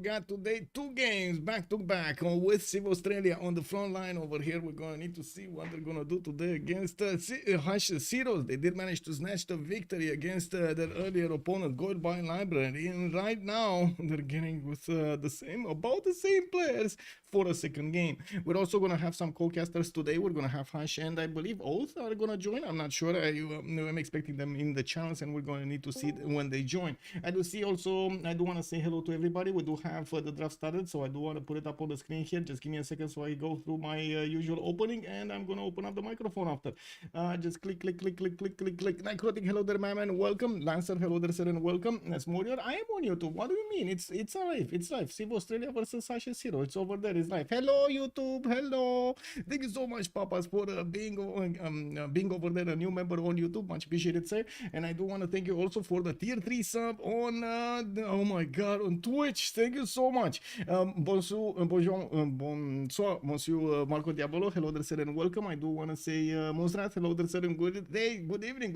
got today 2 games back to back with Civ Australia on the front line over here. We're gonna need to see what they're gonna do today against Cyrus. They did manage to snatch the victory against their earlier opponent, Gold by Library, and right now they're getting with about the same players for a second game. We're also gonna have some co-casters today. We're gonna have Hash and I believe Oath are gonna join. I'm not sure. I'm expecting them in the channels, and we're gonna need to see when they join. I do see also. I do want to say hello to everybody. We do have the draft started, so I do want to put it up on the screen here. Just give me a second so I go through my usual opening, and I'm gonna open up the microphone after. Just click. Necrotic, hello there, my man. Welcome. Lancer, hello there, sir, and welcome. That's Morior. I am on YouTube. What do you mean? It's live. It's live. Civ Australia versus Sasha Zero. It's over there. It's live. Hello, YouTube. Hello. Thank you so much, Papas, for being over there, a new member on YouTube. Much appreciated, sir. And I do want to thank you also for the tier 3 sub on oh my god, on Twitch. Thank you so much. Bonsoir, Monsieur Marco Diabolo, hello there, sir, and welcome. I do want to say Monsrat, hello there, sir, and good day, good evening.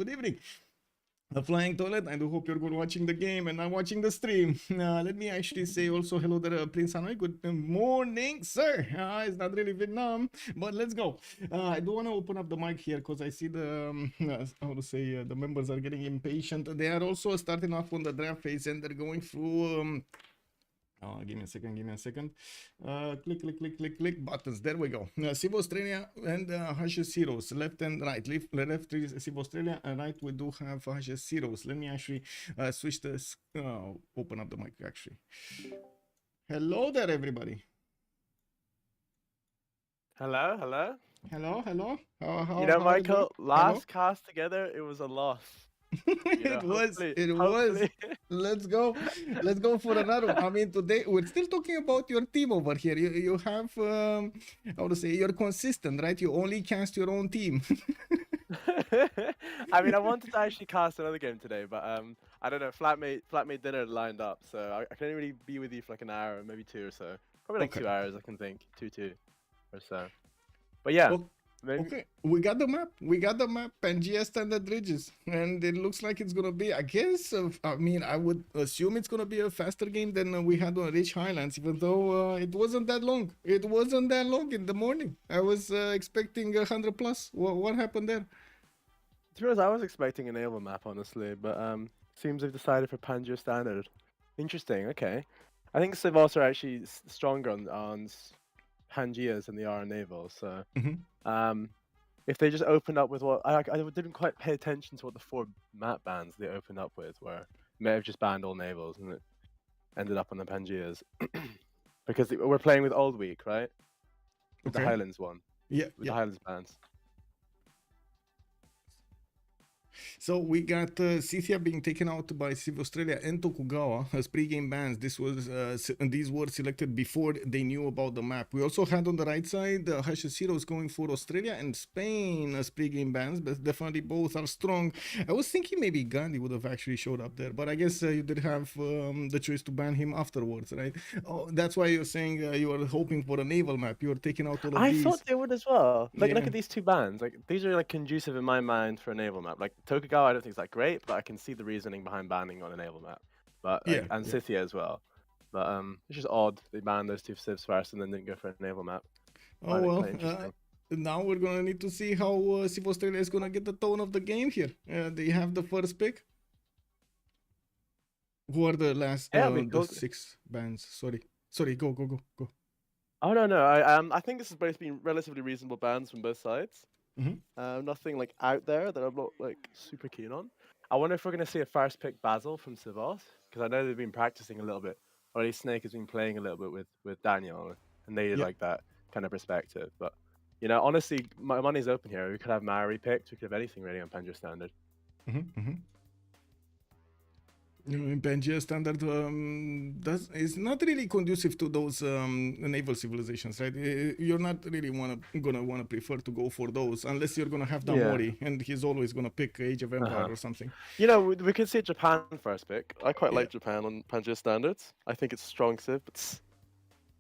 Aflyingtoilett, I do hope you're good watching the game and not watching the stream. Let me actually say also hello there, Prince Hanoi. Good morning, sir. It's not really Vietnam, but let's go. I do want to open up the mic here because I see the how to say the members are getting impatient. They are also starting off on the draft phase and they're going through. Give me a second. Click buttons. There we go. Civ Australia and Hashes Heroes. Left and right. Left is Civ Australia, and right we do have Hashes Heroes. Let me actually switch this. Open up the mic actually. Hello there, everybody. Hello. How you know, Michael, last hello? cast together, it was a loss. It was. Let's go for another one. I mean, today we're still talking about your team over here. You have how to say, you're consistent, right? You only cast your own team. I mean, I wanted to actually cast another game today, but I don't know, flatmate dinner lined up, so I can only really be with you for like an hour, maybe 2 or so. Probably like 2 hours, I can think. 2 or so. But yeah. Well, okay, we got the map, Pangea standard ridges, and it looks like it's gonna be, I guess, I mean, I would assume it's gonna be a faster game than we had on Rich Highlands, even though it wasn't that long. It wasn't that long in the morning. I was expecting 100 plus. What happened there? To be honest, I was expecting a naval map, honestly, but seems they've decided for Pangea standard. Interesting. Okay, I think CivAus are actually stronger on Pangeas than they are on naval, so if they just opened up with what I didn't quite pay attention to what the 4 map bans they opened up with were. May have just banned all navals and it ended up on the Pangeas because we're playing with Old Week, right? With the Highlands one. Yeah, the Highlands bans. So we got Scythia being taken out by Civ Australia and Tokugawa as pre-game bans. These were selected before they knew about the map. We also had on the right side Hashes Heroes going for Australia and Spain as pre-game bans, but definitely both are strong. I was thinking maybe Gandhi would have actually showed up there, but I guess you did have the choice to ban him afterwards, right? Oh, that's why you're saying you were hoping for a naval map. You were taking out all of these. I thought they would as well. Like, look at these 2 bans. Like, these are like conducive in my mind for a naval map. Like Tokugawa, I don't think it's that great, but I can see the reasoning behind banning on a naval map. But and Scythia as well. But it's just odd they banned those 2 civs first and then didn't go for a naval map. Oh well. Now we're gonna need to see how Civ Australia is gonna get the tone of the game here. They have the first pick. Who are the last the 6 bans? Sorry. Go. Oh no. I think this has both been relatively reasonable bans from both sides. Nothing like out there that I'm not like super keen on. I wonder if we're going to see a first pick Basil from CivAus, because I know they've been practicing a little bit, or at least Snake has been playing a little bit with Daniel, and they like that kind of perspective. But you know, honestly, my money's open here. We could have Maori picked. We could have anything really on Pangea standard. In Pangea standard is not really conducive to those naval civilizations, right? You're not really gonna wanna prefer to go for those unless you're gonna have Damori, and he's always gonna pick Age of Empire or something. You know, we could see Japan first pick. I quite like Japan on Pangea standards. I think it's strong civ, but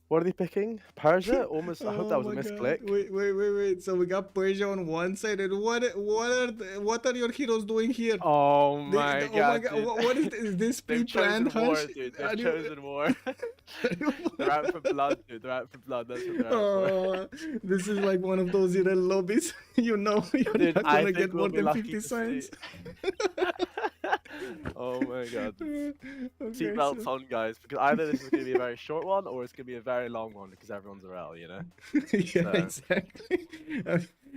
what are they picking? Persia? Almost. I hope that was a misclick. Wait. So we got Persia on one side, and what are your heroes doing here? Oh my god! What is this? Is this pre-planned? War, dude. They've chosen war. They're out for blood, dude. They're out for blood. That's what they're out for. Oh, this is like one of those irrel lobbies. You know, you're Dude, not I gonna think get we'll more be than lucky 50 to see. signs. Oh my god. Okay, Seatbelts so on, guys, because either this is going to be a very short one or it's going to be a very long one because everyone's around, you know? yeah, So, exactly.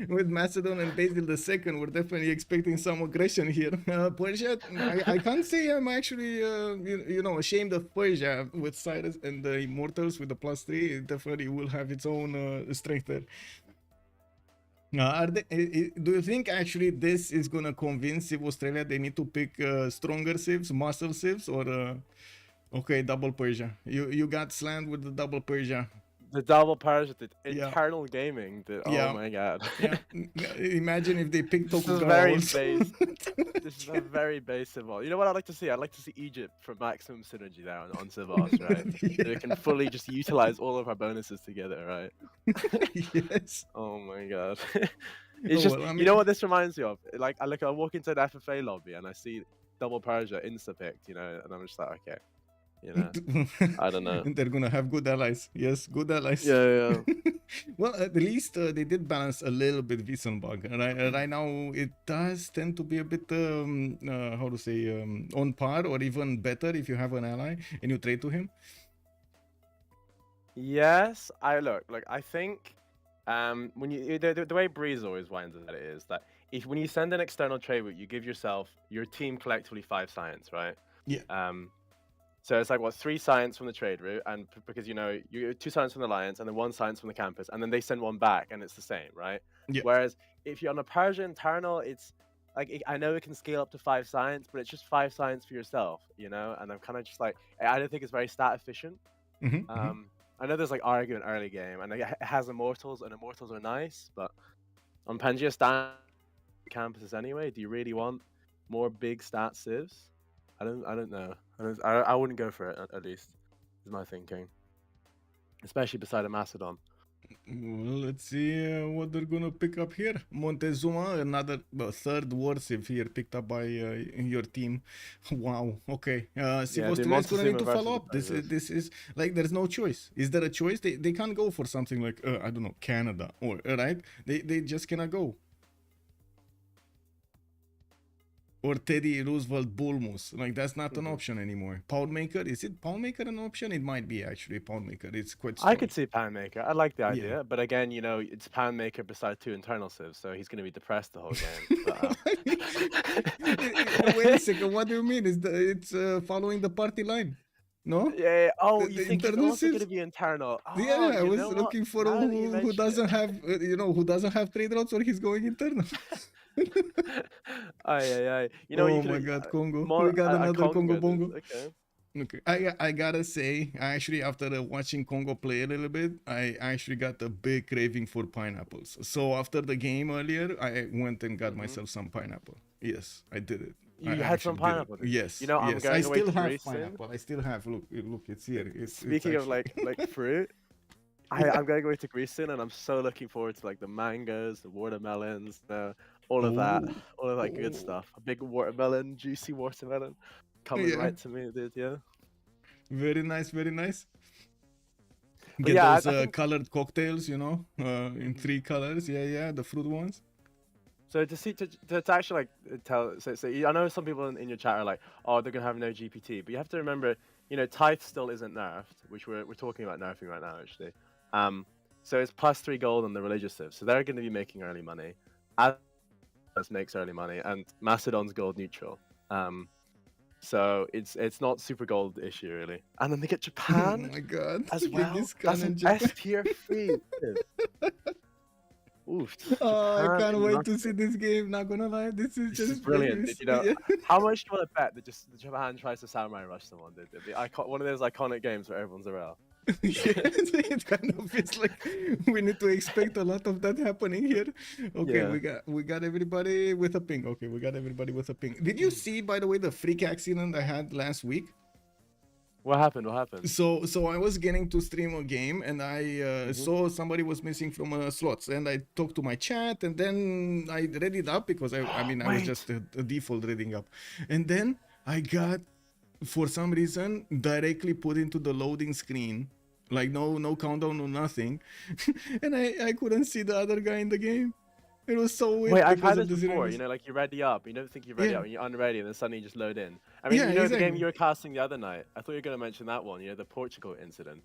With Macedon and Basil II, we're definitely expecting some aggression here. Persia, I can't say I'm actually, you know, ashamed of Persia with Cyrus and the Immortals with the +3. It definitely will have its own strength there. Do you think actually this is gonna convince Civ Australia they need to pick stronger civs, muscle civs, or okay, double Persia? You got slammed with the double Persia. the double Persia, the Yeah. internal gaming, Yeah. oh my god. Yeah. Imagine if they picked This is Tokugawa very also. base. This is a very base CivAus. You know what I'd like to see? I'd like to see Egypt for maximum synergy there on CivAus, right? So we can fully just utilize all of our bonuses together, right? Yes. Oh my god. It's just, Well, I you know mean- what this reminds me of? Like, I walk into an FFA lobby and I see double Persia insta-picked, you know, and I'm just like, okay, you know, I don't know. They're gonna have good allies. Yes, good allies. Yeah. Well, at least they did balance a little bit Wiesenbach. Right now, it does tend to be a bit, how to say, on par or even better if you have an ally and you trade to him. Yes, I think when you the way Breeze always winds it is that when you send an external trade route, you give your team collectively 5 science, right? Yeah. So it's like what 3 science from the trade route, and because you know you 2 science from the alliance and then 1 science from the campus, and then they send 1 back, and it's the same, right? Yeah. Whereas if you're on a Persia internal, it's like I know it can scale up to 5 science, but it's just 5 science for yourself, you know. And I'm kind of just like I don't think it's very stat efficient. I know there's like argument early game, and it has immortals, and immortals are nice, but on Pangea stat campuses anyway, do you really want more big stat civs? I don't know. I wouldn't go for it at least. Is my thinking, especially beside a Macedon. Well, let's see what they're gonna pick up here. Montezuma, another third war civ here picked up by your team. Wow. Okay. Civ Australia is gonna need to follow up. This is like there's no choice. Is there a choice? They can't go for something like I don't know, Canada or right? They just cannot go. Or Teddy Roosevelt Bulmus. Like, that's not an option anymore. Poundmaker, is it Poundmaker an option? It might be, actually, Poundmaker. It's quite strong. I could see Poundmaker. I like the idea. But again, you know, it's Poundmaker beside 2 internal civs, so he's going to be depressed the whole game. But, wait a second, what do you mean? It's following the party line? No? Yeah. Oh, you The think it's internal also going to civs? be internal? Oh, Yeah, I you was know what? looking for Now that you who mention doesn't it. have, who doesn't have trade routes or he's going internal. Aye. You know, Oh my god, Kongo. We got another Kongo Bongo. Okay. Okay, I gotta say, actually, after watching Kongo play a little bit, I actually got a big craving for pineapples. So after the game earlier, I went and got myself some pineapple. Yes, I did it. You I had some actually did it. pineapple. Did you? Yes. You know, I'm yes. going I away still to have Greece soon. pineapple. I still have. Look, it's here. Speaking of like fruit, I'm going away to Greece soon, and I'm so looking forward to like the mangoes, the watermelons, all of that good stuff. A big watermelon, juicy watermelon, coming right to me, dude. Yeah. Very nice, very nice. But Get yeah, those colored cocktails, in 3 colors. Yeah, the fruit ones. So to actually like tell, so I know some people in your chat are like, oh, they're gonna have no GPT, but you have to remember, you know, Tithe still isn't nerfed, which we're talking about nerfing right now actually. So it's +3 gold on the religious civ, so they're gonna be making early money. As makes early money, and Macedon's gold neutral. So it's not super gold issue really. And then they get Japan. Oh my god. As well. That's an S tier free. Oof. I can't wait Japan, to see this game. Not gonna lie, this is just brilliant. Dude, You know, how much do you want to bet that just Japan tries to samurai rush someone? One of those iconic games where everyone's around. It kind of feels like we need to expect a lot of that happening here. Okay, Yeah. we got everybody with a ping. Okay, we got everybody with a ping. Did you see, by the way, the freak accident I had last week? What happened? So I was getting to stream a game, and I saw somebody was missing from slots, and I talked to my chat, and then I read it up because I was just a default reading up, and then I got for some reason directly put into the loading screen, like no countdown, no nothing, and I couldn't see the other guy in the game. It was so weird Wait, I've because had of this the before. zeros. You know, like you ready up, you don't think you're ready Yeah, up, and you're unready, and then suddenly you just load in. I mean, yeah, you know, the game exactly. you were casting the other night. I thought you were going to mention that one. You know, the Portugal incident,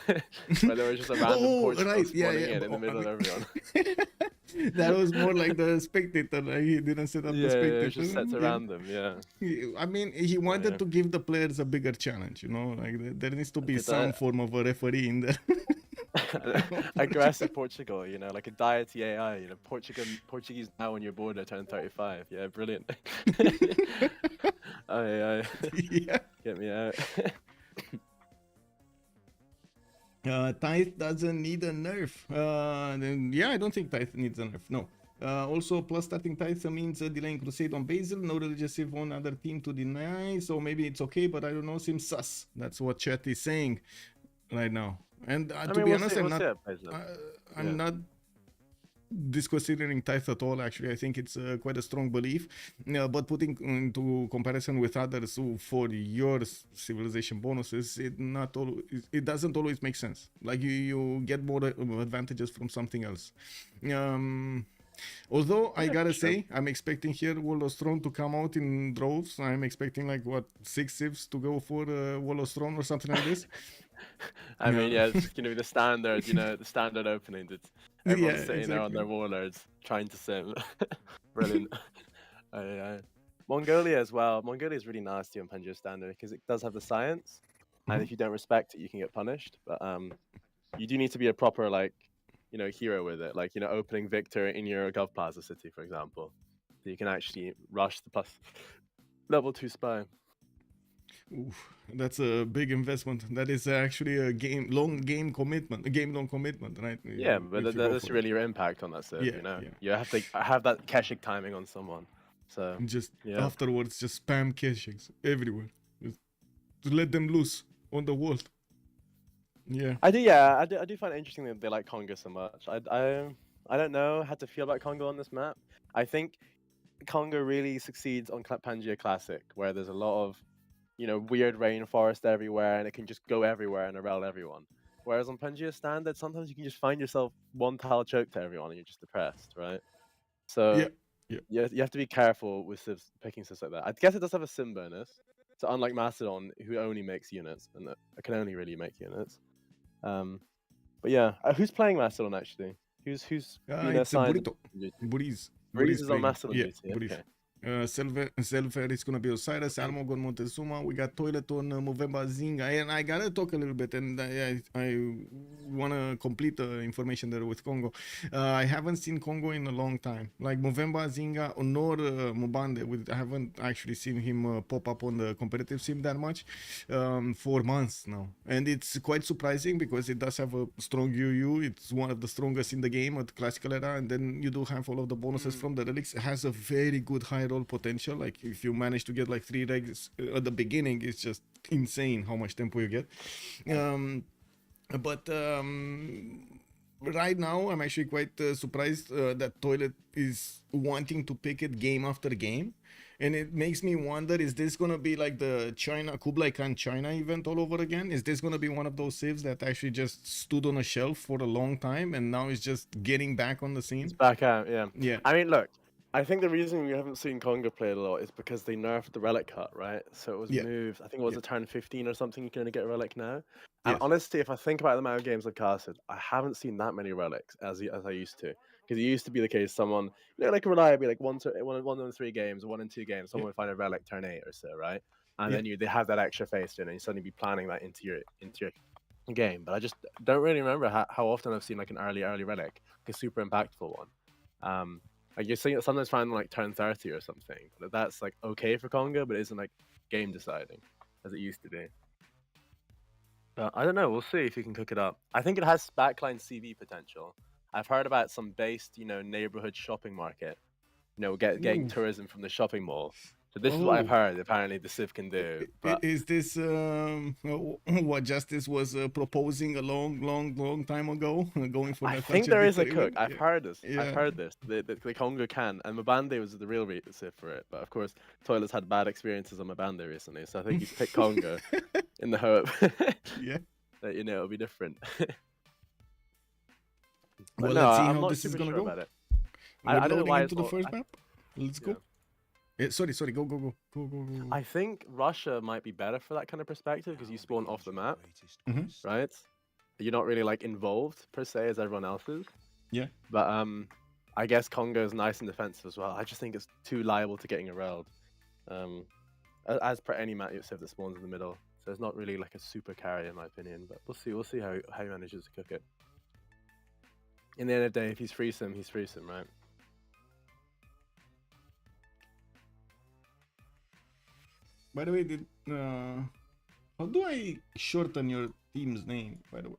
where there was just a random Oh, Portugal right, yeah, spawning yeah. in the I middle of everyone. mean, that was more like the spectator. Like he didn't set up the Yeah, it was spectator. just set to Yeah. random. Yeah. I mean, he Oh, wanted yeah. to give the players a bigger challenge, you know, like there needs to be Did some that form of a referee in there. aggressive Portugal? You know, like a deity AI. You know, Portuguese now on your border turn 35. Yeah, brilliant. I Yeah. get me out. Tithe doesn't need a nerf. Then, yeah, I don't think Tithe needs a nerf. No. Also, plus starting Tithe means delaying Crusade on Basil. No religious Civ on other team to deny. So maybe it's okay, but I don't know. Seems sus. That's what chat is saying right now. And I to mean, be we'll honest, see. We'll see it plays out. I'm Yeah. not disconsidering Tithe at all. Actually, I think it's quite a strong belief. But putting into comparison with others who, for your civilization bonuses, it doesn't always make sense. Like you get more advantages from something else. Although I Yeah, gotta sure. say, I'm expecting here Wall of Throne to come out in droves. I'm expecting like what 6 civs to go for Wall of Throne or something like this. I mean, yeah, it's gonna be the standard, you know, the standard opening. It's everyone's Yeah, sitting there on exactly. their warlords trying to sim. Brilliant. Mongolia as well. Mongolia is really nasty on Panjir standard because it does have the science, and if you don't respect it, you can get punished. But you do need to be a proper like, you know, hero with it. Like, you know, opening Victor in your Gov Plaza city, for example, so you can actually rush the plus level 2 spy. Oof, that's a big investment. That is actually a long commitment, right? Yeah, but If you go that's for it. really your impact on that serve, Yeah, you know? yeah. You have to have that Keshik timing on someone. So, And just yeah. afterwards, just spam cachings everywhere. Just to let them loose on the world. Yeah. I do find it interesting that they like Kongo so much. I don't know how to feel about Kongo on this map. I think Kongo really succeeds on Pangaea Classic, where there's a lot of, you know, weird rainforest everywhere, and it can just go everywhere and around everyone. Whereas on Pangaea Standard, sometimes you can just find yourself one tile choke to everyone, and you're just depressed, right? Yeah. So Yeah. you have to be careful with picking civs like that. I guess it does have a sim bonus. So unlike Macedon, who only makes units, and it can only really make units. But yeah, who's playing Macedon actually? Who's been It's a assigned? burrito. Burrize. Burrize is on playing. Macedon Yeah, duty. Burrize. Okay. Zelphair is gonna be on Cyrus, Almog on Montezuma. We got Toilet on Mvemba Zinga, and I gotta talk a little bit, and I wanna complete the information there with Kongo. I haven't seen Kongo in a long time. Like Mvemba Zinga nor Mubande, I haven't actually seen him pop up on the competitive sim that much for months now, and it's quite surprising because it does have a strong UU. It's one of the strongest in the game at classical era, and then you do have all of the bonuses from the relics. It has a very good high roll potential. Like if you manage to get like 3 regs at the beginning, it's just insane how much tempo you get. But right now I'm actually quite surprised that Toilet is wanting to pick it game after game, and it makes me wonder, is this gonna be like the Kublai Khan China event all over again? Is this gonna be one of those civs that actually just stood on a shelf for a long time and now is just getting back on the scene? It's back out, yeah. Yeah. I mean, look, I think the reason we haven't seen Kongo play a lot is because they nerfed the relic cut, right? So it was moved. I think it was a turn 15 or something. You can only get a relic now. And Yes. honestly, if I think about the amount of games I've casted, I haven't seen that many relics as I used to. Because it used to be the case, someone, you know, like reliably, like one in 3 games or 1 in 2 games, someone would find a relic turn 8 or so, right? And then they have that extra face in, and you suddenly be planning that into your game. But I just don't really remember how often I've seen like an early relic, like a super impactful one. Like you're seeing it sometimes find like turn 30 or something. But that's like okay for Kongo, but it isn't like game deciding as it used to be. I don't know. We'll see if you can cook it up. I think it has backline CV potential. I've heard about some based, you know, neighborhood shopping market. You know, getting tourism from the shopping mall. So this is what I've Oh. heard. Apparently, the Civ can do. But Is this what Justice was proposing a long time ago, going for I that think such a there is a victory cook. win? I've Yeah. heard this. I've Yeah. heard this. The Kongo can, and Mbande was the real Civ for it. But of course, Toilet's had bad experiences on Mbande recently, so I think he's picked Kongo in the hope Yeah. that it'll be different. Well, no, let's see I'm how not this is super gonna sure go. about it. We're I don't know loading why into it's the first map. Let's go. Sorry, go. I think Russia might be better for that kind of perspective because you spawn off the map, right? You're not really like involved per se as everyone else is. Yeah. But I guess Congo is nice and defensive as well. I just think it's too liable to getting erroled. As per any map Civ that spawns in the middle. So it's not really like a super carry in my opinion. But we'll see how he manages to cook it. In the end of the day, if he's free sim, right? By the way, how do I shorten your team's name? By the way,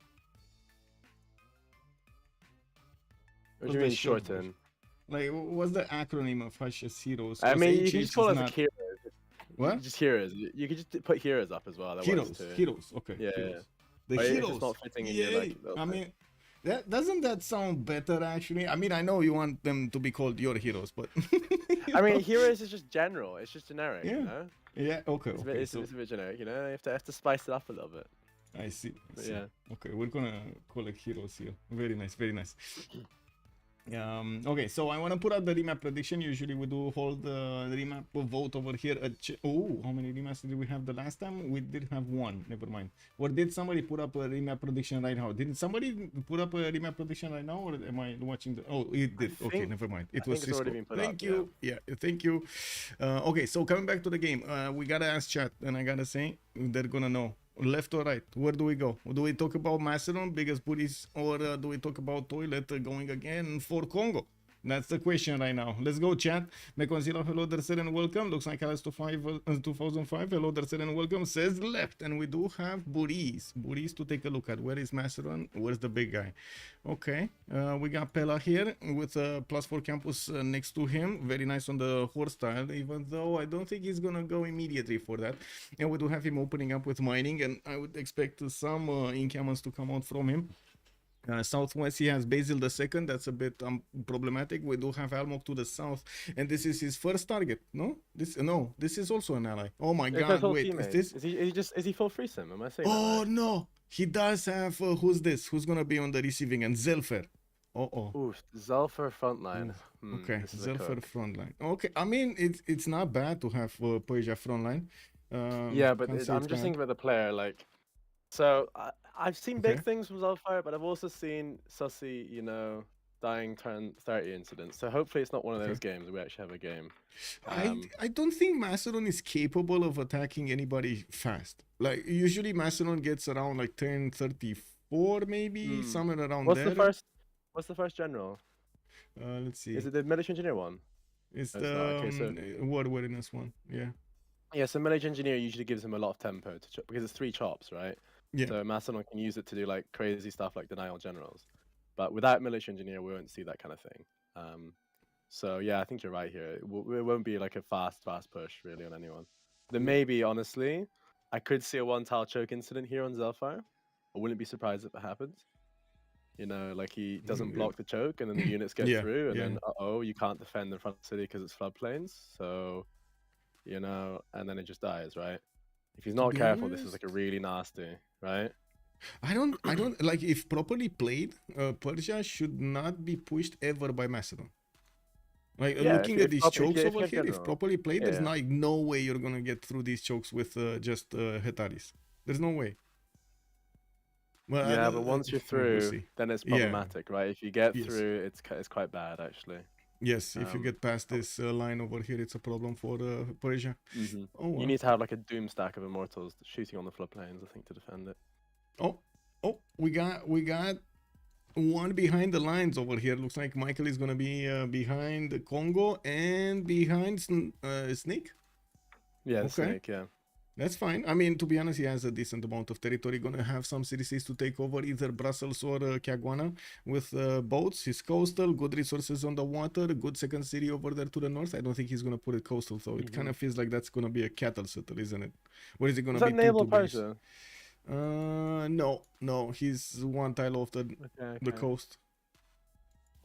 What do you mean shorten? Like, what's the acronym of Hash's heroes? I mean, you can HH just call is us not... heroes. What? Just heroes. You could just put heroes up as well. That works too. Heroes. Okay. Yeah. Heroes. The But if heroes. it's not fitting in Yay. your, like, I mean, doesn't that sound better actually? I mean, I know you want them to be called your heroes, but I mean, heroes is just general. It's just generic. Yeah. You know? Yeah. Okay. It's a bit generic. You know, you have to spice it up a little bit. I see. Yeah. Okay, we're gonna collect heroes here. Very nice. Very nice. Okay, so I want to put out the remap prediction. Usually we do hold the remap vote over here. Oh, how many remaps did we have the last time? We did have one. Never mind. Or did somebody put up a remap prediction right now? Did somebody put up a remap prediction right now, or am I watching the? Oh, it did. Okay, never mind. It was Cisco. Thank you. Yeah, thank you. Okay, so coming back to the game, we gotta ask chat, and I gotta say they're gonna know. Left or right? Where do we go? Do we talk about Macedon, biggest booties, or do we talk about Toilet going again for Congo? That's the question right now. Let's go, chat. Mekonzilla, hello, Derser, and welcome. Looks like Alice 2005. Hello, Derser, and welcome. Says left, and we do have Burrize. Burrize to take a look at. Where is Macedon? Where's the big guy? Okay, we got Pella here with a +4 campus next to him. Very nice on the horse style, even though I don't think he's gonna go immediately for that. And we do have him opening up with mining, and I would expect some encampments to come out from him. Southwest, he has Basil II. That's a bit problematic. We do have Almog to the south, and this is his first target. No, this is also an ally. Oh my God! Wait, is he full free sim? Am I saying? Oh right? no, he does have. Who's this? Who's gonna be on the receiving end? Zelphair. Ooh, Zelphair frontline. Okay, Zelphair frontline. Okay, I mean it's not bad to have Persia frontline. Yeah, but I'm just thinking about the player. Like, so I've seen big things from Zelphair, but I've also seen Sussy, dying turn 30 incidents. So hopefully it's not one of those games where we actually have a game. I don't think Macedon is capable of attacking anybody fast. Like usually Macedon gets around like turn 34 maybe, somewhere around there. What's the first general? Let's see. Is it the military engineer one? It's the war readiness one. Yeah. Yeah, so military engineer usually gives him a lot of tempo to because it's 3 chops, right? Yeah. So Macedon can use it to do like crazy stuff like denial generals. But without military engineer, we won't see that kind of thing. So yeah, I think you're right here. It won't be like a fast push really on anyone. Then maybe, honestly, I could see a 1-tile choke incident here on Zelphair. I wouldn't be surprised if it happens. Like he doesn't block the choke and then the units get through and then, you can't defend in front of the city because it's floodplains. So, and then it just dies, right? If he's not careful, this is like a really nasty, right? I don't like if properly played, Persia should not be pushed ever by Macedon. Like looking at these chokes over here, if properly played, there's no way you're gonna get through these chokes with just Hetaris. There's no way. Well, but once you're through, then it's problematic, right? If you get through, it's quite bad actually. Yes, if you get past this line over here, it's a problem for Persia. You need to have like a doom stack of immortals shooting on the floodplains, I think, to defend it. Oh, we got one behind the lines over here. Looks like Michael is gonna be behind the Kongo and behind Snake. Yeah, Snake. Yeah. That's fine. I mean, to be honest, he has a decent amount of territory. Gonna have some cities to take over, either Brussels or Caguana, with boats. He's coastal, good resources on the water, good second city over there to the north. I don't think he's gonna put it coastal, though. It kind of feels like that's gonna be a cattle settle, isn't it? Or is it gonna Is be that naval Tutu base? Persia? No. He's one tile off the Okay. coast.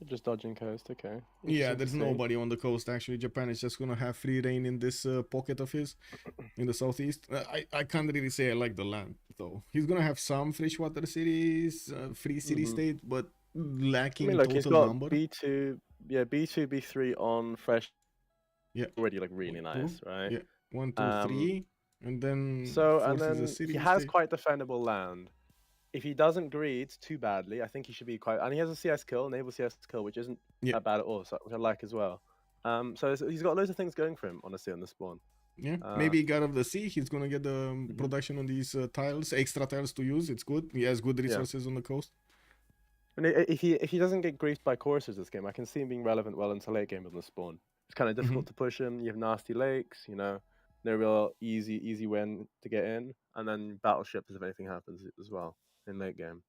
Just dodging coast, okay. Yeah, Interesting to there's see. nobody on the coast actually. Japan is just gonna have free reign in this pocket of his in the southeast. I can't really say I like the land though. He's gonna have some freshwater cities, free city state, but I lacking mean, look, he's total got number. B2, yeah, B2, B3 on fresh. Yeah, Already like really nice, right? Yeah, 1, 2, 3, and then So and forces a then city he has state. quite defendable land. If he doesn't greed too badly, I think he should be quite. And he has a CS kill, naval CS kill, which isn't Yeah. that bad at all, so, which I like as well. So he's got loads of things going for him, honestly, on the spawn. Yeah, maybe God of the Sea. He's gonna get the production on these tiles, extra tiles to use. It's good. He has good resources on the coast. And if he doesn't get griefed by coursers this game, I can see him being relevant well into late game on the spawn. It's kind of difficult to push him. You have nasty lakes, you know, no real easy win to get in, and then battleships if anything happens as well in late game.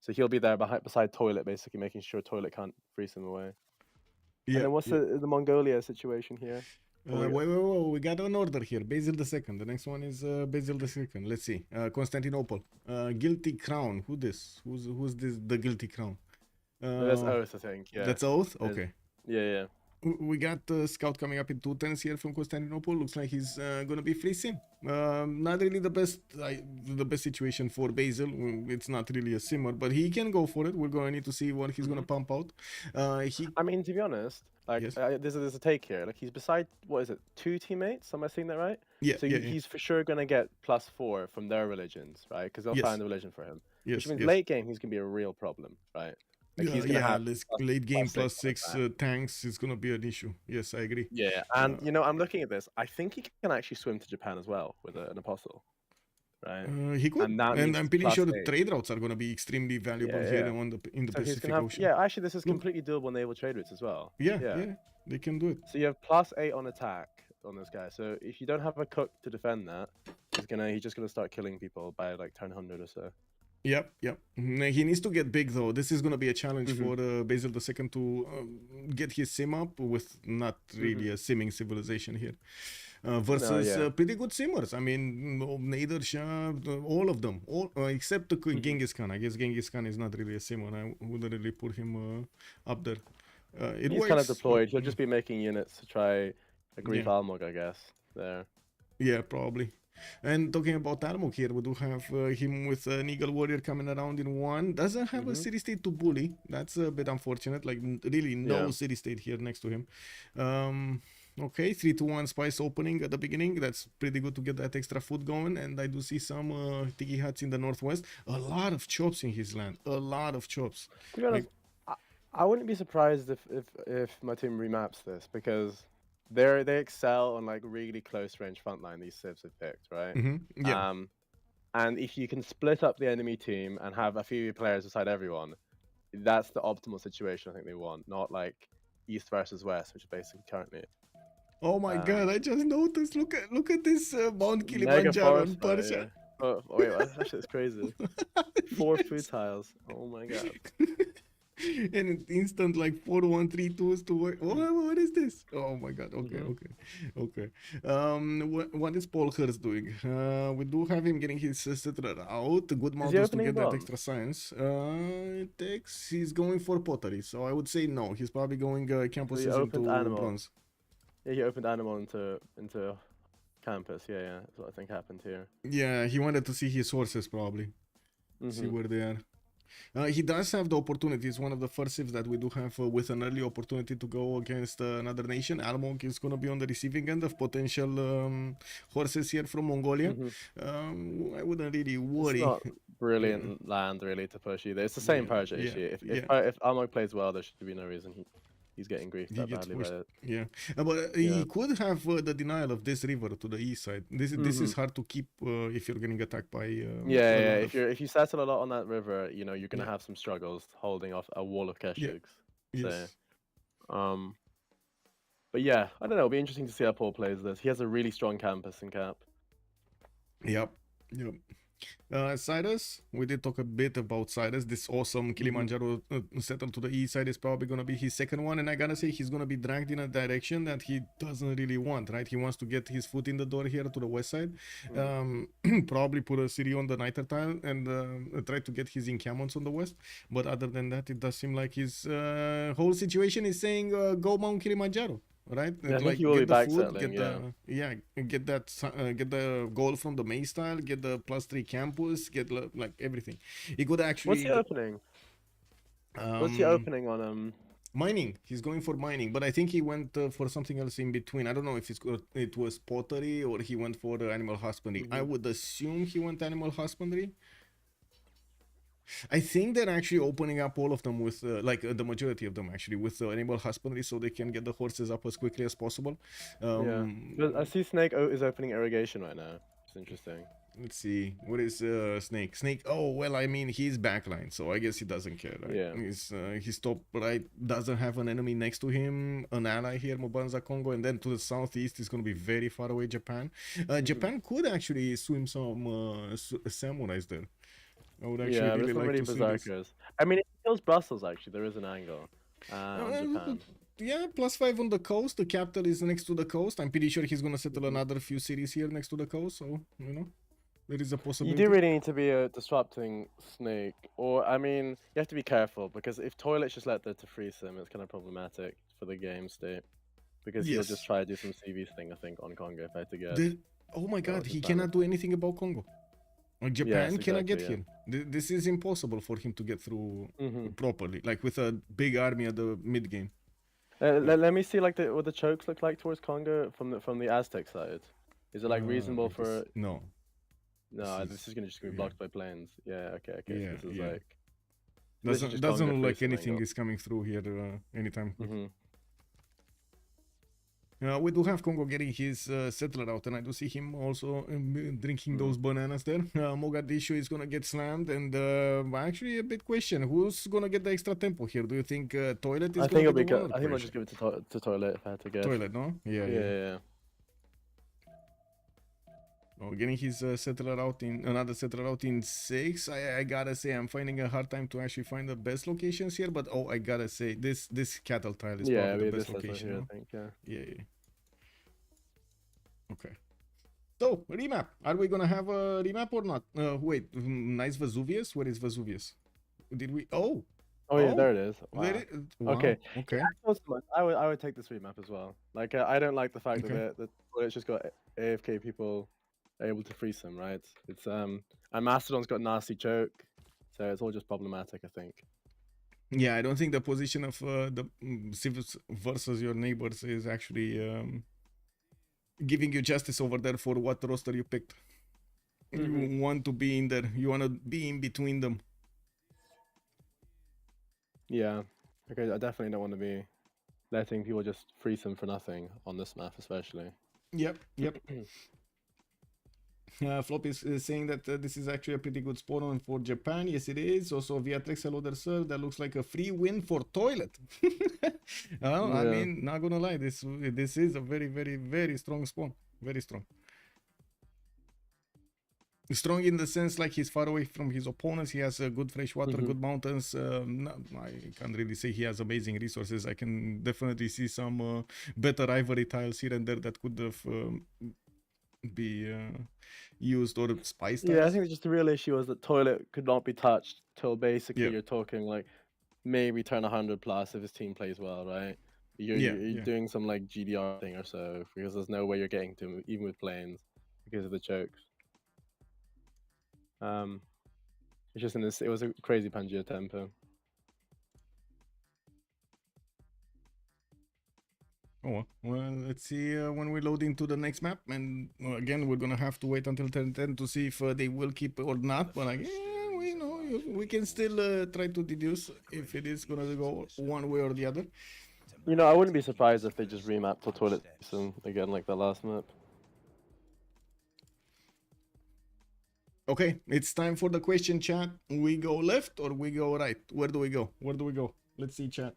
So he'll be there beside Toilet, basically making sure Toilet can't freeze him away. Yeah. And then what's the Mongolia situation here? Wait, we got an order here. Basil II. The next one is Basil II. Let's see. Constantinople. Guilty Crown. Who's this? The Guilty Crown. That's Oath, I think. Yeah. That's Oath. Okay. Yeah. We got the scout coming up in 2 turns here from Constantinople. Looks like he's gonna be free sim. Not really the best situation for Basil. It's not really a simmer, but he can go for it. We're gonna need to see what he's gonna pump out. I mean, to be honest, like Yes. there's a take here. Like he's beside, what is it, 2 teammates? Am I saying that right? Yeah. So he's for sure gonna get +4 from their religions, right? Because they'll find a religion for him. Yes. Which means late game he's gonna be a real problem, right? Like he's gonna have late game +6 tanks is gonna be an issue. Yes, I agree. Yeah, and you know, I'm looking at this. I think he can actually swim to Japan as well with an apostle, right? He could, and I'm pretty sure the trade routes are gonna be extremely valuable here in the Pacific Ocean. Yeah, actually, this is completely doable naval trade routes as well. Yeah, they can do it. So you have +8 on attack on this guy. So if you don't have a cook to defend that, he's just gonna start killing people by like turn 100 or so. Yep. He needs to get big though. This is gonna be a challenge for Basil II to get his sim up with not really a simming civilization here. Versus pretty good simmers. I mean, Nader, Shah, all of them, except Genghis Khan. I guess Genghis Khan is not really a simmer. I wouldn't really put him up there. He's kind of deployed. He'll just be making units to try a grief Almog, I guess. There. Yeah, probably. And talking about Almog here, we do have him with an Eagle Warrior coming around in 1. Doesn't have a city state to bully. That's a bit unfortunate. Like really no city state here next to him. Okay, 3-1 spice opening at the beginning. That's pretty good to get that extra food going. And I do see some tiki huts in the northwest. A lot of chops in his land. A lot of chops. To be honest, I wouldn't be surprised if my team remaps this, because they excel on like really close range frontline. These civs have picked, right? Yeah. And if you can split up the enemy team and have a few players beside everyone, that's the optimal situation I think they want. Not like East versus West, which is basically currently. Oh my god! I just noticed. Look at this Mount Kilimanjaro in Persia. Oh wait, that shit's crazy. 4 food tiles. Oh my god. And an instant like 4-1-3-2s to work. What is this? Oh my god. Okay. What is Paul Hurst doing? We do have him getting his settler out. Good mountains to get that extra science. He's going for pottery, so I would say no. He's probably going campuses into bronze. Yeah, he opened animal into campus. Yeah, that's what I think happened here. Yeah, he wanted to see his horses probably. See where they are. He does have the opportunity. It's one of the first civs that we do have with an early opportunity to go against another nation. Almog is going to be on the receiving end of potential horses here from Mongolia. I wouldn't really worry. It's not brilliant land really to push either. It's the same Persia issue. If Almog plays well, there should be no reason he's getting griefed that badly by it. Yeah, but he could have the denial of this river to the east side. This is hard to keep if you're getting attacked by. If you settle a lot on that river, you know you're gonna have some struggles holding off a wall of Keshiks. Yes. So, but yeah, I don't know. It'll be interesting to see how Paul plays this. He has a really strong campus in cap. Yep. Yep. Cyrus, we did talk a bit about Cyrus. This awesome Kilimanjaro settle to the east side is probably gonna be his second one, and I gotta say he's gonna be dragged in a direction that he doesn't really want, right? He wants to get his foot in the door here to the west side, probably put a city on the Niter tile and try to get his encampments on the west. But other than that, it does seem like his whole situation is saying go Mount Kilimanjaro. Right, Yeah, I think like he will get be the back food, settling, get that, get the goal from the main style, get the +3 campus, get like everything. He could What's actually he opening? What's he um opening on mining. He's going for mining, but I think he went for something else in between. I don't know if it was pottery or he went for animal husbandry. I would assume he went animal husbandry. I think they're actually opening up all of them with, the majority of them actually, with animal husbandry so they can get the horses up as quickly as possible. Yeah. But I see Snake is opening irrigation right now. It's interesting. Let's see. What is Snake? Snake. Oh well, I mean he's backline, so I guess he doesn't care. Right? Yeah. He's top right. Doesn't have an enemy next to him, an ally here, Mvemba, Kongo, and then to the southeast is going to be very far away, Japan. Japan could actually swim some samurais there. I would actually Yeah, but really it's not like really to see this. berserkers. I mean, it kills Brussels actually. There is an angle on Japan. Yeah, +5 on the coast. The capital is next to the coast. I'm pretty sure he's gonna settle another few cities here next to the coast. So there is a You possibility. do really need to be a disrupting Snake, or I mean, you have to be careful because if Toilet's just let there to freeze him, it's kind of problematic for the game state. Because he'll just try to do some CVs thing, I think, on Congo if I had to guess. Oh my god, he cannot do anything about Congo. Japan cannot get here. This is impossible for him to get through properly, like with a big army at the mid game. Let me see like what the chokes look like towards Congo from the Aztec side. Is it like reasonable for? No. No, this is gonna just be blocked by planes. Yeah, okay. Yeah, so this is yeah. like Doesn't look like anything is coming through here anytime. We do have Kongo getting his settler out, and I do see him also drinking those bananas there. Mogadishu is gonna get slammed, and actually a big question: who's gonna get the extra tempo here? Do you think Toilet is? I think it'll be good. I think I'll just give it to Toilet if I had to guess. Toilet, no? Yeah. Oh, getting his settler out in another settler out in 6. I gotta say I'm finding a hard time to actually find the best locations here, but I gotta say this cattle tile is probably the best location. Here, I think, yeah. Okay. So remap. Are we gonna have a remap or not? Wait, nice Vesuvius. Where is Vesuvius? Did we? Oh, yeah, there it is. Wow. Wow. Okay. Okay. I would take this remap as well. Like I don't like the fact that it's just got AFK people able to freeze him, right? It's and Macedon's got nasty choke, so it's all just problematic, I think. Yeah, I don't think the position of the Civ versus your neighbors is actually giving you justice over there for what roster you picked. You want to be in there. You want to be in between them. Yeah. Okay, I definitely don't want to be letting people just freeze him for nothing on this map, especially. Yep. Flop is saying that this is actually a pretty good spawn on for Japan. Yes, it is. Also, via Trexel Oder serve, that looks like a free win for Toilet. Well, I mean, not gonna lie, this is a very, very, very strong spawn. Very strong. Strong in the sense like he's far away from his opponents. He has good fresh water, good mountains. I can't really say he has amazing resources. I can definitely see some better ivory tiles here and there that could have be used, or spice tiles. Yeah, I think just the real issue was that Toilet could not be touched till basically you're talking like maybe turn 100 plus if his team plays well, right? You're doing some like GDR thing or so, because there's no way you're getting to him even with planes because of the chokes. It's just it was a crazy Pangea tempo. Oh, well, let's see when we load into the next map, and again we're gonna have to wait until 10:10 to see if they will keep or not. But we can still try to deduce if it is gonna go one way or the other. I wouldn't be surprised if they just remap to Toilet again like the last map. Okay, it's time for the question, chat. We go left or we go right? Where do we go? Let's see, chat.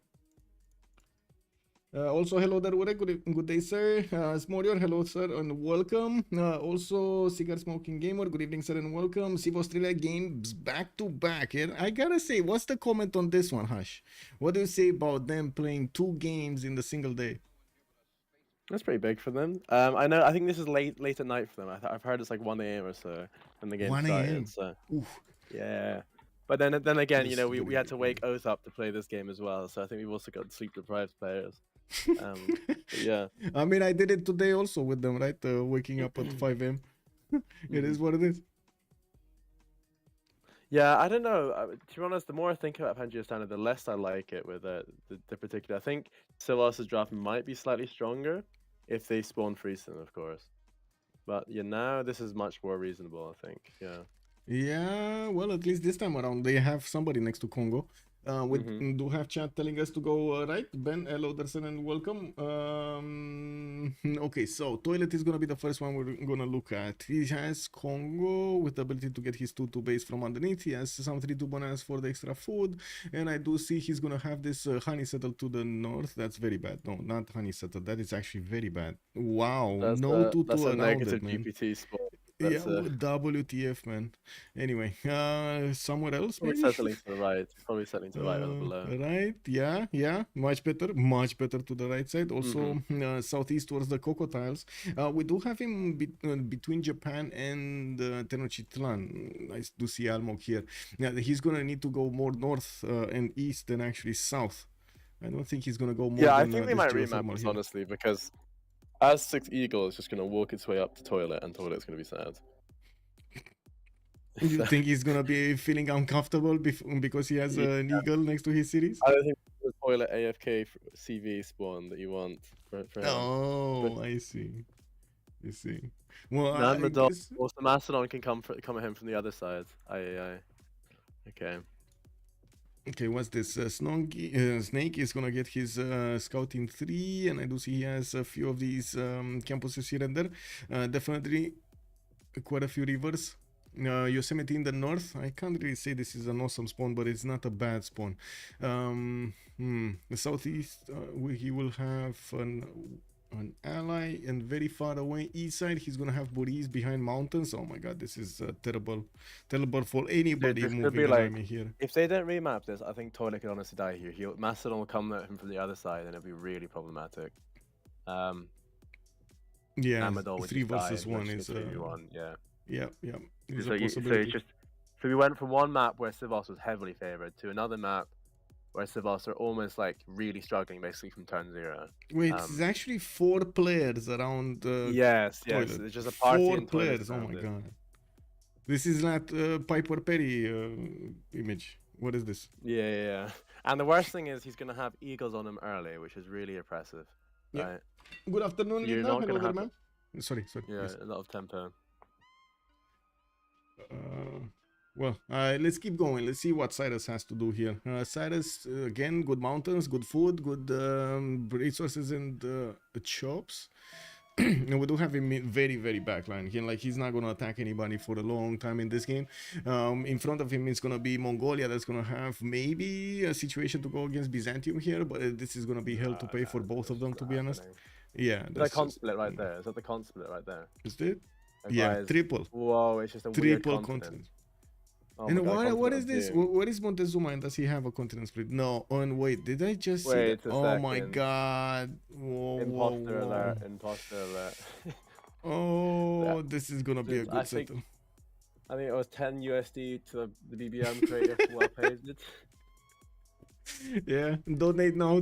Also, hello there, Urek. Good day, sir. Smorior, hello, sir, and welcome. Also, Cigar Smoking Gamer, good evening, sir, and welcome. Civ Australia games back to back. Here, I gotta say, what's the comment on this one, Hush? What do you say about them playing 2 games in the single day? That's pretty big for them. I know. I think this is late at night for them. I've heard it's like 1 a.m. or so when the game 1 a.m. started. So Oof. yeah. But then again, This you know, is we really had to big, wake Oath up to play this game as well. So I think we've also got sleep deprived players. But yeah. I mean, I did it today also with them, right? Waking up at 5 a.m. It is what it is. Yeah, I don't know. To be honest, the more I think about Pangea Standard, the less I like it with the particular. I think CivAus' draft might be slightly stronger if they spawn Freeson, of course. But yeah, now this is much more reasonable, I think. Yeah. Yeah, well, at least this time around they have somebody next to Kongo. We do have chat telling us to go right. Ben, hello, Darsen, and welcome. Okay, so Toilet is gonna be the first one we're gonna look at. He has Kongo with the ability to get his 2-2 base from underneath. He has some 3-2 bananas for the extra food, and I do see he's gonna have this honey settle to the north. That's very bad. No, not honey settle. That is actually very bad. Wow, That's no 2-2 that's a around negative it, man. GPT spot. Yeah, That's WTF, man. Anyway, somewhere else, probably maybe? settling to the right. Probably settling to the right rather below. Right, yeah, much better to the right side. Also, southeast towards the Crocodiles. We do have him between Japan and Tenochtitlan. I do see Almog here. Yeah, he's gonna need to go more north and east than actually south. I don't think he's gonna go more. Yeah, I than, think they this might geothermal remap this here. honestly because as 6 Eagle is just gonna walk its way up to Toilet, and Toilet's gonna be sad. You think he's gonna be feeling uncomfortable because he has an eagle next to his cities? I don't think the Toilet AFK CV spawn that you want for him. Oh, I see. I see. Well, Nan I Madon, guess... also Macedon can come at him from the other side. Aye. Okay. Okay, what's this? Snake is gonna get his scouting 3, and I do see he has a few of these campuses here and there. Definitely quite a few rivers. Yosemite in the north. I can't really say this is an awesome spawn, but it's not a bad spawn. The southeast, he will have an ally, and very far away east side he's gonna have Burrize behind mountains. Oh my god, this is terrible for anybody Dude, moving an army here. If they don't remap this, I think Toilet could honestly die here. Macedon will come at him from the other side, and it'll be really problematic. Yeah, Amador 3 versus 1 is 3v1, yeah. Yeah. So we went from one map where CivAus was heavily favored to another map where CivAus are almost like really struggling basically from turn 0. Wait, it's actually 4 players around yes, Toilet. It's just a party 4 in players, oh my god. This is not Piper Perry image. What is this? Yeah. And the worst thing is he's going to have eagles on him early, which is really oppressive. Yeah. Right? Good afternoon, You're Linda. not Hello gonna there, have ma'am. Sorry. Yeah, Yes. a lot of tempo. Well, let's keep going. Let's see what Cyrus has to do here. Cyrus, again, good mountains, good food, good resources, and shops. And we do have him very, very backline. He's not gonna attack anybody for a long time in this game. In front of him is gonna be Mongolia. That's gonna have maybe a situation to go against Byzantium here, but this is gonna be hell to pay for both of them, to be honest. Yeah, that's the split right there. Is that the con split right there? Is it? Yeah, triple. Whoa, it's just a triple weird continent. Oh and what is this? What is Montezuma, and does he have a continent split? No. And wait, did I just see that? Oh my god. Imposter alert. Imposter alert. Oh, this is gonna be a good settle. I think it was 10 USD to the BBM creator who well paid it. Yeah, donate now.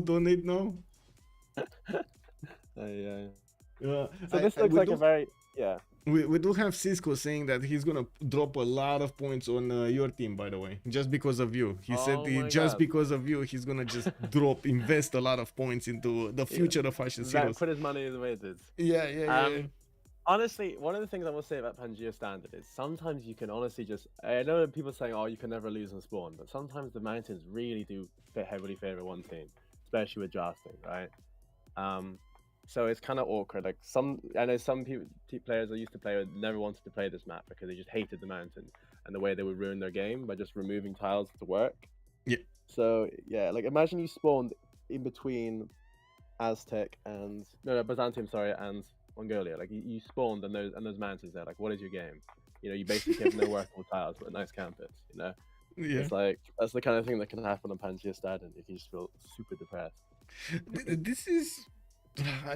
Yeah. So this looks like a very... Yeah. We do have Cisco saying that he's gonna drop a lot of points on your team, by the way, just because of you. He said just because of you, he's gonna just invest a lot of points into the future of Fashion Heroes. Put his money the way it is. Yeah. Honestly, one of the things I will say about Pangea Standard is sometimes you can honestly just... I know people saying, oh, you can never lose on spawn, but sometimes the mountains really do heavily favor one team, especially with drafting, right? So it's kind of awkward. Like I know some players I used to play with never wanted to play this map because they just hated the mountains and the way they would ruin their game by just removing tiles to work. Yeah. So yeah, like imagine you spawned in between Aztec and no Byzantium, sorry, and Mongolia. Like you spawned and those mountains there. Like, what is your game? You know, you basically have no workable tiles but a nice campus. You know, Yeah. it's like that's the kind of thing that can happen on Pangea Stadion if you just feel super depressed. This is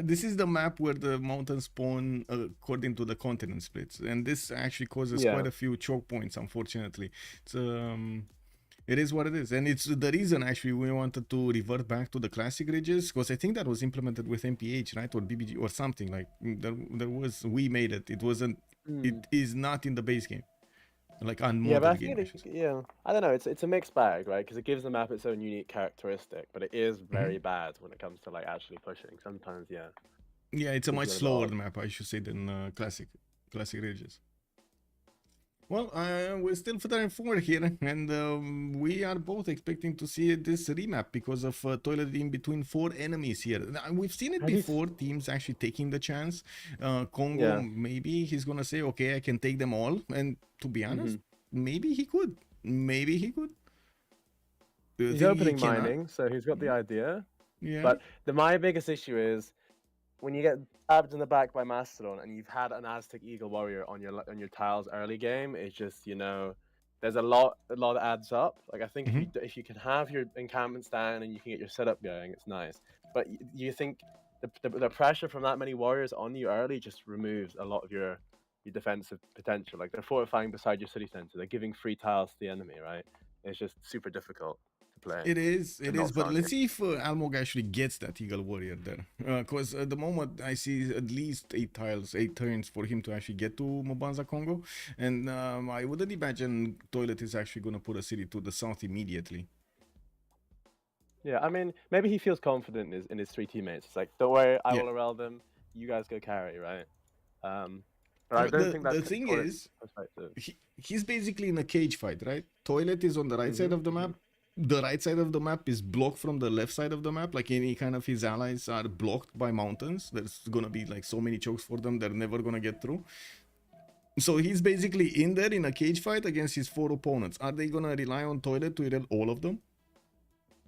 this is the map where the mountains spawn according to the continent splits, and this actually causes Yeah. quite a few choke points. Unfortunately, it's it is what it is, and it's the reason actually we wanted to revert back to the classic ridges, because I think that was implemented with MPH, right, or BBG or something like there was. We made it. It wasn't. It is not in the base game, like Yeah, but unmodded I game. think I don't know. It's a mixed bag, right? Because it gives the map its own unique characteristic, but it is very bad when it comes to like actually pushing. Sometimes, yeah. Yeah, it's a Gives much you a slower lot. map, I should say, than classic ridges. Well, we're still flittering forward here, and we are both expecting to see this remap because of toilet in between 4 enemies here. Now, we've seen it Have you before, teams actually taking the chance. Kongo, Yeah. maybe he's gonna say, okay, I can take them all, and to be honest, Mm-hmm. maybe he could. Maybe he could. Do you He's think he opening cannot? mining, so he's got the idea. Yeah. But my biggest issue is when you get stabbed in the back by Macedon and you've had an Aztec Eagle Warrior on your tiles early game, it's just there's a lot that adds up. Like I think if you can have your encampments down and you can get your setup going, it's nice. But you think the pressure from that many warriors on you early just removes a lot of your defensive potential. Like they're fortifying beside your city center, they're giving free tiles to the enemy, right? It's just super difficult to play. It is, And it is, not but let's strong. see if Almog actually gets that Eagle Warrior there. Because at the moment I see at least 8 tiles, 8 turns for him to actually get to Mbanza Congo. And I wouldn't imagine Toilet is actually going to put a city to the south immediately. Yeah, I mean, maybe he feels confident in his 3 teammates. It's like, don't worry, I Yeah. will RL them. You guys go carry, right? But I don't think The that's thing Toilet's is, perspective. he's basically in a cage fight, right? Toilet is on the right side of the map. The right side of the map is blocked from the left side of the map. Like any kind of his allies are blocked by mountains. There's gonna be like so many chokes for them, they're never gonna get through. So he's basically in there in a cage fight against his 4 opponents. Are they gonna rely on Toilet to kill all of them?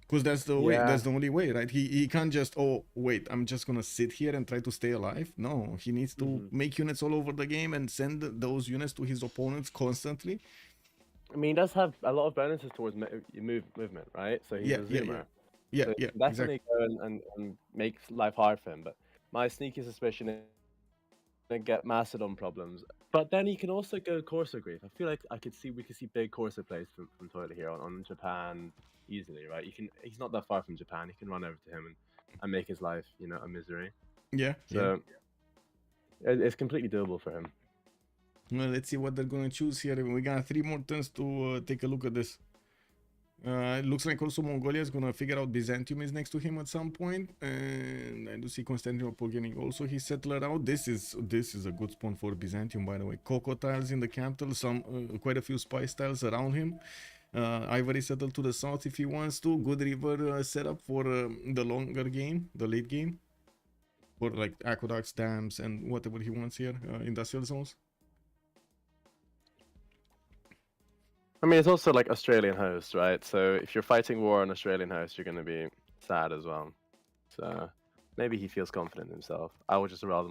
Because that's the way. That's the only way, right? He can't just, oh wait, I'm just gonna sit here and try to stay alive. No, he needs to make units all over the game and send those units to his opponents constantly. I mean, he does have a lot of bonuses towards movement, right? So he's a zoomer. Yeah, So yeah, definitely exactly. go and make life hard for him. But my sneaky suspicion is to get Macedon problems. But then he can also go Corsair Grief. I feel like we could see big Corsair plays from Toilet here on Japan easily, right? He's not that far from Japan. He can run over to him and make his life, a misery. Yeah. So it's completely doable for him. Well, let's see what they're gonna choose here. We got 3 more turns to take a look at this. It looks like also Mongolia is gonna figure out Byzantium is next to him at some point, and I do see Constantinople getting also his settler out. This is a good spawn for Byzantium, by the way. Cocoa tiles in the capital, quite a few spice tiles around him. Ivory settled to the south if he wants to. Good river setup for the longer game, the late game, for like aqueducts, dams, and whatever he wants here, industrial zones. I mean, it's also like Australian host, right? So if you're fighting war on Australian host, you're going to be sad as well. So maybe he feels confident in himself. I would just rather.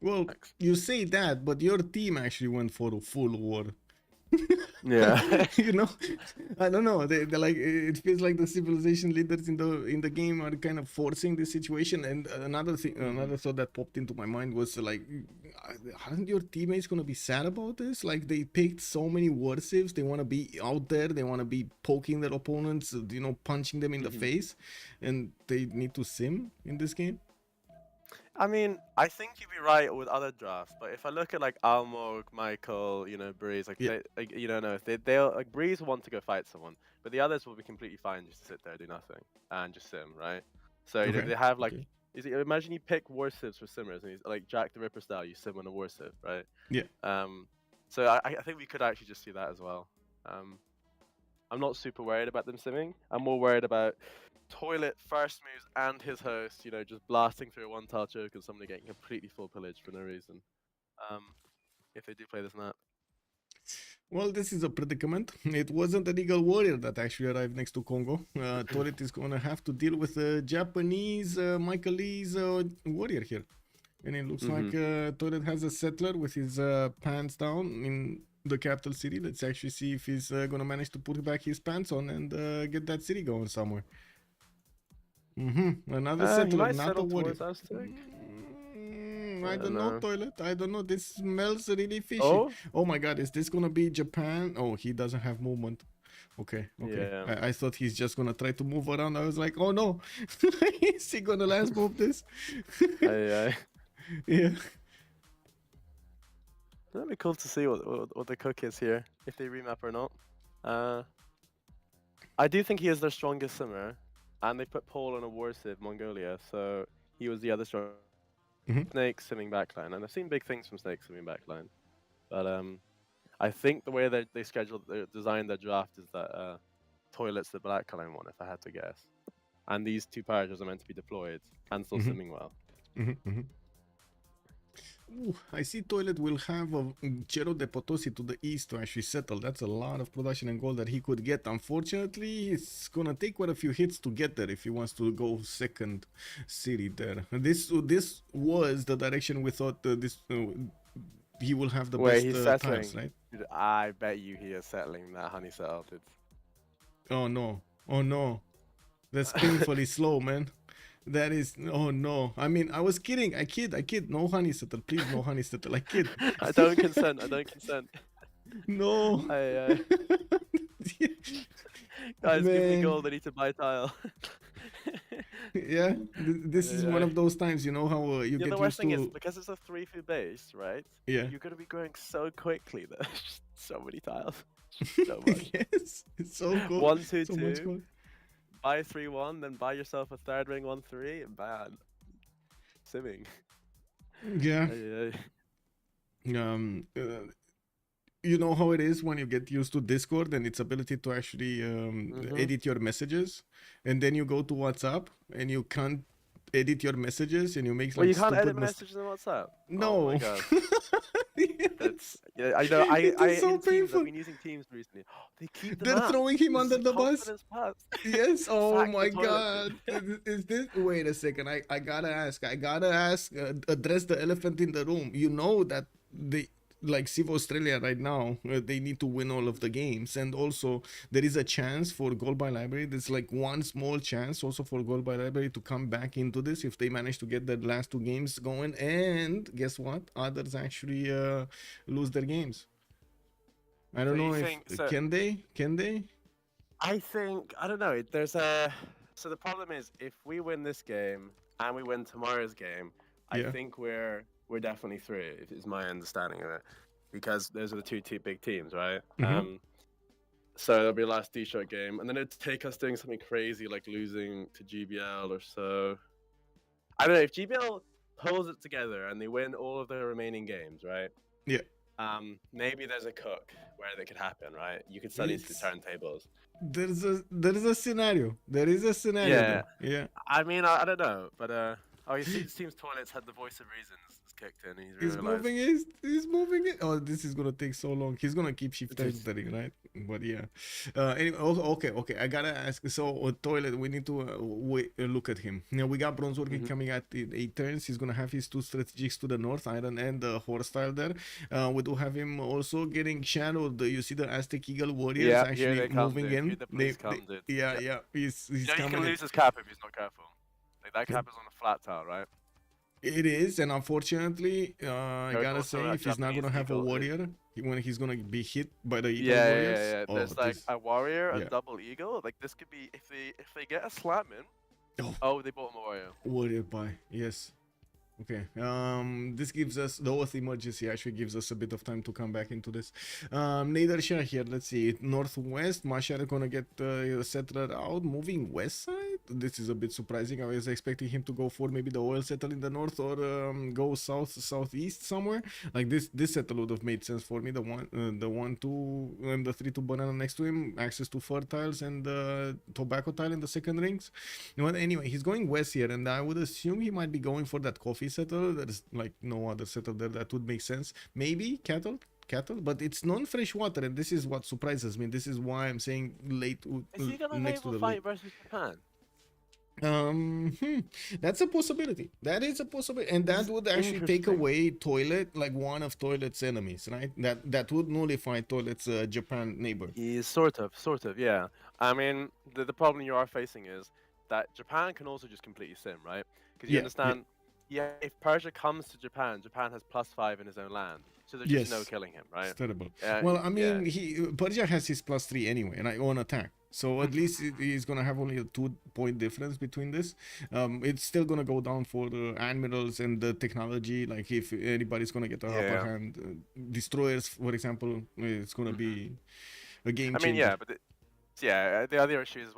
Well, you say that, but your team actually went for a full war. Yeah. I don't know. They're like, it feels like the civilization leaders in the game are kind of forcing this situation. And another thought that popped into my mind was like, aren't your teammates gonna be sad about this? Like they picked so many war civs, they want to be out there, they want to be poking their opponents, punching them in the face, and they need to sim in this game. I mean, I think you'd be right with other drafts, but if I look at like Almog, Michael, Burrize, like they'll like Burrize will want to go fight someone, but the others will be completely fine just to sit there, do nothing, and just sim, right? So they have like, imagine you pick war civs for simmers, and he's like Jack the Ripper style, you sim on a war civ, right? Yeah. So I think we could actually just see that as well. I'm not super worried about them simming. I'm more worried about Toilet first moves and his host, just blasting through a one-tile choke and somebody getting completely full pillage for no reason. If they do play this map. Well, this is a predicament. It wasn't an eagle warrior that actually arrived next to Kongo. Toilet is gonna have to deal with a Japanese Michaelese warrior here. And it looks like Toilet has a settler with his pants down in the capital city. Let's actually see if he's gonna manage to put back his pants on and get that city going somewhere. Another He settler, might not a settle warrior. towards Aztec. I don't know, Toilet. I don't know. This smells really fishy. Oh? Oh my god, is this gonna be Japan? Oh, he doesn't have movement. Okay. Yeah. I thought he's just gonna try to move around. I was like, oh no, is he gonna last move this? Aye. Yeah. That'd be cool to see what the cook is here, if they remap or not. I do think he is their strongest simmer, and they put Paul on a war civ, Mongolia, so he was the other strong. Snake simming backline, and I've seen big things from Snake simming backline, but I think the way they designed their draft is that Toilet's the black line one, if I had to guess, and these two Persians are meant to be deployed and still simming well. Ooh, I see Toilet will have a Cerro de Potosi to the east to actually settle. That's a lot of production and gold that he could get. Unfortunately, it's gonna take quite a few hits to get there if he wants to go second city there. This was the direction we thought he will have the Wait, best he's settling. times, right? Dude, I bet you he is settling that honey settled. Oh no! Oh no! That's painfully slow, man. That is, oh no. I mean, I was kidding. I kid. No honey settle. Please, no honey settle. I kid. I don't consent. No. Guys, give me gold. I need to buy tile. Yeah, this is one of those times, you know how you get the used worst thing to... is, because it's a 3-4 base, right? Yeah. You're going to be growing so quickly that there's just so many tiles. So much. Yes, it's so cool. 1, 2, so 2. Buy 3-1, then buy yourself a third ring 1-3, and bam. Simming. Yeah. You know how it is when you get used to Discord and its ability to actually edit your messages, and then you go to WhatsApp and you can't edit your messages and you make like you can't edit messages on WhatsApp? No. Oh my god. I know. It's so painful. I've been using Teams recently. They're throwing him under the bus. Yes. Oh my god. Is this? Wait a second. I gotta ask. Address the elephant in the room. You know that like Civ Australia right now, they need to win all of the games, and also there is a chance for Gold by Library. There's like one small chance also for Gold by Library to come back into this if they manage to get the last 2 games going, and guess what? Others actually lose their games. I don't know if can they? I think, I don't know. So the problem is, if we win this game and we win tomorrow's game, I think we're definitely through, is my understanding of it, because those are the two big teams, right? So there'll be a last D-shot game, and then it'd take us doing something crazy like losing to GBL or so. I don't know, if GBL pulls it together and they win all of their remaining games, right? Yeah. Maybe there's a cook where that could happen, right? You could study to the turntables. There is a scenario. There is a scenario. Yeah. I mean, I don't know, but it seems Toilet's had the voice of reason kicked in. He's moving it. Oh, this is gonna take so long. He's gonna keep shift entering, right? But yeah. Anyway, okay. I gotta ask. So Toilet, we need to look at him. Now we got Bronze Working coming at 8 turns. He's gonna have his 2 strategics to the north, Iron and Horse style there. We do have him also getting shadowed. You see the Aztec Eagle warriors actually moving in. He's coming. You can lose his cap if he's not careful. Like, that cap is on a flat tile, right? It is, and unfortunately, I gotta say, if he's not gonna have a warrior, when he's gonna be hit by the eagle warriors. Yeah. There's like a warrior, a double eagle. Like, this could be, if they get a slamming. Oh, they bought him a warrior. Warrior buy, yes. Okay, this gives us, the Oath emergency actually gives us a bit of time to come back into this. Nader Shah here, let's see, northwest, Mashar gonna get settler out, moving west side. This is a bit surprising. I was expecting him to go for maybe the oil settle in the north, or go southeast somewhere. Like this settle would have made sense for me. The 1-2 and the 3-2 banana next to him, access to fertiles and tobacco tile in the second rings. Anyway, he's going west here, and I would assume he might be going for that coffee settle. There's like no other settle there that would make sense. Maybe cattle cattle, but it's non-fresh water, and this is what surprises me. This is why I'm saying Is he gonna be next to able the to late. fight versus Japan? That's a possibility. That is a possibility, and that would actually take Interesting. away Toilet, like one of Toilet's enemies, right? That would nullify Toilet's Japan neighbor. Sort of, yeah. I mean, the problem you are facing is that Japan can also just completely sim, right? Because you Yeah, yeah, understand, yeah, if Persia comes to Japan, Japan has +5 in his own land, so there's just no yes. killing him, It's right? terrible. Well, I Yeah. mean, Persia has his +3 anyway, and I own attack. So at least he's gonna have only a 2-point difference between this. It's still gonna go down for the admirals and the technology. Like if anybody's gonna get the upper Yeah. hand, destroyers, for example, it's gonna be a game I mean, changer. yeah, but the other issue is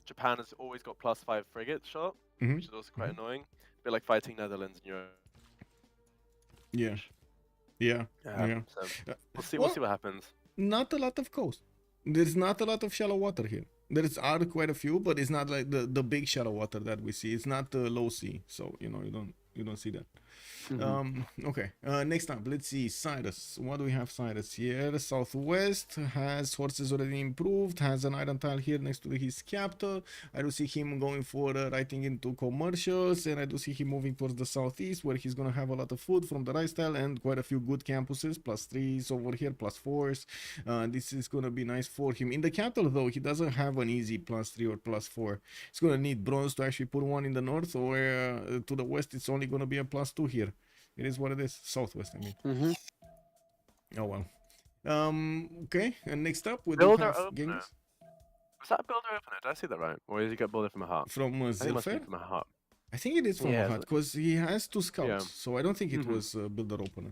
Japan has always got +5 frigate shot, which is also quite annoying. A bit like fighting Netherlands in Europe. Yeah, yeah, yeah. So we'll Well, see what happens. not a lot of coast. There's not a lot of shallow water here. Are quite a few, but it's not like the big shallow water that we see. It's not the low sea, so you don't see that. Okay. Next up, let's see Cyrus. What do we have Cyrus here? Southwest has horses already improved. Has an iron tile here next to his capital. I do see him going for writing into commercials, and I do see him moving towards the southeast, where he's gonna have a lot of food from the rice tile and quite a few good campuses. +3s over here, +4s. This is gonna be nice for him. In the capital, though, he doesn't have an easy +3 or +4. He's gonna need bronze to actually put one in the north, or to the west, it's only gonna be a +2 here. It is what it is. Southwest, I mean. Oh well. Okay. And next up, we do Builder have opener. Genghis Was that a builder opener? Did I see that right? Or did he get builder from a hut? from I think it must be Zelphair. from a hut. I think it is from a hut because he has 2 scouts, Yeah. so I don't think it was builder opener.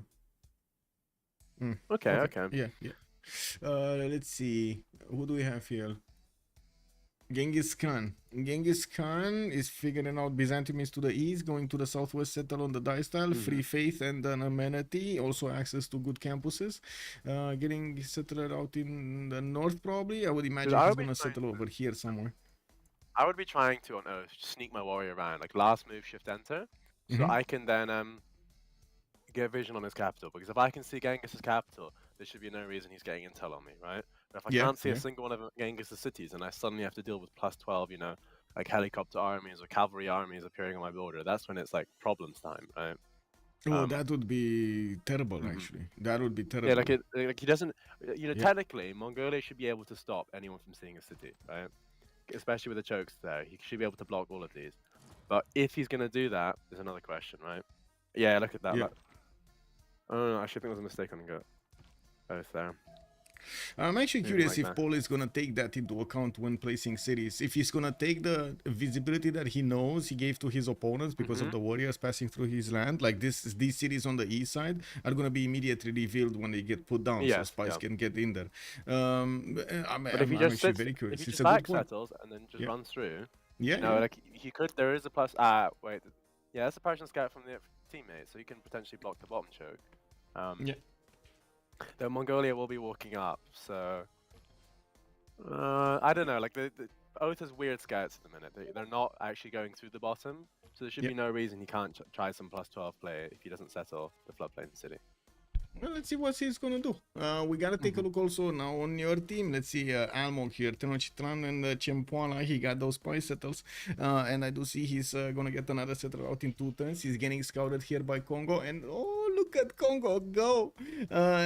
Okay. Yeah, yeah. Let's see. Who do we have here? Genghis Khan. Genghis Khan is figuring out Byzantium is to the east, going to the southwest, settle on the dice tile, free faith and an amenity, also access to good campuses. Getting settled out in the north probably. I would imagine he's gonna settle over here somewhere. I would be trying to on Earth sneak my warrior around, like last move, shift enter, so I can then get vision on his capital. Because if I can see Genghis's capital, there should be no reason he's getting intel on me, right? But if I can't see a single one of Genghis's cities, and I suddenly have to deal with +12, you know, like helicopter armies or cavalry armies appearing on my border, that's when it's like problems time, right? Oh, that would be terrible, actually. That would be terrible. Yeah, like he doesn't, you know, technically, Mongolia should be able to stop anyone from seeing a city, right? Especially with the chokes there. He should be able to block all of these. But if he's going to do that, there's another question, right? Yeah, look at that. Yeah. Oh, no, I should think there was a mistake on the both there. I'm actually curious if Paul is gonna take that into account when placing cities. If he's gonna take the visibility that he knows he gave to his opponents because of the warriors passing through his land, like these cities on the east side are gonna be immediately revealed when they get put down, so spies can get in there. I'm actually very curious. If he it's just a back good point. settles and then just runs through, yeah, you know, like he could. There is a plus. Wait, yeah, that's a Persian scout from the teammate, so you can potentially block the bottom choke. Yeah. Though Mongolia will be walking up, so I don't know. Like Oath has weird scouts at the minute. They're not actually going through the bottom, so there should be no reason he can't try some +12 play if he doesn't settle the floodplain city. Well, let's see what he's gonna do. We gotta take a look also now on your team. Let's see Almog here, Tenochtitlan and Chempoala. He got those spy settles, and I do see he's gonna get another settler out in 2 turns. He's getting scouted here by Kongo, and oh, look at Kongo go!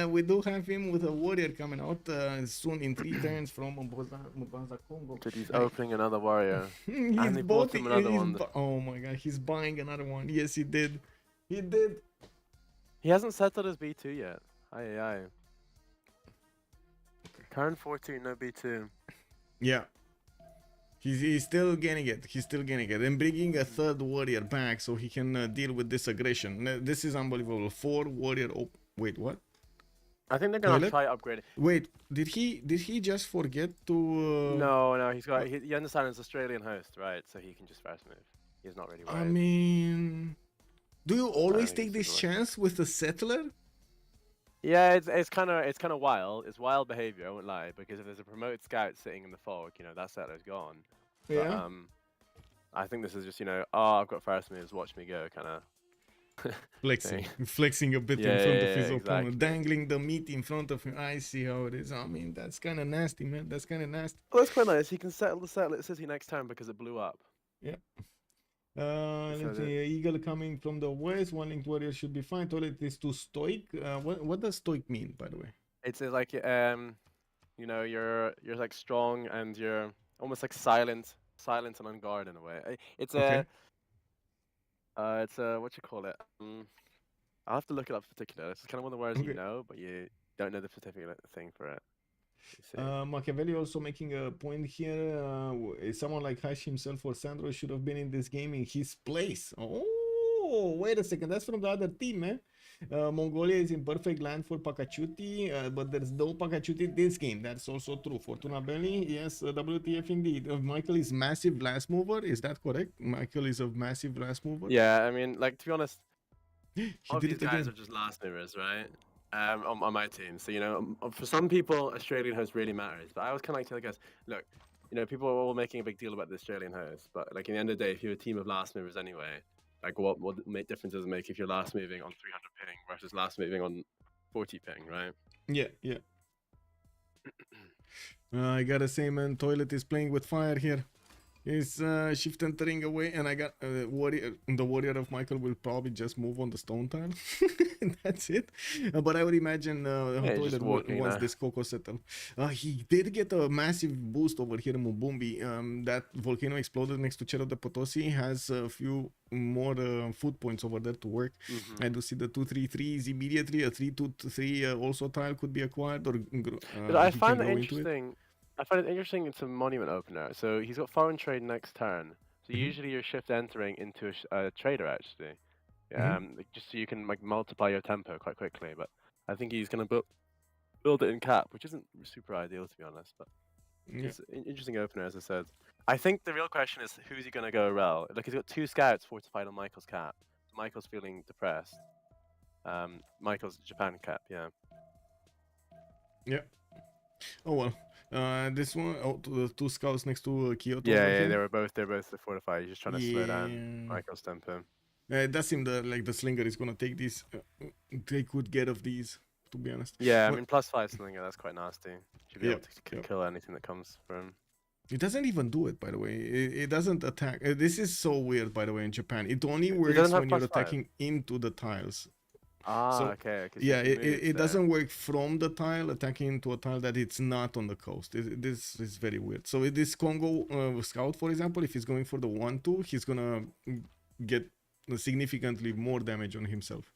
We do have him with a warrior coming out soon in 3 turns from Mvemba, Kongo. But he's opening another warrior. He's and he bought him another one. Oh my god, he's buying another one. Yes, he did. He did. He hasn't settled his B2 yet. Aye. Turn 14, no B2. Yeah. He's still getting it. He's still getting it. And bringing a 3rd warrior back so he can deal with this aggression. This is unbelievable. 4 warrior... Wait, what? I think they're going to try upgrading. Wait, did he just forget to... No, he's got... You understand it's Australian host, right? So he can just fast move. He's not really worried. I mean... Do you always take this chance with a settler? Yeah, it's kind of wild. It's wild behavior, I won't lie, because if there's a promoted scout sitting in the fog, you know, that settler's gone. Yeah. But, I think this is just, you know, oh, I've got first moves, watch me go, kind of. flexing a bit Yeah, in front yeah, of his yeah, opponent, exactly. dangling the meat in front of him. I see how it is. I mean, that's kind of nasty, man. That's kind of nasty. Well, that's quite nice. He can settle the city next turn because it blew up. Yeah. So Let's see. Eagle coming from the west. One linked warrior should be fine. Toilet is too stoic. What does stoic mean, by the way? it's like you know, you're like strong and you're almost like silent and on guard in a way. It's Okay. it's what you call it. I'll have to look it up particular. It's kind of one of the words you Okay. know, but you don't know the specific thing for it. Machiavelli also making a point here. Someone like Hash himself or Sandro should have been in this game in his place. Oh, wait a second. That's from the other team, eh? Mongolia is in perfect land for Pakachuti, but there's no Pakachuti this game. That's also true. Fortuna Belli, yes, WTF indeed. Michael is massive blast mover. Is that correct? Michael is a massive blast mover. Yeah, I mean, like, to be honest, He all did these it again. guys are just last movers, right? On my team. So, you know, for some people, Australian host really matters. But I was kind of like tell the guys, look, you know, people are all making a big deal about the Australian host. But, like, in the end of the day, if you're a team of last movers anyway, like, what difference does it make if you're last moving on 300 ping versus last moving on 40 ping, right? Yeah, yeah. I gotta say, man, Toilet is playing with fire here. He's shift entering away, and I got warrior. The warrior of Michael will probably just move on the stone tile. That's it. But I would imagine Toilet wants this Coco settle. He did get a massive boost over here in Mvemba. That volcano exploded next to Cerro de Potosi has a few more food points over there to work. I do see the 2-3-3s immediately. A 3-2-3 also tile could be acquired, or I find it interesting. I find it interesting it's a monument opener. So he's got foreign trade next turn. So usually you're shift entering into a trader actually. Just so you can like multiply your tempo quite quickly. But I think he's gonna build it in cap, which isn't super ideal to be honest. But it's an interesting opener, as I said. I think the real question is who's he gonna go rel? Like he's got 2 scouts fortified on Michael's cap. Michael's feeling depressed. Michael's Japan cap, yeah. Yeah. Oh well. This one, the 2 scouts next to Kyoto. Yeah, they were both fortified. He's just trying to slow down Michael's tempo. It does seem that like the slinger is gonna take these, take good care of these. To be honest. Yeah, I mean +5 slinger. That's quite nasty. Should be able to kill anything that comes from. It doesn't even do it, by the way. It doesn't attack. This is so weird, by the way, in Japan. It only works when you're attacking into the tiles. Okay. Yeah, it doesn't work from the tile, attacking into a tile that it's not on the coast. This is very weird. So this Kongo scout, for example, if he's going for the 1-2, he's gonna get significantly more damage on himself.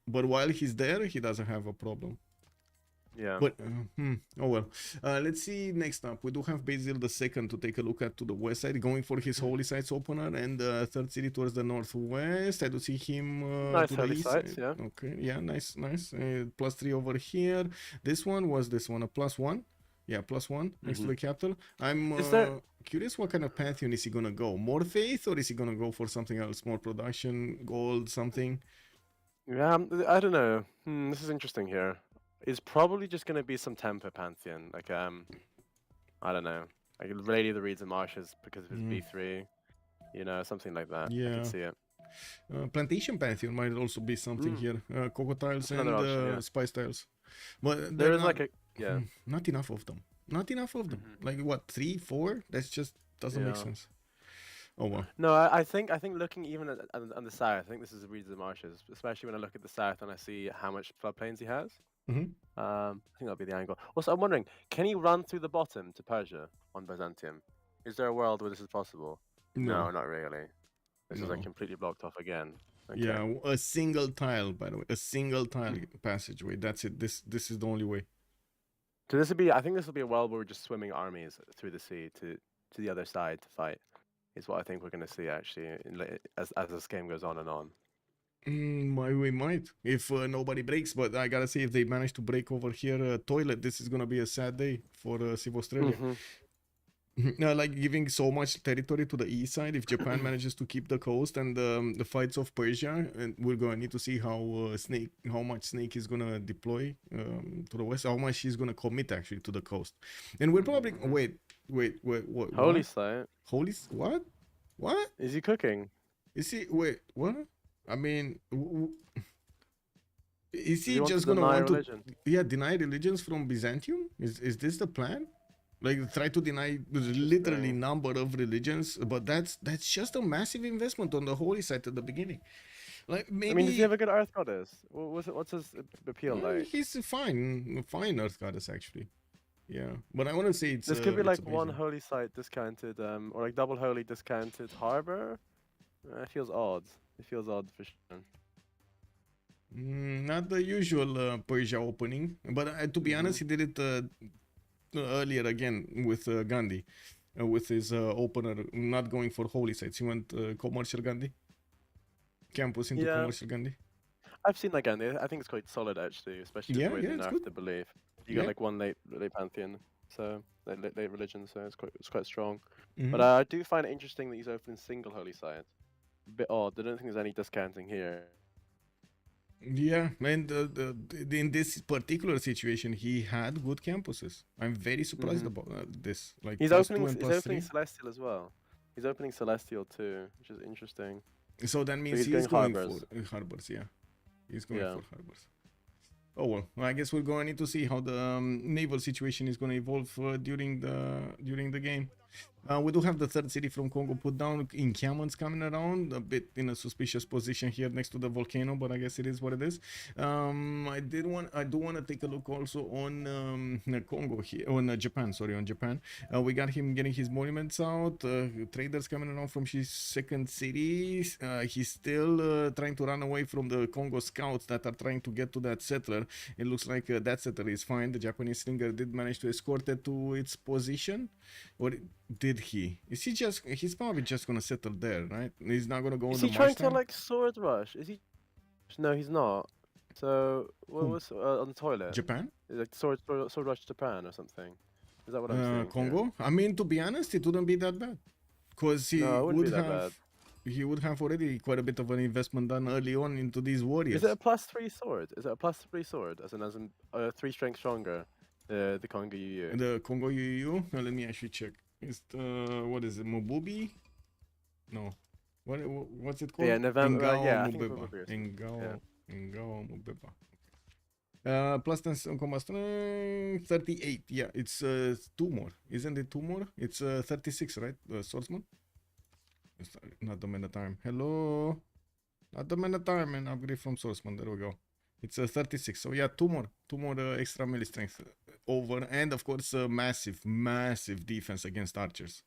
But while he's there, he doesn't have a problem. Yeah. But oh well. Let's see next up. We do have Basil II to take a look at to the west side, going for his holy sites opener, and third city towards the northwest. I do see him nice to the holy east sites, side. yeah. Okay, yeah, nice. +3 over here. This one was this one a +1. Yeah, +1 next to the capital. I'm curious what kind of pantheon is he gonna go? More faith, or is he gonna go for something else? More production, gold, something? Yeah, I don't know. This is interesting here. It's probably just going to be some tempo pantheon. Like, I don't know. Like, Lady of the Reeds and Marshes because of his B3. You know, something like that. Yeah. I can see it. Plantation pantheon might also be something here. Cocoa tiles and spice tiles. But there is like a... Yeah. Not enough of them. Not enough of them. Like, what, 3, 4? That just doesn't make sense. Oh well. No, I think looking even at on the south, I think this is the Reeds and Marshes, especially when I look at the south and I see how much floodplains he has. I think that'll be the angle. Also, I'm wondering, can he run through the bottom to Persia on Byzantium? Is there a world where this is possible? No, not really. This is like completely blocked off again. Okay. Yeah, a single tile, by the way, a single tile passageway. That's it. This is the only way. So this would be. I think this will be a world where we're just swimming armies through the sea to the other side to fight. Is what I think we're going to see actually as this game goes on and on. We might if nobody breaks, but I gotta say if they manage to break over here toilet, this is gonna be a sad day for Civ Australia. Like giving so much territory to the east side. If Japan manages to keep the coast and the fights of Persia, and we're gonna need to see how much Snake is gonna deploy to the west, how much he's gonna commit actually to the coast. And we're probably wait, what? Holy site. Holy what? What is he cooking? Is he? Wait, what? I mean, is Does he want just to gonna deny want religion? to deny religions from Byzantium? Is this the plan? Like try to deny literally Interesting. number of religions, but that's just a massive investment on the holy site at the beginning. Like I mean, does he have maybe a good Earth goddess? What's his appeal like? he's fine Earth goddess actually. Yeah, but I want to say This could be it's like one amazing. holy site discounted, or like double holy discounted harbor. It feels odd. It feels odd for sure. Not the usual Persia opening, but to be honest, he did it earlier again with Gandhi, with his opener not going for holy sites. He went commercial Gandhi, campus into Yeah, commercial Gandhi. I've seen that Gandhi. I think it's quite solid actually, especially with the Yeah, way yeah, they it's nerfed good. the belief. You Yeah. got like one late pantheon, so late religion, so it's quite strong. Mhm. But I do find it interesting that he's opening single holy site. A bit odd. I don't think there's any discounting here. Yeah, and in this particular situation, he had good campuses. I'm very surprised about this. Like He's +2 opening and he's opening +3. Celestial as well. He's opening Celestial too, which is interesting. So that means he's he's going going harbors. for harbors. Yeah, he's going Yeah. for harbors. Oh well, I guess we're going to need to see how the naval situation is going to evolve during the game. We do have the third city from Congo put down. Encampments coming around a bit in a suspicious position here next to the volcano, but I guess it is what it is. I do want to take a look also on Congo here, on Japan. Sorry, on Japan. We got him getting his monuments out. Traders coming around from his second city. He's still trying to run away from the Congo scouts that are trying to get to that settler. It looks like that settler is fine. The Japanese slinger did manage to escort it to its position. Or did he? Is he just? He's probably just gonna settle there, right? He's not gonna go Is on he the trying march to town? like sword rush? Is he? No, he's not. So what Who? was on the toilet? Japan? Like sword rush Japan or something? Is that what I'm seeing here? Congo? I mean, to be honest, it wouldn't be that bad, cause No, it wouldn't be that bad. he would have already quite a bit of an investment done early on into these warriors. Is it a +3 sword? Is it a +3 sword? As in 3 strength stronger? The Kongo UU. The Congo UU? Let me actually check. It's what is it? Mububi? No. What's it called? Yeah, November. Ingao Yeah, I think Mubeba. Mvemba or something. Yeah. Ingao Mubeba. Plus 10 combat strength, 38. Yeah, it's 2 more. Isn't it 2 more? It's 36, right? Swordsman? It's not the man at time. Hello? Not the man at time, man. Upgrade from Swordsman. There we go. It's 36. So yeah, 2 more. 2 more extra melee strength over. And of course, massive defense against archers.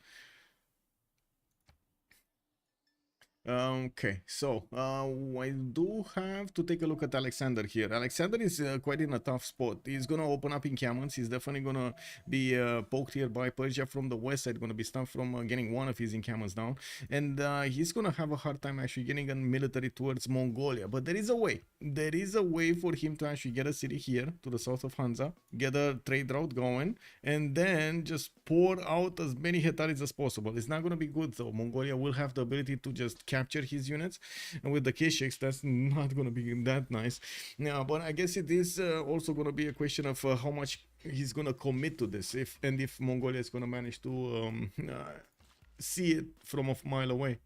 Okay, so I do have to take a look at Alexander here. Alexander is quite in a tough spot. He's gonna open up encampments. He's definitely gonna be poked here by Persia from the west side. Gonna be stopped from getting one of his encampments down, and he's gonna have a hard time actually getting a military towards Mongolia. But there is a way. There is a way for him to actually get a city here to the south of Hansa, get a trade route going, and then just pour out as many hectares as possible. It's not gonna be good though. Mongolia will have the ability to just capture his units, and with the K6 that's not gonna be that nice. Now, but I guess it is also gonna be a question of how much he's gonna commit to this, if Mongolia is gonna manage to see it from a mile away.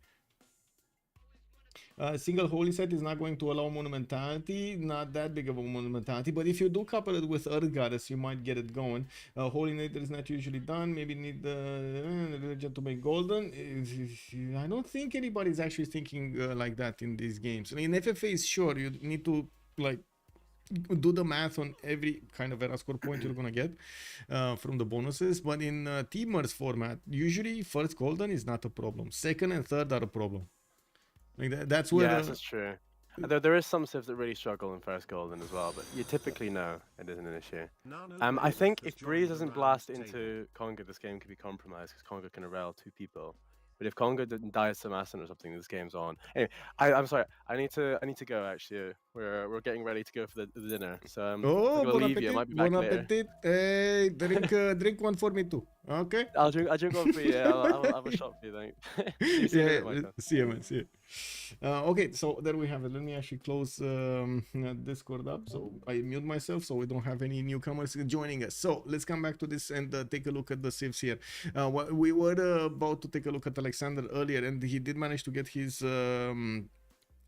Single holy site is not going to allow monumentality, not that big of a monumentality, but if you do couple it with Earth Goddess, you might get it going. Holy Nader is not usually done, maybe need the religion to make golden. I don't think anybody's actually thinking like that in these games. I mean, FFA is sure, you need to like do the math on every kind of era score point you're gonna get from the bonuses, but in Teamers format, usually first golden is not a problem, second and third are a problem. Like that's where Yes, that's true. There is some civs that really struggle in first golden as well, but you typically know it isn't an issue. I think if Burrize doesn't blast into Kongo, this game could be compromised because Kongo can corral 2 people. But if Kongo didn't die of some accident or something, this game's on. Anyway, I'm sorry. I need to go. Actually, we're getting ready to go for the dinner. So I'm gonna leave you. I might be back later. Appetit. Hey, drink one for me too. Okay. I'll drink one for you. Yeah, I'll have a shot for you. Thanks. See you, man. See you. Okay, so there we have it. Let me actually close Discord up. So I mute myself so we don't have any newcomers joining us. So let's come back to this and take a look at the civs here. We were about to take a look at Alexander earlier, and he did manage to get his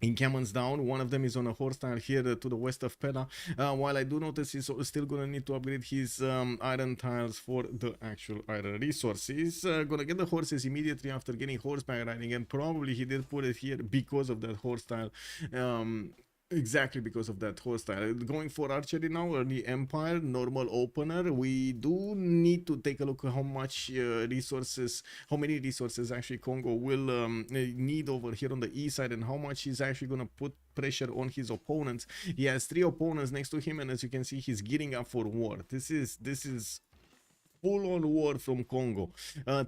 encampments down. One of them is on a horse tile here to the west of Pella. While I do notice he's still gonna need to upgrade his iron tiles for the actual iron resources. Gonna get the horses immediately after getting horseback riding, and probably he did put it here because of that horse tile. Exactly because of that horse tile. Going for archery now, early empire, normal opener. We do need to take a look at how much resources, how many resources actually Kongo will need over here on the east side, and how much he's actually going to put pressure on his opponents. He has 3 opponents next to him, and as you can see, he's gearing up for war. This is full-on war from Congo.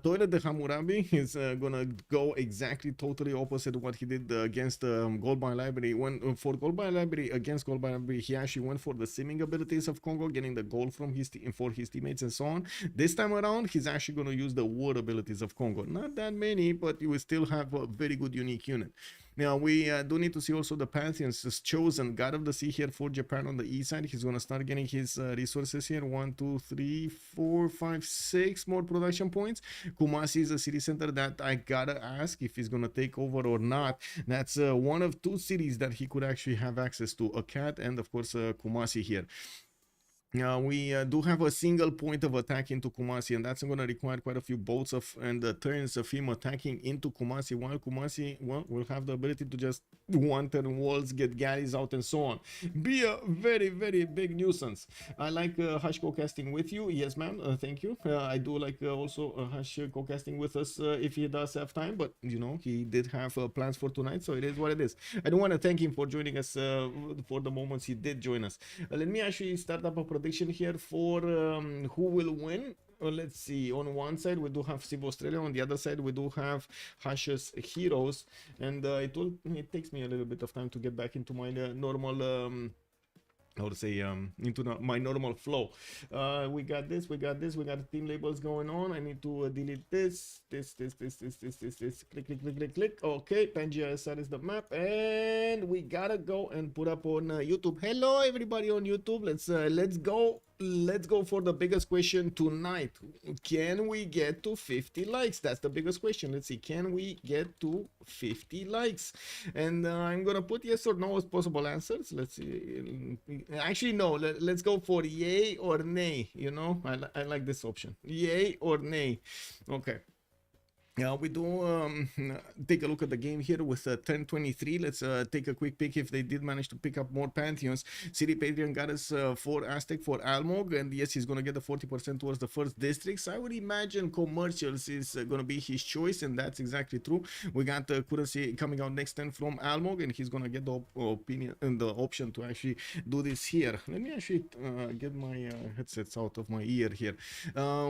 Toilet de Hammurabi is gonna go exactly totally opposite what he did against Gold Mine Library. When for Gold Mine Library against Gold Mine Library, he actually went for the simming abilities of Congo, getting the gold from his for his teammates and so on. This time around, he's actually gonna use the war abilities of Congo. Not that many, but you will still have a very good unique unit. Now, we do need to see also the pantheons. Is chosen God of the Sea here for Japan on the east side. He's going to start getting his resources here. 1, 2, 3, 4, 5, 6 more production points. Kumasi is a city center that I gotta ask if he's going to take over or not. That's one of 2 cities that he could actually have access to. A cat and, of course, Kumasi here. We do have a single point of attack into Kumasi, and that's going to require quite a few boats and turns of him attacking into Kumasi, while Kumasi will have the ability to just one turn walls, get galleys out and so on. Be a very, very big nuisance. I like Hush co-casting with you. Yes, ma'am. Thank you. I do like also Hush co-casting with us if he does have time, but you know, he did have plans for tonight, so it is what it is. I do want to thank him for joining us for the moments he did join us. Let me actually start up a prediction here for who will win. Let's see, on one side we do have Civ Australia, on the other side we do have Hash's Heroes, and it takes me a little bit of time to get back into my normal I would say into my normal flow. We got this, we got team labels going on. I need to delete this. Click. Okay, Pangea SR is the map, and we gotta go and put up on YouTube. Hello everybody on YouTube. Let's go for the biggest question tonight. Can we get to 50 likes? That's the biggest question. Let's see, can we get to 50 likes? And I'm gonna put yes or no as possible answers. Let's see. Actually, no, let's go for yay or nay. You know, I like this option. Yay or nay. Okay. We do take a look at the game here with 1023. Let's take a quick peek if they did manage to pick up more pantheons. City Patreon got us 4 Aztec for Almog, and yes, he's going to get the 40% towards the first districts. I would imagine commercials is going to be his choice, and that's exactly true. We got the currency coming out next turn from Almog, and he's going to get the opinion and the option to actually do this here. Let me actually get my headsets out of my ear here.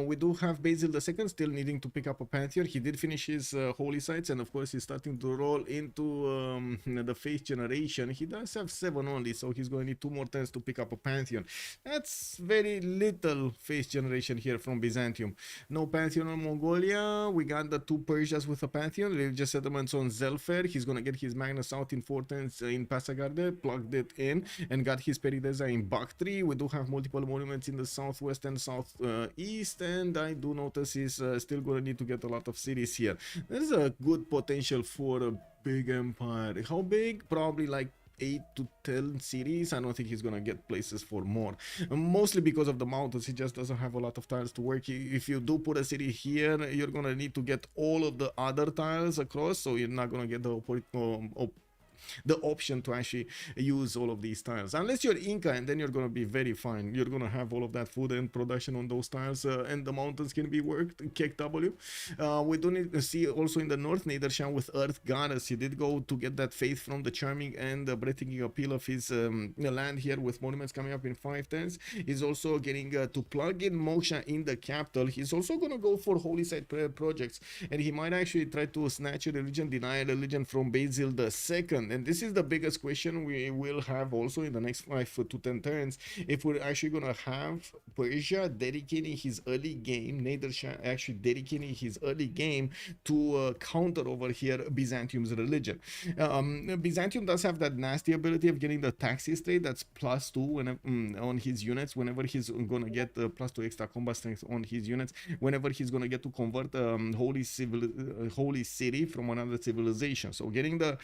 We do have Basil II still needing to pick up a pantheon. He did finish his holy sites, and of course he's starting to roll into the faith generation. He does have 7 only, so he's going to need 2 more turns to pick up a pantheon. That's very little faith generation here from Byzantium. No pantheon on Mongolia. We got the 2 Persias with a pantheon. Religious settlements on Zelphair. He's going to get his Magnus out in 4 turns in Passagarde, plugged it in, and got his Perideza in Bactri. We do have multiple monuments in the southwest and southeast, and I do notice he's still going to need to get a lot of cities here. There's a good potential for a big empire. How big? Probably like 8 to 10 cities. I don't think he's gonna get places for more, mostly because of the mountains. He just doesn't have a lot of tiles to work. If you do put a city here, you're gonna need to get all of the other tiles across, so you're not gonna get the option to actually use all of these tiles, unless you're Inca, and then you're going to be very fine. You're going to have all of that food and production on those tiles, and the mountains can be worked. KW. We do need to see also in the north, Nader Shah with Earth Goddess. He did go to get that faith from the charming and the breathtaking appeal of his land here, with monuments coming up in 5 turns. He's also getting to plug in Moksha in the capital. He's also going to go for holy site projects, and he might actually try to snatch a religion, deny a religion from Basil II. And this is the biggest question we will have also in the next 5 to 10 turns, if we're actually going to have Persia dedicating his early game, Nader Shah actually dedicating his early game to counter over here Byzantium's religion. Byzantium does have that nasty ability of getting the taxi trade that's +2 whenever, on his units, whenever he's going to get +2 extra combat strength on his units, whenever he's going to get to convert holy city from another civilization. So getting the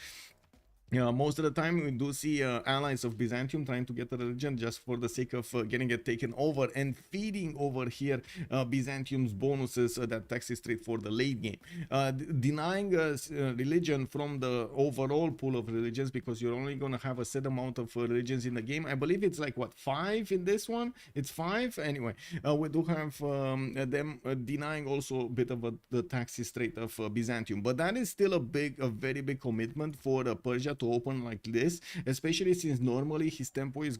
Most of the time we do see allies of Byzantium trying to get the religion just for the sake of getting it taken over and feeding over here Byzantium's bonuses that taxes trade for the late game. Denying religion from the overall pool of religions, because you're only going to have a set amount of religions in the game. I believe it's like, what, 5 in this one? It's 5? Anyway, we do have them denying also a bit of the taxes trade of Byzantium. But that is still a very big commitment for Persia to open like this, especially since normally his tempo is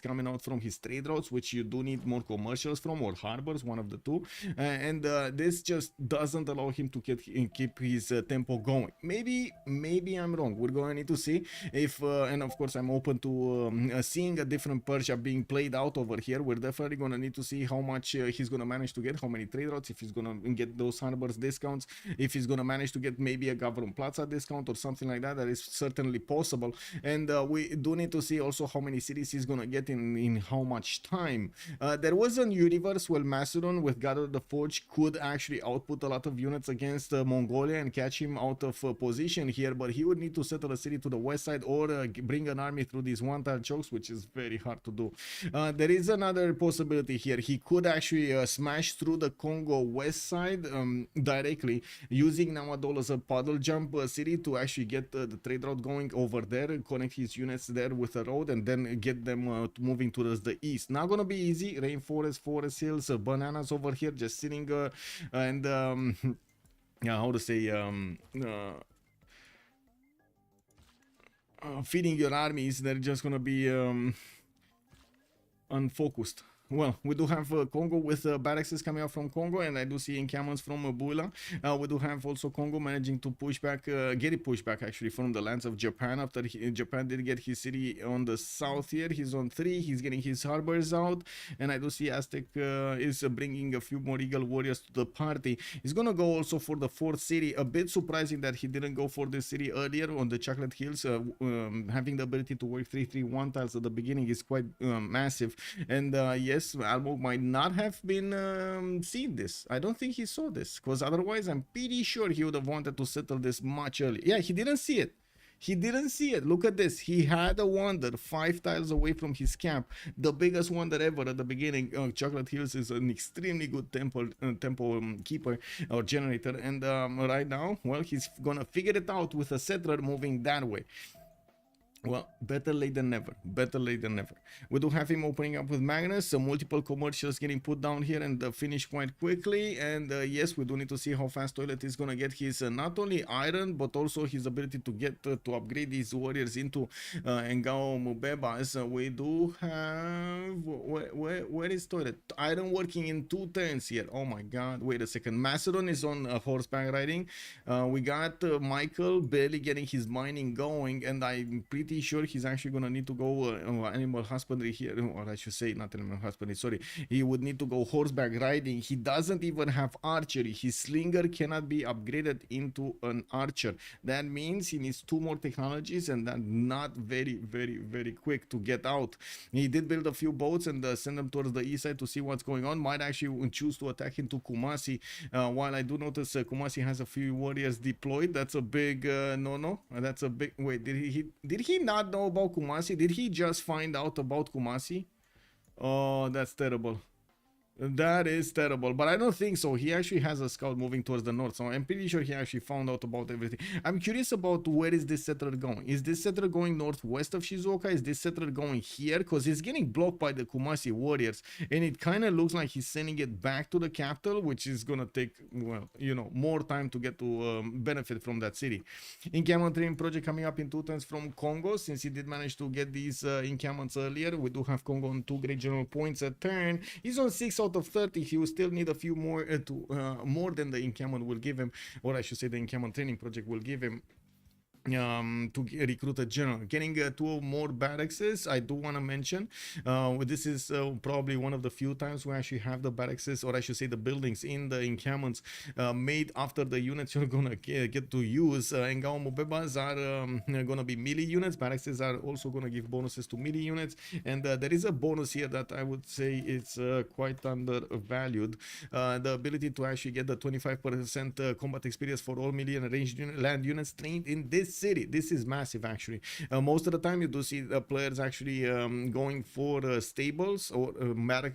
coming out from his trade routes, which you do need more commercials from, or harbors, one of the two, and this just doesn't allow him to keep his tempo going. Maybe I'm wrong. We're going to need to see if and of course I'm open to seeing a different Persia being played out over here. We're definitely going to need to see how much he's going to manage to get, how many trade routes, if he's going to get those harbors discounts, if he's going to manage to get maybe a Gavron Plaza discount or something like that. That is certainly possible. And we do need to see also how many cities he's gonna get in how much time. There was a universe where Macedon with God of the Forge could actually output a lot of units against Mongolia and catch him out of position here, but he would need to settle a city to the west side or bring an army through these one-tile chokes, which is very hard to do. There is another possibility here. He could actually smash through the Kongo west side directly, using Namadol as a puddle jump city to actually get the trade route going over there and connect his units there with a road, and then get them moving towards the east. Not gonna be easy. Rainforest, forest hills, bananas over here just sitting and yeah, how to say, feeding your armies. They're just gonna be unfocused. Well, we do have Kongo with barracks coming out from Kongo, and I do see encampments from Bula. We do have also Kongo managing to push back, get it pushed back actually from the lands of Japan after Japan did get his city on the south here. He's on 3, he's getting his harbors out, and I do see Aztec is bringing a few more Eagle warriors to the party. He's gonna go also for the 4th city. A bit surprising that he didn't go for this city earlier on the Chocolate Hills. Having the ability to work 3-3-1 tiles at the beginning is quite massive, and yes, Almog might not have been seen this. I don't think he saw this, because otherwise I'm pretty sure he would have wanted to settle this much earlier. Yeah, he didn't see it. He didn't see it. Look at this. He had a wonder 5 tiles away from his camp. The biggest wonder ever at the beginning. Chocolate Hills is an extremely good tempo keeper or generator. And right now, well, he's gonna figure it out with a settler moving that way. Well, better late than never. Better late than never. We do have him opening up with Magnus. Multiple commercials getting put down here and finish quite quickly. And yes, we do need to see how fast Toilet is going to get his not only iron, but also his ability to get to upgrade these warriors into Engao Mvemba. We do have... Where is Toilet? Iron working in 2 turns here. Oh my god. Wait a second. Macedon is on horseback riding. We got Michael barely getting his mining going, and I'm pretty sure he's actually gonna need to go animal husbandry here, or I should say not animal husbandry, sorry. He would need to go horseback riding. He doesn't even have archery. His slinger cannot be upgraded into an archer. That means he needs 2 more technologies, and that's not very quick to get out. He did build a few boats and send them towards the east side to see what's going on. Might actually choose to attack into Kumasi. While I do notice Kumasi has a few warriors deployed. That's a big no. That's a big... Wait, did he not know about Kumasi? Did he just find out about Kumasi? Oh, that's terrible. That is terrible, but I don't think so. He actually has a scout moving towards the north, so I'm pretty sure he actually found out about everything. I'm curious about where is this settler going. Is this settler going northwest of Shizuoka? Is this settler going here? Because he's getting blocked by the Kumasi warriors, and it kind of looks like he's sending it back to the capital, which is gonna take, well, you know, more time to get to benefit from that city. Encampment training project coming up in 2 turns from Kongo, since he did manage to get these encampments earlier. We do have Kongo on 2 great general points a turn. He's on 6 out of 30. He will still need a few more more than the encampment will give him, or I should say the encampment training project will give him, to recruit a general. Getting 2 more barracks, I do want to mention. This is probably one of the few times we actually have the barracks, or I should say the buildings in the encampments made after the units you're gonna get to use. Engao Mvembas are gonna be melee units. Barracks are also gonna give bonuses to melee units, and there is a bonus here that I would say it's quite undervalued. The ability to actually get the 25% combat experience for all melee and ranged land units trained in this city. This is massive actually. Most of the time you do see the players actually going for stables or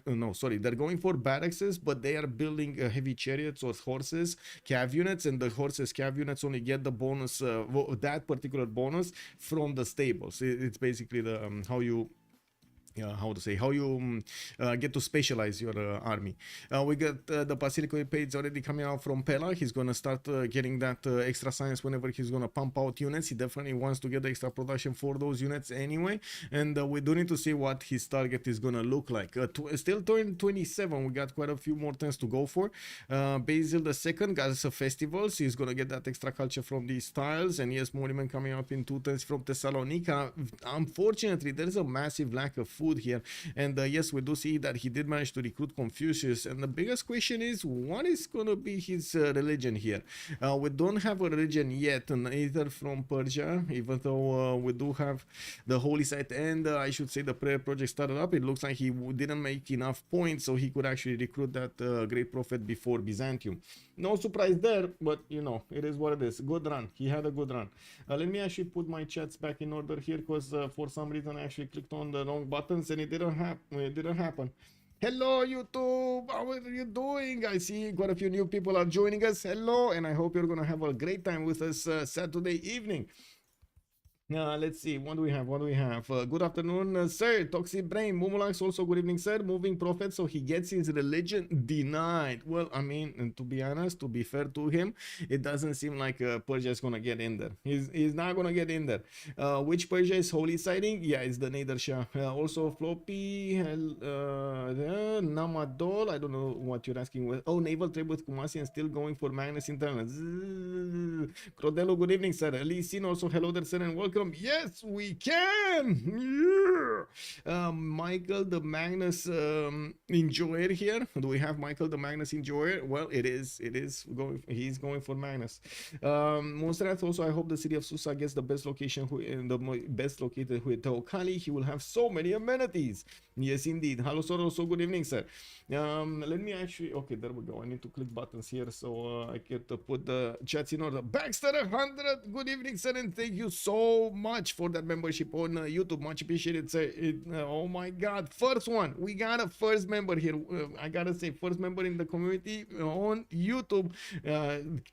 no, sorry, they're going for barracks, but they are building heavy chariots or horses, cav units, and the horses cav units only get the bonus, that particular bonus from the stables. It's basically the how you get to specialize your army. We got the Basilico page already coming out from Pela. He's gonna start getting that extra science whenever he's gonna pump out units. He definitely wants to get the extra production for those units anyway, and we do need to see what his target is gonna look like. Still turn 27. We got quite a few more turns to go for. Basil II got some festivals. He's gonna get that extra culture from these tiles, and yes, monument coming up in 2 turns from Thessalonica. Unfortunately, there is a massive lack of food here, and yes, we do see that he did manage to recruit Confucius, and the biggest question is what is gonna be his religion here. We don't have a religion yet, either from Persia, even though we do have the holy site, and I should say the prayer project started up. It looks like he didn't make enough points so he could actually recruit that great prophet before Byzantium. No surprise there, but you know, it is what it is. Good run. He had a good run. Let me actually put my chats back in order here, because for some reason I actually clicked on the wrong buttons and it didn't happen. Hello YouTube, how are you doing? I see quite a few new people are joining us. Hello, and I hope you're gonna have a great time with us Saturday evening. Let's see, what do we have? Good afternoon, sir. Toxic Brain, Mumulax, also good evening, sir. Moving Prophet, so he gets his religion denied. Well, I mean, to be honest, to be fair to him, it doesn't seem like Persia is gonna get in there. He's not gonna get in there. Which Persia is holy sighting? Yeah, it's the Nader Shah. Also Floppy, Namadol, I don't know what you're asking with. Oh, naval trade with Kumasi and still going for Magnus Internal. Crodello, good evening, sir. Lee Sin, also hello there, sir, and welcome. Yes, we can. Yeah. Michael the Magnus Enjoyer here. Do we have Michael the Magnus Enjoyer? Well, it is going. He's going for Magnus. Monserrat also. I hope the city of Susa gets the best location. The best located with Teokali. He will have so many amenities. Yes, indeed. Hello, sir. Also, good evening, sir. Let me actually. Okay, there we go. I need to click buttons here so I get to put the chats in order. Baxter 100. Good evening, sir, and thank you so much for that membership on YouTube. Much appreciated, sir. Oh my God, first one. We got a first member here. I gotta say, first member in the community on YouTube,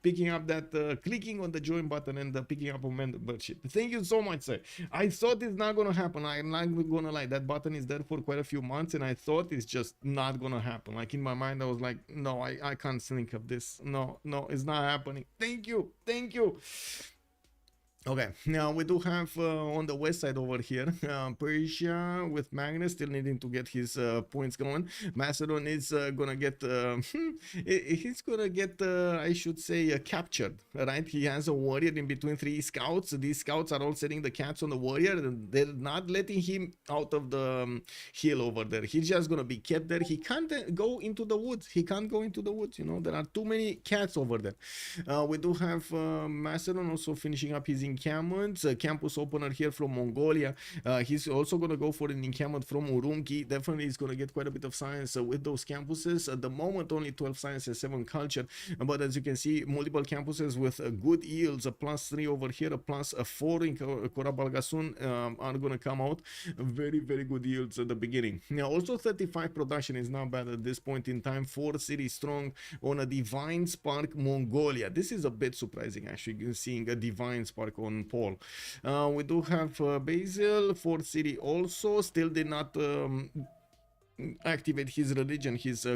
picking up that, clicking on the join button and picking up a membership. Thank you so much, sir. I thought it's not gonna happen. I'm not gonna lie. That button is there for quite a few months, and I thought it's just not gonna happen. Like in my mind, I was like, no, I can't think of this. No, it's not happening. Thank you. Okay, now we do have on the west side over here, Persia with Magnus still needing to get his points going. Macedon is gonna get, he's gonna get, I should say, captured, right? He has a warrior in between 3 scouts. These scouts are all setting the caps on the warrior, and they're not letting him out of the hill over there. He's just gonna be kept there. He can't go into the woods. You know, there are too many cats over there. We do have Macedon also finishing up his encampments. Campus opener here from Mongolia. He's also going to go for an encampment from Urumqi. Definitely is going to get quite a bit of science with those campuses. At the moment, only 12 science and 7 culture. But as you can see, multiple campuses with good yields. A +3 over here, a +4 in Korabalgasun are going to come out. Very, very good yields at the beginning. Now, also 35 production is not bad at this point in time. 4 cities strong on a Divine Spark Mongolia. This is a bit surprising, actually, seeing a Divine Spark on Paul. We do have Basil, 4th city also. Still did not activate his religion, his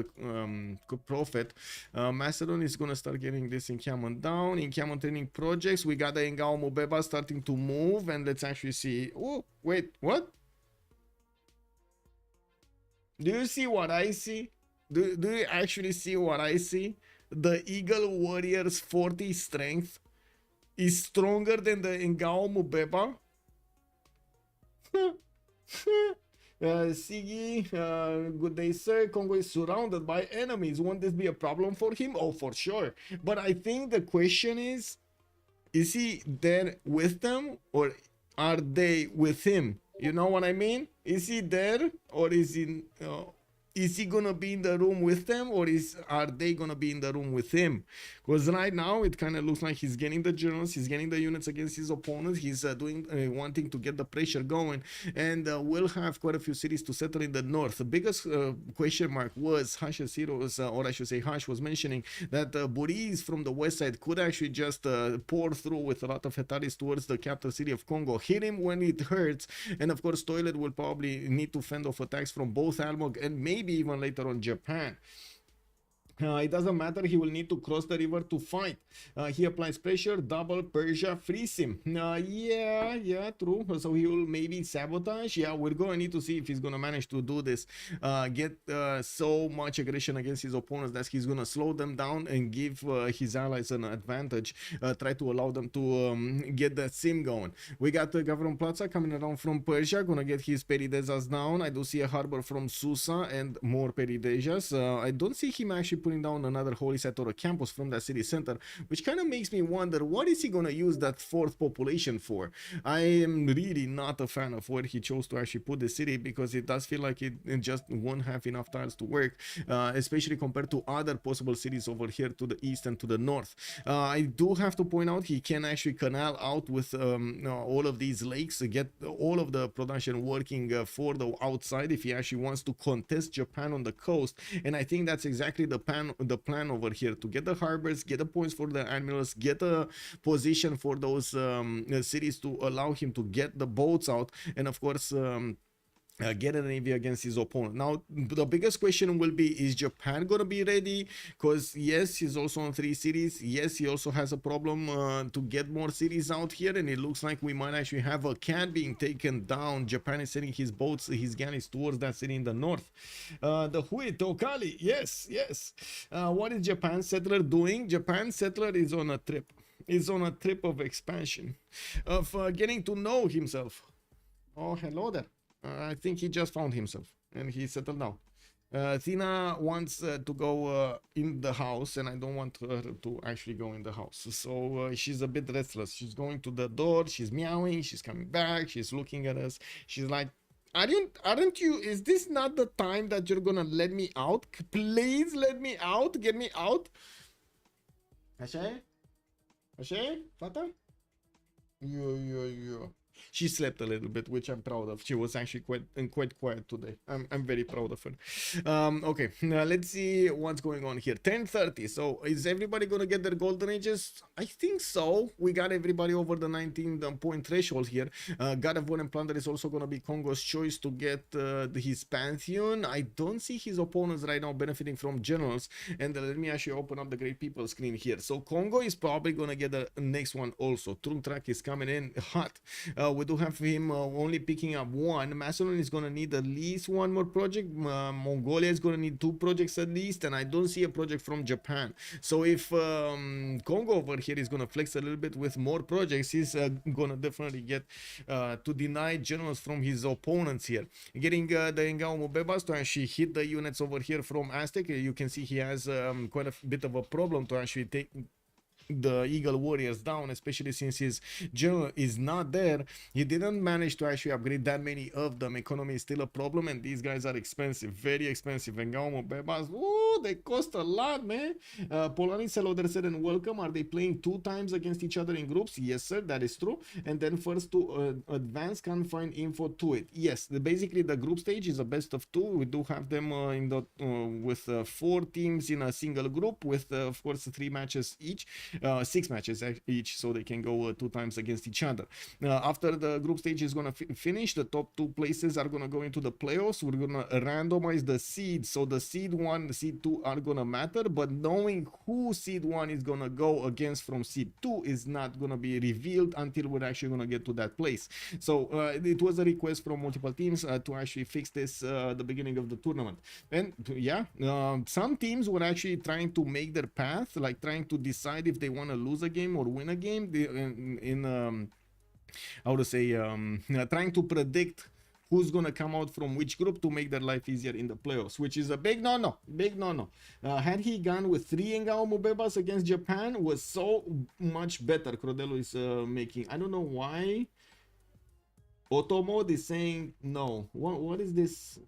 prophet. Macedon is gonna start getting this encampment down. Encampment training projects. We got the Engao Mvemba starting to move, and let's actually see. Oh, wait, what? Do you see what I see? Do you actually see what I see? The Eagle Warrior's 40 strength is stronger than the Engao Mvemba. Sigi, good day, sir. Kongo is surrounded by enemies. Won't this be a problem for him? Oh, for sure. But I think the question is he there with them, or are they with him? You know what I mean? Is he there, or is he is he gonna be in the room with them, or are they gonna be in the room with him? Because right now it kind of looks like he's getting the generals, he's getting the units against his opponents, he's wanting to get the pressure going, and will have quite a few cities to settle in the north. The biggest question mark was Cyrus, or I should say Hash was mentioning that Burrize from the west side could actually just pour through with a lot of Hetaris towards the capital city of Kongo, hit him when it hurts, and of course Toilet will probably need to fend off attacks from both Almog and maybe even later on Japan. It doesn't matter, he will need to cross the river to fight. He applies pressure, double Persia, freeze him. Yeah, true. So he will maybe sabotage. Yeah, we're gonna need to see if he's gonna manage to do this. Get so much aggression against his opponents that he's gonna slow them down and give his allies an advantage. Try to allow them to get that sim going. We got Gavron Plaza coming around from Persia, gonna get his Peridezas down. I do see a harbor from Susa and more Peridezas. I don't see him actually putting down another holy site or a campus from that city center, which kind of makes me wonder what is he going to use that fourth population for. I am really not a fan of where he chose to actually put the city, because it does feel like it just won't have enough tiles to work, especially compared to other possible cities over here to the east and to the north. I do have to point out he can actually canal out with all of these lakes, get all of the production working for the outside if he actually wants to contest Japan on the coast, and I think that's exactly the plan over here, to get the harbors, get the points for the admirals, get a position for those cities to allow him to get the boats out, and of course get a navy against his opponent. Now the biggest question will be, is Japan gonna be ready? Because yes, he's also on 3 cities. Yes, he also has a problem to get more cities out here, and it looks like we might actually have a cat being taken down. Japan is sending his boats, his galleys towards that city in the north. The Hui Tokali, yes. What is Japan settler doing? Japan settler is on a trip. Is on a trip of expansion, of getting to know himself. Oh, hello there. I think he just found himself and he settled down. Tina wants to go in the house, and I don't want her to actually go in the house. So she's a bit restless. She's going to the door, she's meowing, she's coming back, she's looking at us. She's like, aren't you, is this not the time that you're gonna let me out? Please let me out, get me out. Ashe? Fata? Yeah. She slept a little bit, which I'm proud of. She was actually quite quiet today. I'm very proud of her. Okay, now let's see what's going on here. 10:30. So is everybody gonna get their golden ages? I think so. We got everybody over the 19-point threshold here. God of War and Plunder is also gonna be Kongo's choice to get his pantheon. I don't see his opponents right now benefiting from generals. And let me actually open up the Great People screen here. So Kongo is probably gonna get the next one also. Trungtrak is coming in hot. We do have him only picking up 1. Macedon is going to need at least 1 more project. Mongolia is going to need 2 projects at least, and I don't see a project from Japan. So if Kongo over here is going to flex a little bit with more projects, he's going to definitely get to deny generals from his opponents here. Getting the Ngao Mvembas to actually hit the units over here from Aztec. You can see he has quite a bit of a problem to actually take the Eagle Warriors down, especially since his general is not there. He didn't manage to actually upgrade that many of them. Economy is still a problem, and these guys are expensive, very expensive. And Ngao Mvembas, they cost a lot, man. Polaris, hello there, said, and welcome. Are they playing 2 times against each other in groups? Yes, sir, that is true. And then first to advance, can find info to it. Yes, basically the group stage is a best of 2. We do have them in the with 4 teams in a single group, with of course 3 matches each. 6 matches each, so they can go 2 times against each other. After the group stage is gonna finish, the top 2 places are gonna go into the playoffs. We're gonna randomize the seeds, so the seed 1, seed 2 are gonna matter, but knowing who seed 1 is gonna go against from seed 2 is not gonna be revealed until we're actually gonna get to that place. So it was a request from multiple teams to actually fix this at the beginning of the tournament. And yeah, some teams were actually trying to make their path, like trying to decide if they want to lose a game or win a game how to say, trying to predict who's gonna come out from which group to make their life easier in the playoffs, which is a big no-no. Had he gone with 3 Ngao Mvembas against Japan, was so much better. Crodelo is making, I don't know why Auto mode is saying no. What is this?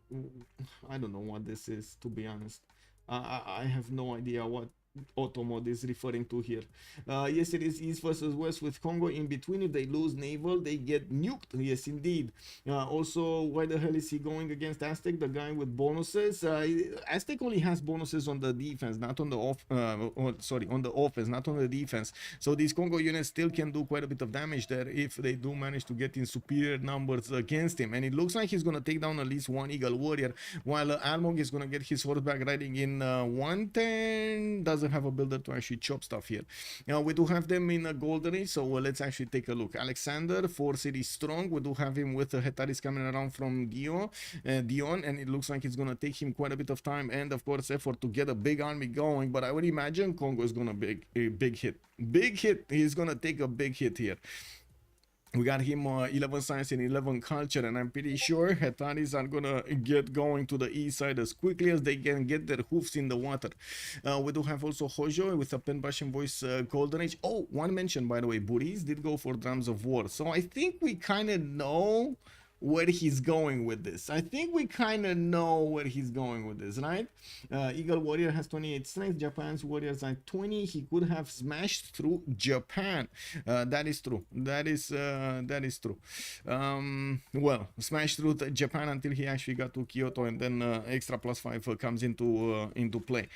I don't know what this is, to be honest. I have no idea what auto mode is referring to here. Yes, it is East versus West with Congo in between. If they lose naval, they get nuked. Yes, indeed. Also, why the hell is he going against Aztec, the guy with bonuses? Aztec only has bonuses on the defense, not on the on the offense, not on the defense. So these Congo units still can do quite a bit of damage there if they do manage to get in superior numbers against him. And it looks like he's gonna take down at least one Eagle Warrior, while Almog is gonna get his horseback riding in 110. Doesn't have a builder to actually chop stuff here. We do have them in a golden age, so let's actually take a look. Alexander, 4 cities strong. We do have him with the Hetaris coming around from Dion, and it looks like it's gonna take him quite a bit of time and of course effort to get a big army going. But I would imagine Congo is gonna be a big hit. Big hit. He's gonna take a big hit here. We got him 11 science and 11 culture, and I'm pretty sure Hetaris are gonna get going to the east side as quickly as they can get their hoofs in the water. We do have also Hojo with a pen brush and voice golden age. Oh, one mention by the way, Burrize did go for drums of war, so I think we kind of know where he's going with this. I think we kind of know where he's going with this, right? Eagle Warrior has 28 strength. Japan's warriors are 20. He could have smashed through Japan. That is true. That is true. Well, smashed through Japan until he actually got to Kyoto, and then extra +5 comes into play.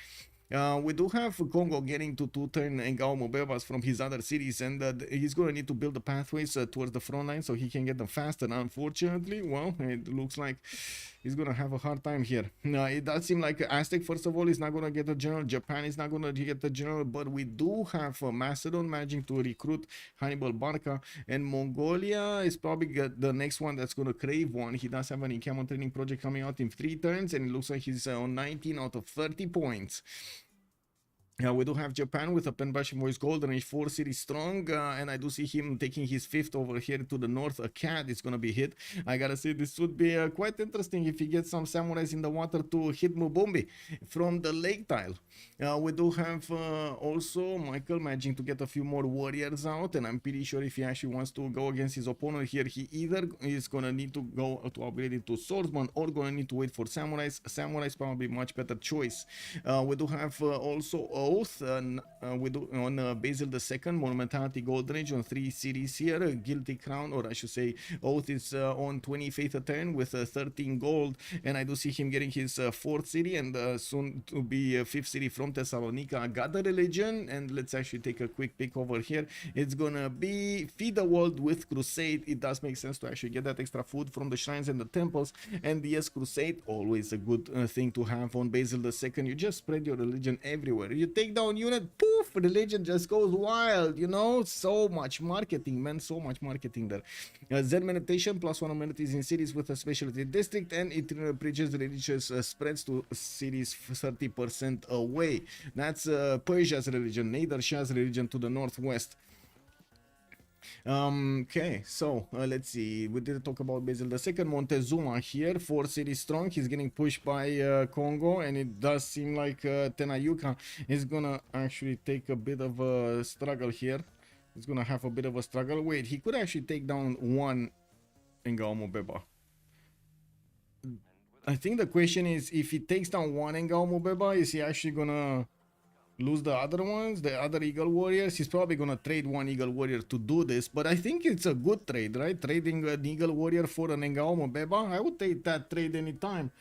We do have Kongo getting to 2-turn Ngao Mvembas from his other cities, and he's going to need to build the pathways towards the front line so he can get them faster. Unfortunately, well, it looks like he's going to have a hard time here. It does seem like Aztec, first of all, is not going to get a general. Japan is not going to get the general, but we do have Macedon managing to recruit Hannibal Barca, and Mongolia is probably the next one that's going to crave one. He does have an encampment training project coming out in 3 turns, and it looks like he's on 19 out of 30 points. We do have Japan with a pen brush and voice golden age, 4 cities strong, and I do see him taking his 5th over here to the north. A cat is gonna be hit. I gotta say, this would be quite interesting if he gets some samurais in the water to hit Mubombi from the lake tile. We do have also Michael managing to get a few more warriors out, and I'm pretty sure if he actually wants to go against his opponent here, he either is gonna need to go to upgrade it to swordsman or gonna need to wait for samurais. Samurais probably much better choice. We do have also Oath we do on Basil II, Monumentality Golden Age on 3 cities here. Guilty Crown, or I should say Oath, is on 20 faith a turn with 13 gold, and I do see him getting his 4th city and soon to be 5th city from Thessalonica. I got the religion, and let's actually take a quick pick over here. It's gonna be Feed the World with Crusade. It does make sense to actually get that extra food from the shrines and the temples, and yes, Crusade, always a good thing to have on Basil II. You just spread your religion everywhere. You take down unit, poof, religion just goes wild, you know. So much marketing, man, so much marketing there. Zen meditation, +1 amenities in cities with a specialty district, and it preaches religious spreads to cities 30% away. That's Persia's religion, Nader Shah's religion to the northwest. Okay, so let's see. We did talk about Basil II. Montezuma here, 4 cities strong. He's getting pushed by Congo, and it does seem like Tenayuka is gonna actually take a bit of a struggle here. He's gonna have a bit of a struggle. Wait, he could actually take down one Ngao Mvemba. I think the question is, if he takes down one Ngao Mvemba, is he actually gonna lose the other ones, the other Eagle Warriors? He's probably gonna trade one Eagle Warrior to do this, but I think it's a good trade, right? Trading an Eagle Warrior for an Ngao Mvemba, I would take that trade anytime.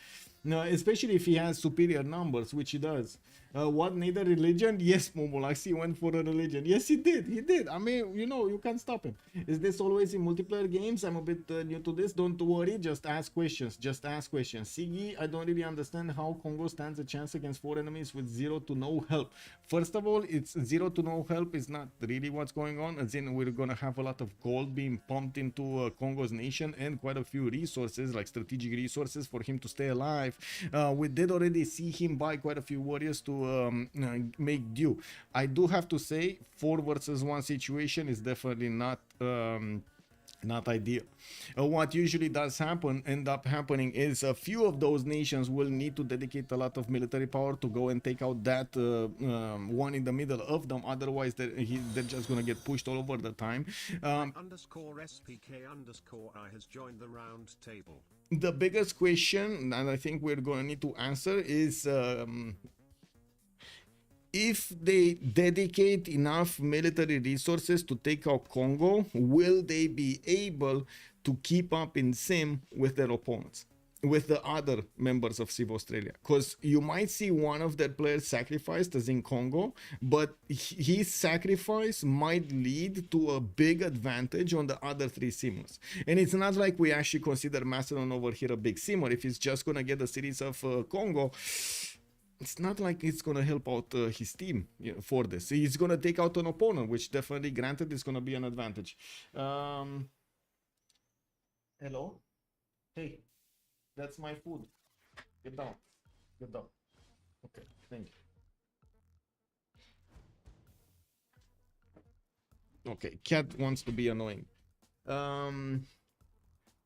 Especially if he has superior numbers, which he does. What, Nader religion? Yes, Momolaxi went for a religion. Yes, he did. I mean, you know, you can't stop him. Is this always in multiplayer games? I'm a bit new to this. Don't worry, just ask questions. Sigi, I don't really understand how Congo stands a chance against 4 enemies with 0 to no help. First of all, it's 0 to no help is not really what's going on, as in we're gonna have a lot of gold being pumped into Congo's nation, and quite a few resources, like strategic resources, for him to stay alive. We did already see him buy quite a few warriors to make due. I do have to say, 4 versus 1 situation is definitely not Not ideal. What usually does end up happening is a few of those nations will need to dedicate a lot of military power to go and take out that one in the middle of them. Otherwise, they're just gonna get pushed all over the time. _SPK_I has joined the round table. The biggest question, and I think we're gonna need to answer, is if they dedicate enough military resources to take out Congo, will they be able to keep up in sim with their opponents, with the other members of Civ Australia? Because you might see one of their players sacrificed, as in Congo, but his sacrifice might lead to a big advantage on the other three simmers. And it's not like we actually consider Macedon over here a big simmer. If he's just gonna get a series of Congo, it's not like it's gonna help out his team, you know, for this. He's gonna take out an opponent, which definitely, granted, is gonna be an advantage. Hello? Hey, that's my food. Get down. Get down. Okay, thank you. Okay, cat wants to be annoying.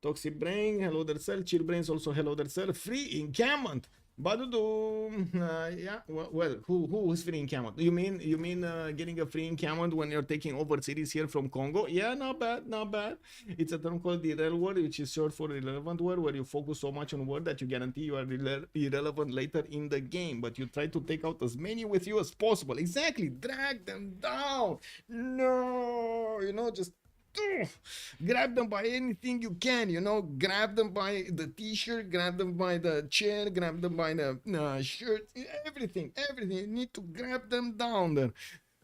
Toxic Brain, hello there, sir. Chill Brains also, hello there, sir. Free encampment. Badudu, yeah. Well, who is free encampment? You mean getting a free encampment when you're taking over cities here from Congo? Yeah, not bad, not bad. It's a term called the rel word, which is short for irrelevant word, where you focus so much on word that you guarantee you are irrelevant later in the game, but you try to take out as many with you as possible. Exactly, drag them down. No, you know, just grab them by anything you can, you know, grab them by the t-shirt, grab them by the chair, grab them by the shirt, everything, you need to grab them down there.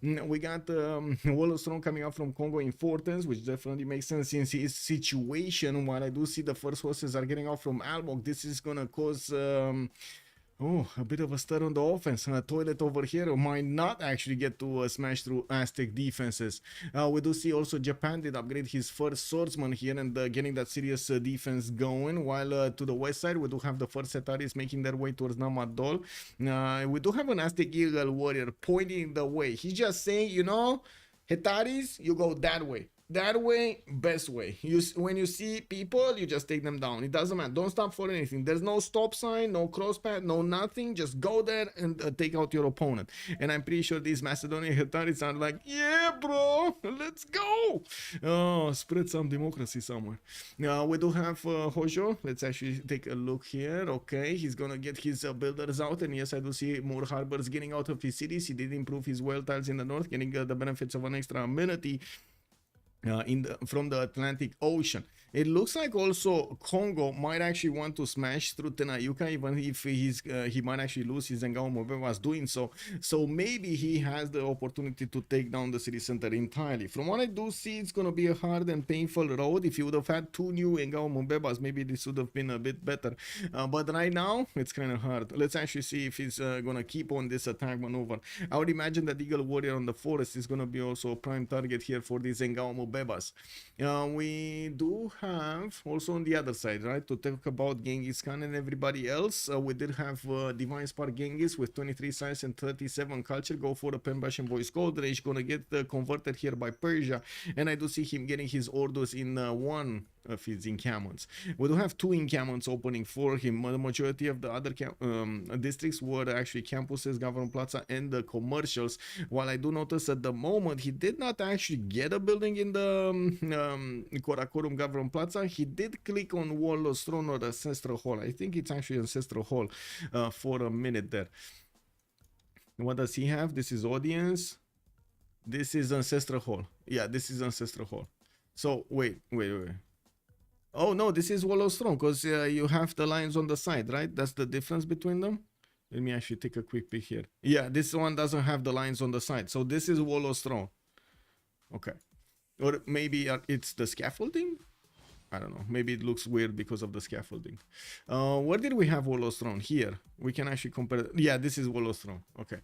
We got Wallowstone coming up from Congo in 4 turns, which definitely makes sense in his situation. While I do see the first horses are getting out from Almog, this is gonna cause a bit of a stir on the offense. Toilet over here might not actually get to smash through Aztec defenses. We do see also Japan did upgrade his first swordsman here and getting that serious defense going. While to the west side, we do have the first Setaris making their way towards Namadol. We do have an Aztec Eagle warrior pointing the way. He's just saying, you know, Hetaris, you go that way. That way, best way. When you see people, you just take them down. It doesn't matter. Don't stop for anything. There's no stop sign, no cross path, no nothing. Just go there and take out your opponent. And I'm pretty sure these Macedonian Hetaris are like, yeah, bro, let's go. Oh, spread some democracy somewhere. We do have Hojo. Let's actually take a look here. Okay, he's gonna get his builders out. And yes, I do see more harbors getting out of his cities. He did improve his well tiles in the north, getting the benefits of an extra amenity from the Atlantic Ocean. It looks like also Congo might actually want to smash through Tenayuka, even if he might actually lose his Ngao Mvemba was doing so. So maybe he has the opportunity to take down the city center entirely. From what I do see, it's going to be a hard and painful road. If you would have had 2 new Ngao Mvembas, maybe this would have been a bit better. But right now, it's kind of hard. Let's actually see if he's going to keep on this attack maneuver. I would imagine that Eagle Warrior on the forest is going to be also a prime target here for these Ngao Mvembas. We do have also on the other side, right, to talk about Genghis Khan and everybody else. We did have Divine Spark Genghis with 23 science and 37 culture go for the Pembash and Voice Gold Rage, gonna get converted here by Persia, and I do see him getting his orders in one of his encampments. We do have 2 encampments opening for him. The majority of the other districts were actually campuses, Government Plaza, and the commercials. While I do notice at the moment he did not actually get a building in the Karakorum Government Plaza, he did click on Warlord's Throne or Ancestral Hall. I think it's actually Ancestral Hall for a minute there. What does he have? This is Audience. This is Ancestral Hall. Yeah, this is Ancestral Hall. So, wait. Oh, no, this is Warlord's Throne, because you have the lines on the side, right? That's the difference between them. Let me actually take a quick peek here. Yeah, this one doesn't have the lines on the side. So this is Warlord's Throne. Okay. Or maybe it's the scaffolding? I don't know. Maybe it looks weird because of the scaffolding. Where did we have Warlord's Throne? Here. We can actually compare. Yeah, this is Warlord's Throne. Okay.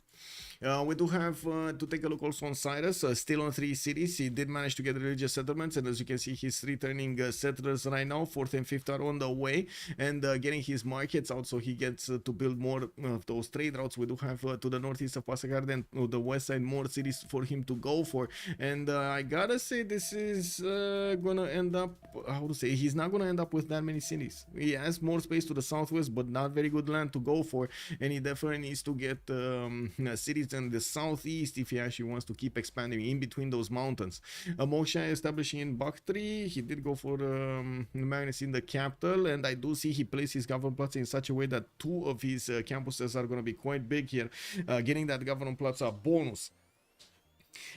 We do have to take a look also on Cyrus, still on 3 cities. He did manage to get religious settlements, and as you can see, he's returning settlers right now. 4th and 5th are on the way, and getting his markets out, so he gets to build more of those trade routes. We do have to the northeast of Passagarde and to the west side more cities for him to go for, and I gotta say this is gonna end up, how to say, he's not gonna end up with that many cities. He has more space to the southwest, but not very good land to go for, and he definitely needs to get cities in the southeast if he actually wants to keep expanding in between those mountains. Moksha establishing in Bakhtri, he did go for Magnus in the capital, and I do see he placed his government plots in such a way that 2 of his campuses are going to be quite big here, getting that government plots a bonus.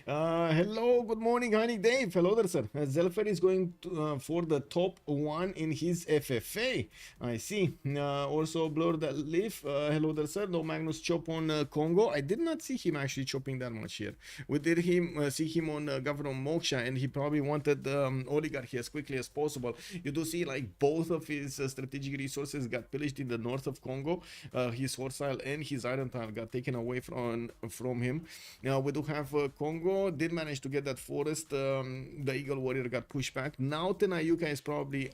Hello, good morning, honey Dave. Hello there, sir. Zelphair is going to, for the top 1 in his FFA. I see. Also, Blur that Leaf. Hello there, sir. No Magnus chop on Kongo. I did not see him actually chopping that much here. We did see him on Governor Moksha, and he probably wanted oligarchy as quickly as possible. You do see like both of his strategic resources got pillaged in the north of Congo. His horse tile and his iron tile got taken away from him. Now we do have Congo did manage to get that forest. The Eagle Warrior got pushed back. Now Tenayuka is probably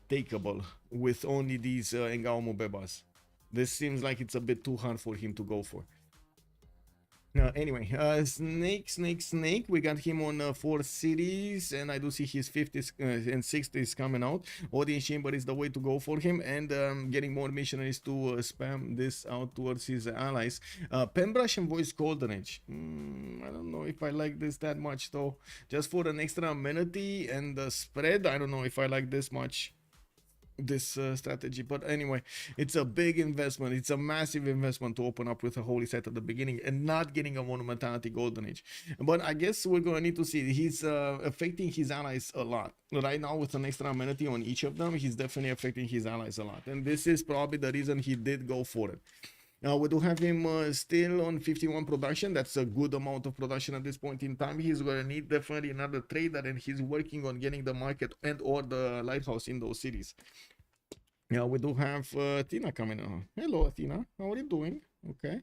untakeable with only these Ngao Mvembas. This seems like it's a bit too hard for him to go for. Anyway, Snake. We got him on 4 cities, and I do see his 5th and 6th is coming out. Odin Chamber is the way to go for him, and getting more missionaries to spam this out towards his allies. Pembrush and Voice Golden Age. I don't know if I like this that much, though. Just for an extra amenity and the spread, I don't know if I like this much. This strategy, but anyway, it's a big investment. It's a massive investment to open up with a holy site at the beginning and not getting a monumentality golden age. But I guess we're gonna need to see. He's affecting his allies a lot right now with an extra amenity on each of them. He's definitely affecting his allies a lot, and this is probably the reason he did go for it. Now we do have him still on 51 production. That's a good amount of production at this point in time. He's going to need definitely another trader, and he's working on getting the market and or the lighthouse in those cities. Now we do have Athena coming on. Hello Athena, how are you doing? Okay.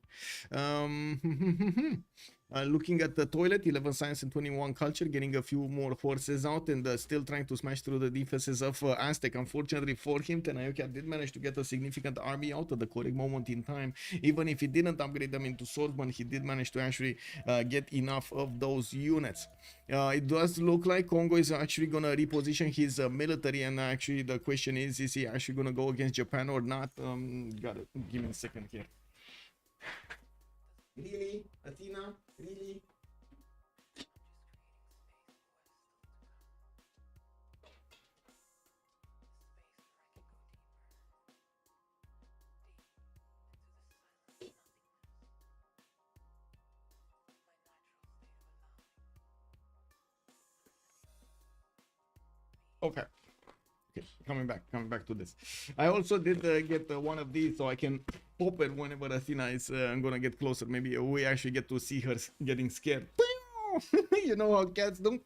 Looking at the toilet, 11 science and 21 culture, getting a few more horses out, and still trying to smash through the defenses of Aztec. Unfortunately for him, Tenayuka did manage to get a significant army out at the correct moment in time. Even if he didn't upgrade them into swordsmen, he did manage to actually get enough of those units. It does look like Kongo is actually going to reposition his military, and actually the question is he actually going to go against Japan or not? Gotta give me a second here. Really? Athena? Really? Okay. Okay, coming back to this. I also did get one of these so I can pop it whenever Athena is gonna get closer. Maybe we actually get to see her getting scared. You know how cats don't.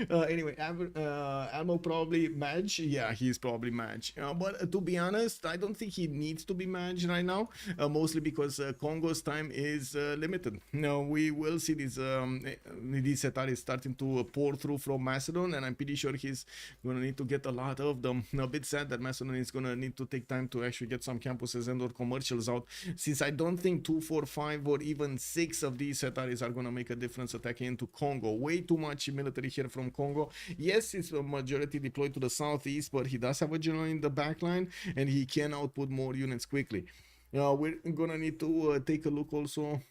Anyway, Almog probably Mage. Yeah, he's probably Mage. But to be honest, I don't think he needs to be Mage right now. Mostly because Congo's time is limited. Now we will see these Setaris starting to pour through from Macedon, and I'm pretty sure he's gonna need to get a lot of them. A bit sad that Macedon is gonna need to take time to actually get some campuses and or commercials out, since I don't think 2, 4, 5 or even 6 of these Setaris are gonna make a difference attacking into Congo. Way too much military here from Congo. Yes, it's a majority deployed to the southeast, but he does have a general in the backline, and he can output more units quickly. We're gonna need to take a look also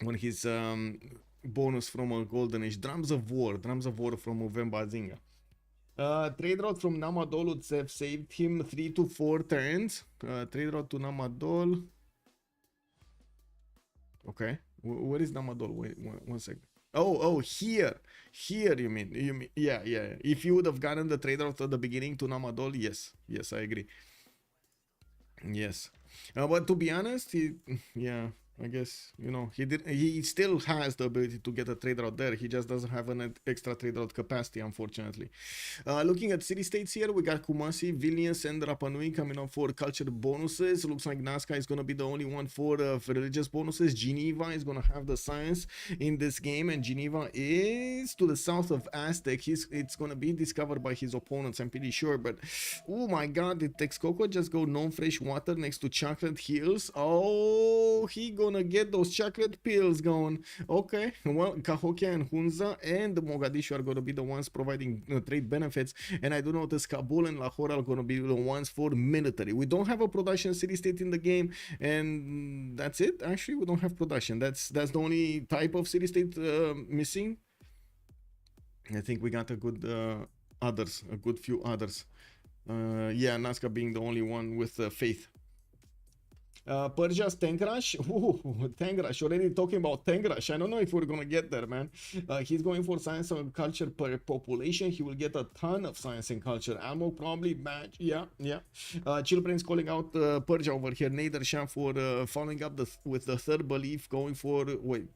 on his bonus from a golden age. Drums of war from Mvemba Zinga. Trade route from Namadol would have saved him 3 to 4 turns. Trade route to Namadol. Okay, where is Namadol? Wait, one second. Oh, here you mean, yeah. If you would have gotten the trade route at the beginning to Namadol, yes, I agree. Yes, but to be honest, yeah, I guess, you know, he still has the ability to get a trade route there. He just doesn't have an extra trade route capacity, unfortunately. Looking at city states here, we got Kumasi, Vilnius, and Rapa Nui coming up for culture bonuses. Looks like Nazca is going to be the only one for religious bonuses. Geneva is going to have the science in this game, and Geneva is to the south of Aztec. It's going to be discovered by his opponents, I'm pretty sure. But oh my god, did Texcoco just go non-fresh water next to chocolate hills? Oh, he gonna get those chocolate pills going. Okay, well, Cahokia and Hunza and Mogadishu are gonna be the ones providing trade benefits, and I do notice Kabul and Lahore are gonna be the ones for military. We don't have a production city-state in the game, and that's it. Actually, we don't have production. That's the only type of city-state missing. I think we got a good a good few others. Yeah, Nazca being the only one with faith. Persia's tank rush. Ooh, tank rush. Already talking about tank rush. I don't know if we're gonna get there, man. He's going for science and culture per population. He will get a ton of science and culture. Almog probably match. Yeah. Chill Prince calling out Persia over here. Nader Shah for following up with the third belief, going for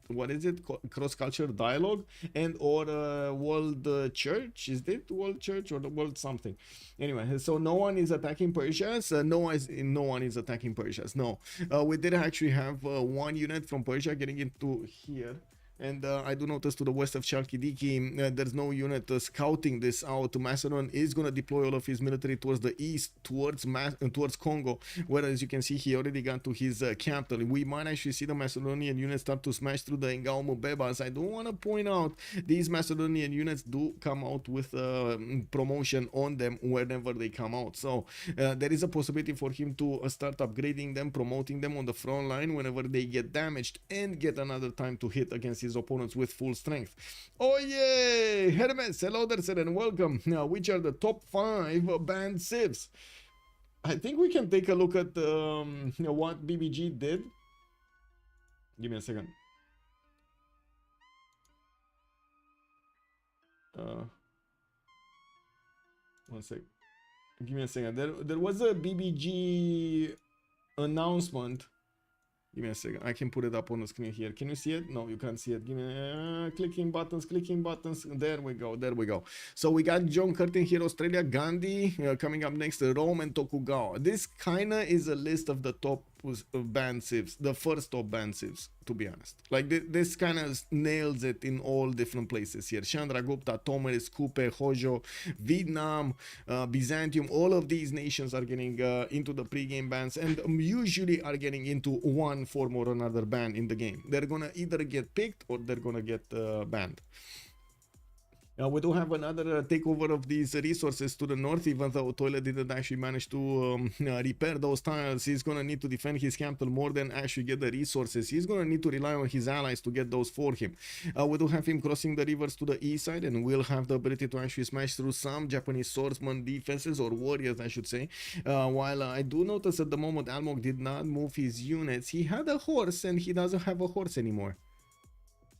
what is it? Cross culture dialogue and or world church. Is it world church or the world something? Anyway, so no one is attacking Persians. No one is attacking Persians. No. We did actually have one unit from Persia getting into here, and I do notice to the west of Chalkidiki there's no unit scouting this out. Macedon is going to deploy all of his military towards the east, towards Kongo, where as you can see he already got to his capital. We might actually see the Macedonian units start to smash through the Mvemba. I do want to point out these Macedonian units do come out with promotion on them whenever they come out, so there is a possibility for him to start upgrading them, promoting them on the front line whenever they get damaged and get another time to hit against his opponents with full strength. Oh yay! Hermes, hello there, sir, and welcome. Now, which are the top 5 banned civs? I think we can take a look at what BBG did. Give me a second. One sec. Give me a second. There was a BBG announcement. Give me a second. I can put it up on the screen here. Can you see it? No, you can't see it. Give me clicking buttons. There we go. So we got John Curtin here, Australia, Gandhi coming up next, Rome and Tokugawa. This kinda is a list of the top banned civs, the first top banned civs, to be honest. Like this kind of nails it in all different places here. Chandragupta, Tomiris, Kupe, Hojo, Vietnam, Byzantium, all of these nations are getting into the pre-game bans, and usually are getting into one form or another ban in the game. They're gonna either get picked or they're gonna get banned. We do have another takeover of these resources to the north, even though Toilet didn't actually manage to repair those tiles. He's going to need to defend his capital more than actually get the resources. He's going to need to rely on his allies to get those for him. We do have him crossing the rivers to the east side, and will have the ability to actually smash through some Japanese swordsman defenses, or warriors I should say. While I do notice at the moment Almog did not move his units. He had a horse and he doesn't have a horse anymore.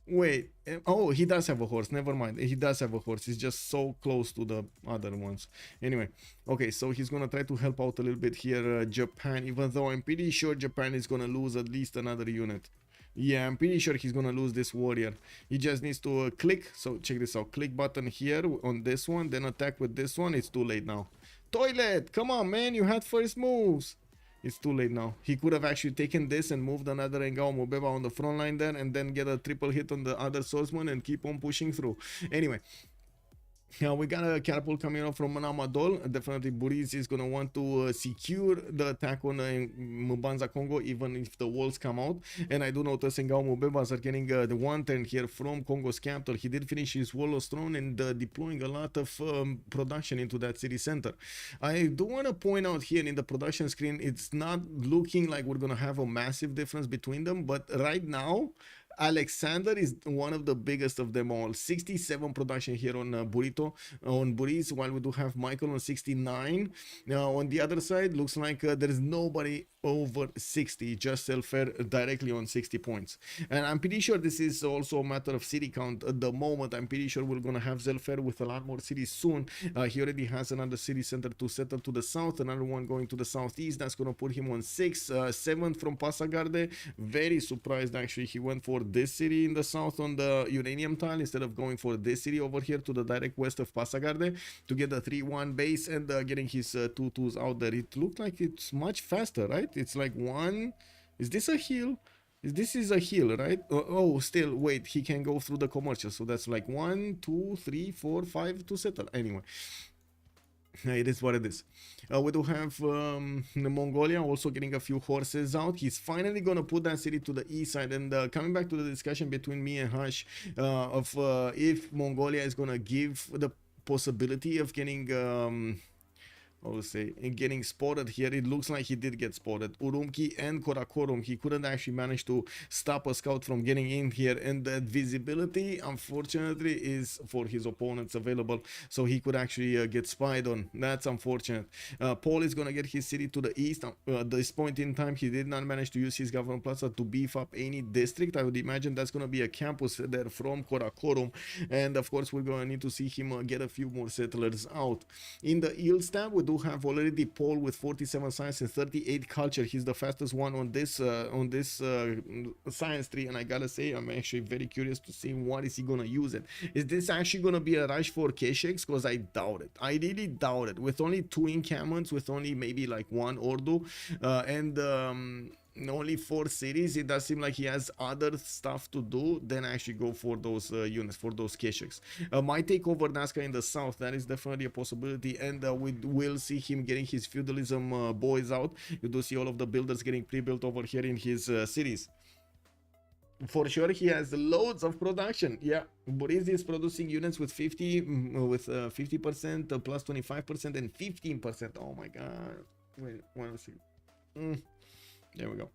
Wait, oh, he does have a horse. Never mind. He does have a horse. He's just so close to the other ones. Anyway, okay, so he's gonna try to help out a little bit here, Japan, even though I'm pretty sure Japan is gonna lose at least another unit. Yeah, I'm pretty sure he's gonna lose this warrior. He just needs to click. So check this out. Click button here on this one, then attack with this one. It's too late now. Toilet, come on, man. You had first moves. It's too late now. He could have actually taken this and moved another Mvemba on the front line there, and then get a triple hit on the other swordsman and keep on pushing through. Anyway, we got a catapult coming up from Namadol. Definitely Burrize is going to want to secure the attack on Mbanza Kongo, even if the walls come out. And I do notice Mvembas are getting the one turn here from Congo's capital. He did finish his wall of throne and deploying a lot of production into that city center. I do want to point out here in the production screen, it's not looking like we're going to have a massive difference between them, but right now Alexander is one of the biggest of them all. 67 production here on Burrize, while we do have Michael on 69. Now on the other side, looks like there is nobody over 60, just Zelphair directly on 60 points. And I'm pretty sure this is also a matter of city count at the moment. I'm pretty sure we're gonna have Zelphair with a lot more cities soon. He already has another city center to settle to the south, another one going to the southeast. That's gonna put him on 6. 7th from Passagarde. Very surprised actually he went for this city in the south on the uranium tile instead of going for this city over here to the direct west of Passagarde to get the 3-1 base and getting his 2-2s out there. It looked like it's much faster, right? It's like one. Is this a hill? This is a hill, right? Oh, still, wait, he can go through the commercial. So that's like 1, 2, 3, 4, 5 to settle. Anyway, it is what it is. We do have Mongolia also getting a few horses out. He's finally gonna put that city to the east side. And coming back to the discussion between me and Hush of if Mongolia is gonna give the possibility of getting I would say, and getting spotted here. It looks like he did get spotted. Urumqi and Karakorum, he couldn't actually manage to stop a scout from getting in here, and that visibility unfortunately is for his opponents available, so he could actually get spied on. That's unfortunate. Paul is gonna get his city to the east. At this point in time, he did not manage to use his government plaza to beef up any district. I would imagine that's gonna be a campus there from Karakorum, and of course we're gonna need to see him get a few more settlers out. In the Eels tab, we do have already Paul with 47 science and 38 culture. He's the fastest one on this science tree, and I gotta say I'm actually very curious to see what is he gonna use it. Is this actually gonna be a rush for Keshex? Because I doubt it. I really doubt it. With only 2 encampments, with only maybe like 1 Ordu and only 4 cities, it does seem like he has other stuff to do than actually go for those units, for those Keshex. Might take over Nazca in the south. That is definitely a possibility, and we will see him getting his feudalism boys out. You do see all of the builders getting pre-built over here in his cities. For sure, he has loads of production. Yeah, Burrize is producing units with 50%, plus 25%, and 15%. Oh my god! Wait, 1 second. There we go.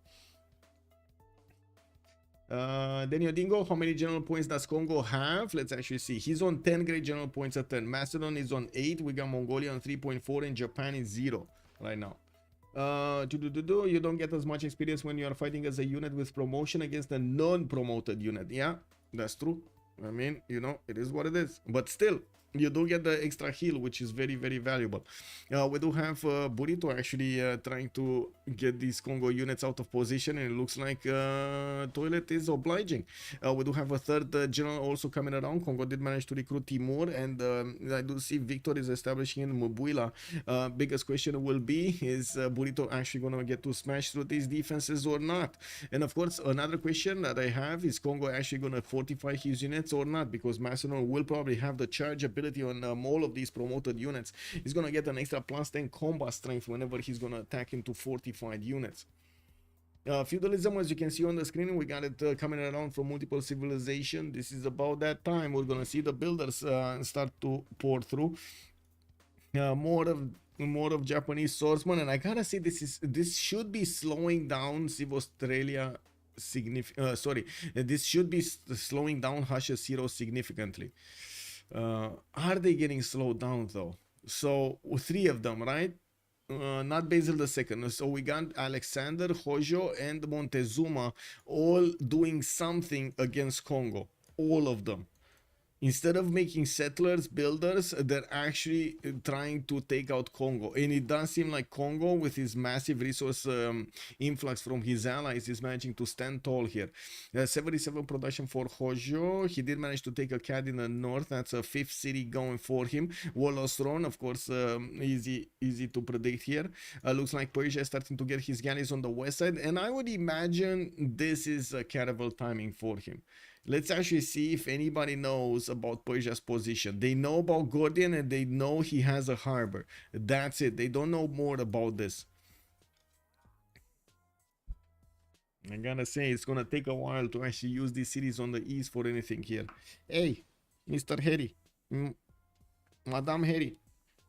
Daniel Dingo, how many general points does Kongo have? Let's actually see. He's on 10 great general points at 10. Macedon is on 8. We got Mongolia on 3.4, and Japan is 0 right now. You don't get as much experience when you are fighting as a unit with promotion against a non-promoted unit. Yeah, that's true. I mean, you know, it is what it is. But still, you do get the extra heal, which is very, very valuable. We do have Burrito actually trying to get these Kongo units out of position, and it looks like Toilet is obliging. We do have a third general also coming around. Kongo did manage to recruit Timur, and I do see Victor is establishing in Mubuila. Biggest question will be, is Burrito actually going to get to smash through these defenses or not? And of course, another question that I have is Kongo actually going to fortify his units or not? Because Macedon will probably have the charge ability on all of these promoted units. He's gonna get an extra plus 10 combat strength whenever he's gonna attack into fortified units. Feudalism, as you can see on the screen, we got it coming around from multiple civilization. This is about that time. We're gonna see the builders start to pour through. More of Japanese swordsmen, and I gotta say this should be slowing down Civ Australia this should be slowing down Hush's heroes significantly. Are they getting slowed down though? So 3 of them, right? Not Basil II. So we got Alexander, Hojo, and Montezuma all doing something against Kongo. All of them. Instead of making settlers, builders, they're actually trying to take out Kongo. And it does seem like Kongo, with his massive resource influx from his allies, is managing to stand tall here. 77 production for Hojo. He did manage to take a CAD in the north. That's a 5th city going for him. Warlord's Throne, of course, easy to predict here. Looks like Persia is starting to get his galleys on the west side. And I would imagine this is a caravel timing for him. Let's actually see if anybody knows about Persia's position. They know about Gordian, and they know he has a harbor. That's it. They don't know more about this. I gotta say, it's gonna take a while to actually use these cities on the east for anything here. Hey, Mr. Harry. Madame Harry.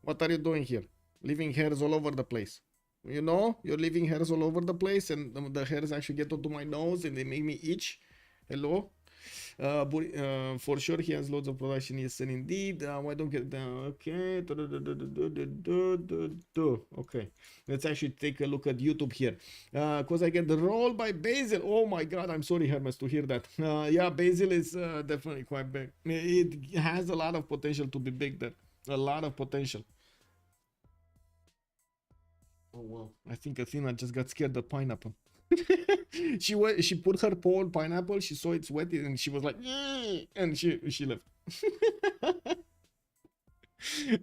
What are you doing here? Leaving hairs all over the place. You know, you're leaving hairs all over the place, and the hairs actually get onto my nose and they make me itch. Hello. For sure he has loads of production. Yes, sir, indeed. Why don't get down? Okay. Okay. Let's actually take a look at YouTube here. Cause I get the roll by Basil. Oh my God, I'm sorry, Hermes, to hear that. Yeah, Basil is definitely quite big. It has a lot of potential to be big there. A lot of potential. Oh wow. I think Athena just got scared of pineapple. She put her paw on pineapple, she saw it's wet and she was like, and she left.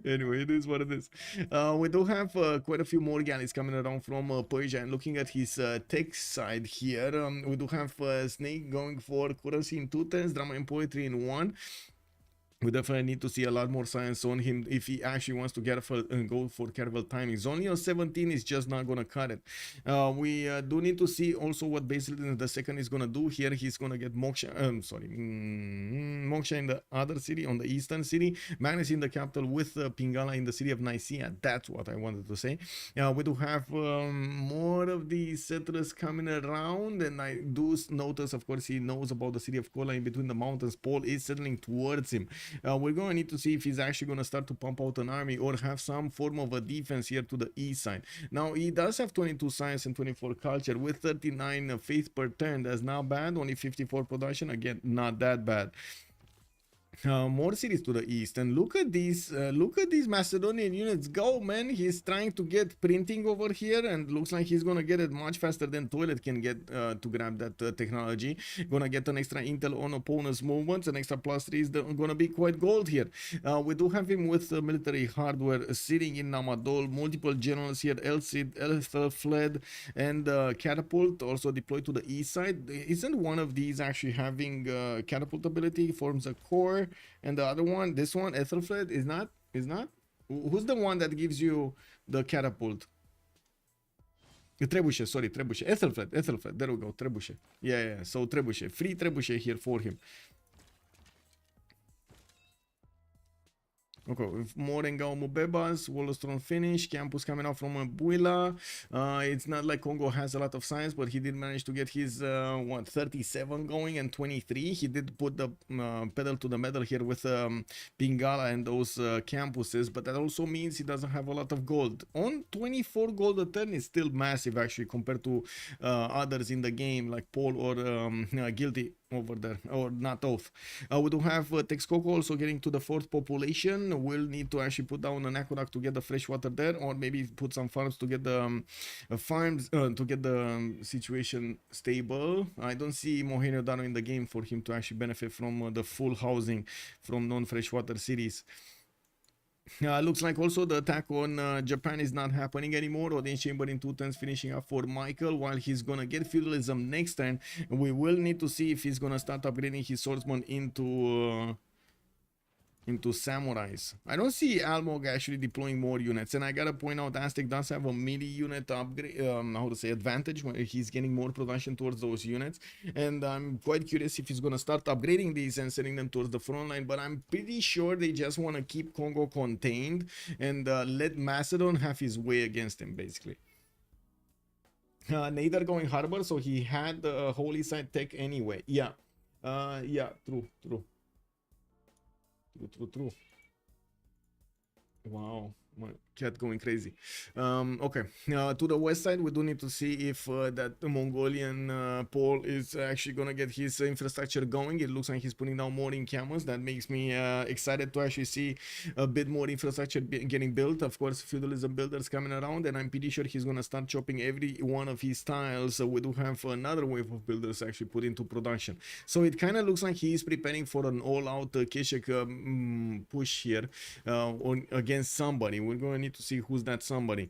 Anyway, it is what it is. We do have quite a few more galleys coming around from Persia, and looking at his tech side here, we do have Snake going for currency in 2 turns, drama and poetry in 1. We definitely need to see a lot more science on him if he actually wants to get go for careful timings. Only on 17 is just not gonna cut it. We do need to see also what Basil II is gonna do here. He's gonna get Moksha, Moksha in the other city, on the eastern city, Magnus in the capital, with Pingala in the city of Nicaea. That's what I wanted to say. We do have more of the settlers coming around, and I do notice, of course, he knows about the city of Kola in between the mountains. Paul is settling towards him. We're going to need to see if he's actually going to start to pump out an army or have some form of a defense here to the east side. Now, he does have 22 science and 24 culture with 39 faith per turn. That's not bad. Only 54 production. Again, not that bad. More cities to the east, and look at these Macedonian units go, man. He's trying to get printing over here, and looks like he's gonna get it much faster than Toilet can get to grab that technology. Gonna get an extra intel on opponent's movements, an extra +3 is gonna be quite gold here. We do have him with military hardware sitting in Namadol, multiple generals here, Elcid, Zelphair, and catapult also deployed to the east side. Isn't one of these actually having catapult ability? Forms a core. And the other one, this one, Ethelfled, is not? Who's the one that gives you the catapult? Trebuchet, sorry, Trebuchet. Ethelfled, there we go, Trebuchet. Yeah, so Trebuchet, free Trebuchet here for him. Okay, with Morenga Mubebas, Wolostron finish, Campus coming out from Buila. It's not like Kongo has a lot of science, but he did manage to get his 37 going and 23. He did put the pedal to the metal here with Pingala and those campuses, but that also means he doesn't have a lot of gold. On 24 gold a turn is still massive actually compared to others in the game like Paul or Guilty over there, or not oath. We do have Texcoco also getting to the 4th population. We'll need to actually put down an aqueduct to get the fresh water there, or maybe put some farms to get the to get the situation stable. I don't see Mohenjo Daro in the game for him to actually benefit from the full housing from non-freshwater cities. Looks like also the attack on Japan is not happening anymore. Audience Chamber in 2 turns finishing up for Michael, while he's gonna get feudalism next turn. We will need to see if he's gonna start upgrading his swordsman into samurais. I don't see Almog actually deploying more units, and I gotta point out Aztec does have a melee unit upgrade, how to say, advantage when he's getting more production towards those units, and I'm quite curious if he's gonna start upgrading these and sending them towards the front line, but I'm pretty sure they just want to keep Kongo contained and let Macedon have his way against him, basically. Nader going harbor, so he had the holy side tech anyway. Yeah, true. Wow, my cat going crazy. Okay, to the west side, we do need to see if that Mongolian Paul is actually gonna get his infrastructure going. It looks like he's putting down more in camels. That makes me excited to actually see a bit more infrastructure getting built. Of course, feudalism builders coming around, and I'm pretty sure he's gonna start chopping every one of his tiles. So we do have another wave of builders actually put into production. So it kind of looks like he is preparing for an all-out Keshek push here against somebody. We're going to need to see who's that somebody.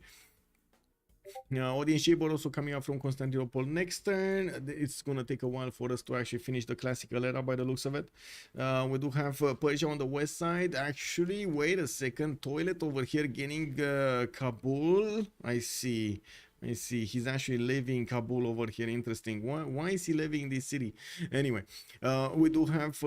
Audience Chamber also coming up from Constantinople next turn. It's going to take a while for us to actually finish the classical era by the looks of it. We do have Persia on the west side. Actually, wait a second. Toilet over here getting Kabul. I see. I see. He's actually living in Kabul over here. Interesting. Why is he living in this city? Anyway, we do have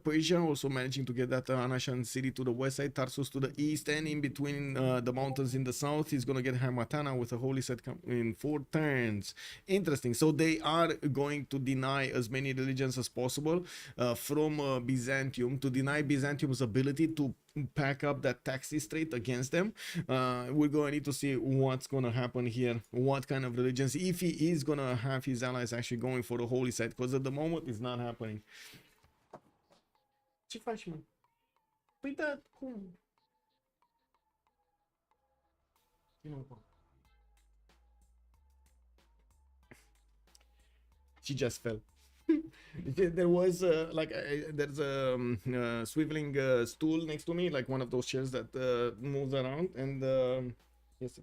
Persia also managing to get that Anashan city to the west side, Tarsus to the east, and in between the mountains in the south, he's going to get Hamatana with a holy set in 4 turns. Interesting. So they are going to deny as many religions as possible from Byzantium, to deny Byzantium's ability to pack up that taxi straight against them. We're going to need to see what's going to happen here, what kind of religions, if he is going to have his allies actually going for the holy site, because at the moment it's not happening. Ce faci, mă? Păi da, cum? She just fell. There was there's a swiveling stool next to me, like one of those chairs that moves around, and yes,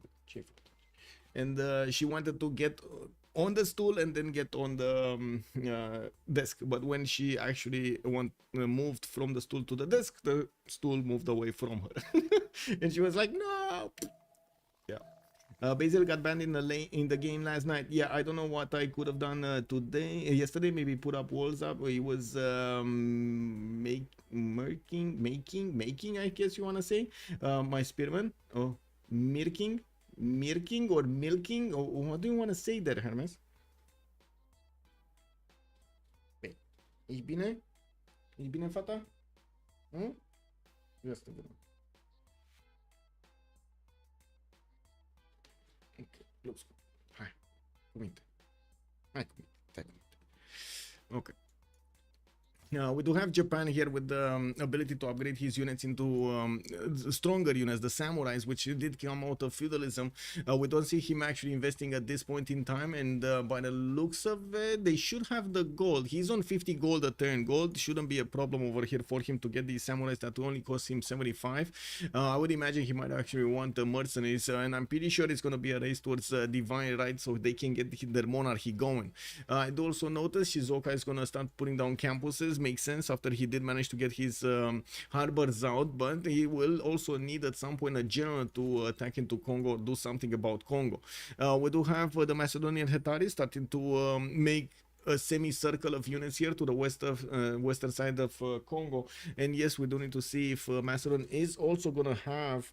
and she wanted to get on the stool and then get on the desk, but when she actually moved from the stool to the desk, the stool moved away from her. And she was like, no. Yeah. Basil got banned in the game last night. Yeah, I don't know what I could have done yesterday. Maybe put up walls up. He was making, I guess you want to say, my spearman. Oh, mirking or milking, or what do you want to say there, Hermes? Ești bine? Ești bine, fata? Ia să te vedem. Ok, looks good. Hai, cu minte. Hai cu minte, stai cu minte. Ok. We do have Japan here with the ability to upgrade his units into stronger units, the samurais, which did come out of feudalism. We don't see him actually investing at this point in time, and by the looks of it, they should have the gold. He's on 50 gold a turn. Gold shouldn't be a problem over here for him to get these samurais that only cost him 75. I would imagine he might actually want the mercenaries, and I'm pretty sure it's going to be a race towards divine right, so they can get their monarchy going. I do also notice Shizuoka is going to start putting down campuses. Makes sense after he did manage to get his harbors out, but he will also need at some point a general to attack into Congo, do something about Congo. We do have the Macedonian Hetari starting to make a semicircle of units here to the western side of Congo, and yes, we do need to see if Macedon is also gonna have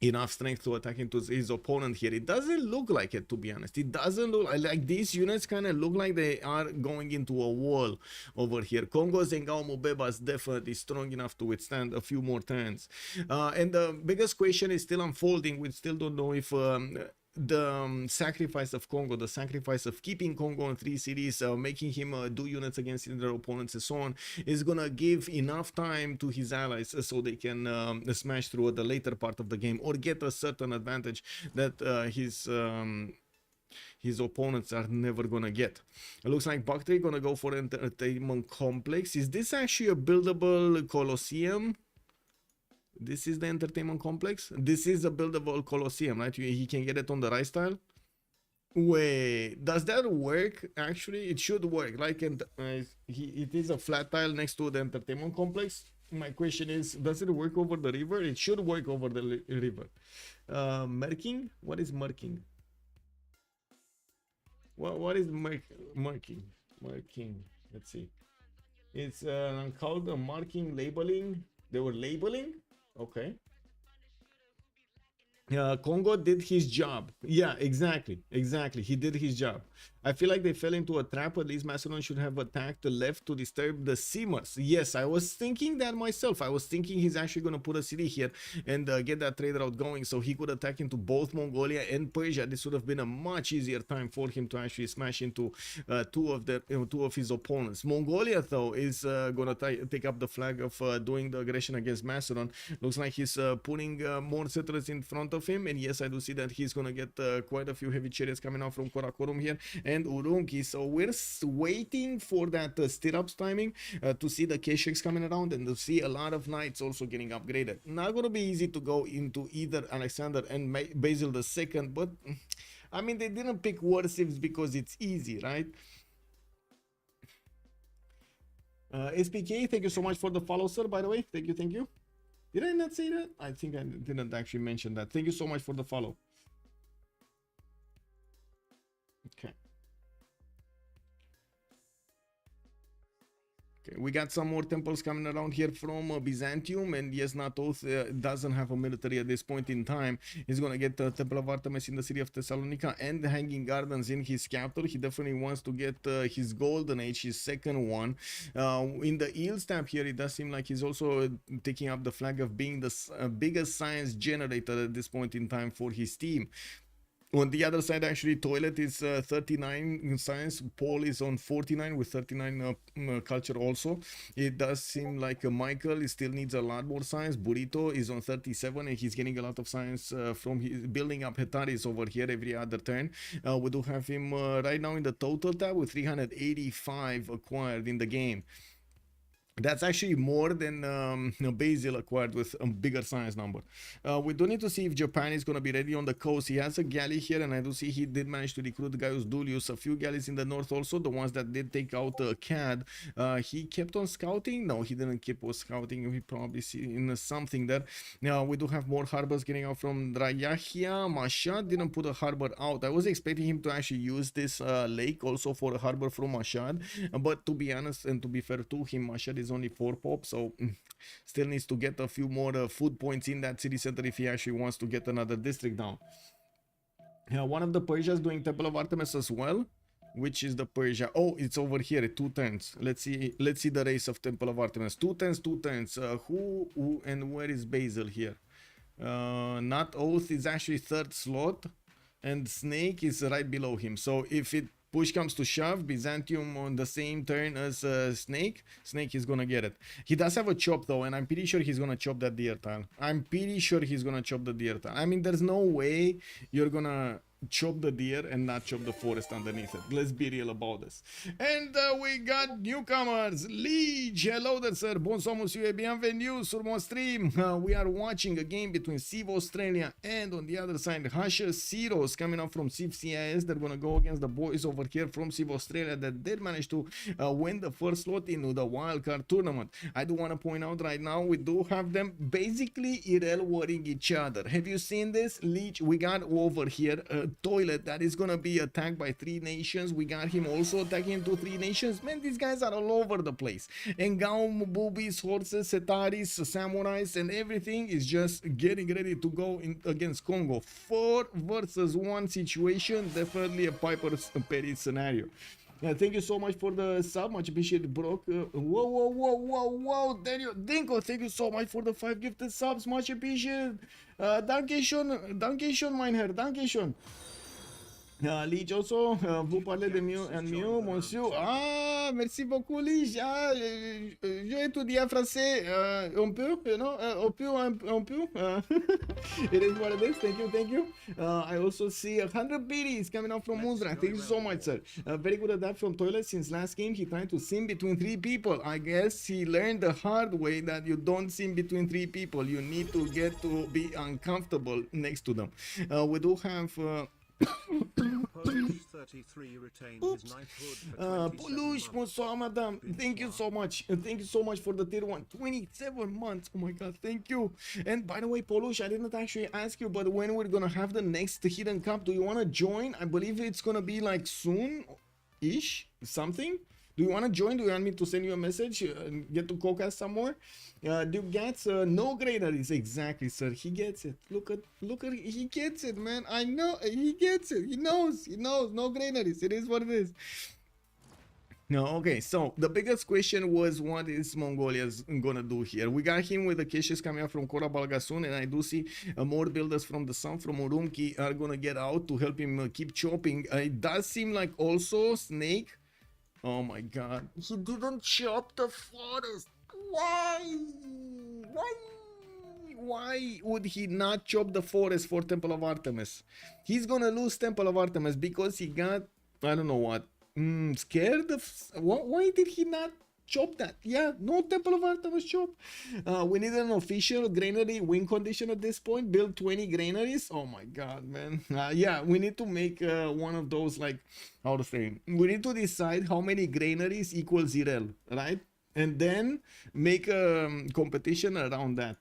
enough strength to attack into his opponent here. It doesn't look like it, to be honest. It doesn't look like these units kind of look like they are going into a wall over here. Kongo's Mvemba is definitely strong enough to withstand a few more turns. And the biggest question is still unfolding. We still don't know if the sacrifice of Kongo, the sacrifice of keeping Kongo in 3 cities, making him do units against their opponents and so on, is gonna give enough time to his allies so they can smash through at the later part of the game, or get a certain advantage that his opponents are never gonna get. It looks like Bactria gonna go for entertainment complex. Is this actually a buildable Colosseum? This is the entertainment complex. This is a buildable Colosseum, right? He can get it on the right style. Wait, does that work? Actually, it should work. Like, it is a flat tile next to the entertainment complex. My question is, does it work over the river? It should work over the river. Merking? What is merking? What is marking? Marking. Let's see. It's called marking, labeling. They were labeling. Okay. Congo did his job. Yeah, exactly. He did his job. I feel like they fell into a trap. At least Macedon should have attacked the left to disturb the Simers. Yes, I was thinking that myself. I was thinking he's actually going to put a city here and get that trade route going so he could attack into both Mongolia and Persia. This would have been a much easier time for him to actually smash into two of his opponents. Mongolia, though, is going to take up the flag of doing the aggression against Macedon. Looks like he's putting more settlers in front of him, and yes, I do see that he's going to get quite a few heavy chariots coming out from Karakorum here and Urumqi. So we're waiting for that stirrups timing to see the K-Shakes coming around and to see a lot of knights also getting upgraded. Not going to be easy to go into either Alexander and Basil II, but I mean, they didn't pick war civs because it's easy, right? SPK, thank you so much for the follow, sir, by the way. Thank you. Did I not say that? I think I didn't actually mention that. Thank you so much for the follow. Okay, we got some more temples coming around here from Byzantium, and yes, not Oath doesn't have a military at this point in time. He's gonna get the Temple of Artemis in the city of Thessalonica and the Hanging Gardens in his capital. He definitely wants to get his golden age, his second one. In the Eel Stamp here, it does seem like he's also taking up the flag of being the biggest science generator at this point in time for his team. On the other side, actually, Toilet is 39 in science. Paul is on 49 with 39 culture also. It does seem like Michael still needs a lot more science. Burrito is on 37 and he's getting a lot of science from his building up Hetaris over here every other turn. We do have him right now in the total tab with 385 acquired in the game. That's actually more than Basil acquired with a bigger science number. We do need to see if Japan is going to be ready on the coast. He has a galley here, and I do see he did manage to recruit Gaius Dulius. A few galleys in the north also, the ones that did take out CAD. He kept on scouting. No, he didn't keep on scouting. We probably see in something there. Now, we do have more harbors getting out from Drayahia. Mashhad didn't put a harbor out. I was expecting him to actually use this lake also for a harbor from Mashhad. But to be honest and to be fair to him, Mashhad is only 4 pop, so still needs to get a few more food points in that city center if he actually wants to get another district down. One of the Persias doing Temple of Artemis as well. Which is the Persia? Oh, it's over here at 2 turns. Let's see the race of Temple of Artemis. 2 turns, 2 turns. Who and where is Basil here? Not Oath is actually 3rd slot, and Snake is right below him. So if it push comes to shove, Byzantium on the same turn as Snake is gonna get it. He does have a chop though, and I'm pretty sure he's gonna chop that deer tile. I'm pretty sure he's gonna chop the deer tile. I mean, there's no way you're gonna chop the deer and not chop the forest underneath it. Let's be real about this. And we got newcomers. Liege, hello there, sir. Bonsoir, monsieur. Bienvenue sur mon stream. We are watching a game between Civ Australia and on the other side, Hasha Cyrus coming up from CivCIS. They're gonna go against the boys over here from Civ Australia that did manage to win the first slot into the wildcard tournament. I do want to point out right now, we do have them basically irrel warring each other. Have you seen this? Liege, we got over here Toilet that is gonna be attacked by 3 nations. We got him also attacking into 3 nations. Man, these guys are all over the place. And Gaum, boobies, horses, setaris, samurais, and everything is just getting ready to go in against Kongo. 4 versus 1 situation. Definitely a Piper's Perry scenario. Thank you so much for the sub, much appreciated, Brock. Whoa, Daniel Dinko, thank you so much for the 5 gifted subs, much appreciated. Danke schön, mein Herr, danke schön. Liege also, vous parlez de mieux and mieux, monsieur. Ah, merci beaucoup, Liege. Ah, je étudie français un peu, you know, un peu. It is what it is. Thank you. I also see 100 BDs coming up from Mundra. Thank you so much, sir. Very good at that from Toilet. Since last game, he tried to sim between 3 people. I guess he learned the hard way that you don't sim between 3 people. You need to get to be uncomfortable next to them. We do have... Polish 33 retained his knighthood for 27 Polush, bonsoir, madame. Thank you so much. Thank you so much for the tier 1. 27 months. Oh my god, thank you. And by the way, Polush, I didn't actually ask you, but when we're gonna have the next Hidden Cup, do you want to join? I believe it's gonna be like soon-ish, something. Do you want to join? Do you want me to send you a message and get to co-cast some more? Do you get no granaries? Exactly, sir. He gets it. Look at, he gets it, man. I know, he gets it. He knows. No granaries. It is what it is. No, okay, so the biggest question was what is Mongolia gonna do here? We got him with the caches coming out from Kora Balgasun, and I do see more builders from the sun from Urumqi are gonna get out to help him keep chopping. It does seem like also Snake. Oh my god, he didn't chop the forest. Why would he not chop the forest for Temple of Artemis? He's gonna lose Temple of Artemis because he got, I don't know what, scared of... Why did he not chop that? Yeah, no Temple of Artemis chop. We need an official granary win condition at this point. Build 20 granaries. Oh my god, man. Yeah, we need to make one of those, like, how to say, we need to decide how many granaries equals Irel, right? And then make a competition around that.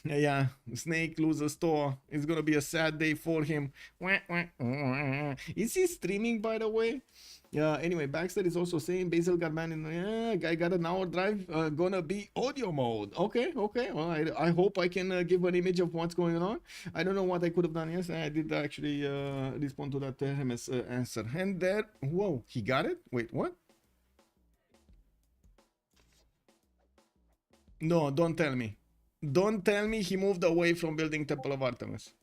Yeah, Snake loses store. It's gonna be a sad day for him. Is he streaming, by the way? Yeah, anyway, Baxter is also saying Basil got banned in I got an hour drive, gonna be audio mode. Okay, well, I hope I can give an image of what's going on. I don't know what I could have done. Yes, I did actually respond to that MS answer. And there, whoa, he got it? Wait, what? No, don't tell me. Don't tell me he moved away from building Temple of Artemis.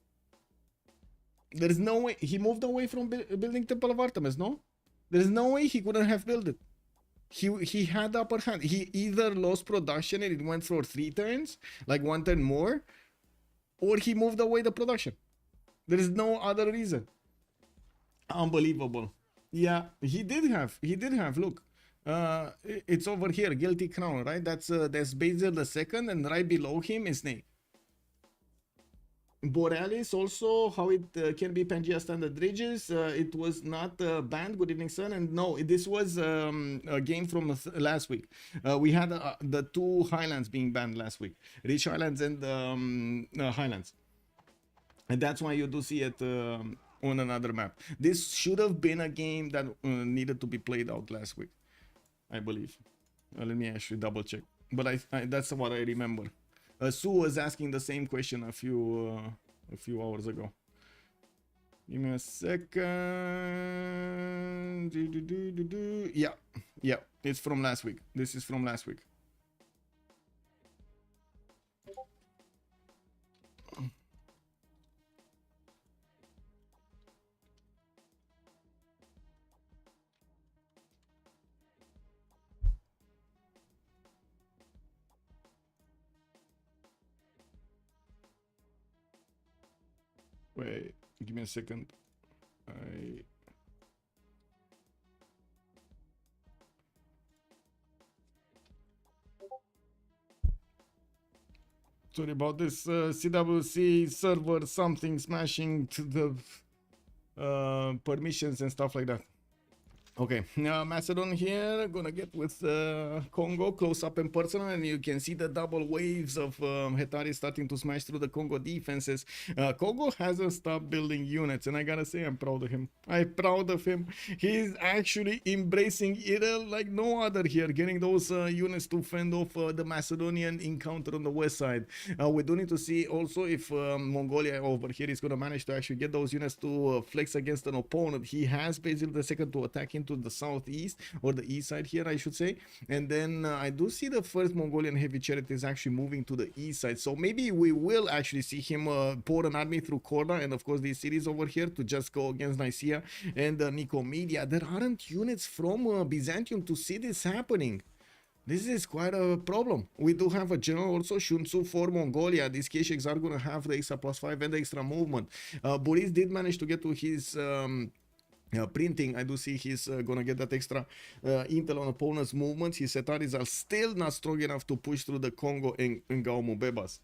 There's no way he moved away from building Temple of Artemis, no? There's no way he couldn't have built it. He had the upper hand. He either lost production and it went for 3 turns, like 1 turn more, or he moved away the production. There is no other reason. Unbelievable. Yeah, he did have. Look, it's over here, Guilty Crown, right? That's Basil II, and right below him is Snake. Borealis also, how it can be Pangea standard ridges. It was not banned. Good evening, son. And no, this was a game from last week. We had the 2 Highlands being banned last week, Rich Highlands and Highlands, and that's why you do see it on another map. This should have been a game that needed to be played out last week, I believe. Let me actually double check, but I that's what I remember. Sue was asking the same question a few hours ago. Give me a second. Yeah, it's from last week. This is from last week. Wait, give me a second. Sorry about this. CWC server something smashing to the permissions and stuff like that. Okay, now Macedon here, gonna get with Kongo close up and personal, and you can see the double waves of Hetari starting to smash through the Kongo defenses. Kongo hasn't stopped building units, and I gotta say I'm proud of him. I'm proud of him. He's actually embracing it like no other here, getting those units to fend off the Macedonian encounter on the west side. We do need to see also if Mongolia over here is gonna manage to actually get those units to flex against an opponent. He has Basil II to attack into the southeast, or the east side here, I should say. And then I do see the first Mongolian heavy chariot is actually moving to the east side, so maybe we will actually see him pour an army through Korda and of course these cities over here to just go against Nicaea and Nicomedia. There aren't units from Byzantium to see this happening. This is quite a problem. We do have a general also, Shunsu for Mongolia. These Kesheks are going to have the extra +5 and the extra movement. Burrize did manage to get to his printing. I do see he's gonna get that extra intel on opponent's movements. His Setaris are still not strong enough to push through the Kongo and Gao Mvembas.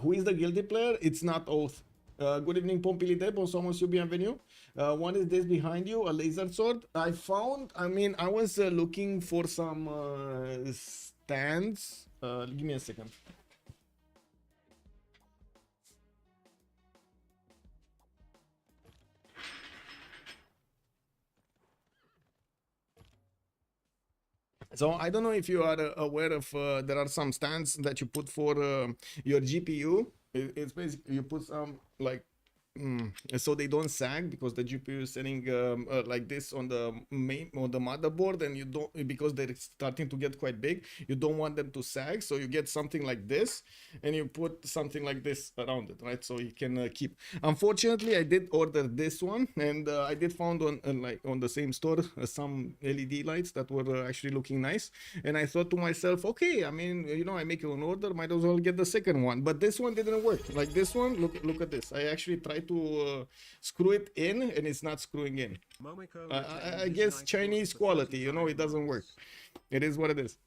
Who is the guilty player? It's not Oath. Good evening, Pompilite. Bonsoir, monsieur, bienvenue. What is this behind you? A laser sword? I was looking for some stands. Give me a second. So I don't know if you are aware of there are some stands that you put for your GPU. It's basically you put some like so they don't sag, because the GPU is setting like this on the motherboard, and you don't, because they're starting to get quite big, you don't want them to sag, so you get something like this and you put something like this around it, right? So you can keep. Unfortunately, I did order this one, and I did found on the same store some LED lights that were actually looking nice, and I thought to myself, okay, I mean, you know, I make an order, might as well get the second one. But this one didn't work. Like this one, look at this. I actually tried to screw it in, and it's not screwing in. I guess Chinese quality, you know, it doesn't work. It is what it is.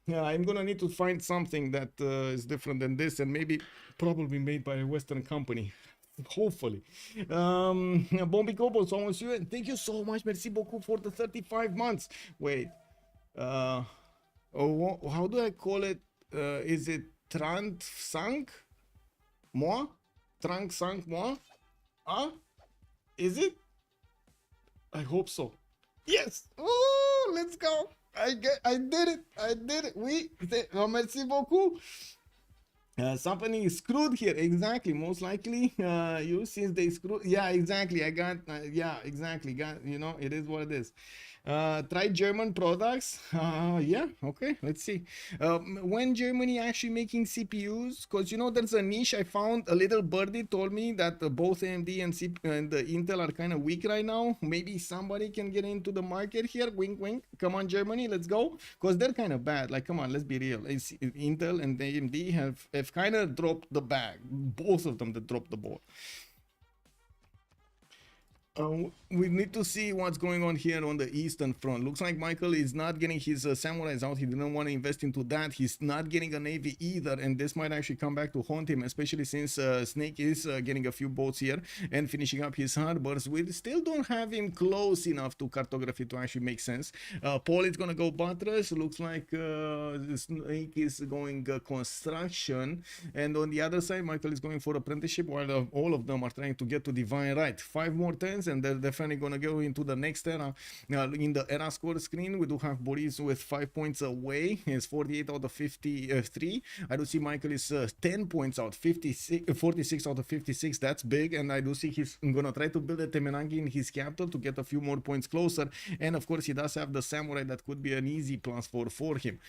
Yeah, I'm gonna need to find something that is different than this, and maybe probably made by a Western company. Hopefully. Bombi Kobo, so almost you, and thank you so much. Merci beaucoup for the 35 months. Wait. Oh, how do I call it? Is it Trant Sank? Moi? Trunk Sank Moi? Ah? Is it? I hope so. Yes! Oh, let's go! I did it! I did it! Oui! Merci beaucoup! Somebody is screwed here, exactly. Most likely, you since they screwed. Yeah, exactly. I got. Yeah, exactly. Got. You know, it is what it is. Try German products. Yeah. Okay. Let's see. When Germany actually making CPUs, because you know there's a niche. I found a little birdie told me that both AMD and the Intel are kind of weak right now. Maybe somebody can get into the market here. Wink, wink. Come on, Germany. Let's go. Because they're kind of bad. Like, come on. Let's be real. Intel and AMD have kind of dropped the bag. Both of them that dropped the ball. We need to see what's going on here on the eastern front. Looks like Michael is not getting his samurais out. He didn't want to invest into that. He's not getting a navy either, and this might actually come back to haunt him, especially since Snake is getting a few boats here and finishing up his harbors. We still don't have him close enough to cartography to actually make sense. Paul is gonna go buttress. Looks like Snake is going construction, and on the other side Michael is going for apprenticeship, while all of them are trying to get to divine right. 5 more turns and they're definitely gonna go into the next era. In the era score screen, we do have Burrize with 5 points away. It's 48 out of 53. I do see Michael is 10 points out, 46 out of 56. That's big, and I do see he's gonna try to build a Temenangi in his capital to get a few more points closer. And of course, he does have the samurai that could be an easy +4 for him.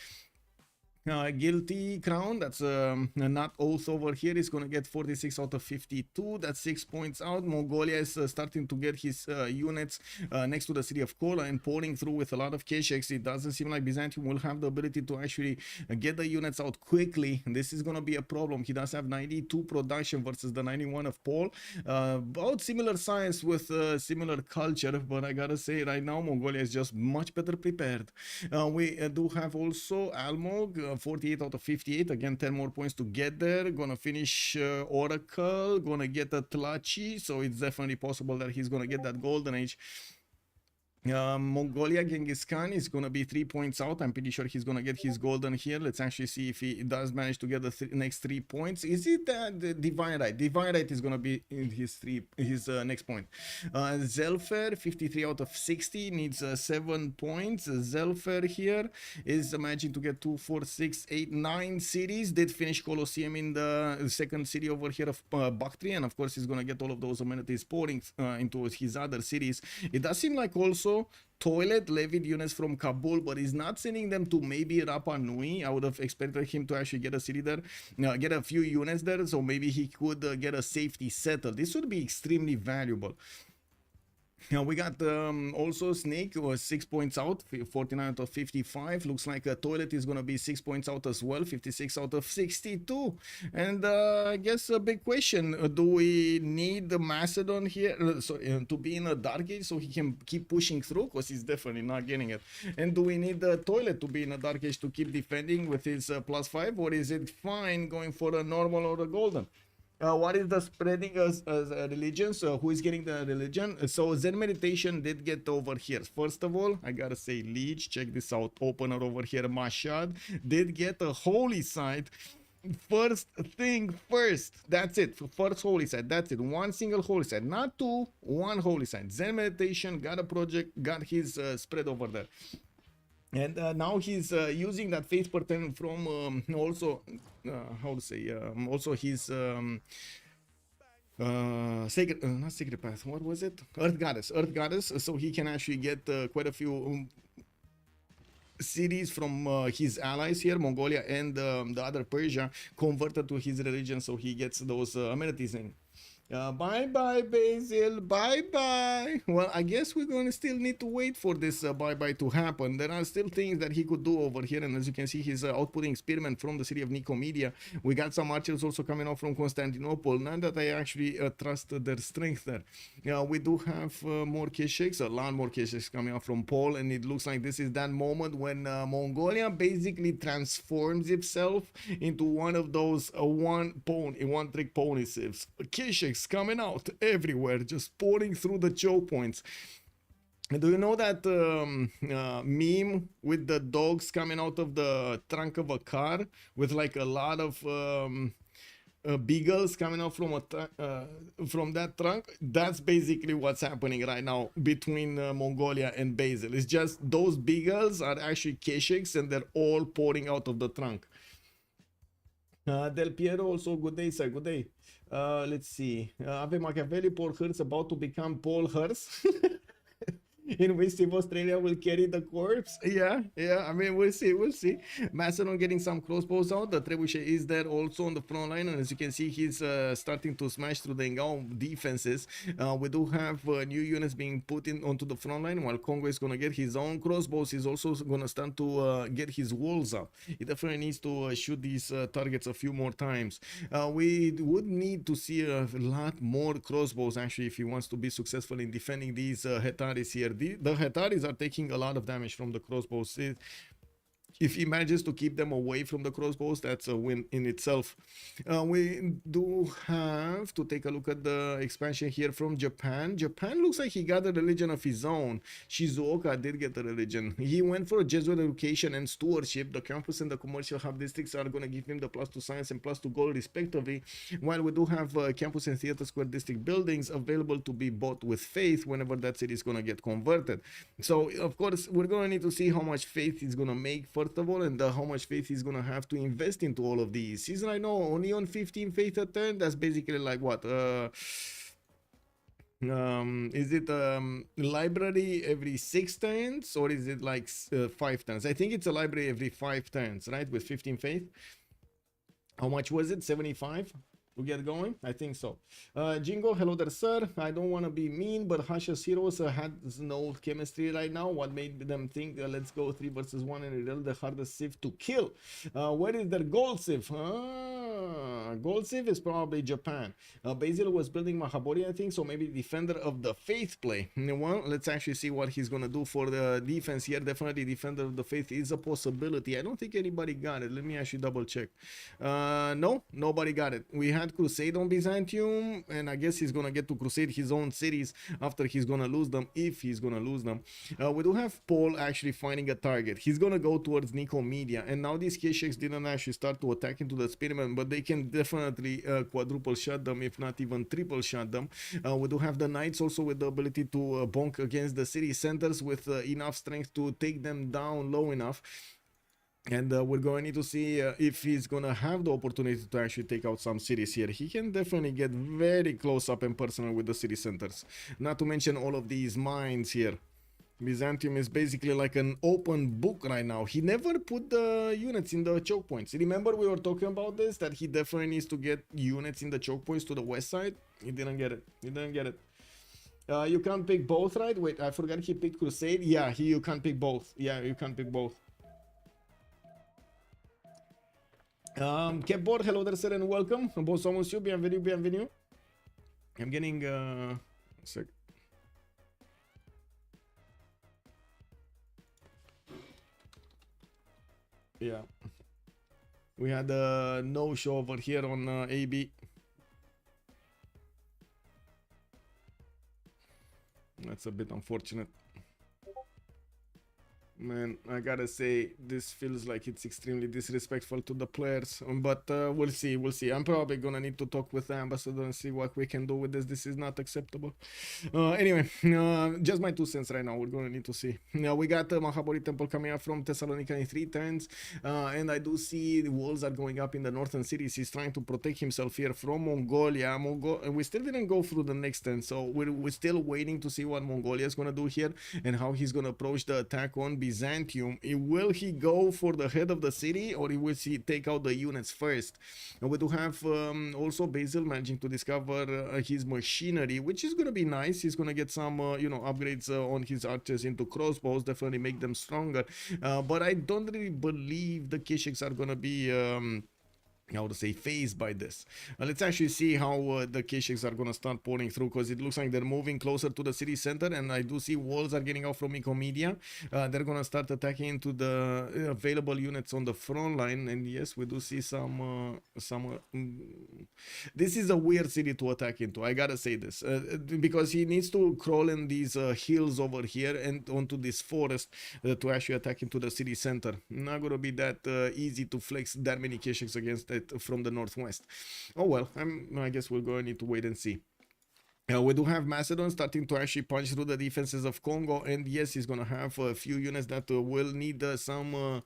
Guilty crown, that's not oath over here, is gonna get 46 out of 52. That's 6 points out. Mongolia is starting to get his units next to the city of Kola and pouring through with a lot of Kesheks. It doesn't seem like Byzantium will have the ability to actually get the units out quickly. This is gonna be a problem. He does have 92 production versus the 91 of Paul. About similar size with similar culture, but I gotta say right now Mongolia is just much better prepared. We do have also Almog, 48 out of 58. Again, 10 more points to get there. Gonna finish Oracle. Gonna get a Tlachi. So it's definitely possible that he's gonna get that golden age. Mongolia, Genghis Khan is going to be 3 points out. I'm pretty sure he's going to get his golden here. Let's actually see if he does manage to get the next 3 points. Is it the Divine Right? Divine Right is going to be in his next point. Zelphair, 53 out of 60, needs 7 points. Zelphair here is managing to get 2, 4, 6, 8, 9 cities. Did finish Colosseum in the second city over here of Bactria, and of course he's going to get all of those amenities pouring into his other cities. It does seem like also Toilet levied units from Kabul, but he's not sending them to maybe Rapa Nui. I would have expected him to actually get a city there, get a few units there, so maybe he could get a safety settle. This would be extremely valuable. Now we got also Snake was 6 points out, 49 out of 55. Looks like a Toilet is going to be 6 points out as well, 56 out of 62. And I guess a big question, do we need the Macedon here to be in a Dark Age so he can keep pushing through? Because he's definitely not getting it. And do we need the Toilet to be in a Dark Age to keep defending with his +5? Or is it fine going for a normal or a golden? What is the spreading religions? Who is getting the religion? So Zen meditation did get over here. First of all, I gotta say, Leech, check this out. Opener over here, Mashad, did get a holy site. First thing first. That's it. First holy site. That's it. One single holy site. Not two, one holy site. Zen meditation, got a project, got his spread over there. And now he's using that faith pattern from also, how to say, also his sacred, not sacred path, what was it? Earth goddess, so he can actually get quite a few cities from his allies here, Mongolia and the other Persia, converted to his religion, so he gets those amenities in. Bye-bye, Basil. Bye-bye. Well, I guess we're going to still need to wait for this bye-bye to happen. There are still things that he could do over here. And as you can see, he's outputting spearmen from the city of Nicomedia. We got some archers also coming out from Constantinople. Not that I actually trust their strength there. We do have more Kesheks, a lot more Kesheks coming out from Paul. And it looks like this is that moment when Mongolia basically transforms itself into one of those one-trick pony civs. Kesheks coming out everywhere, just pouring through the choke points. Do you know that meme with the dogs coming out of the trunk of a car with like a lot of beagles coming out from that trunk? That's basically what's happening right now between Mongolia and Basil. It's just those beagles are actually keshiks and they're all pouring out of the trunk. Del Piero also, good day, sir. Good day. Let's see. Avem Machiavelli, Paul Hearst about to become Paul Hearst. In which Civ Australia will carry the corpse. Yeah, I mean, we'll see. Macedon getting some crossbows out. The Trebuchet is there also on the front line, and as you can see, he's starting to smash through the Ngao defenses. We do have new units being put in onto the front line, while Kongo is gonna get his own crossbows. He's also gonna start to get his walls up. He definitely needs to shoot these targets a few more times. We would need to see a lot more crossbows actually if he wants to be successful in defending these Hetaris here. The Hetaris are taking a lot of damage from the crossbows. If he manages to keep them away from the crossbows, that's a win in itself. We do have to take a look at the expansion here from Japan. Japan looks like he got a religion of his own. Shizuoka did get a religion. He went for a Jesuit education and stewardship. The campus and the commercial hub districts are going to give him the +2 science and +2 gold respectively, while we do have campus and theater square district buildings available to be bought with faith whenever that city is going to get converted. So of course we're going to need to see how much faith he's going to make first of all, and how much faith he's gonna have to invest into all of these. He's right now only on 15 faith a turn. That's basically like what? Is it library every 6 turns, or is it like 5 turns? I think it's a library every 5 turns, right? With 15 faith. How much was it? 75 to get going? I think so. Jingo, hello there, sir. I don't want to be mean, but Hasha's heroes has no chemistry right now. What made them think let's go 3 versus 1 and reveal the hardest Civ to kill? Where is their gold Civ? Gold Civ is probably Japan. Basil was building Mahabori, I think, so maybe defender of the faith play. Well, let's actually see what he's gonna do for the defense here. Definitely defender of the faith is a possibility. I don't think anybody got it. Let me actually double check. No, nobody got it. We had Crusade on Byzantium, and I guess he's gonna get to crusade his own cities after he's gonna lose them, if he's gonna lose them. We do have Paul actually finding a target. He's gonna go towards Nicomedia, and now these Keshiks didn't actually start to attack into the spearmen, but they can definitely quadruple shot them, if not even triple shot them. We do have the Knights also with the ability to bonk against the city centers with enough strength to take them down low enough. And we're going to need to see if he's going to have the opportunity to actually take out some cities here. He can definitely get very close up and personal with the city centers. Not to mention all of these mines here. Byzantium is basically like an open book right now. He never put the units in the choke points. Remember we were talking about this, that he definitely needs to get units in the choke points to the west side? He didn't get it. He didn't get it. You can't pick both, right? Wait, I forgot he picked Crusade. Yeah, you can't pick both. Yeah, you can't pick both. Kepboard, hello there, sir, and welcome. Bonsoir, monsieur, bienvenue, bienvenue. I'm getting a sec. Yeah, we had a no-show over here on AB. That's a bit unfortunate. Man, I gotta say, this feels like it's extremely disrespectful to the players, but we'll see, I'm probably gonna need to talk with the ambassador and see what we can do with this. This is not acceptable. Anyway, just my 2 cents right now. We're gonna need to see. We got the Mahabori temple coming up from Thessalonica in 3 turns, and I do see the walls are going up in the northern cities. He's trying to protect himself here from Mongolia. And we still didn't go through the next turn, so we're still waiting to see what Mongolia is gonna do here and how he's gonna approach the attack on Byzantium. Will he go for the head of the city, or will he take out the units first? And we do have also Basil managing to discover his machinery, which is going to be nice. He's going to get some upgrades on his archers into crossbows, definitely make them stronger. But I don't really believe the Keshiks are going to be how to say, phased by this. Let's actually see how the K-Shakes are going to start pouring through, because it looks like they're moving closer to the city center, and I do see walls are getting out from Ecomedia. They're going to start attacking into the available units on the front line, and yes, we do see some this is a weird city to attack into, I gotta say this, because he needs to crawl in these hills over here and onto this forest to actually attack into the city center. Not gonna be that easy to flex that many K-Shakes against it from the northwest. Oh well, I guess we're going to need to wait and see. We do have Macedon starting to actually punch through the defenses of Congo, and yes, he's gonna have a few units that will need some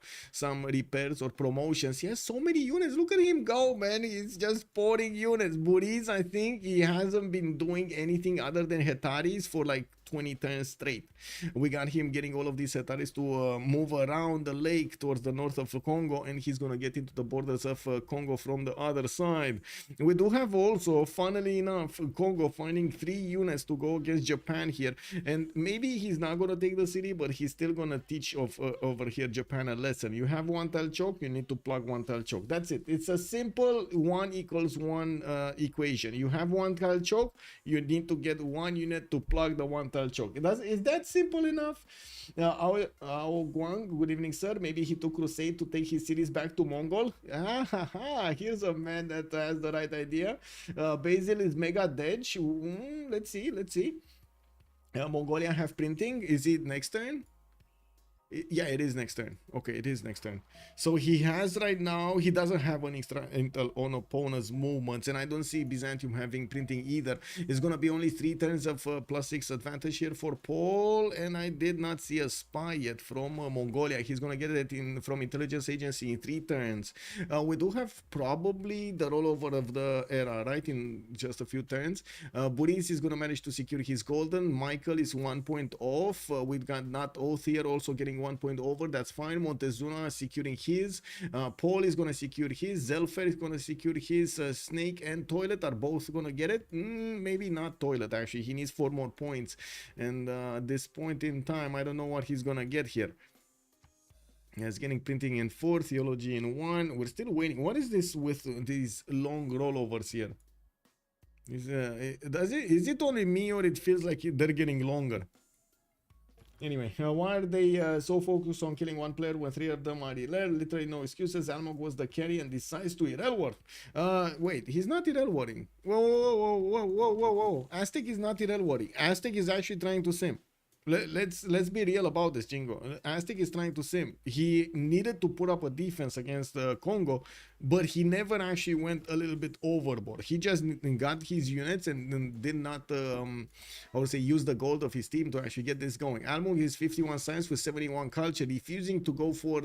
repairs or promotions. He has so many units. Look at him go, man! He's just pouring units. Burrize, I think he hasn't been doing anything other than Hetaris for like 20 turns straight. We got him getting all of these Hetaris to move around the lake towards the north of Congo, and he's gonna get into the borders of Congo from the other side. We do have also, funnily enough, Congo finding 3 units to go against Japan here, and maybe he's not gonna take the city, but he's still gonna teach over here Japan a lesson. You have 1 tile choke, you need to plug 1 tile choke. That's it. It's a simple 1 = 1 equation. You have 1 tile choke, you need to get 1 unit to plug the 1 tile choke. Is that simple enough? Our Guang, good evening, sir. Maybe he took crusade to take his cities back to Mongol. Here's a man that has the right idea. Basil is mega dead. Let's see. Mongolia have printing. Is it next turn? Yeah, it is next turn. Okay, it is next turn. So he has right now, he doesn't have an extra intel on opponent's movements, and I don't see Byzantium having printing either. It's gonna be only 3 turns of +6 advantage here for Paul, and I did not see a spy yet from Mongolia. He's gonna get it from intelligence agency in 3 turns. We do have probably the rollover of the era, right, in just a few turns. Burrize is gonna manage to secure his golden. Michael is 1 point off. We've got Not Oath here also getting 1 point over. That's fine. Montezuma securing his. Paul is going to secure his. Zelphair is going to secure his. Snake and Toilet are both going to get it. Maybe not Toilet, actually. He needs 4 more points. And at this point in time, I don't know what he's going to get here. He's getting printing in 4, theology in 1. We're still waiting. What is this with these long rollovers here? Is it only me, or it feels like they're getting longer? Anyway, why are they so focused on killing 1 player when 3 of them are Irel? Literally no excuses. Almog was the carry and decides to Irel ward. Wait, he's not Irel warding. Whoa. Aztec is not Irel warding. Aztec is actually trying to sim. Let's be real about this, Jingo. Aztec is trying to sim. He needed to put up a defense against Congo, but he never actually went a little bit overboard. He just got his units and did not, I would say, use the gold of his team to actually get this going. Almog is 51 science with 71 culture, refusing to go for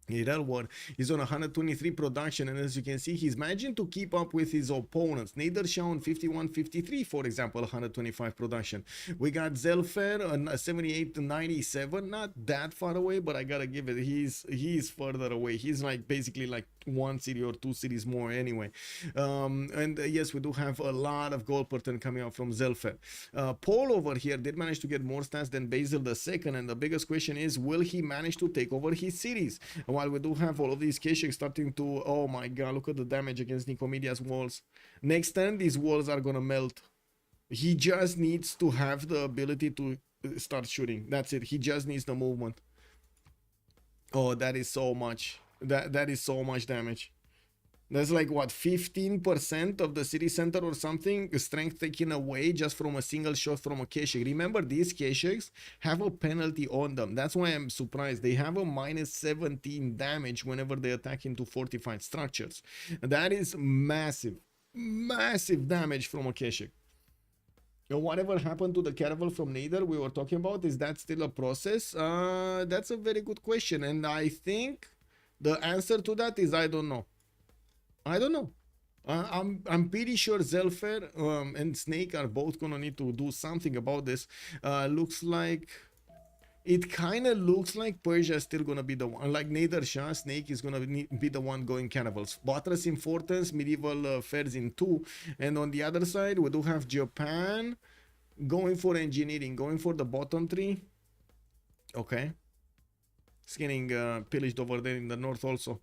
Irel War. He's on 123 production, and as you can see, he's managing to keep up with his opponents. Nader, Shah on 51-53, for example, 125 production. We got Zelphair on 78-97, not that far away, but I gotta give it, he's further away. He's like basically like 1 city or 2 cities more anyway. And yes, we do have a lot of gold per turn coming out from Zelphair. Paul over here did manage to get more stats than Basil II, and the biggest question is, will he manage to take over his cities? While we do have all of these K-Shakes starting to, oh my god, look at the damage against Nicomedia's walls. Next turn, these walls are gonna melt. He just needs to have the ability to start shooting. That's it. He just needs the movement. Oh, that is so much. That is so much damage. That's like, what, 15% of the city center or something, strength taken away just from a single shot from a K-Shake. Remember, these K-Shakes have a penalty on them. That's why I'm surprised. They have a -17 damage whenever they attack into fortified structures. That is massive, massive damage from a K-Shake. Whatever happened to the caravel from Nader we were talking about, is that still a process? That's a very good question, and I think the answer to that is I don't know. I don't know. I'm pretty sure Zelphair and Snake are both gonna need to do something about this. Looks like it kind of looks like Persia is still gonna be the one. Like Nader, Shah, Snake is gonna be the one going caravels. Buttress in 4 turns, medieval fairs in 2, and on the other side we do have Japan going for engineering, going for the bottom 3. Okay, it's getting pillaged over there in the north also.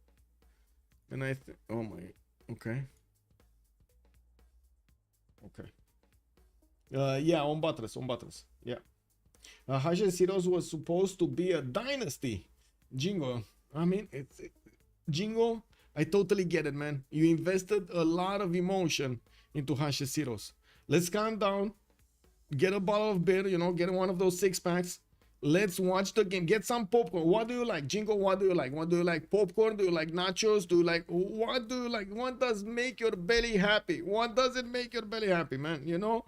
And I oh my, okay. Okay. Yeah, on Buttress. Yeah. Haja Cyrus was supposed to be a dynasty. Jingo. I mean, Jingo, I totally get it, man. You invested a lot of emotion into Haja Cyrus. Let's calm down. Get a bottle of beer, you know, get one of those 6-packs. Let's watch the game. Get some popcorn. What do you like, Jingo? What do you like? What do you like? Popcorn? Do you like nachos? Do you like, what do you like? What does make your belly happy? What doesn't make your belly happy, man? You know?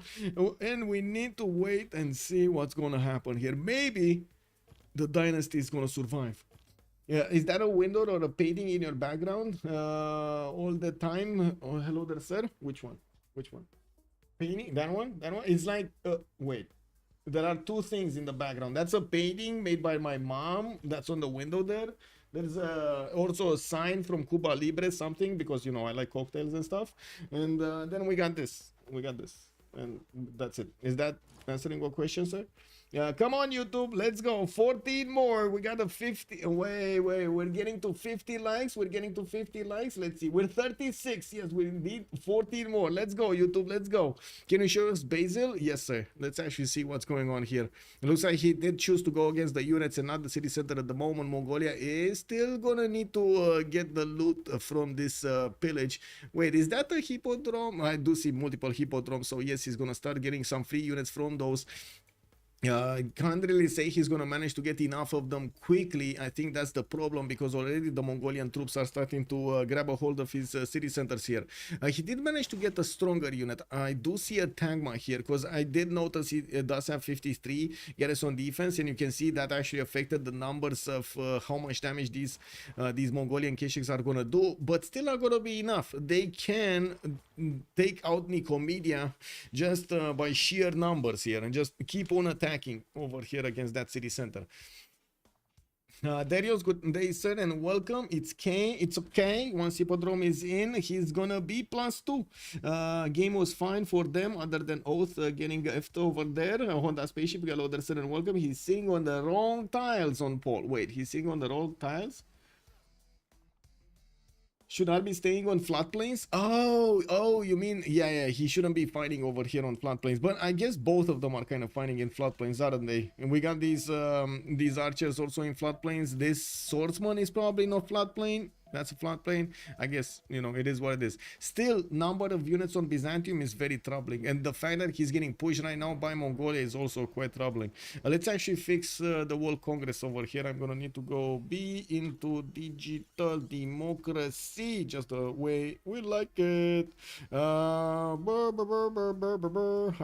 And we need to wait and see what's going to happen here. Maybe the dynasty is going to survive. Yeah, is that a window or a painting in your background all the time? Oh, hello there, sir. Which one? Which one? Painting? That one? That one? It's like, wait. There are two things in the background. That's a painting made by my mom. That's on the window there. There's also a sign from Cuba Libre, something, because, you know, I like cocktails and stuff. And then we got this. We got this. And that's it. Is that answering your question, sir? Yeah, come on, YouTube. Let's go. 14 more. We got a 50. Wait. We're getting to 50 likes. We're getting to 50 likes. Let's see. We're 36. Yes, we need 14 more. Let's go, YouTube. Let's go. Can you show us Basil? Yes, sir. Let's actually see what's going on here. It looks like he did choose to go against the units and not the city center at the moment. Mongolia is still gonna need to get the loot from this pillage. Wait, is that a hippodrome? I do see multiple hippodromes. So yes, he's gonna start getting some free units from those. Can't really say he's gonna manage to get enough of them quickly. I think that's the problem, because already the Mongolian troops are starting to grab a hold of his city centers here. He did manage to get a stronger unit. I do see a Tangma here, because I did notice he does have 53 garrison defense, and you can see that actually affected the numbers of how much damage these Mongolian Keshiks are gonna do, but still are gonna be enough. They can take out Nicomedia just by sheer numbers here, and just keep on attacking over here against that city center. Darius, good day, sir, and welcome. It's okay. Once Hippodrome is in, he's gonna be +2. Game was fine for them, other than Oath getting F over there. Honda Spaceship, hello there, sir, and welcome. He's sitting on the wrong tiles on Paul. Wait, he's sitting on the wrong tiles? Should I be staying on floodplains? Oh, you mean, yeah, he shouldn't be fighting over here on floodplains. But I guess both of them are kind of fighting in floodplains, aren't they? And we got these archers also in floodplains. This swordsman is probably not floodplain. That's a floodplain. I guess, you know, it is what it is. Still, number of units on Byzantium is very troubling. And the fact that he's getting pushed right now by Mongolia is also quite troubling. Let's actually fix the World Congress over here. I'm going to need to go be into digital democracy. Just the way we like it. I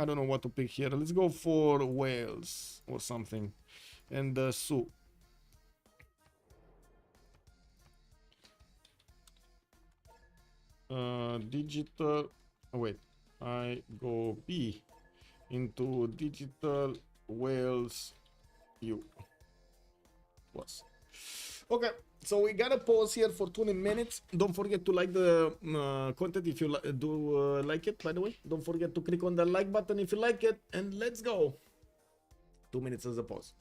don't know what to pick here. Let's go for Wales or something. And Sioux. Digital, wait, I go B into digital Wales U plus. Okay, so we got a pause here for 20 minutes. Don't forget to like the content if you like it, by the way. Don't forget to click on the like button if you like it, and let's go. 2 minutes as a pause.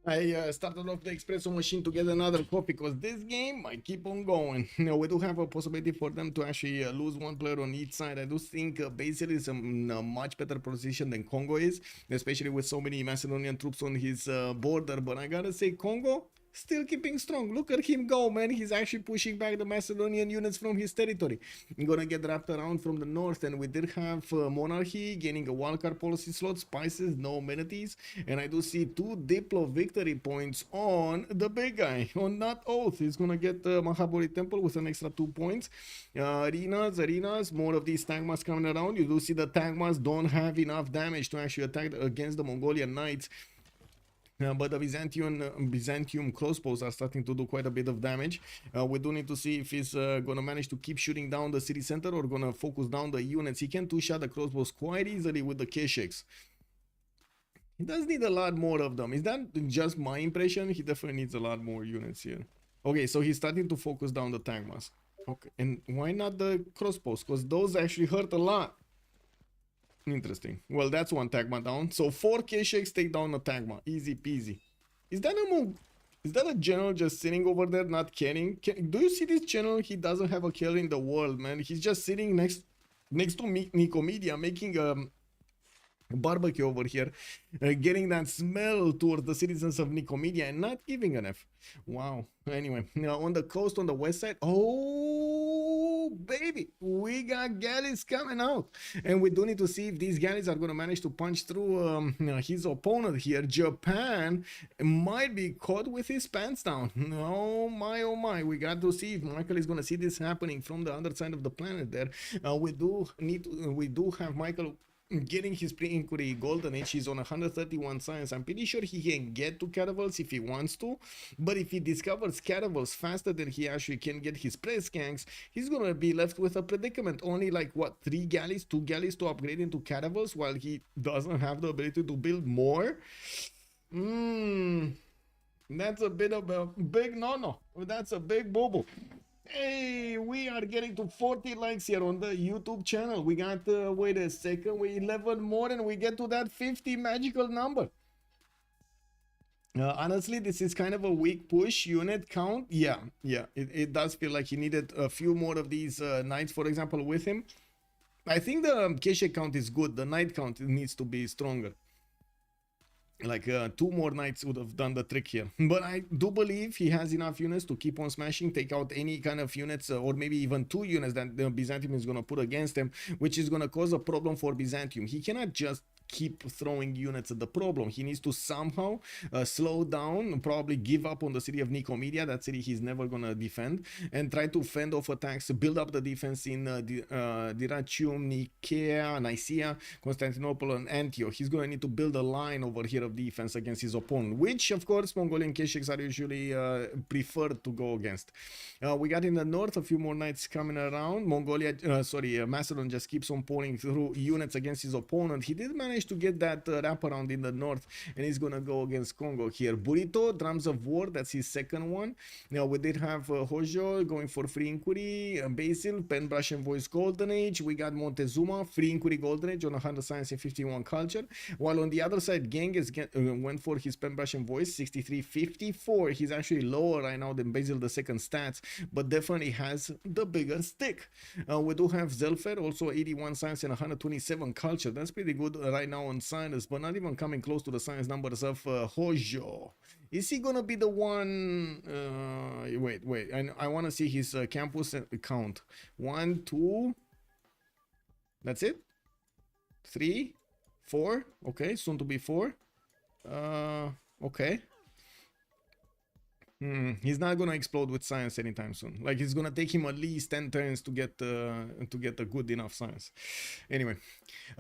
I started off the espresso machine to get another coffee because this game might keep on going. We do have a possibility for them to actually lose one player on each side. I do think Basil is in a much better position than Kongo is, especially with so many Macedonian troops on his border. But I gotta say, Kongo still keeping strong. Look at him go, man. He's actually pushing back the Macedonian units from his territory. I'm gonna get wrapped around from the north, and we did have monarchy gaining a wildcard policy slot, spices, no amenities, and I do see 2 Diplo victory points on the big guy, on that oath. He's gonna get the Mahabodhi temple with an extra 2 points. Arenas, more of these Tagmas coming around. You do see the Tagmas don't have enough damage to actually attack against the Mongolian knights. But the Byzantium crossbows are starting to do quite a bit of damage. We do need to see if he's gonna manage to keep shooting down the city center or gonna focus down the units. He can two-shot the crossbows quite easily with the K6. He does need a lot more of them. Is that just my impression? He definitely needs a lot more units here. Okay, so he's starting to focus down the Tagmas. Okay, and why not the crossbows? Because those actually hurt a lot. Interesting. Well, that's one Tagma down. So 4 K-Shakes take down a Tagma. Easy peasy. Is that a general just sitting over there not caring? Do you see this general? He doesn't have a killer in the world, man. He's just sitting next to Nicomedia making barbecue over here, getting that smell towards the citizens of Nicomedia and not giving an F. Wow. Anyway, now on the coast on the west side, oh baby, we got galleys coming out, and we do need to see if these galleys are going to manage to punch through his opponent here. Japan might be caught with his pants down. Oh my, we got to see if Michael is going to see this happening from the other side of the planet there. We do have Michael getting his pre-inquiry golden age. He's on 131 science. I'm pretty sure he can get to caravels if he wants to, but if he discovers caravels faster than he actually can get his press gangs, he's gonna be left with a predicament. Only like what, 2 galleys to upgrade into caravels, while he doesn't have the ability to build more. That's a bit of a big no-no. That's a big boo-boo. Hey, we are getting to 40 likes here on the YouTube channel. We got, wait a second, we 11 more and we get to that 50 magical number. Honestly, this is kind of a weak push unit count. Yeah, it does feel like he needed a few more of these knights, for example, with him. I think the Keshe count is good. The knight count needs to be stronger. Like 2 more knights would have done the trick here, but I do believe he has enough units to keep on smashing, take out any kind of units, or maybe even 2 units that the Byzantium is going to put against him, which is going to cause a problem for Byzantium. He cannot just keep throwing units at the problem. He needs to somehow slow down, probably give up on the city of Nicomedia, that city he's never gonna defend, and try to fend off attacks, build up the defense in Dyrrhachium, Nicaea, Nicaea, Constantinople, and Antioch. He's gonna need to build a line over here of defense against his opponent, which of course Mongolian Keshiks are usually preferred to go against. We got in the north a few more knights coming around. Macedon just keeps on pouring through units against his opponent. He did manage to get that wraparound in the north, and he's gonna go against Kongo here. Burrito, Drums of War, that's his second one. Now we did have Hojo going for free inquiry, Basil, Pen Brush and Voice Golden Age. We got Montezuma, free inquiry Golden Age on 100 science and 51 culture, while on the other side Genghis went for his Pen Brush and Voice, 63-54. He's actually lower right now than Basil II stats, but definitely has the bigger stick. We do have Zelphair, also 81 science and 127 culture. That's pretty good right now on Cyrus, but not even coming close to the science numbers of Hojo. Is he gonna be the one? Wait, I want to see his campus count. 1, 2, that's it. 3, 4, okay, soon to be 4. Okay. He's not gonna explode with science anytime soon. Like, it's gonna take him at least 10 turns to get a good enough science. Anyway,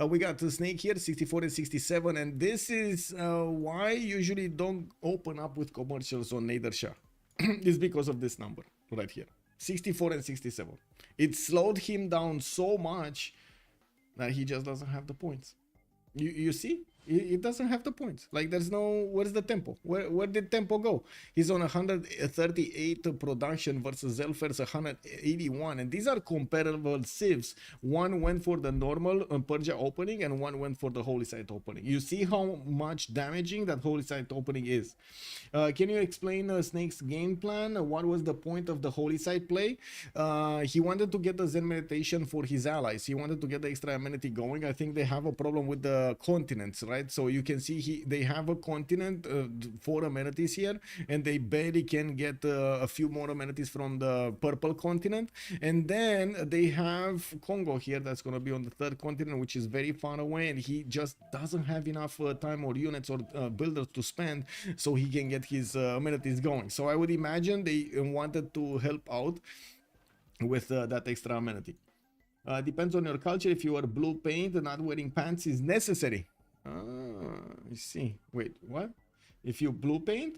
we got the snake here, 64 and 67, and this is why I usually don't open up with commercials on Nader Shah. It's because of this number right here, 64 and 67. It slowed him down so much that he just doesn't have the points. You see? It doesn't have the points. Like there's no, where's the tempo? Where did tempo go? He's on 138 production versus Zelphair's 181, and these are comparable civs. One went for the normal Persia opening, and one went for the holy site opening. You see how much damaging that holy site opening is. Can you explain Snake's game plan? What was the point of the holy site play? He wanted to get the Zen meditation for his allies. He wanted to get the extra amenity going. I think they have a problem with the continents, right? So you can see they have a continent, 4 amenities here, and they barely can get a few more amenities from the purple continent. And then they have Kongo here, that's going to be on the 3rd continent, which is very far away, and he just doesn't have enough time or units or builders to spend so he can get his amenities going. So I would imagine they wanted to help out with that extra amenity. Depends on your culture. If you are blue paint, not wearing pants is necessary. I see. Wait, what? If you blue paint?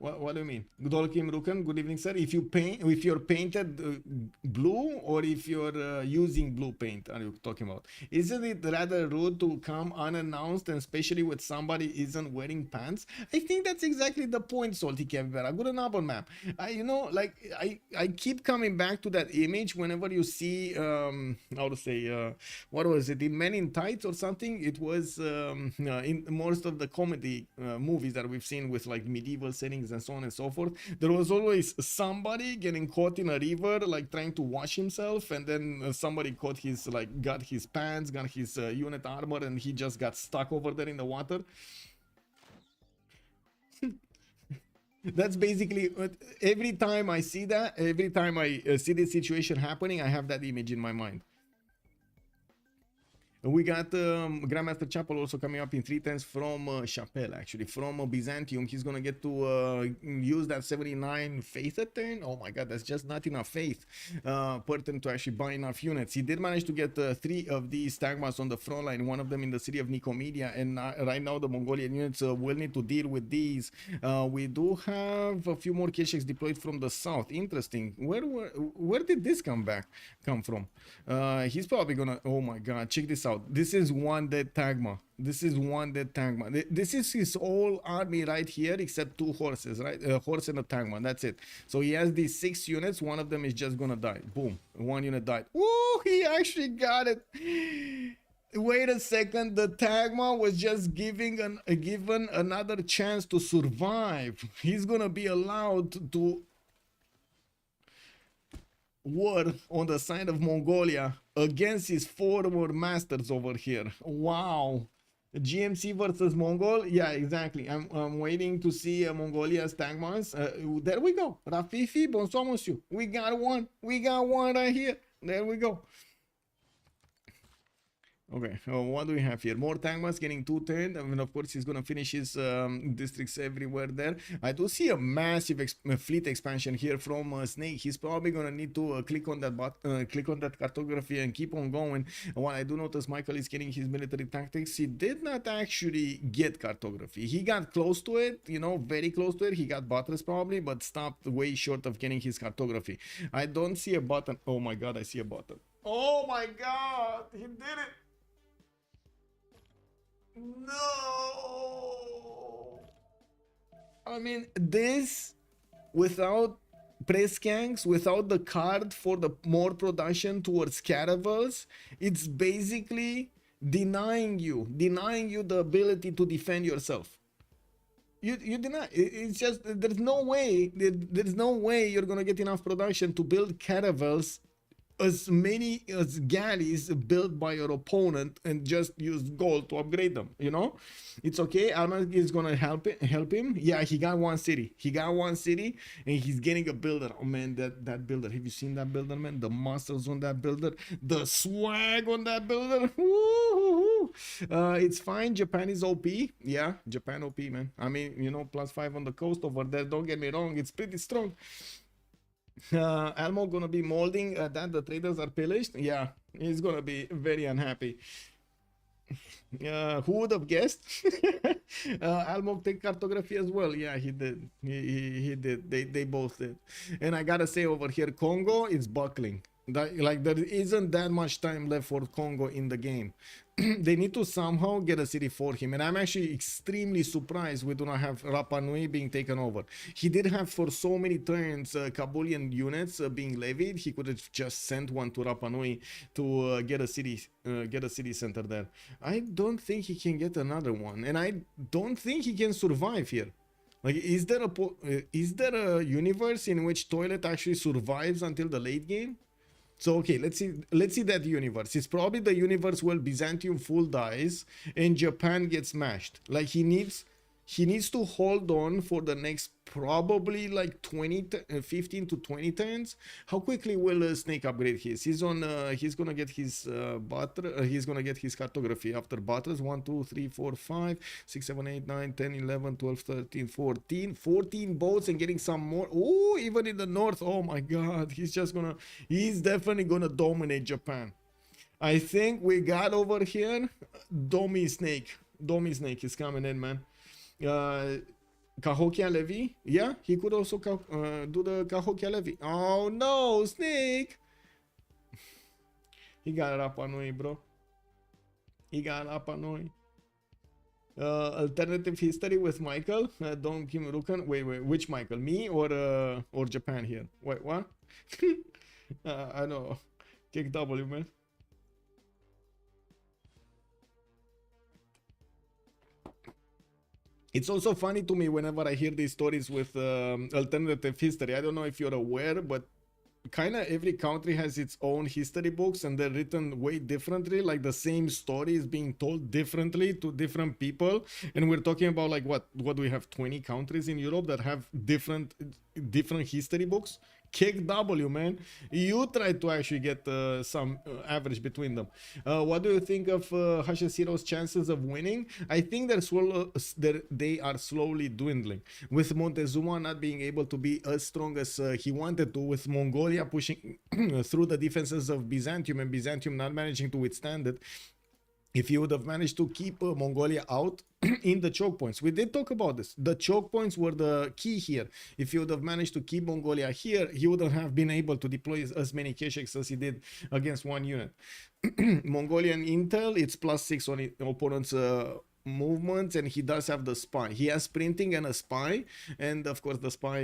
What do you mean? Dolkim Rukan, good evening, sir. If you're painted blue, or if you're using blue paint, are you talking about? Isn't it rather rude to come unannounced, and especially with somebody isn't wearing pants? I think that's exactly the point, Salty Capybara. Good enough, ma'am. You know, like I keep coming back to that image whenever you see how to say what was it, in Men in Tights or something? It was in most of the comedy movies that we've seen with like medieval settings and so on and so forth. There was always somebody getting caught in a river, like trying to wash himself, and then somebody caught his, like, got his pants, got his unit armor, and he just got stuck over there in the water. That's basically every time I see that, every time I see this situation happening, I have that image in my mind. We got Grandmaster Chapel also coming up in 3 turns from Chapel, actually, from Byzantium. He's going to get to use that 79 faith a turn. Oh my god, that's just not enough faith per turn to actually buy enough units. He did manage to get 3 of these Tagmas on the front line, one of them in the city of Nicomedia, and right now the Mongolian units will need to deal with these. We do have a few more Kesheks deployed from the south. Interesting. Where did this come from? He's probably gonna, oh my god, check this out. This is one dead Tagma. This is one dead Tagma. This is his whole army right here, except 2 horses, right? A horse and a Tagma. That's it. So he has these 6 units. One of them is just gonna die. Boom. 1 unit died. Woo! He actually got it. Wait a second. The Tagma was just given another chance to survive. He's gonna be allowed to war on the side of Mongolia against his former masters over here. Wow. GMC versus Mongol. Yeah, exactly. I'm waiting to see Mongolia's Tagmas. There we go. Rafifi, bonsoir monsieur. We got one. We got one right here. There we go. Okay, what do we have here? More Tagmas getting 2 turned. I mean, of course, he's going to finish his districts everywhere there. I do see a massive fleet expansion here from Snake. He's probably going to need to click on that cartography and keep on going. What I do notice, Michael is getting his military tactics. He did not actually get cartography. He got close to it, you know, very close to it. He got buttons probably, but stopped way short of getting his cartography. I don't see a button. Oh my god, I see a button. Oh my god, he did it. No, I mean, this without press gangs, without the card for the more production towards caravels, it's basically denying you the ability to defend yourself. You deny. It's just there's no way you're gonna get enough production to build caravels as many as galleys built by your opponent and just use gold to upgrade them, you know? It's okay. Almog is gonna help him. Yeah, he got 1 city. He got 1 city and he's getting a builder. Oh man, that builder. Have you seen that builder, man? The muscles on that builder, the swag on that builder. Woo-hoo-hoo. It's fine. Japan is OP. Yeah, Japan OP, man. I mean, you know, +5 on the coast over there. Don't get me wrong, it's pretty strong. Almog gonna be molding that the traders are pillaged. Yeah, he's gonna be very unhappy. Who would have guessed? Almog take cartography as well. Yeah, he did. He did. They both did. And I gotta say, over here, Kongo is buckling. Like there isn't that much time left for Kongo in the game. they need to somehow get a city for him, and I'm actually extremely surprised we do not have Rapa Nui being taken over. He did have for so many turns Kabulian units being levied. He could have just sent one to Rapa Nui to get a city center there. I don't think he can get another one, and I don't think he can survive here. Like, is there a universe in which Toilet actually survives until the late game? So okay, let's see that universe. It's probably the universe where Byzantium full dies and Japan gets smashed. Like, he needs to hold on for the next probably like 15 to 20 turns. How quickly will Snake upgrade his? He's gonna get his he's gonna get his cartography after battles. 1 2 3 4 5 6 7 8 9 10 11 12 13 14 boats, and getting some more. Oh, even in the north. Oh my god, he's definitely gonna dominate Japan. I think we got over here Domi Snake is coming in, man. Cahokia Levy, yeah, he could also do the Cahokia Levy. Oh no, Snake! He got Rapa Nui, bro. He got Rapa Nui. Alternative history with Michael. Don't Kim Rukan. Wait, which Michael? Me or Japan here? Wait, what? I know. Kick W, man. It's also funny to me whenever I hear these stories with alternative history. I don't know if you're aware, but kind of every country has its own history books, and they're written way differently. Like, the same story is being told differently to different people. And we're talking about, like, what do we have? 20 countries in Europe that have different history books. Kick W, man. You try to actually get some average between them. What do you think of Hashiro's chances of winning? I think they are slowly dwindling, with Montezuma not being able to be as strong as he wanted to, with Mongolia pushing through the defenses of Byzantium, and Byzantium not managing to withstand it. If he would have managed to keep Mongolia out in the choke points. We did talk about this. The choke points were the key here. If he would have managed to keep Mongolia here, he wouldn't have been able to deploy as many Kesheks as he did against one unit. Mongolian intel, it's +6 on opponent's movements, and he does have the spy. He has sprinting and a spy, and of course the spy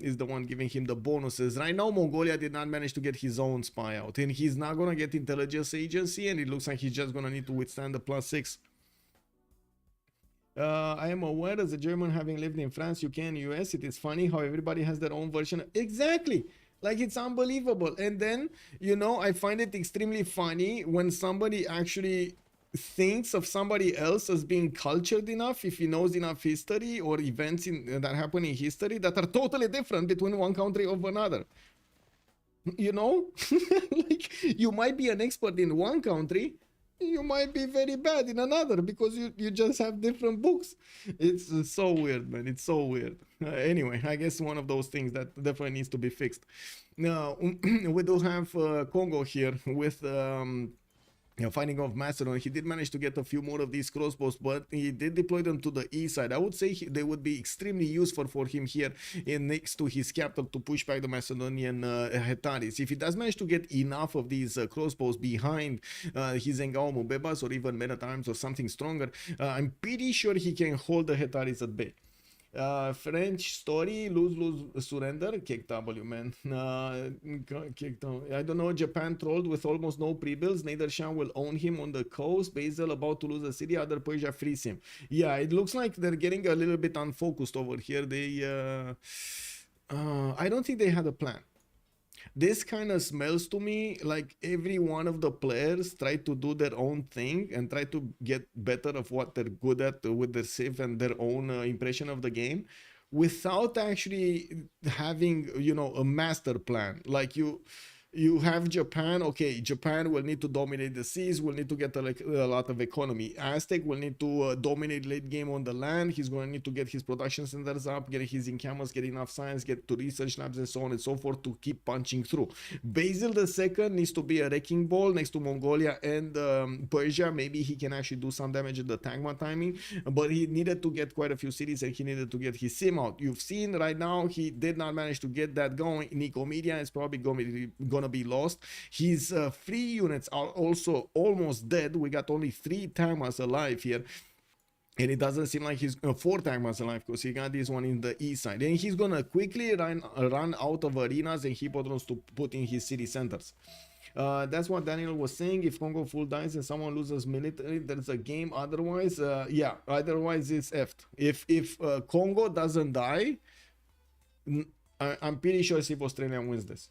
is the one giving him the bonuses. Right now Mongolia did not manage to get his own spy out, and he's not gonna get intelligence agency, and it looks like he's just gonna need to withstand the +6. I am aware, as a German having lived in France, UK and US, it is funny how everybody has their own version. Exactly. Like, it's unbelievable. And then, you know, I find it extremely funny when somebody actually thinks of somebody else as being cultured enough, if he knows enough history or events that happen in history that are totally different between one country over another. You know? Like, you might be an expert in one country, you might be very bad in another, because you just have different books. It's so weird, man. It's so weird. Anyway, I guess one of those things that definitely needs to be fixed. Now, we do have Kongo here with fighting off Macedon. He did manage to get a few more of these crossbows, but he did deploy them to the east side. I would say they would be extremely useful for him here next to his capital to push back the Macedonian Hetaris. If he does manage to get enough of these crossbows behind his Engao Mvembas or even men at arms or something stronger, I'm pretty sure he can hold the Hetaris at bay. French story, lose, surrender, kick W, man. Kick W. I don't know, Japan trolled with almost no pre-builds. Nader Shah will own him on the coast. Basil about to lose a city, other Persia frees him. Yeah, it looks like they're getting a little bit unfocused over here. I don't think they had a plan. This kind of smells to me like every one of the players tried to do their own thing and try to get better of what they're good at with their Civ and their own impression of the game, without actually having, you know, a master plan. Like, you have Japan. Okay, Japan will need to dominate the seas, will need to get a lot of economy. Aztec will need to dominate late game on the land. He's going to need to get his production centers up, get his encampments, get enough science, get to research labs and so on and so forth to keep punching through. Basil II needs to be a wrecking ball next to Mongolia and Persia. Maybe he can actually do some damage at the Tangma timing, but he needed to get quite a few cities, and he needed to get his sim out. You've seen right now he did not manage to get that going. Nicomedia is probably going to gonna be lost. His 3 units are also almost dead. We got only 3 Tagmas alive here. And it doesn't seem like he's 4 Tagmas alive, because he got this one in the east side. And he's gonna quickly run out of arenas and hippodromes to put in his city centers. That's what Daniel was saying. If Congo full dies and someone loses military, there's a game. Otherwise, yeah, otherwise it's effed. If Congo doesn't die, I'm pretty sure Civ Australia wins this.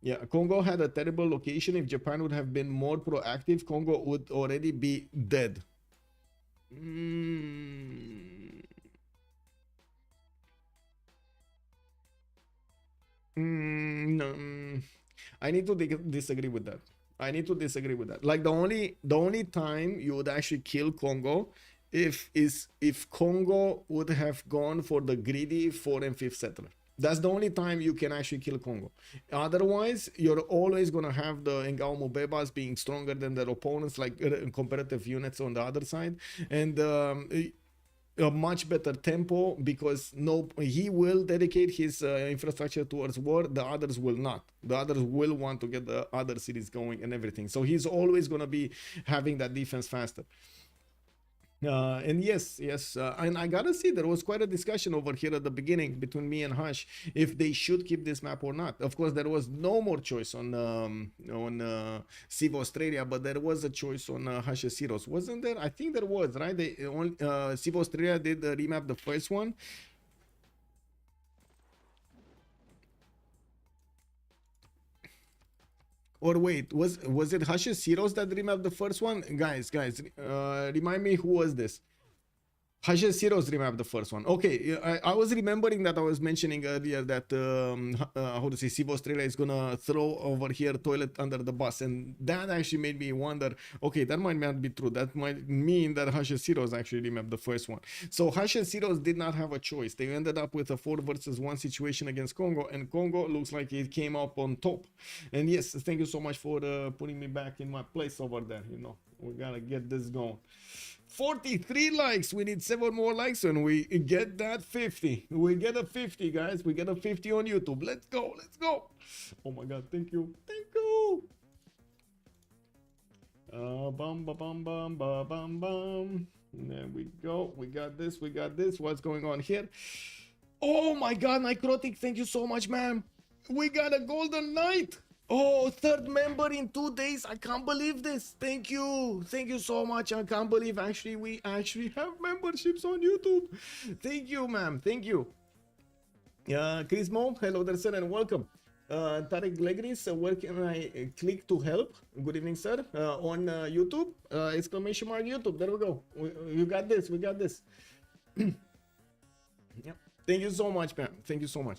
Yeah, Congo had a terrible location. If Japan would have been more proactive, Congo would already be dead. No, I need to disagree with that. I need to disagree with that. Like the only time you would actually kill Congo if Congo would have gone for the greedy 4th and 5th settler. That's the only time you can actually kill Congo. Otherwise, you're always going to have the Ngao Mvembas being stronger than their opponents, like comparative units on the other side. And a much better tempo, because he will dedicate his infrastructure towards war. The others will not. The others will want to get the other cities going and everything. So he's always going to be having that defense faster. And yes, and I gotta say, there was quite a discussion over here at the beginning between me and Hush if they should keep this map or not. Of course, there was no more choice on Civ Australia, but there was a choice on Hush's Heroes, wasn't there? I think there was, right? They Civ Australia did remap the first one. Or wait, was it Hush's Heroes that remapped the first one? Guys, remind me, who was this? Hush's Heroes remapped the first one. Okay, I was remembering that I was mentioning earlier that how to say, Civ Australia is gonna throw over here Toilet under the bus, and that actually made me wonder, okay, that might not be true. That might mean that Hush's Heroes actually remapped the first one. So Hush's Heroes did not have a choice. They ended up with a 4 versus 1 situation against Congo, and Congo looks like it came up on top. And yes, thank you so much for putting me back in my place over there. You know, we gotta get this going. 43 likes. We need 7 more likes and we get that 50. We get a 50, guys. We get a 50 on YouTube. Let's go. Oh my god, thank you. Bum ba bum bum ba bum bum. There we go. We got this. What's going on here? Oh my god, Necrotic, thank you so much, man. We got a golden knight. Oh, 3rd member in 2 days. I can't believe this. Thank you so much. I can't believe we actually have memberships on YouTube. Thank you, ma'am. Thank you. Chris Mo, hello there, sir, and welcome. Tarek Legris, where can I click to help? Good evening, sir. On YouTube, exclamation mark YouTube. There we go. You got this. We got this. Yep. Thank you so much, ma'am. Thank you so much.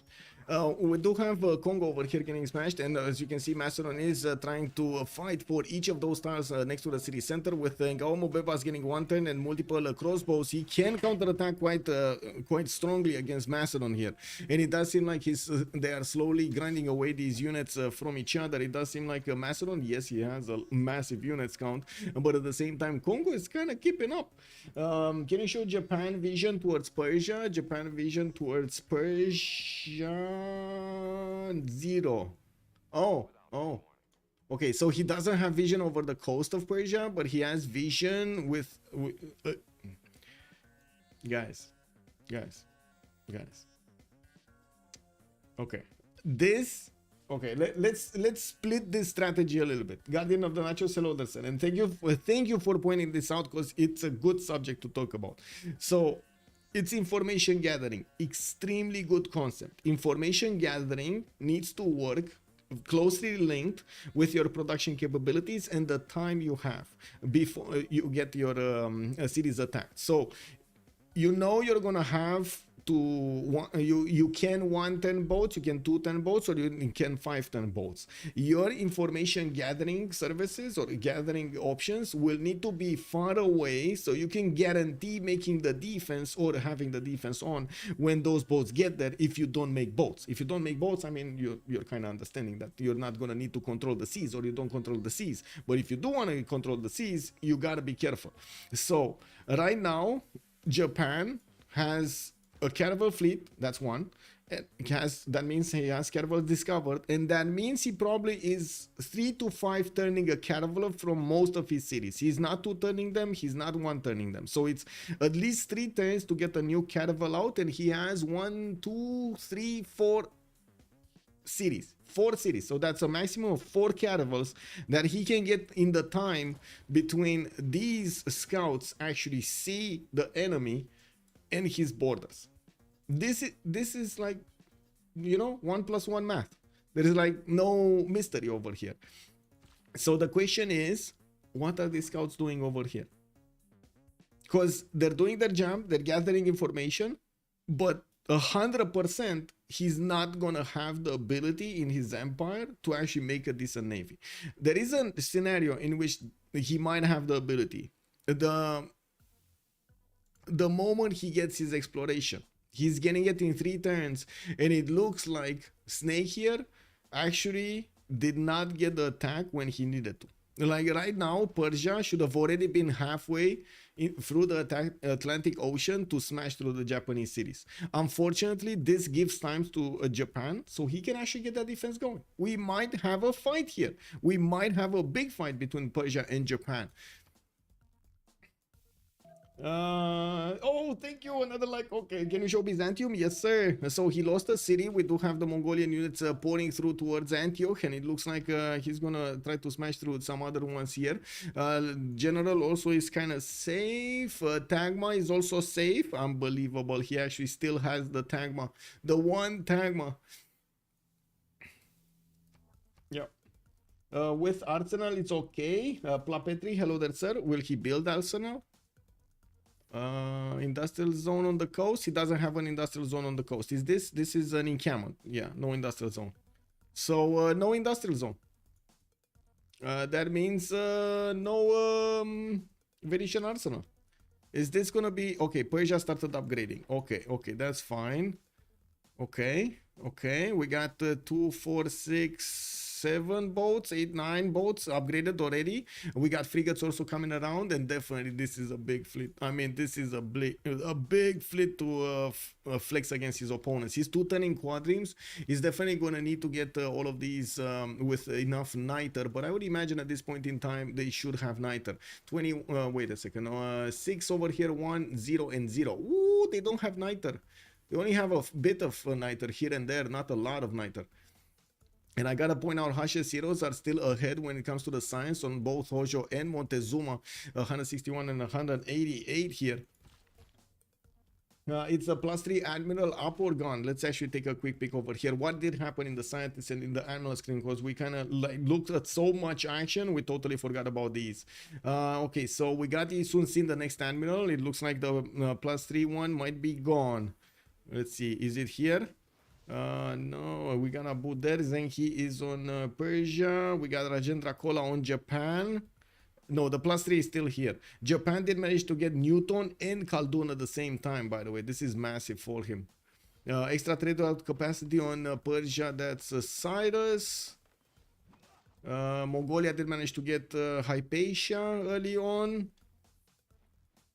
We do have Congo over here getting smashed, and as you can see, Macedon is trying to fight for each of those stars next to the city center, with Ngao Mvemba getting 1 turn and multiple crossbows. He can counterattack quite strongly against Macedon here, and it does seem like they are slowly grinding away these units from each other. It does seem like Macedon, yes, he has a massive units count, but at the same time, Congo is kind of keeping up. Can you show Japan vision towards Persia? Japan vision towards Persia. 0. Oh. Okay, so he doesn't have vision over the coast of Persia, but he has vision with guys. Okay, let's split this strategy a little bit. Guardian of the Nachos, hello there, sir, and thank you for pointing this out, because it's a good subject to talk about. So it's information gathering. Extremely good concept. Information gathering needs to work closely linked with your production capabilities and the time you have before you get your cities attacked. So you know you're gonna have you can 1-10 boats, you can 2-10 boats, or you can 5-10 boats. Your information gathering services or gathering options will need to be far away, so you can guarantee making the defense or having the defense on when those boats get there. If you don't make boats, I mean, you're kind of understanding that you're not going to need to control the seas, or you don't control the seas. But if you do want to control the seas, you got to be careful. So right now, Japan has a caravel fleet, that's one, That means he has caravels discovered, and that means he probably is 3 to 5 turning a caravel from most of his cities. He's not 2 turning them, he's not 1 turning them. So it's at least 3 turns to get a new caravel out, and he has 1, 2, 3, 4 cities. 4 cities. So that's a maximum of 4 caravels that he can get in the time between these scouts actually see the enemy and his borders. This is like, you know, 1 + 1 math. There is like no mystery over here. So the question is, what are the scouts doing over here? Because they're doing their job, they're gathering information, but 100% he's not gonna have the ability in his empire to actually make a decent navy. There is a scenario in which he might have the ability. The moment he gets his exploration, he's getting it in 3 turns, and it looks like Snake here actually did not get the attack when he needed to. Like right now, Persia should have already been halfway through the Atlantic Ocean to smash through the Japanese cities. Unfortunately, this gives time to Japan, so he can actually get that defense going. We might have a fight here. We might have a big fight between Persia and Japan. Oh, thank you. Another like. Okay, can you show Byzantium? Yes, sir. So he lost a city. We do have the Mongolian units pouring through towards Antioch, and it looks like he's gonna try to smash through some other ones here. General also is kind of safe. Tagma is also safe. Unbelievable. He actually still has the Tagma, the one Tagma. Yeah. With Arsenal, it's okay. Plapetri, hello there, sir. Will he build Arsenal? Industrial zone on the coast. He doesn't have an industrial zone on the coast. Is this is an encampment? Yeah, no industrial zone. So no industrial zone. That means no Venetian arsenal. Is this gonna be okay? Persia started upgrading. Okay, that's fine. Okay, we got 2, 4, 6, 7 boats, 8, 9 boats upgraded already. We got frigates also coming around, and definitely this is a big fleet. I mean, this is a big fleet to flex against his opponents. He's 2 turning quadrims. He's definitely going to need to get all of these with enough niter, but I would imagine at this point in time they should have niter. 20 wait a second, 6 over here, 1, 0 and 0. Ooh, they don't have niter. They only have a bit of niter here and there, not a lot of niter. And I gotta point out, Hasha's heroes are still ahead when it comes to the science on both Hojo and Montezuma, 161 and 188 here. It's a +3 Admiral up or gone. Let's actually take a quick peek over here. What did happen in the scientists and in the Admiral screen? Because we kind of like looked at so much action, we totally forgot about these. Okay, so we got the soon seen the next Admiral. It looks like the +3 one might be gone. Let's see, is it here? No, we're gonna boot there. Zenki is on Persia. We got Rajendra Kola on Japan. No, the +3 is still here. Japan did manage to get Newton and Khaldun at the same time, by the way. This is massive for him. Extra trade out capacity on Persia, that's Cyrus. Mongolia did manage to get Hypatia early on.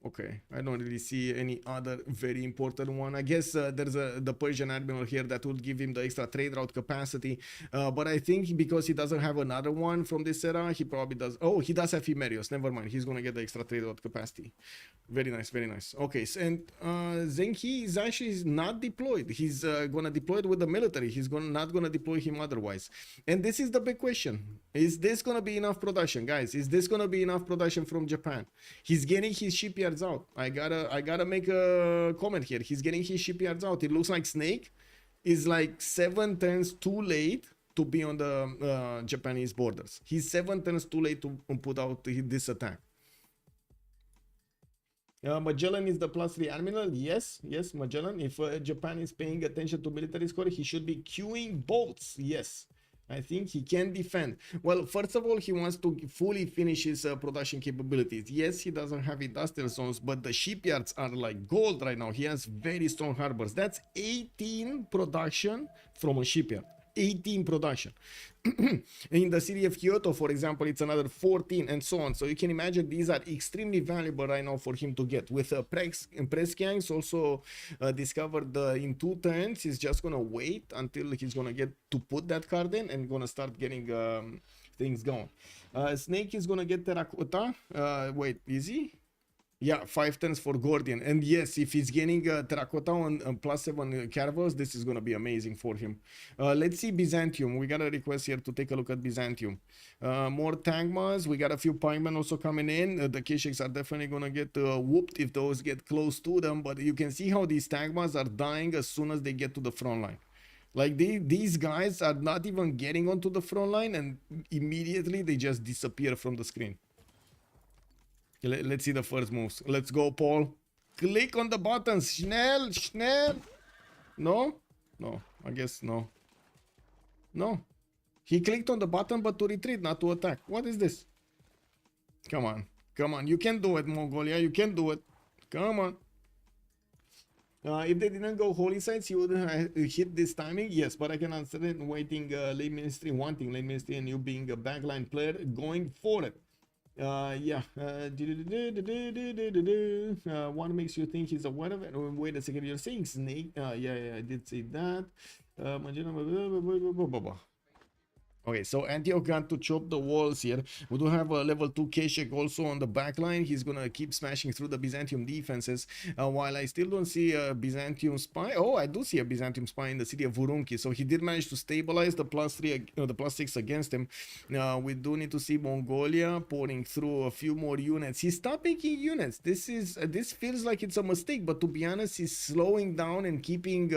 Okay, I don't really see any other very important one. I guess there's the Persian admiral here that would give him the extra trade route capacity. But I think because he doesn't have another one from this era, he probably does. Oh, he does have Himerios. Never mind. He's going to get the extra trade route capacity. Very nice, very nice. Okay, so, and Zenki is actually not deployed. He's going to deploy it with the military. He's not going to deploy him otherwise. And this is the big question. Is this going to be enough production, guys? Is this going to be enough production from Japan? He's getting his shipyards out. I gotta make a comment here. He's getting his shipyards out. It looks like Snake is like 7 turns too late to be on the Japanese borders. He's 7 turns too late to put out this attack. Magellan is the +3 admiral. Yes, Magellan. If Japan is paying attention to military score, he should be queuing bolts. Yes, I think he can defend. Well, first of all, he wants to fully finish his production capabilities. Yes, he doesn't have industrial zones, but the shipyards are like gold right now. He has very strong harbors. That's 18 production from a shipyard. 18 production. In the city of Kyoto, for example, it's another 14 and so on. So you can imagine these are extremely valuable right now for him to get. With press gangs also discovered in 2 turns, he's just gonna wait until he's gonna get to put that card in and gonna start getting things going. Snake is gonna get terracotta. Wait, is he? Yeah, 5 turns for Gordian. And yes, if he's getting terracotta on +7 caravels, this is going to be amazing for him. Let's see Byzantium. We got a request here to take a look at Byzantium. More Tangmas. We got a few pikemen also coming in. The Keshiks are definitely going to get whooped if those get close to them. But you can see how these Tangmas are dying as soon as they get to the front line. Like these guys are not even getting onto the front line and immediately they just disappear from the screen. Let's see the first moves. Let's go, Paul. Click on the buttons. Schnell, schnell. No? No. I guess no. No. He clicked on the button, but to retreat, not to attack. What is this? Come on. Come on. You can do it, Mongolia. You can do it. Come on. If they didn't go holy sites, you would hit this timing. Yes, but I can answer it waiting late ministry, wanting late ministry, and you being a backline player going for it. Yeah. What makes you think he's aware of it? Wait a second, you're saying snake? Yeah, I did say that. Okay, so Antioch got to chop the walls here. We do have a level 2 Keshik also on the back line. He's gonna keep smashing through the Byzantium defenses. While I still don't see a Byzantium spy. Oh, I do see a Byzantium spy in the city of Urumqi. So he did manage to stabilize the +3, the +6 against him. We do need to see Mongolia pouring through a few more units. He stopped making units. This feels like it's a mistake, but to be honest, he's slowing down and keeping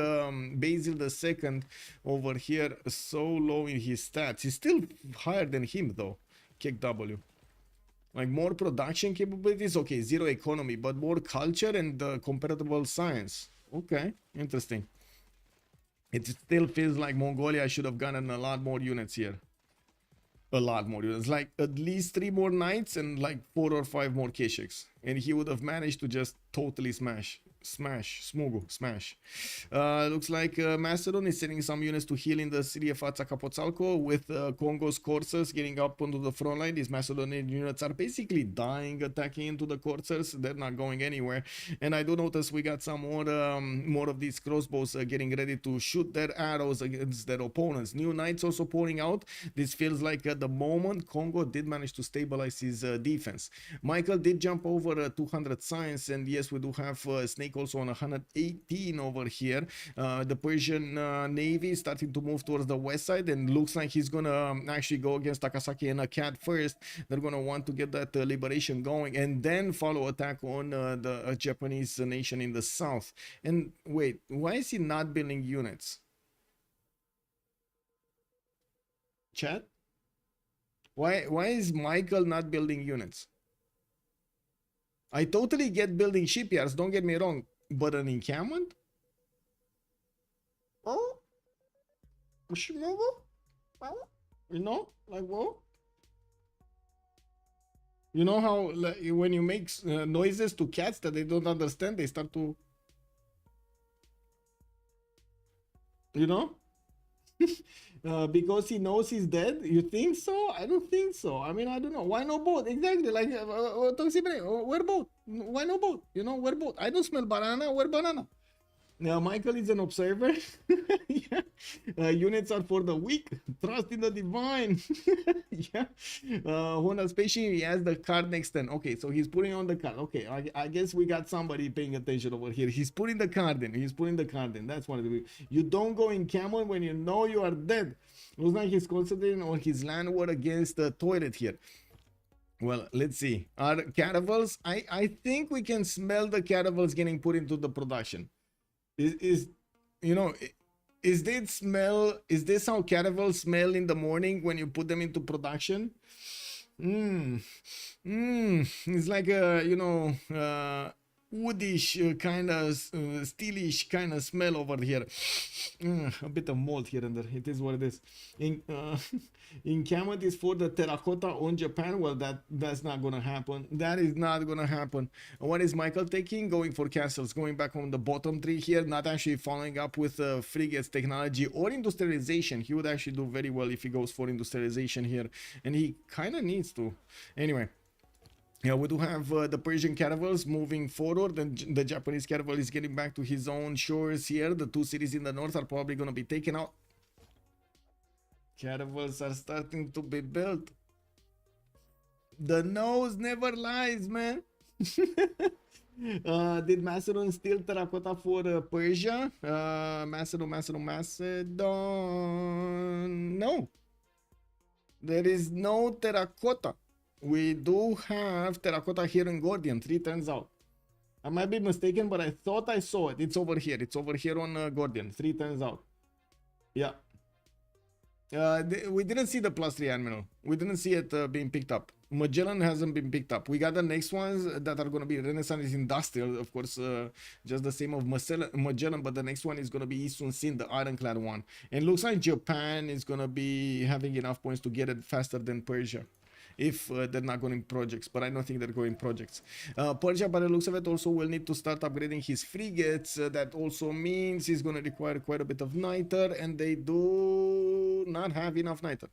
Basil II over here so low in his stats. He's still higher than him though. Kick W. Like more production capabilities, okay, 0 economy, but more culture and comparable science. Okay, interesting. It still feels like Mongolia should have gotten a lot more units here. A lot more units, like at least 3 more knights and like 4 or 5 more Keshiks. And he would have managed to just totally smash. Looks like Macedon is sending some units to heal in the city of Azcapotzalco with Kongo's coursers getting up onto the front line. These Macedonian units are basically dying, attacking into the coursers. They're not going anywhere. And I do notice we got some more of these crossbows getting ready to shoot their arrows against their opponents. New knights also pouring out. This feels like at the moment Kongo did manage to stabilize his defense. Michael did jump over 200 science, and yes, we do have Snake also on 118 over here. The Persian Navy is starting to move towards the west side, and looks like he's gonna actually go against Takasaki and Akkad first. They're gonna want to get that liberation going and then follow attack on the Japanese nation in the south. And wait, why is he not building units? Chat? Why is Michael not building units? I totally get building shipyards, don't get me wrong, but an encampment? Oh? You know? Like, whoa? You know how like, when you make noises to cats that they don't understand, they start to... You know? Because he knows he's dead. You think so? I don't think so. I mean, I don't know. Why no boat? Exactly. Like, where boat? Why no boat? You know, where boat? I don't smell banana. Where banana? Now, Michael is an observer. Yeah. Units are for the weak. Trust in the divine. Yeah. Honda Spaceship, he has the card next turn. Okay, so he's putting on the card. Okay, I guess we got somebody paying attention over here. He's putting the card in. He's putting the card in. That's what it is. You don't go in camel when you know you are dead. Looks like he's concentrating on his land war against the toilet here. Well, let's see. Are caravels? I think we can smell the caravels getting put into the production. Is this how caravels smell in the morning when you put them into production? It's like woodish kind of steelish kind of smell over here. A bit of mold here and there. It is what it is. Encampment is for the terracotta on Japan. Well, that's not gonna happen. That is not gonna happen. What is Michael taking? Going for castles, going back on the bottom three here, not actually following up with frigates technology or industrialization. He would actually do very well if he goes for industrialization here, and he kind of needs to. Anyway. Yeah, we do have the Persian caravels moving forward, and the Japanese caravel is getting back to his own shores here. The two cities in the north are probably going to be taken out. Caravels are starting to be built. The nose never lies, man. Did Macedon steal terracotta for Persia? Macedon. No. There is no terracotta. We do have terracotta here in Gordian, 3 turns out. I might be mistaken, but I thought I saw it. It's over here. It's over here on Gordian, 3 turns out. Yeah. We didn't see the +3 admiral. We didn't see it being picked up. Magellan hasn't been picked up. We got the next ones that are going to be Renaissance Industrial, of course, just the same of Magellan, but the next one is going to be Isun Sin, the ironclad one. And looks like Japan is going to be having enough points to get it faster than Persia. If they're not going projects, but I don't think they're going projects. Persia, by the looks of it, also will need to start upgrading his frigates. That also means he's going to require quite a bit of niter, and they do not have enough niter.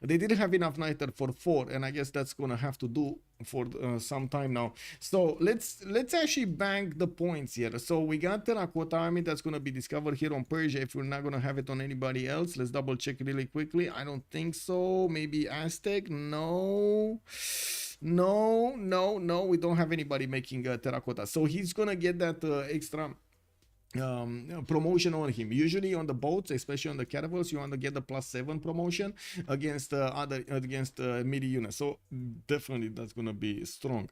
They didn't have enough niter for 4, and I guess that's gonna have to do for some time now. So let's actually bank the points here. So we got terracotta army that's gonna be discovered here on Persia. If we're not gonna have it on anybody else, let's double check really quickly. I don't think so. Maybe Aztec. No, we don't have anybody making terracotta, so he's gonna get that extra promotion on him. Usually on the boats, especially on the caravels, you want to get the +7 promotion against melee units. So definitely that's gonna be strong.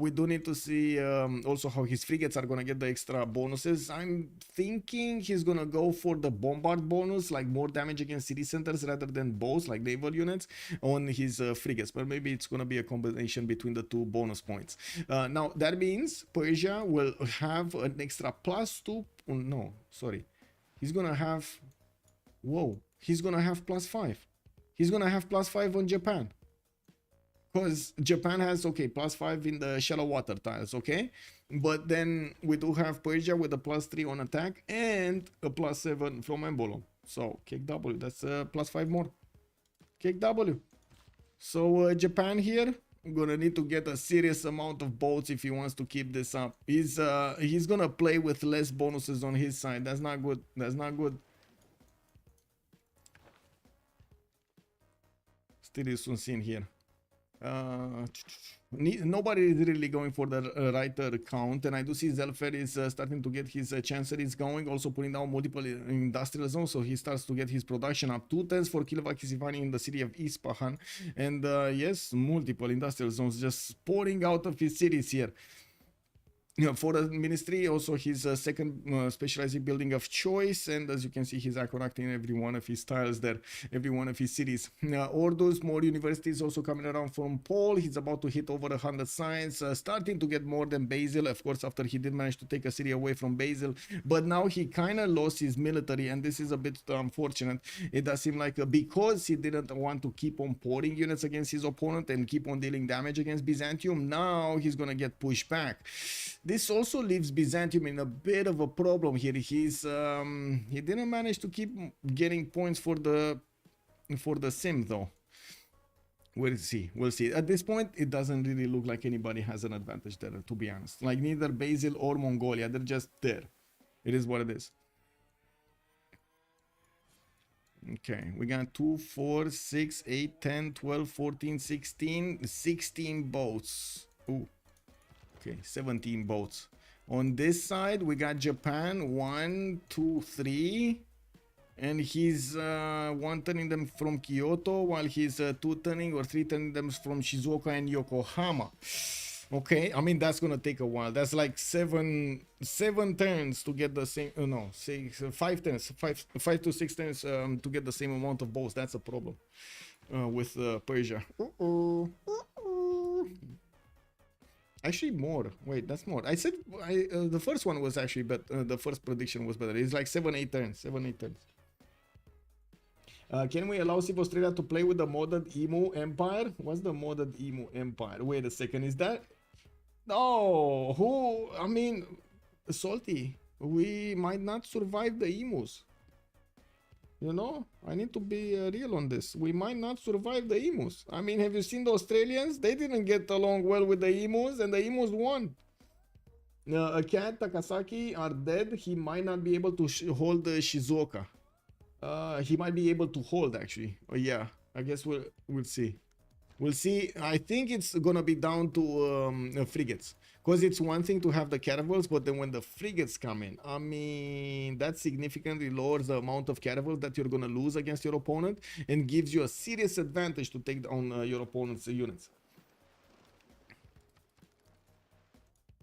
We do need to see also how his frigates are gonna get the extra bonuses. I'm thinking he's gonna go for the bombard bonus, like more damage against city centers rather than bows, like naval units on his frigates. But maybe it's gonna be a combination between the 2 bonus points. Now that means Persia will have an extra +2. No, sorry. He's gonna have. Whoa. He's gonna have +5. He's gonna have +5 on Japan. Because Japan has, okay, +5 in the shallow water tiles, okay? But then we do have Persia with a +3 on attack and a +7 from Embolo. So, kick W. That's +5 more. Kick W. So, Japan here. Gonna need to get a serious amount of boats if he wants to keep this up. He's gonna play with less bonuses on his side. That's not good. That's not good. Still is unseen here. Nobody is really going for the writer count, and I do see Zelphair is starting to get his chanceries going, also putting down multiple industrial zones, so he starts to get his production up. 2 turns for Kilvakisivani in the city of Ispahan, and yes, multiple industrial zones just pouring out of his cities here. For the ministry, also his second specializing building of choice, and as you can see, he's acting every one of his tiles there, every one of his cities. Orders, more universities also coming around from Paul. He's about to hit over 100 signs, starting to get more than Basil, of course, after he did manage to take a city away from Basil. But now he kind of lost his military, and this is a bit unfortunate. It does seem like because he didn't want to keep on pouring units against his opponent and keep on dealing damage against Byzantium, now he's gonna get pushed back. This also leaves Byzantium in a bit of a problem here. He didn't manage to keep getting points for the sim though. We'll see. At this point, it doesn't really look like anybody has an advantage there, to be honest. Like neither Basil or Mongolia. They're just there. It is what it is. Okay, we got 2, 4, 6, 8, 10, 12, 14, 16 boats. Ooh. Okay, 17 boats. On this side, we got Japan, 1, 2, 3. And he's 1 turning them from Kyoto, while he's 2 turning or 3 turning them from Shizuoka and Yokohama. Okay, I mean, that's gonna take a while. That's like seven turns to get the same, no, 5 turns, 5 to 6 turns to get the same amount of boats. That's a problem with Persia. Actually, more. Wait, that's more. I said the first one was actually, but the first prediction was better. It's like 7-8 turns. 7-8 turns. Can we allow Civ Australia to play with the modded Emu Empire? What's the modded Emu Empire? Wait a second. Is that? No. Who? I mean, Salty. We might not survive the emus. You know, I need to be real on this. We might not survive the emus. I mean, have you seen the Australians? They didn't get along well with the emus, and the emus won. Cat Takasaki are dead. He might not be able to hold Shizuoka. He might be able to hold, actually. Yeah, I guess we'll see. We'll see. I think it's gonna be down to frigates, because it's one thing to have the caravels, but then when the frigates come in, I mean, that significantly lowers the amount of caravels that you're gonna lose against your opponent and gives you a serious advantage to take down your opponent's units.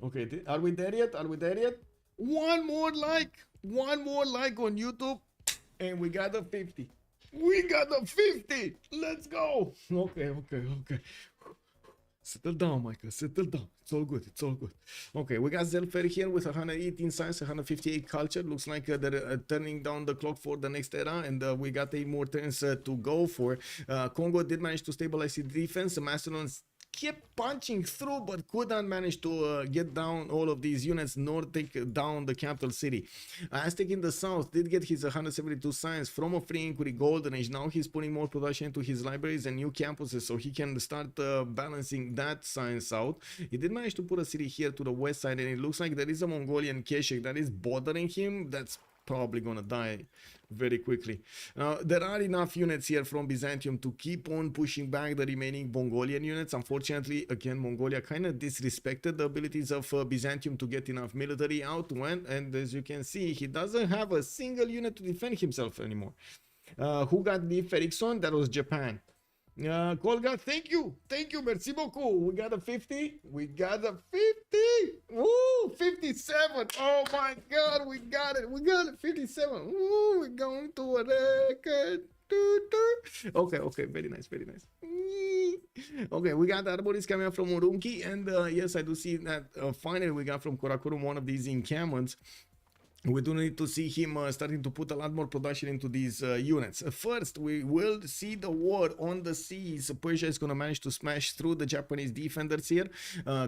Okay, are we there yet? Are we there yet? One more like on YouTube, and we got a 50. We got a 50. Let's go. Okay. Settle down, Michael. Settle down. It's all good. It's all good. Okay, we got Zelphair here with 118 science, 158 culture. Looks like they're turning down the clock for the next era, and we got 8 more turns to go for. Kongo did manage to stabilize his defense. Macedon kept punching through, but couldn't manage to get down all of these units nor take down the capital city. Aztec in the south did get his 172 science from a free inquiry golden age. Now he's putting more production into his libraries and new campuses, so he can start balancing that science out. He did manage to put a city here to the west side, and it looks like there is a Mongolian Keshik that is bothering him. That's probably gonna die very quickly. Now, there are enough units here from Byzantium to keep on pushing back the remaining Mongolian units. Unfortunately, again, Mongolia kind of disrespected the abilities of Byzantium to get enough military out when, and as you can see, he doesn't have a single unit to defend himself anymore. Who got the Ferrickson? That was Japan. Kolga, thank you, merci beaucoup. We got a 50. We got a 50. Woo, 57. Oh my God, we got it. 57. Woo, we're going to a record. Okay, very nice. Okay, we got Arboris coming up from Urumqi, and yes, I do see that finally we got from Karakorum one of these encampments. We do need to see him starting to put a lot more production into these units. First, we will see the war on the seas. Persia is going to manage to smash through the Japanese defenders here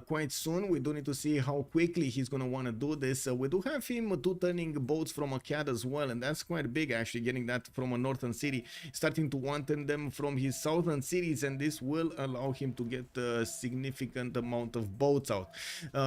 quite soon. We do need to see how quickly he's going to want to do this. We do have him turning boats from Akkad as well, and that's quite big actually, getting that from a northern city, starting to want them from his southern cities, and this will allow him to get a significant amount of boats out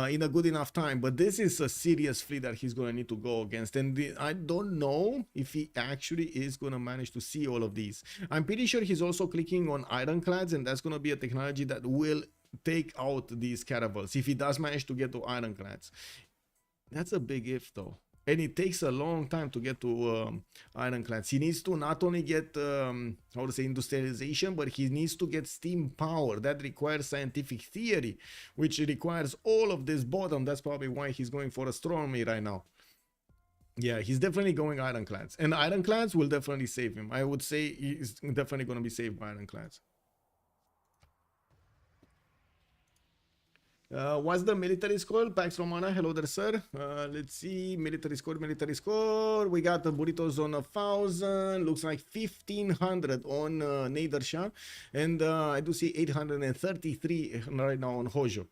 in a good enough time. But this is a serious fleet that he's going to need to go against, and I don't know if he actually is going to manage to see all of these. I'm pretty sure he's also clicking on ironclads, and that's going to be a technology that will take out these caravels if he does manage to get to ironclads. That's a big if though, and it takes a long time to get to ironclads. He needs to not only get how to say industrialization, but he needs to get steam power. That requires scientific theory, which requires all of this bottom. That's probably why he's going for astronomy right now. Yeah, he's definitely going ironclads, and ironclads will definitely save him. I would say he's definitely going to be saved by ironclads. What's the military score? Pax Romana, hello there, sir. Let's see, military score. We got the burritos on 1,000. Looks like 1,500 on Nader Shah, and I do see 833 right now on Hojo.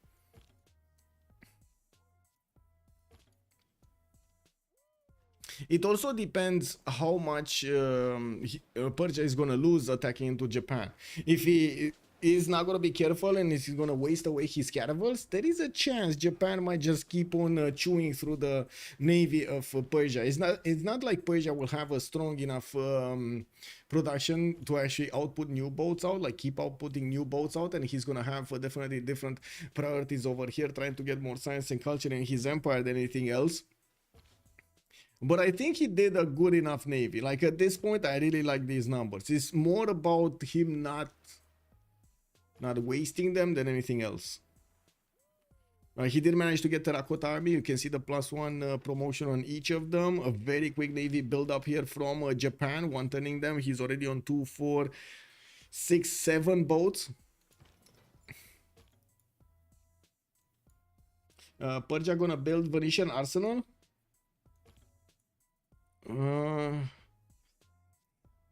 It also depends how much Persia is going to lose attacking into Japan. If he is not going to be careful and he's going to waste away his caravels, there is a chance Japan might just keep on chewing through the navy of Persia. It's not like Persia will have a strong enough production to actually output new boats out, like keep outputting new boats out, and he's going to have definitely different priorities over here, trying to get more science and culture in his empire than anything else. But I think he did a good enough navy. Like at this point, I really like these numbers. It's more about him not wasting them than anything else. He did manage to get Terracotta Army. You can see the +1 promotion on each of them. A very quick navy build up here from Japan, one turning them. He's already on 2, 4, 6, 7 boats. Persia gonna build Venetian arsenal.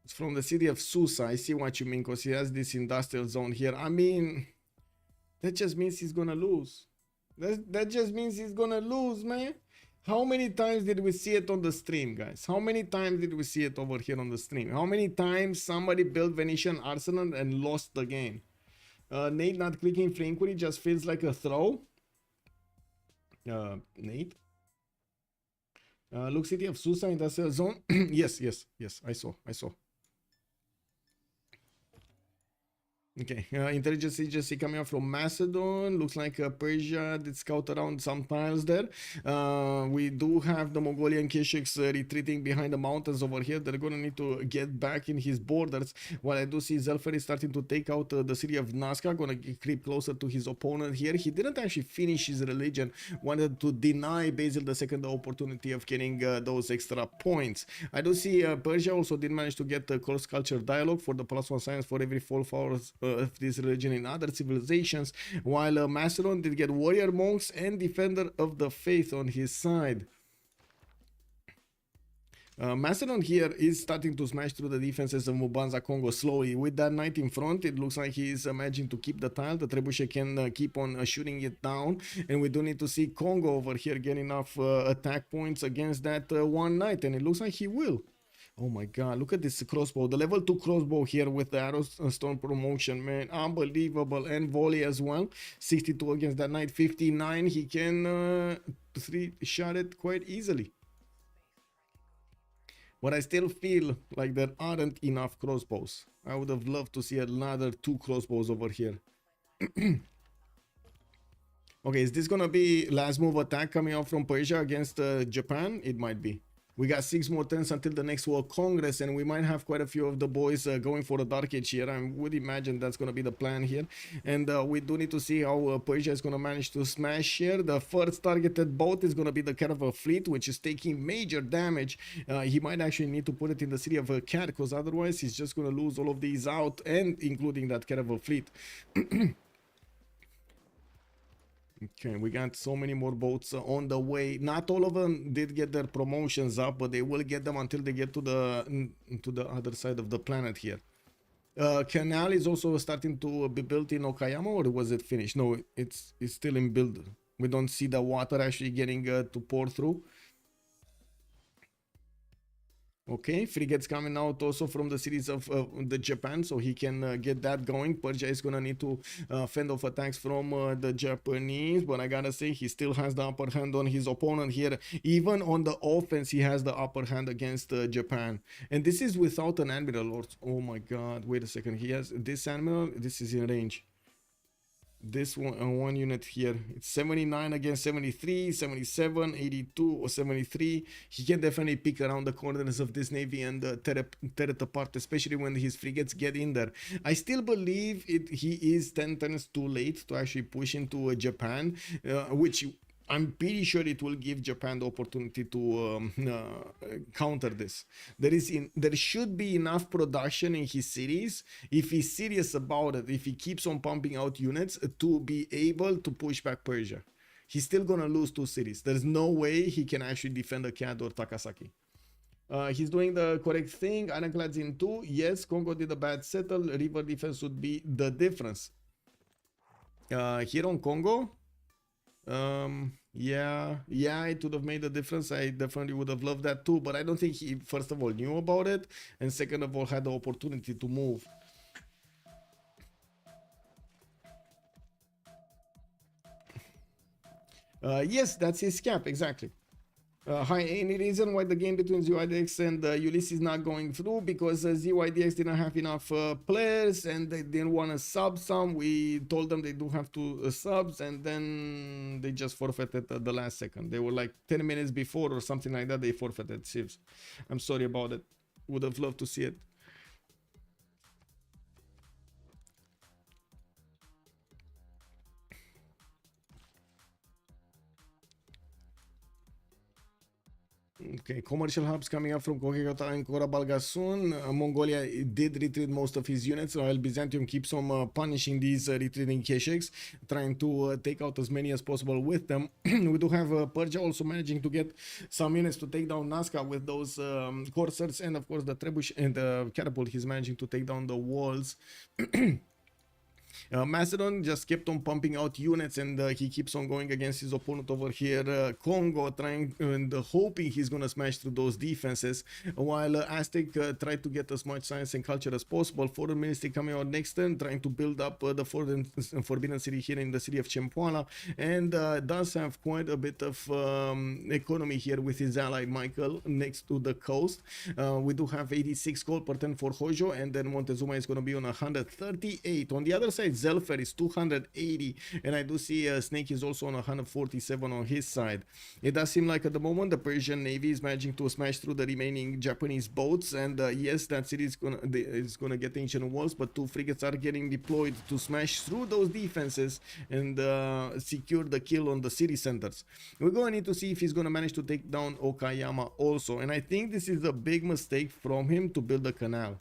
It's from the city of Susa. I see what you mean, because he has this industrial zone here. I mean, that just means he's gonna lose. That just means he's gonna lose, man. How many times did we see it on the stream, guys? How many times did we see it over here on the stream? How many times somebody built Venetian arsenal and lost the game? Nate not clicking free inquiry just feels like a throw. Nate? Look, city of Susa industrial zone. yes, I saw. Okay, intelligence agency coming up from Macedon. Looks like Persia did scout around some tiles there. We do have the Mongolian Keshiks retreating behind the mountains over here. They're gonna need to get back in his borders. While I do see Zelphair is starting to take out the city of Nazca, gonna creep closer to his opponent here. He didn't actually finish his religion, wanted to deny Basil II the opportunity of getting those extra points. I do see Persia also did manage to get the cross culture dialogue for the +1 science for every 4 hours of this religion in other civilizations, while Macedon did get warrior monks and defender of the faith on his side. Macedon here is starting to smash through the defenses of Mvemba Kongo slowly. With that knight in front, it looks like he is managing to keep the tile. The trebuchet can keep on shooting it down, and we do need to see Kongo over here get enough attack points against that one knight, and it looks like he will. Oh my god, look at this crossbow. The level 2 crossbow here with the arrow stone promotion, man. Unbelievable. And volley as well. 62 against that knight. 59. He can 3-shot it quite easily. But I still feel like there aren't enough crossbows. I would have loved to see another 2 crossbows over here. Okay, is this gonna be last move attack coming out from Persia against Japan? It might be. We got 6 more turns until the next World Congress, and we might have quite a few of the boys going for a Dark Age here. I would imagine that's going to be the plan here. And we do need to see how Persia is going to manage to smash here. The first targeted boat is going to be the Caravel Fleet, which is taking major damage. He might actually need to put it in the city of Cat, because otherwise he's just going to lose all of these out, and including that Caravel Fleet. Okay, we got so many more boats on the way. Not all of them did get their promotions up, but they will get them until they get to the other side of the planet here. Canal is also starting to be built in Okayama, or was it finished? No, it's still in build. We don't see the water actually getting to pour through. Okay, frigates coming out also from the cities of the Japan, so he can get that going. Persia is gonna need to fend off attacks from the Japanese, but I gotta say he still has the upper hand on his opponent here. Even on the offense, he has the upper hand against Japan, and this is without an admiral. Lord, oh my God! Wait a second. He has this admiral. This is in range. This one unit here, it's 79 against 73, 77, 82 or 73. He can definitely pick around the corners of this navy and tear it apart, especially when his frigates get in there. I still believe he is 10 turns too late to actually push into Japan, which I'm pretty sure it will give Japan the opportunity to counter this. There should be enough production in his cities, if he's serious about it, if he keeps on pumping out units, to be able to push back Persia. He's still gonna lose 2 cities. There's no way he can actually defend Akkad or Takasaki. He's doing the correct thing. Ironclads in 2. Yes, Kongo did a bad settle. River defense would be the difference. Here on Kongo, yeah, it would have made a difference. I definitely would have loved that too, but I don't think he, first of all, knew about it, and second of all, had the opportunity to move. Yes, that's his cap, exactly. Hi, any reason why the game between ZYDX and Ulysses is not going through? Because ZYDX didn't have enough players and they didn't want to sub some. We told them they do have to subs, and then they just forfeited at the last second. They were like 10 minutes before or something like that, they forfeited Civs. I'm sorry about it. Would have loved to see it. Okay, commercial hubs coming up from Kokekota and Korabalga soon. Mongolia did retreat most of his units, while Byzantium keeps on punishing these retreating Keshiks, trying to take out as many as possible with them. We do have Persia also managing to get some units to take down Nazca with those coursers, and of course the Trebuch and the Catapult, he's managing to take down the walls. Macedon just kept on pumping out units, and he keeps on going against his opponent over here, Kongo, trying and hoping he's gonna smash through those defenses, while Aztec tried to get as much science and culture as possible. Foreign Ministry coming out next turn, trying to build up the forbidden city here in the city of Chempuala, and does have quite a bit of economy here with his ally Michael next to the coast. We do have 86 gold per turn for Hojo, and then Montezuma is gonna be on 138. On the other side, Zelphair is 280, and I do see Snake is also on 147 on his side. It does seem like at the moment the Persian Navy is managing to smash through the remaining Japanese boats, and yes, that city is gonna get ancient walls, but 2 frigates are getting deployed to smash through those defenses and secure the kill on the city centers. We're going to need to see if he's gonna manage to take down Okayama also, and I think this is a big mistake from him to build a canal.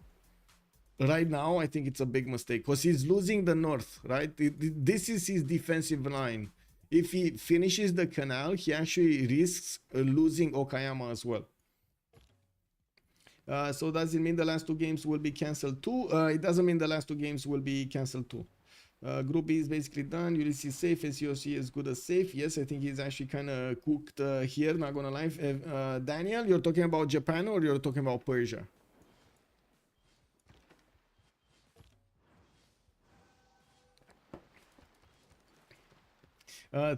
Right now, I think it's a big mistake because he's losing the north, right? This is his defensive line. If he finishes the canal, he actually risks losing Okayama as well. So does it mean the last 2 games will be cancelled too? It doesn't mean the last 2 games will be cancelled too. Group B is basically done. Ulysses safe. SCOC is good as safe. Yes, I think he's actually kind of cooked here, not gonna lie. Daniel, you're talking about Japan or you're talking about Persia?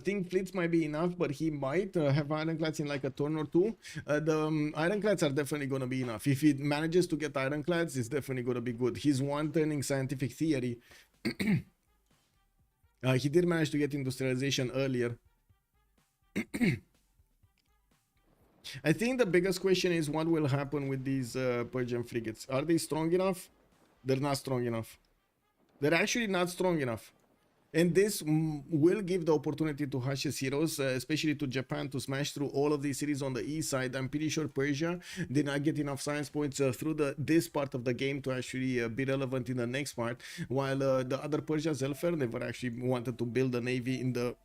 Think fleets might be enough, but he might have ironclads in like a turn or 2. The ironclads are definitely going to be enough. If he manages to get ironclads, it's definitely going to be good. He's one-turning scientific theory. He did manage to get industrialization earlier. I think the biggest question is what will happen with these Persian frigates. Are they strong enough? They're not strong enough. They're actually not strong enough. And this will give the opportunity to Hash's heroes, especially to Japan, to smash through all of these cities on the east side. I'm pretty sure Persia did not get enough science points through this part of the game to actually be relevant in the next part, while the other Persia, Zelphair, never actually wanted to build a navy. In the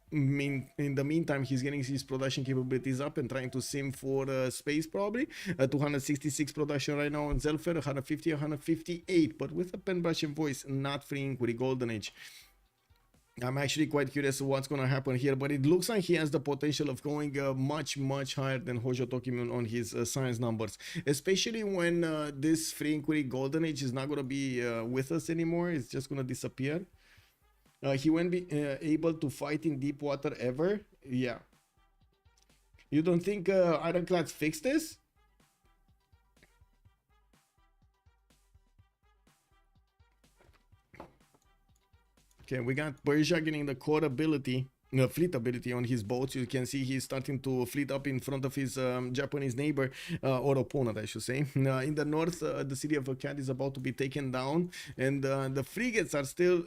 meantime, he's getting his production capabilities up and trying to sim for space probably. 266 production right now on Zelphair, 150, 158, but with a pen brush and voice, not free inquiry golden age. I'm actually quite curious what's going to happen here, but it looks like he has the potential of going much higher than Hojo Tokimune on his science numbers, especially when this free inquiry golden age is not going to be with us anymore. It's just going to disappear. He won't be able to fight in deep water ever. Yeah. You don't think ironclads fix this? Okay, we got Persia getting the core ability, fleet ability on his boats. You can see he's starting to fleet up in front of his Japanese neighbor, or opponent, I should say. In the north, the city of Akkad is about to be taken down, and the frigates are still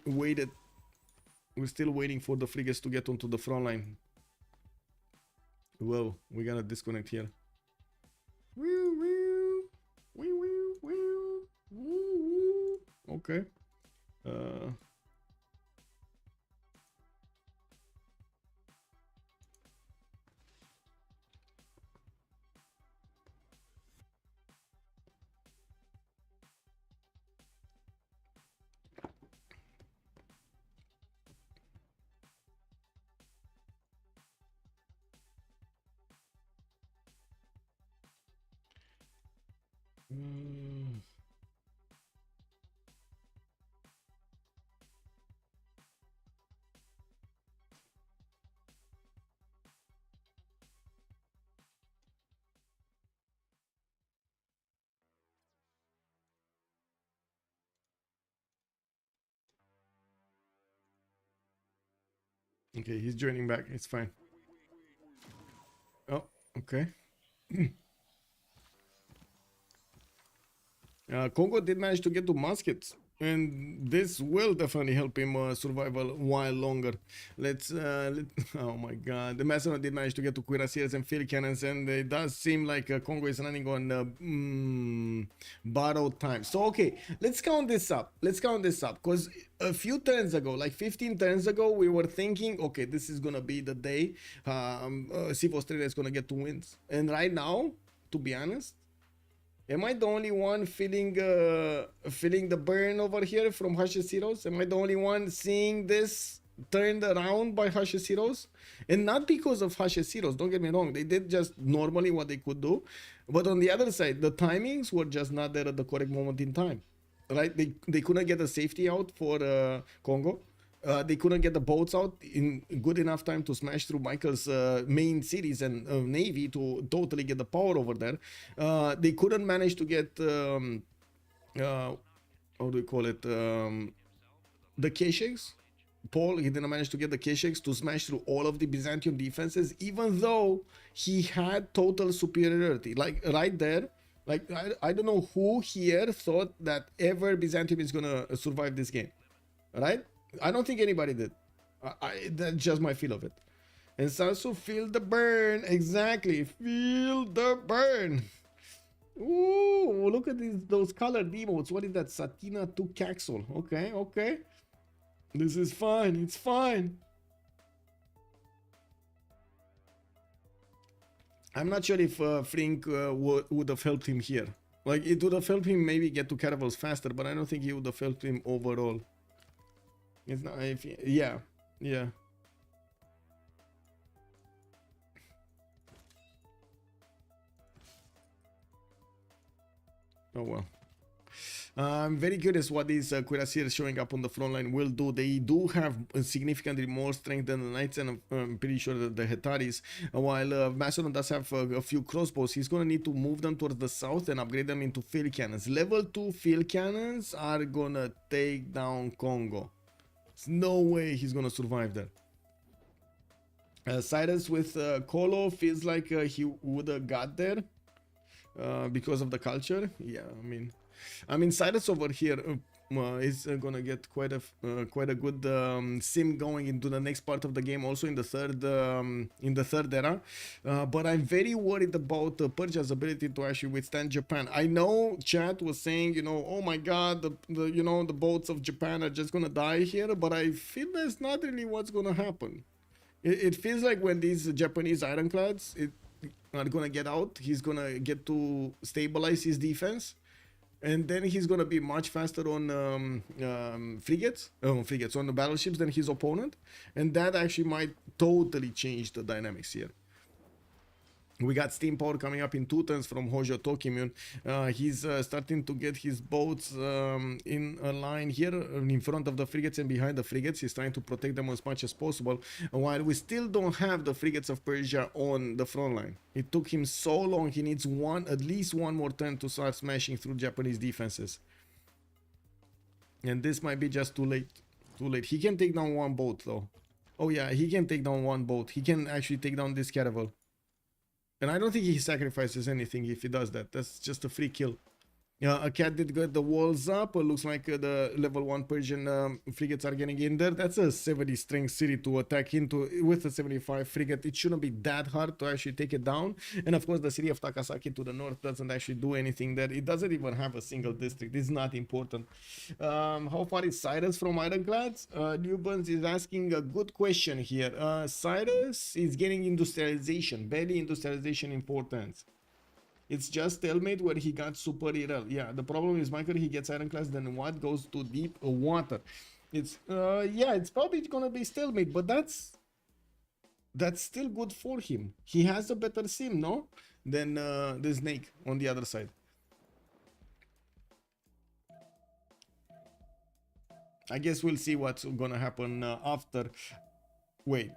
waited. We're still waiting for the frigates to get onto the front line. Whoa, we got a disconnect here. Okay. Okay, he's joining back. It's fine. Oh, okay. Kongo did manage to get to muskets. and this will definitely help him survive a while longer. Oh my god, the Macedon did manage to get to cuirassiers and field cannons, and it does seem like Congo is running on borrowed time. So okay, let's count this up, because a few turns ago, like 15 turns ago, we were thinking, okay, this is gonna be the day Civ Australia is gonna get 2 wins, and right now, to be honest, am I the only one feeling the burn over here from Hashesiros? Am I the only one seeing this turned around by Hashesiros? And not because of Hashesiros, don't get me wrong. They did just normally what they could do. But on the other side, the timings were just not there at the correct moment in time. Right? They couldn't get the safety out for Congo. They couldn't get the boats out in good enough time to smash through Michael's main cities and navy to totally get the power over there. They couldn't manage to get how do we call it, the Keshegs. Paul, he didn't manage to get the Keshegs to smash through all of the Byzantium defenses, even though he had total superiority. Like right there, like I don't know who here thought that ever Byzantium is gonna survive this game, right? I don't think anybody did. That's just my feel of it. And Sarsu, feel the burn. Exactly, feel the burn. Ooh, look at those colored emotes. What is that? Satina 2 Caxel. Okay, okay. This is fine. It's fine. I'm not sure if Frink would have helped him here. Like, it would have helped him maybe get to caravels faster, but I don't think he would have helped him overall. It's not, yeah. Oh well. I'm very curious what these cuirassiers showing up on the front line will do. They do have significantly more strength than the knights, and I'm pretty sure that the Hetaris, while Macedon does have a few crossbows, he's going to need to move them towards the south and upgrade them into field cannons. Level 2 field cannons are going to take down Congo. There's no way he's going to survive that. Cyrus with Kolo feels like he would have got there because of the culture. Yeah, I mean, Cyrus over here is gonna get quite a good sim going into the next part of the game, also in the third era. But I'm very worried about Persia's ability to actually withstand Japan. I know chat was saying, you know, oh my God, the boats of Japan are just gonna die here, but I feel that's not really what's gonna happen. It feels like when these Japanese ironclads are gonna get out, he's gonna get to stabilize his defense. And then he's going to be much faster on frigates, on the battleships than his opponent. And that actually might totally change the dynamics here. We got steam power coming up in 2 turns from Hojo Tokimune. He's starting to get his boats in a line here in front of the frigates and behind the frigates. He's trying to protect them as much as possible, while we still don't have the frigates of Persia on the front line. It took him so long. He needs at least one more turn to start smashing through Japanese defenses. And this might be just too late. He can take down one boat though. Oh yeah, he can take down one boat. He can actually take down this caravel. And I don't think he sacrifices anything if he does that. That's just a free kill. A cat did get the walls up. It looks like the level 1 Persian frigates are getting in there. That's a 70 strength city to attack into with a 75 frigate. It shouldn't be that hard to actually take it down. And of course, the city of Takasaki to the north doesn't actually do anything there. It doesn't even have a single district. It's not important. How far is Cyrus from Ironclads? Newburns is asking a good question here. Cyrus is getting industrialization, barely industrialization importance. It's just stalemate where he got super irrel. Yeah, the problem is, Michael, he gets ironclads, then what goes to deep water? It's yeah, it's probably gonna be stalemate, but that's still good for him. He has a better sim, no, than the snake on the other side. I guess we'll see what's gonna happen after. Wait.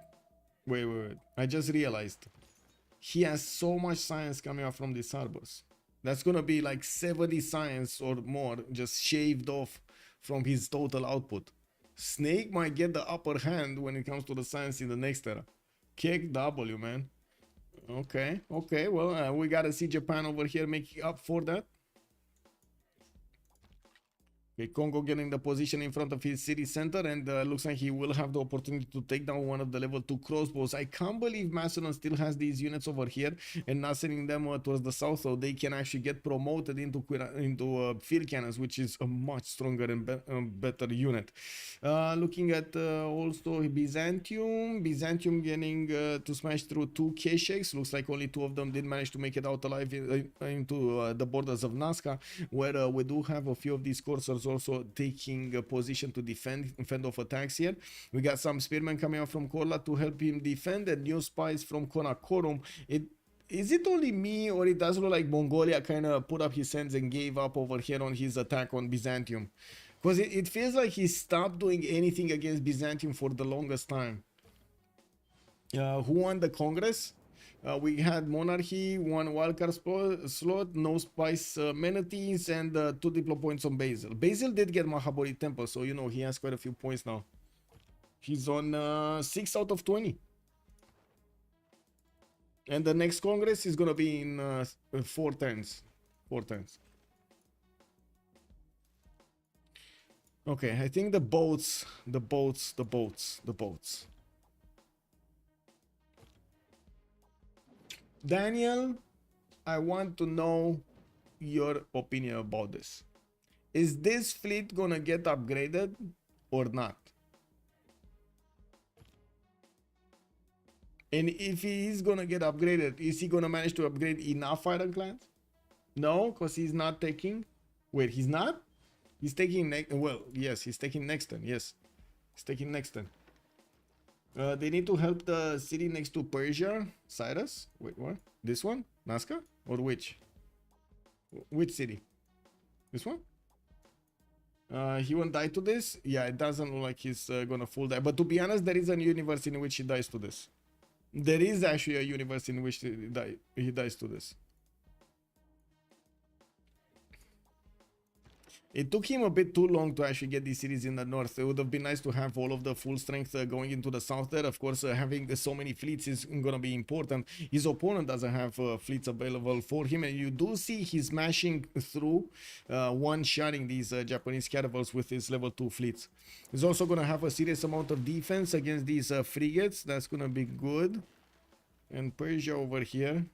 I just realized. He has so much science coming out from these harbors. That's gonna be like 70 science or more just shaved off from his total output. Snake might get the upper hand when it comes to the science in the next era. Kick W, man. Okay, well, we gotta see Japan over here making up for that. Okay, Kongo getting the position in front of his city center, and looks like he will have the opportunity to take down one of the level 2 crossbows. I can't believe Macedon still has these units over here and not sending them towards the south, so they can actually get promoted into field cannons, which is a much stronger and better unit. Looking at also Byzantium getting to smash through 2 Kesheks. Looks like only 2 of them did manage to make it out alive into the borders of Nazca, where we do have a few of these coursers also taking a position to fend off attacks here. We got some spearmen coming out from Korla to help him defend, and new spies from Karakorum. Is it only me, or it does look like Mongolia kind of put up his hands and gave up over here on his attack on Byzantium? Because it feels like he stopped doing anything against Byzantium for the longest time. Who won the Congress? We had Monarchy, 1 wildcard slot, no spice amenities, and 2 diplo points on Basil. Basil did get Mahabori Temple, so you know he has quite a few points now. He's on 6 out of 20. And the next Congress is gonna be in 4 turns. 4 turns. Okay, I think the boats. Daniel, I want to know your opinion about this. Is this fleet gonna get upgraded or not? And if he is gonna get upgraded, is he gonna manage to upgrade enough ironclads? No, because he's not taking. Wait, he's not? He's taking next. Well, yes, he's taking next turn. Yes, he's taking next turn. They need to help the city next to Persia. Cyrus? Wait, what? This one? Nazca? Or which? Which city? This one? He won't die to this? Yeah, it doesn't look like he's gonna full die. But to be honest, there is a universe in which he dies to this. There is actually a universe in which he dies to this. It took him a bit too long to actually get these cities in the north. It would have been nice to have all of the full strength going into the south there. Of course, having so many fleets is going to be important. His opponent doesn't have fleets available for him, and you do see he's smashing through one-shotting these Japanese caravels with his level 2 fleets. He's also going to have a serious amount of defense against these frigates. That's going to be good. And Persia over here.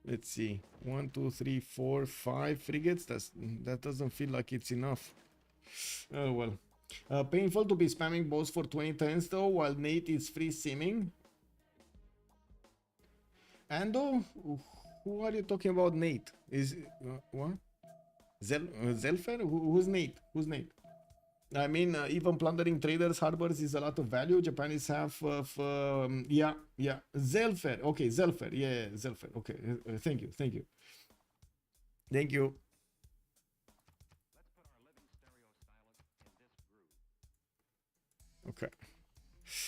Let's see, 1, 2, 3, 4, 5 frigates. That doesn't feel like it's enough. Oh well. Painful to be spamming bows for 20 turns though, while Nate is free simming. Ando, who are you talking about? Nate is what? Zelphair? Who's Nate? Who's Nate? I mean, even plundering traders harbors is a lot of value. Japan is half of yeah. Zelphair. Okay, Zelphair. Yeah, Zelphair. Okay, thank you. Okay.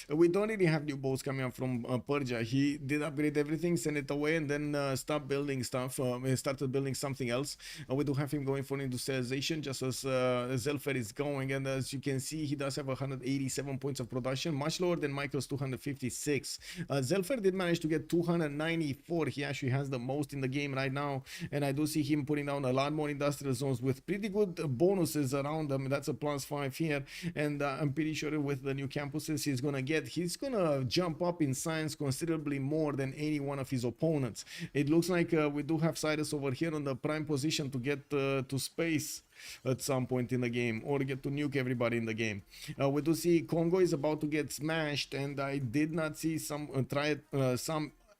We don't really have new boats coming up from Persia. He did upgrade everything, send it away, and then stop building stuff. Started building something else. We do have him going for industrialization, just as Zelphair is going. And as you can see, he does have 187 points of production, much lower than Michael's 256. Zelphair did manage to get 294. He actually has the most in the game right now. And I do see him putting down a lot more industrial zones with pretty good bonuses around them. That's a +5 here. And I'm pretty sure with the new campuses he's gonna jump up in science considerably more than any one of his opponents. It looks like we do have Cyrus over here on the prime position to get to space at some point in the game, or get to nuke everybody in the game. We do see Kongo is about to get smashed, and I did not see some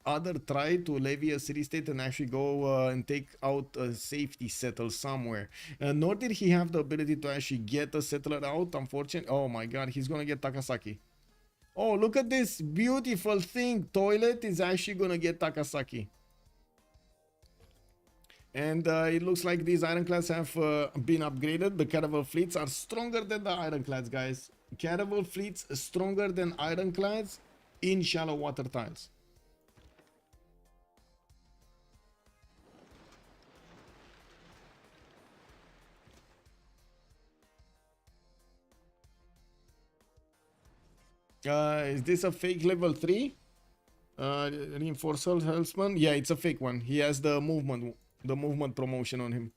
other try to levy a city state and actually go and take out a safety settle somewhere. Nor did he have the ability to actually get a settler out, unfortunately. Oh my god, he's gonna get Takasaki. Oh, look at this beautiful thing. Toilet is actually gonna get Takasaki. And it looks like these ironclads have been upgraded. The caravel fleets are stronger than the ironclads, guys. Caravel fleets stronger than ironclads in shallow water tiles. Is this a fake level 3? Reinforcer Hellsman? Yeah, it's a fake one. He has the movement promotion on him.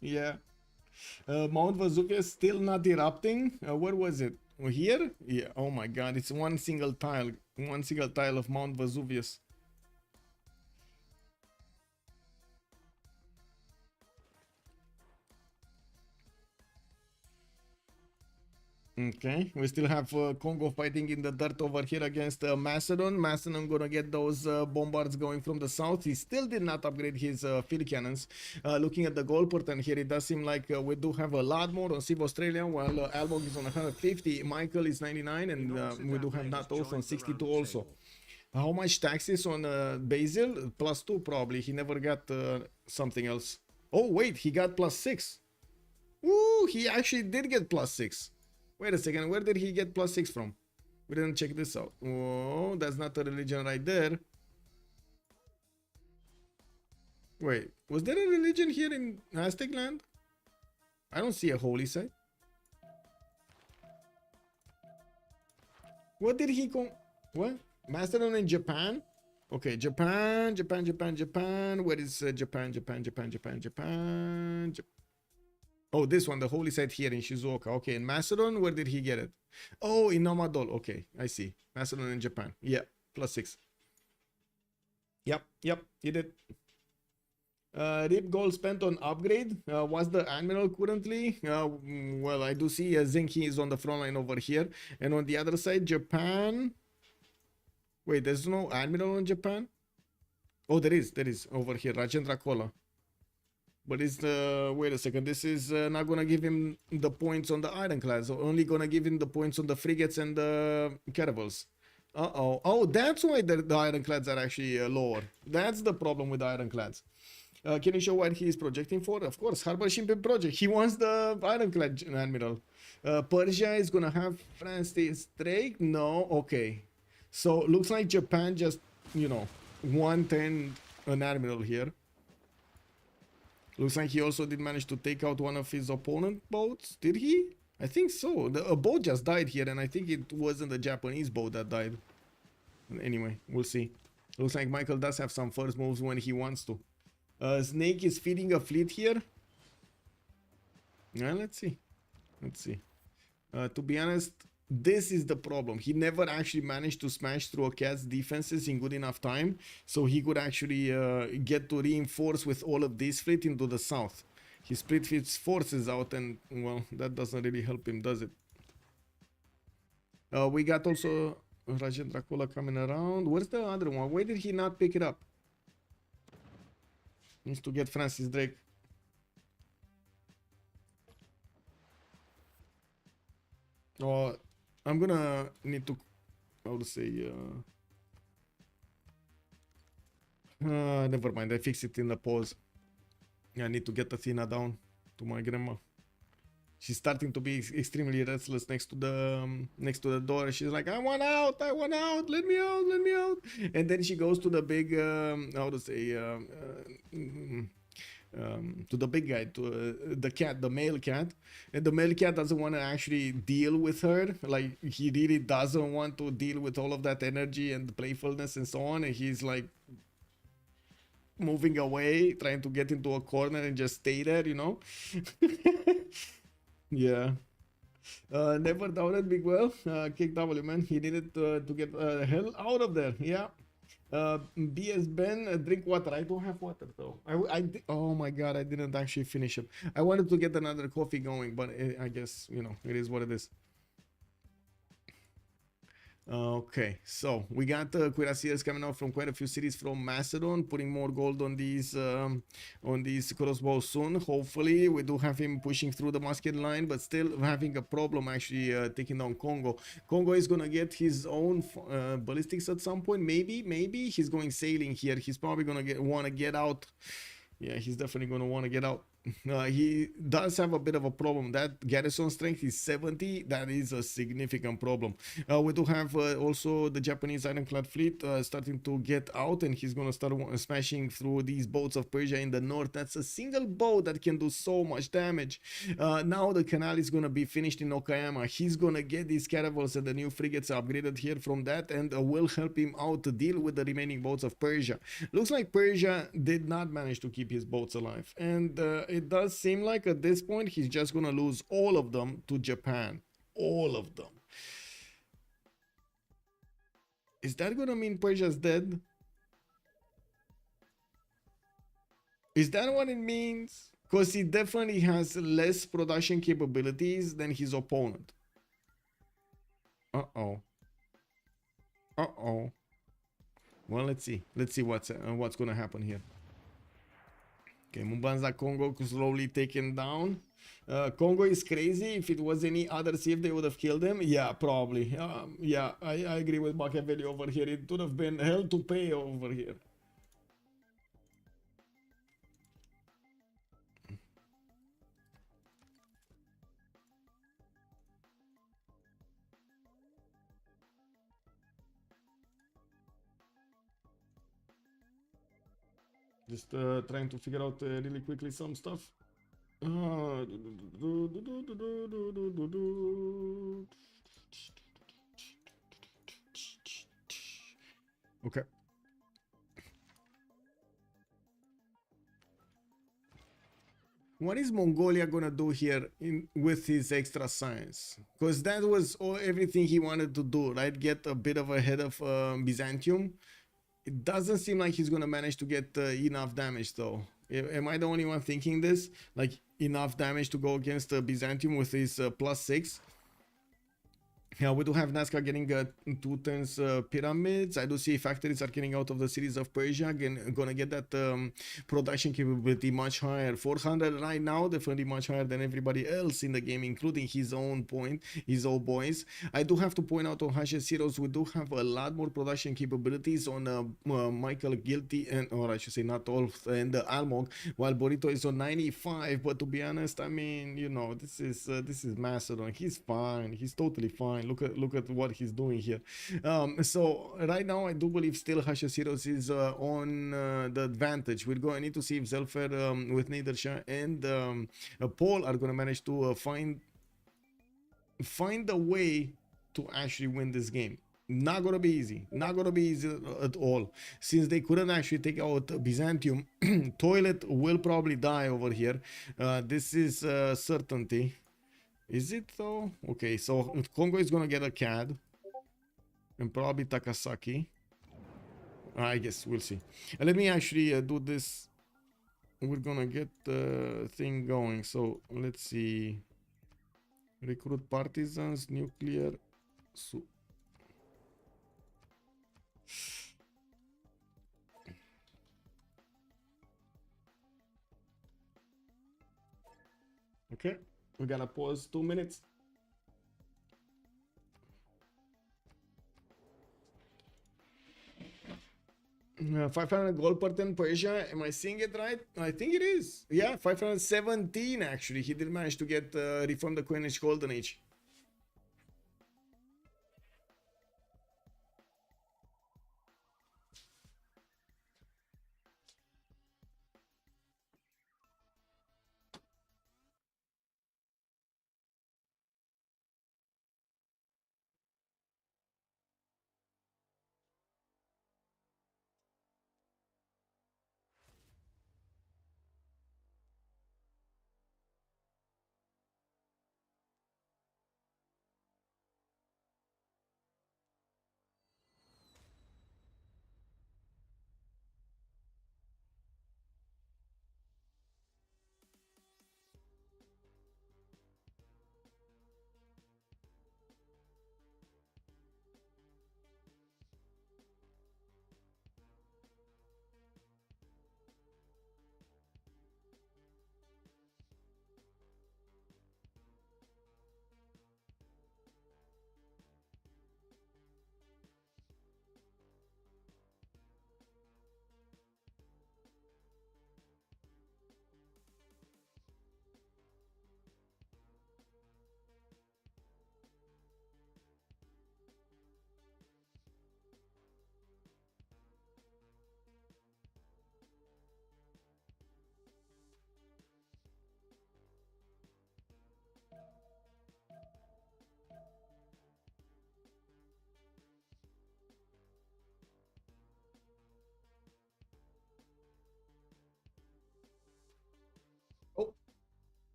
Yeah. Mount Vesuvius still not erupting. Where was it? Here? Yeah. Oh my god, it's one single tile. One single tile of Mount Vesuvius. Okay, we still have Kongo fighting in the dirt over here against Macedon. Macedon gonna get those bombards going from the south. He still did not upgrade his field cannons. Looking at the goal pattern here, it does seem like we do have a lot more on Civ Australia, while Almog is on 150, Michael is 99, and we do have Natos on 62 also. How much taxes on Basil? +2 probably. He never got something else. Oh wait, he got +6. Ooh, he actually did get +6. Wait a second, where did he get +6 from? We didn't check this out. Oh, that's not a religion right there. Wait, was there a religion here in Aztec land? I don't see a holy site. What did he go? What? Macedon and Japan? Okay, Japan. Where is Japan? Oh, this one, the holy site here in Shizuoka. Okay, in Macedon, where did he get it? Oh, in Nomadol. Okay, I see. Macedon and Japan. Yeah, +6. Yep, he did. Rip gold spent on upgrade. What's the admiral currently? Well, I do see Zenki is on the front line over here. And on the other side, Japan. Wait, there's no admiral in Japan? Oh, there is over here. Rajendra Kola. But it's the, wait a second, this is not gonna give him the points on the ironclads, only gonna give him the points on the frigates and the caravels. Oh, that's why the ironclads are actually lower. That's the problem with the ironclads. Can you show what he is projecting for? Of course, Harbor Shipping Project. He wants the ironclad admiral. Persia is gonna have France Drake? No, okay. So looks like Japan just, you know, 110 an admiral here. Looks like he also did manage to take out one of his opponent boats. Did he? I think so. A boat just died here, and I think it wasn't the Japanese boat that died. Anyway, we'll see. Looks like Michael does have some first moves when he wants to. Snake is feeding a fleet here. Let's see. To be honest, this is the problem. He never actually managed to smash through a cat's defenses in good enough time, so he could actually get to reinforce with all of this fleet into the south. He split his forces out, and well, that doesn't really help him, does it? We got also Rajendra Kola coming around. Where's the other one? Why did he not pick it up? Needs to get Francis Drake. Oh, I'm gonna need to, how to say, never mind, I fixed it in the pause. I need to get Athena down to my grandma. She's starting to be extremely restless next to the door. She's like, I want out, let me out. And then she goes to the big, how to say, to the big guy, to the cat, the male cat, and the male cat doesn't want to actually deal with her. Like, he really doesn't want to deal with all of that energy and playfulness and so on, and he's like moving away, trying to get into a corner and just stay there, you know. Yeah. Never doubted Big Well. Kick W, man. He needed to get the hell out of there. Yeah. BS Ben, drink water. I don't have water though. Oh my god, I didn't actually finish it. I wanted to get another coffee going, but I guess, you know, it is what it is. Okay, so we got cuirassiers coming out from quite a few cities from Macedon, putting more gold on these crossbows soon. Hopefully, we do have him pushing through the musket line, but still having a problem actually taking down Kongo. Kongo is gonna get his own ballistics at some point. Maybe he's going sailing here. He's probably gonna want to get out. Yeah, he's definitely gonna want to get out. He does have a bit of a problem. That garrison strength is 70. That is a significant problem. We do have also the Japanese ironclad fleet starting to get out, and he's gonna start smashing through these boats of Persia in the north. That's a single boat that can do so much damage. Now the canal is gonna be finished in Okayama. He's gonna get these caravels and the new frigates upgraded here from that, and will help him out to deal with the remaining boats of Persia. Looks like Persia did not manage to keep his boats alive, and it does seem like at this point he's just gonna lose all of them to Japan. All of them. Is that gonna mean Persia's dead? Is that what it means? Because he definitely has less production capabilities than his opponent. Uh-oh. Uh-oh. Well, let's see. Let's see what's gonna happen here. Okay, Mvemba Kongo slowly taken down. Kongo is crazy. If it was any other Civ, they would have killed him. Yeah, probably. Yeah, I agree with Machiavelli over here. It would have been hell to pay over here. Just trying to figure out really quickly some stuff. Okay. What is Mongolia gonna do here with his extra science? Because that was everything he wanted to do, right? Get a bit of ahead of Byzantium. It doesn't seem like he's gonna manage to get enough damage though. Am I the only one thinking this? Like enough damage to go against Byzantium with his +6? Yeah, we do have Nazca getting 2 turns pyramids. I do see factories are getting out of the cities of Persia. Again, gonna get that production capability much higher. 400 right now, definitely much higher than everybody else in the game, including his own boys. I do have to point out on Cyrus, we do have a lot more production capabilities on Michael Guilty, or I should say not all, and Almog, while Burrito is on 95. But to be honest, I mean, you know, this is Macedon. He's fine. He's totally fine. Look at what he's doing here. So right now I do believe still Cyrus is on the advantage. We're going to need to see if Zelphair with Nader, Shah and Paul are going to manage to find a way to actually win this game. Not gonna be easy. Not gonna be easy at all. Since they couldn't actually take out Byzantium, Toilet will probably die over here. This is certainty. Is it though? Okay, so Kongo is gonna get a CAD and probably Takasaki. I guess we'll see. Let me actually do this. We're gonna get the thing going. So let's see. Recruit partisans, nuclear. Okay. We gotta pause 2 minutes. Uh, 500 gold per 10 Persia. Am I seeing it right? I think it is. Yeah, 517 actually. He did manage to get reform the Coinage Golden Age.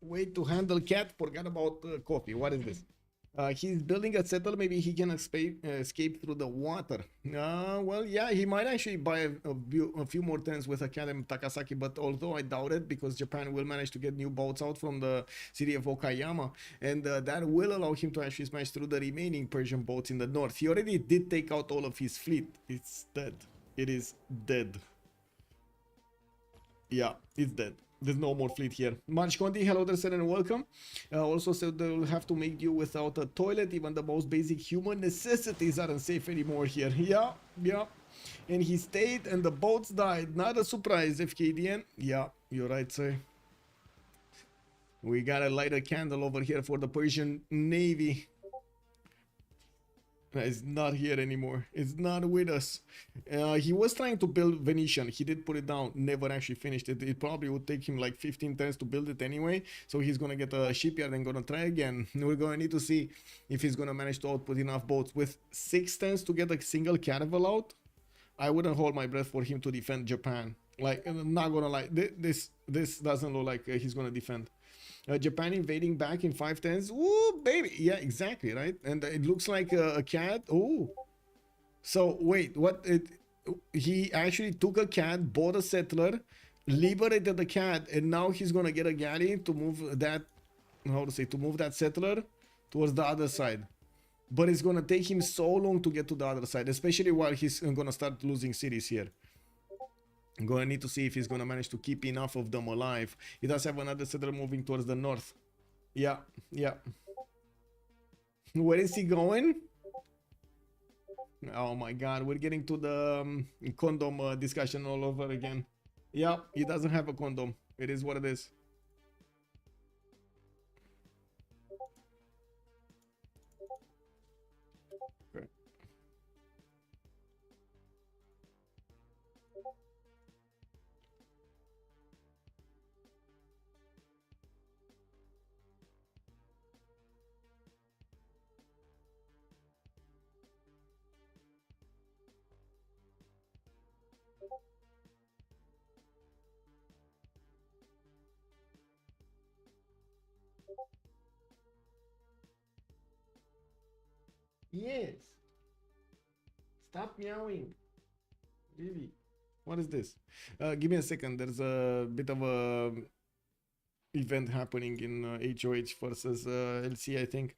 Way to handle cat. Forgot about coffee. What is this? He's building a settle. Maybe he can escape through the water. Well, yeah, he might actually buy a few more turns with a cat in Takasaki, but although I doubt it, because Japan will manage to get new boats out from the city of Okayama, and that will allow him to actually smash through the remaining Persian boats in the north. He already did take out all of his fleet. It's dead. It is dead. Yeah, it's dead. There's no more fleet here. March Conti, hello there, sir, and welcome. Also said they will have to make do without a toilet. Even the most basic human necessities aren't safe anymore here. Yeah, yeah. And he stayed and the boats died. Not a surprise, FKDN. Yeah, you're right, sir. We gotta light a candle over here for the Persian Navy. It's not here anymore. It's not with us. He was trying to build Venetian. He did put it down. Never actually finished it. It probably would take him like 15 turns to build it anyway. So he's gonna get a shipyard and gonna try again. We're gonna need to see if he's gonna manage to output enough boats. With 6 turns to get a single caravel out, I wouldn't hold my breath for him to defend Japan. Like, I'm not gonna lie. This doesn't look like he's gonna defend. Japan invading back in 5 turns. Ooh, baby. Yeah, exactly, right? And it looks like a cat. Ooh. So, wait, what? He actually took a cat, bought a settler, liberated the cat, and now he's gonna get a galley to move that, how to say, to move that settler towards the other side. But it's gonna take him so long to get to the other side, especially while he's gonna start losing cities here. I'm gonna need to see if he's gonna manage to keep enough of them alive. He does have another settler moving towards the north. Yeah, yeah. Where is he going? Oh my god, we're getting to the condom discussion all over again. Yeah, he doesn't have a condom. It is what it is. Yes. Stop meowing. Really. What is this? Give me a second. There's a bit of a event happening in HOH versus LC, I think.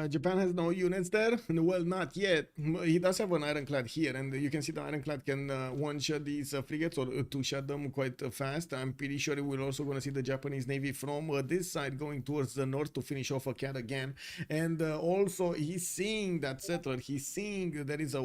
Japan has no units there. Well, not yet. He does have an ironclad here, and you can see the ironclad can one-shot these frigates or two-shot them quite fast. I'm pretty sure we're also going to see the Japanese Navy from this side going towards the north to finish off a cat again. And also, he's seeing that settler. He's seeing there is a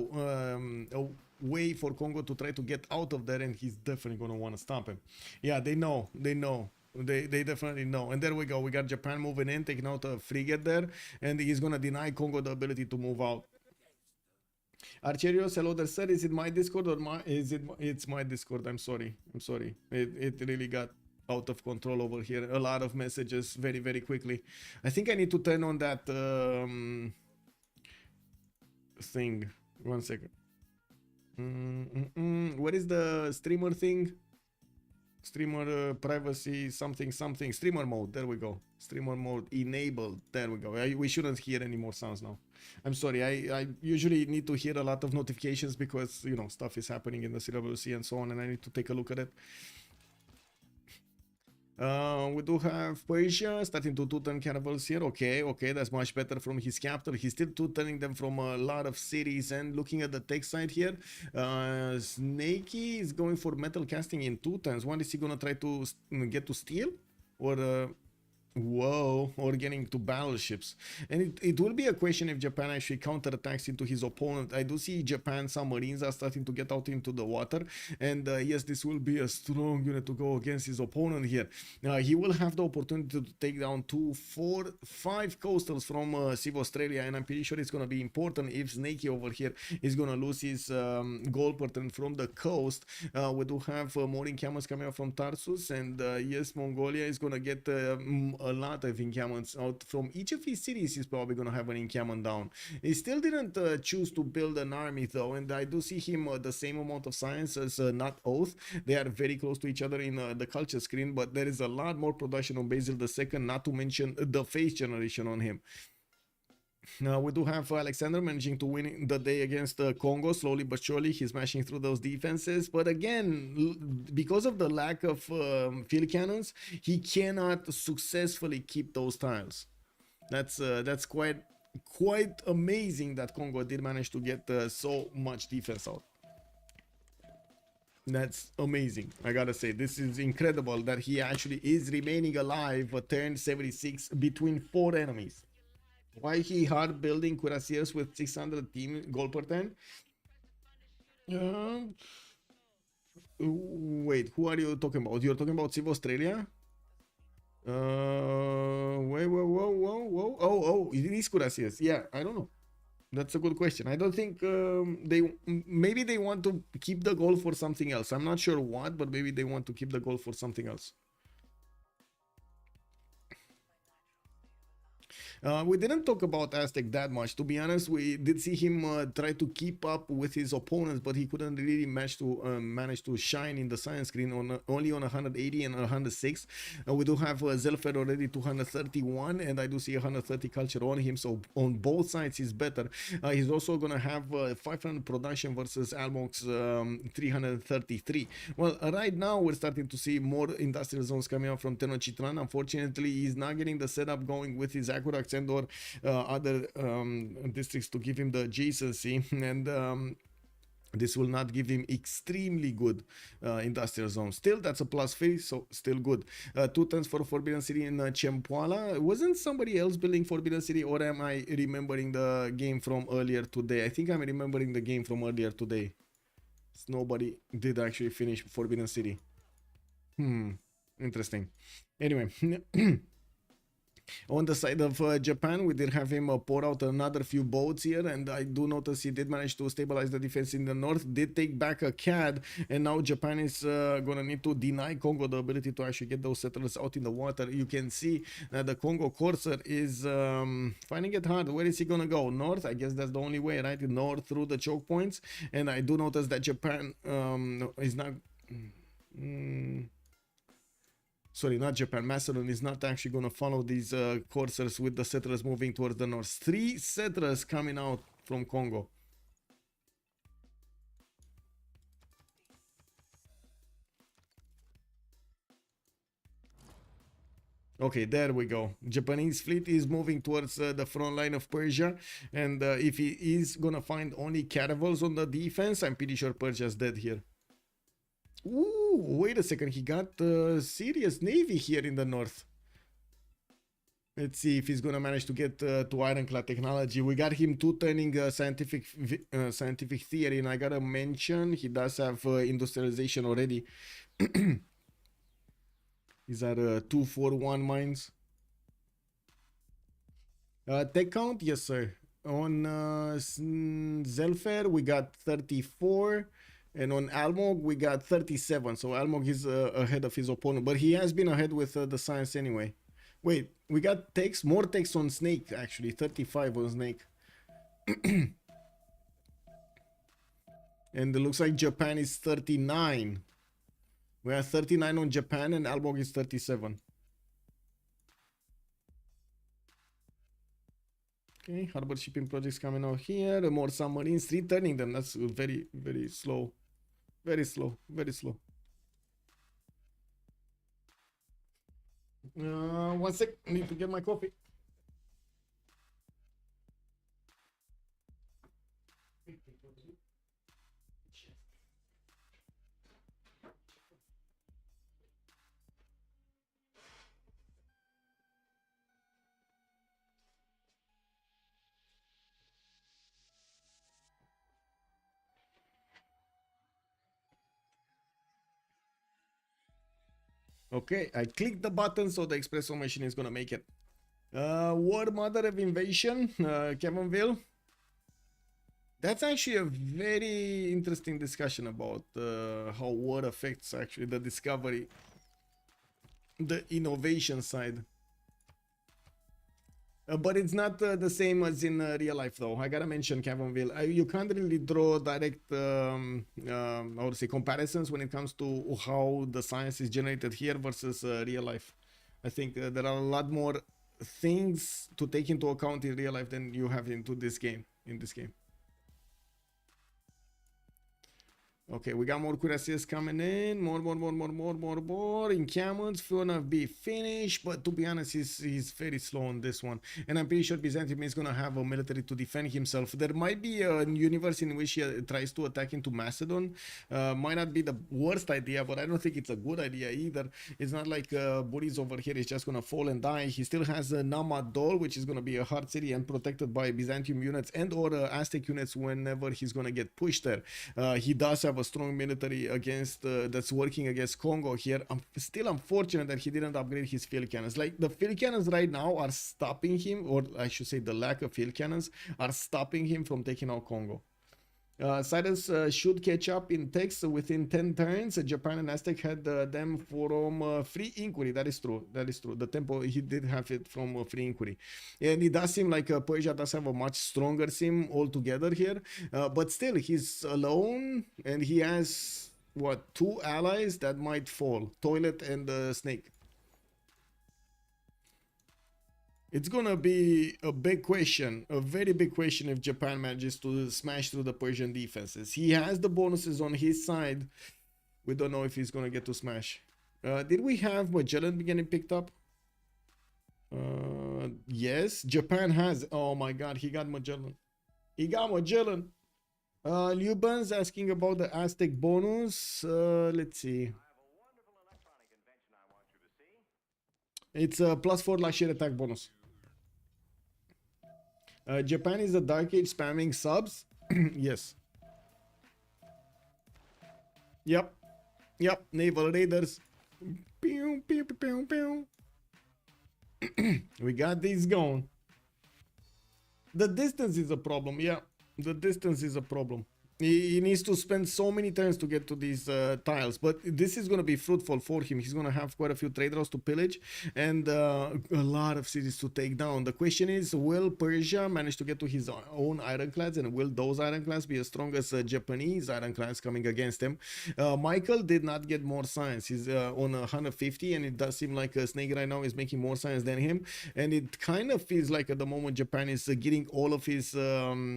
way for Kongo to try to get out of there, and he's definitely going to want to stop him. Yeah, they know. They know. They definitely know. And there we go. We got Japan moving in, taking out a frigate there, and he's gonna deny Kongo the ability to move out. Archerios, hello there, sir. Is it my Discord or it's my Discord? I'm sorry. It really got out of control over here. A lot of messages very, very quickly. I think I need to turn on that thing. 1 second. What is the streamer thing? Streamer privacy something streamer mode. There we go. Streamer mode enabled. There we go. We shouldn't hear any more sounds now. I'm sorry. I usually need to hear a lot of notifications because, you know, stuff is happening in the CWC and so on, and I need to take a look at it. We do have Persia starting to two-turn caravels here. Okay, that's much better from his capital. He's still two-turning them from a lot of cities. And looking at the tech side here, Snakey is going for metal casting in 2 turns. What is he gonna try to get to steel? Or Whoa, or getting to battleships. And it will be a question if Japan actually counterattacks into his opponent. I do see Japan submarines are starting to get out into the water. And yes, this will be a strong unit to go against his opponent here. He will have the opportunity to take down 2, 4, 5 coastals from Civ Australia. And I'm pretty sure it's going to be important if Snakey over here is going to lose his goal pattern from the coast. We do have more encampments coming out from Tarsus. And yes, Mongolia is going to get a lot of encampments out from each of his cities. He's probably going to have an encampment down. He still didn't choose to build an army though, and I do see him the same amount of science as not Oath. They are very close to each other in the culture screen, but there is a lot more production on Basil II, not to mention the face generation on him. We do have Alexander managing to win the day against Kongo. Slowly but surely he's smashing through those defenses, but again, because of the lack of field cannons, he cannot successfully keep those tiles. That's quite amazing that Kongo did manage to get so much defense out. That's amazing. I gotta say, this is incredible that he actually is remaining alive a turn 76 between 4 enemies. Why he hard building cuirassiers with 600 team goal per turn? Wait, who are you talking about? You're talking about Civ Australia? Wait, whoa. Oh, it is cuirassiers. Yeah, I don't know. That's a good question. I don't think maybe they want to keep the goal for something else. I'm not sure what, but maybe they want to keep the goal for something else. We didn't talk about Aztec that much, to be honest. We did see him try to keep up with his opponents, but he couldn't really manage to shine in the science screen on only on 180 and 106. We do have Zelphair already 231, and I do see 130 culture on him, so on both sides he's better. He's also gonna have 500 production versus Almog's 333. Well, right now we're starting to see more industrial zones coming out from Tenochtitlan. Unfortunately, he's not getting the setup going with his aqueducts and or other districts to give him the adjacency, and this will not give him extremely good industrial zone. Still, that's a +3, so still good. 2 turns for Forbidden City in Chempuala. Wasn't somebody else building Forbidden City, or am I remembering the game from earlier today? I think I'm remembering the game from earlier today. Nobody did actually finish Forbidden City. Interesting. Anyway. On the side of Japan, we did have him pour out another few boats here, and I do notice he did manage to stabilize the defense in the north, did take back a CAD, and now Japan is gonna need to deny Kongo the ability to actually get those settlers out in the water. You can see that the Kongo Corsair is finding it hard. Where is he gonna go? North? I guess that's the only way, right? North through the choke points, and I do notice that Japan is not... Sorry, not Japan. Macedon is not actually going to follow these coursers with the settlers moving towards the north. 3 settlers coming out from Congo. Okay, there we go. Japanese fleet is moving towards the front line of Persia, and if he is going to find only caravels on the defense, I'm pretty sure Persia's dead here. Ooh, wait a second, he got serious navy here in the north. Let's see if he's gonna manage to get to ironclad technology. We got him 2 turning scientific theory, and I gotta mention he does have industrialization already. These are 241 mines. Tech count, yes sir. On Zelphair we got 34. And on Almog, we got 37. So Almog is ahead of his opponent. But he has been ahead with the science anyway. Wait, we got takes, more takes on Snake, actually. 35 on Snake. And it looks like Japan is 39. We are 39 on Japan, and Almog is 37. Okay, harbor shipping projects coming out here. More submarines, returning them. That's very, very slow. Very slow, very slow. 1 sec, I need to get my coffee. Okay, I clicked the button, so the espresso machine is gonna make it. War Mother of Invasion, Kevinville. That's actually a very interesting discussion about how war affects actually the discovery, the innovation side. But it's not the same as in real life, though. I gotta mention Kevinville. You can't really draw direct, I would say, comparisons when it comes to how the science is generated here versus real life. I think there are a lot more things to take into account in real life than you have into this game. In this game. Okay, we got more cuirassiers coming in. More. Encampments gonna be finished, but to be honest, he's very slow on this one. And I'm pretty sure Byzantium is gonna have a military to defend himself. There might be a universe in which he tries to attack into Macedon. Might not be the worst idea, but I don't think it's a good idea either. It's not like Burrize over here is just gonna fall and die. He still has Namadol, which is gonna be a hard city and protected by Byzantium units and or Aztec units whenever he's gonna get pushed there. He does have a strong military against that's working against Kongo here. I'm still unfortunate that he didn't upgrade his field cannons. Like the field cannons right now are stopping him, or I should say the lack of field cannons are stopping him from taking out Kongo. Cyrus should catch up in text within 10 turns. Japan and Aztec had them from free inquiry. That is true. That is true. The tempo, he did have it from free inquiry. And it does seem like Persia does have a much stronger sim altogether here. But still, he's alone and he has, what, 2 allies that might fall. Toilet and Snake. It's gonna be a big question, a very big question if Japan manages to smash through the Persian defenses. He has the bonuses on his side. We don't know if he's gonna get to smash. Did we have Magellan getting picked up? Yes, Japan has. Oh my god, he got Magellan. He got Magellan. Luban's asking about the Aztec bonus. Let's see. It's a +4 last year attack bonus. Japan is a Dark Age spamming subs. Yes. Yep. Naval Raiders. Pew, pew, pew, pew, pew. We got these going. The distance is a problem. Yeah, the distance is a problem. He needs to spend so many turns to get to these tiles, but this is going to be fruitful for him. He's going to have quite a few trade routes to pillage and a lot of cities to take down. The question is, will Persia manage to get to his own ironclads, and will those ironclads be as strong as Japanese ironclads coming against him? Michael did not get more science. He's on 150, and it does seem like Snake right now is making more science than him, and it kind of feels like at the moment Japan is getting all of his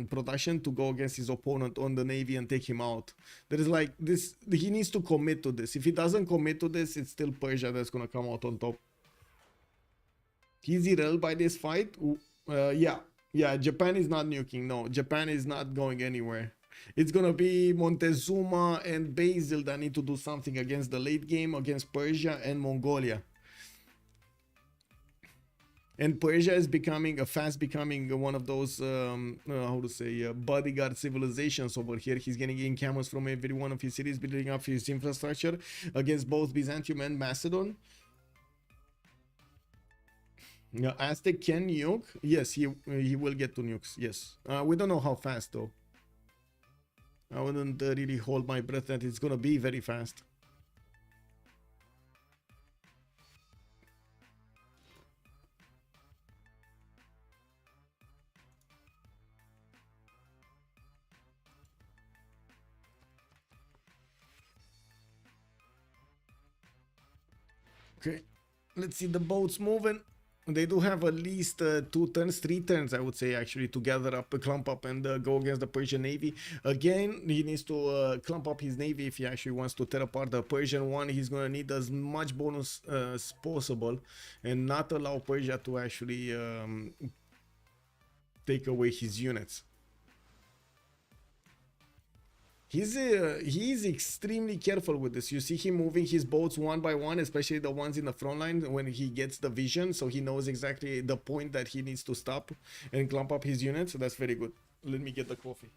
production to go against his opponent on the Navy and take him out. There is like this, he needs to commit to this. If he doesn't commit to this, it's still Persia that's gonna come out on top. He's irrelevant by this fight. Yeah, Japan is not nuking. No, Japan is not going anywhere. It's gonna be Montezuma and Basil that need to do something against the late game, against Persia and Mongolia. And Persia is fast becoming one of those, how to say, bodyguard civilizations over here. He's getting encampments from every one of his cities, building up his infrastructure against both Byzantium and Macedon. Aztec can nuke. Yes, he will get to nukes. Yes. We don't know how fast, though. I wouldn't really hold my breath that it's going to be very fast. Okay, let's see the boats moving. They do have at least 3 turns, I would say, actually, to gather up, clump up, and go against the Persian Navy. Again, he needs to clump up his Navy if he actually wants to tear apart the Persian one. He's going to need as much bonus as possible and not allow Persia to actually take away his units. He's extremely careful with this. You see him moving his boats one by one, especially the ones in the front line when he gets the vision, so he knows exactly the point that he needs to stop and clump up his units. So that's very good. Let me get the coffee.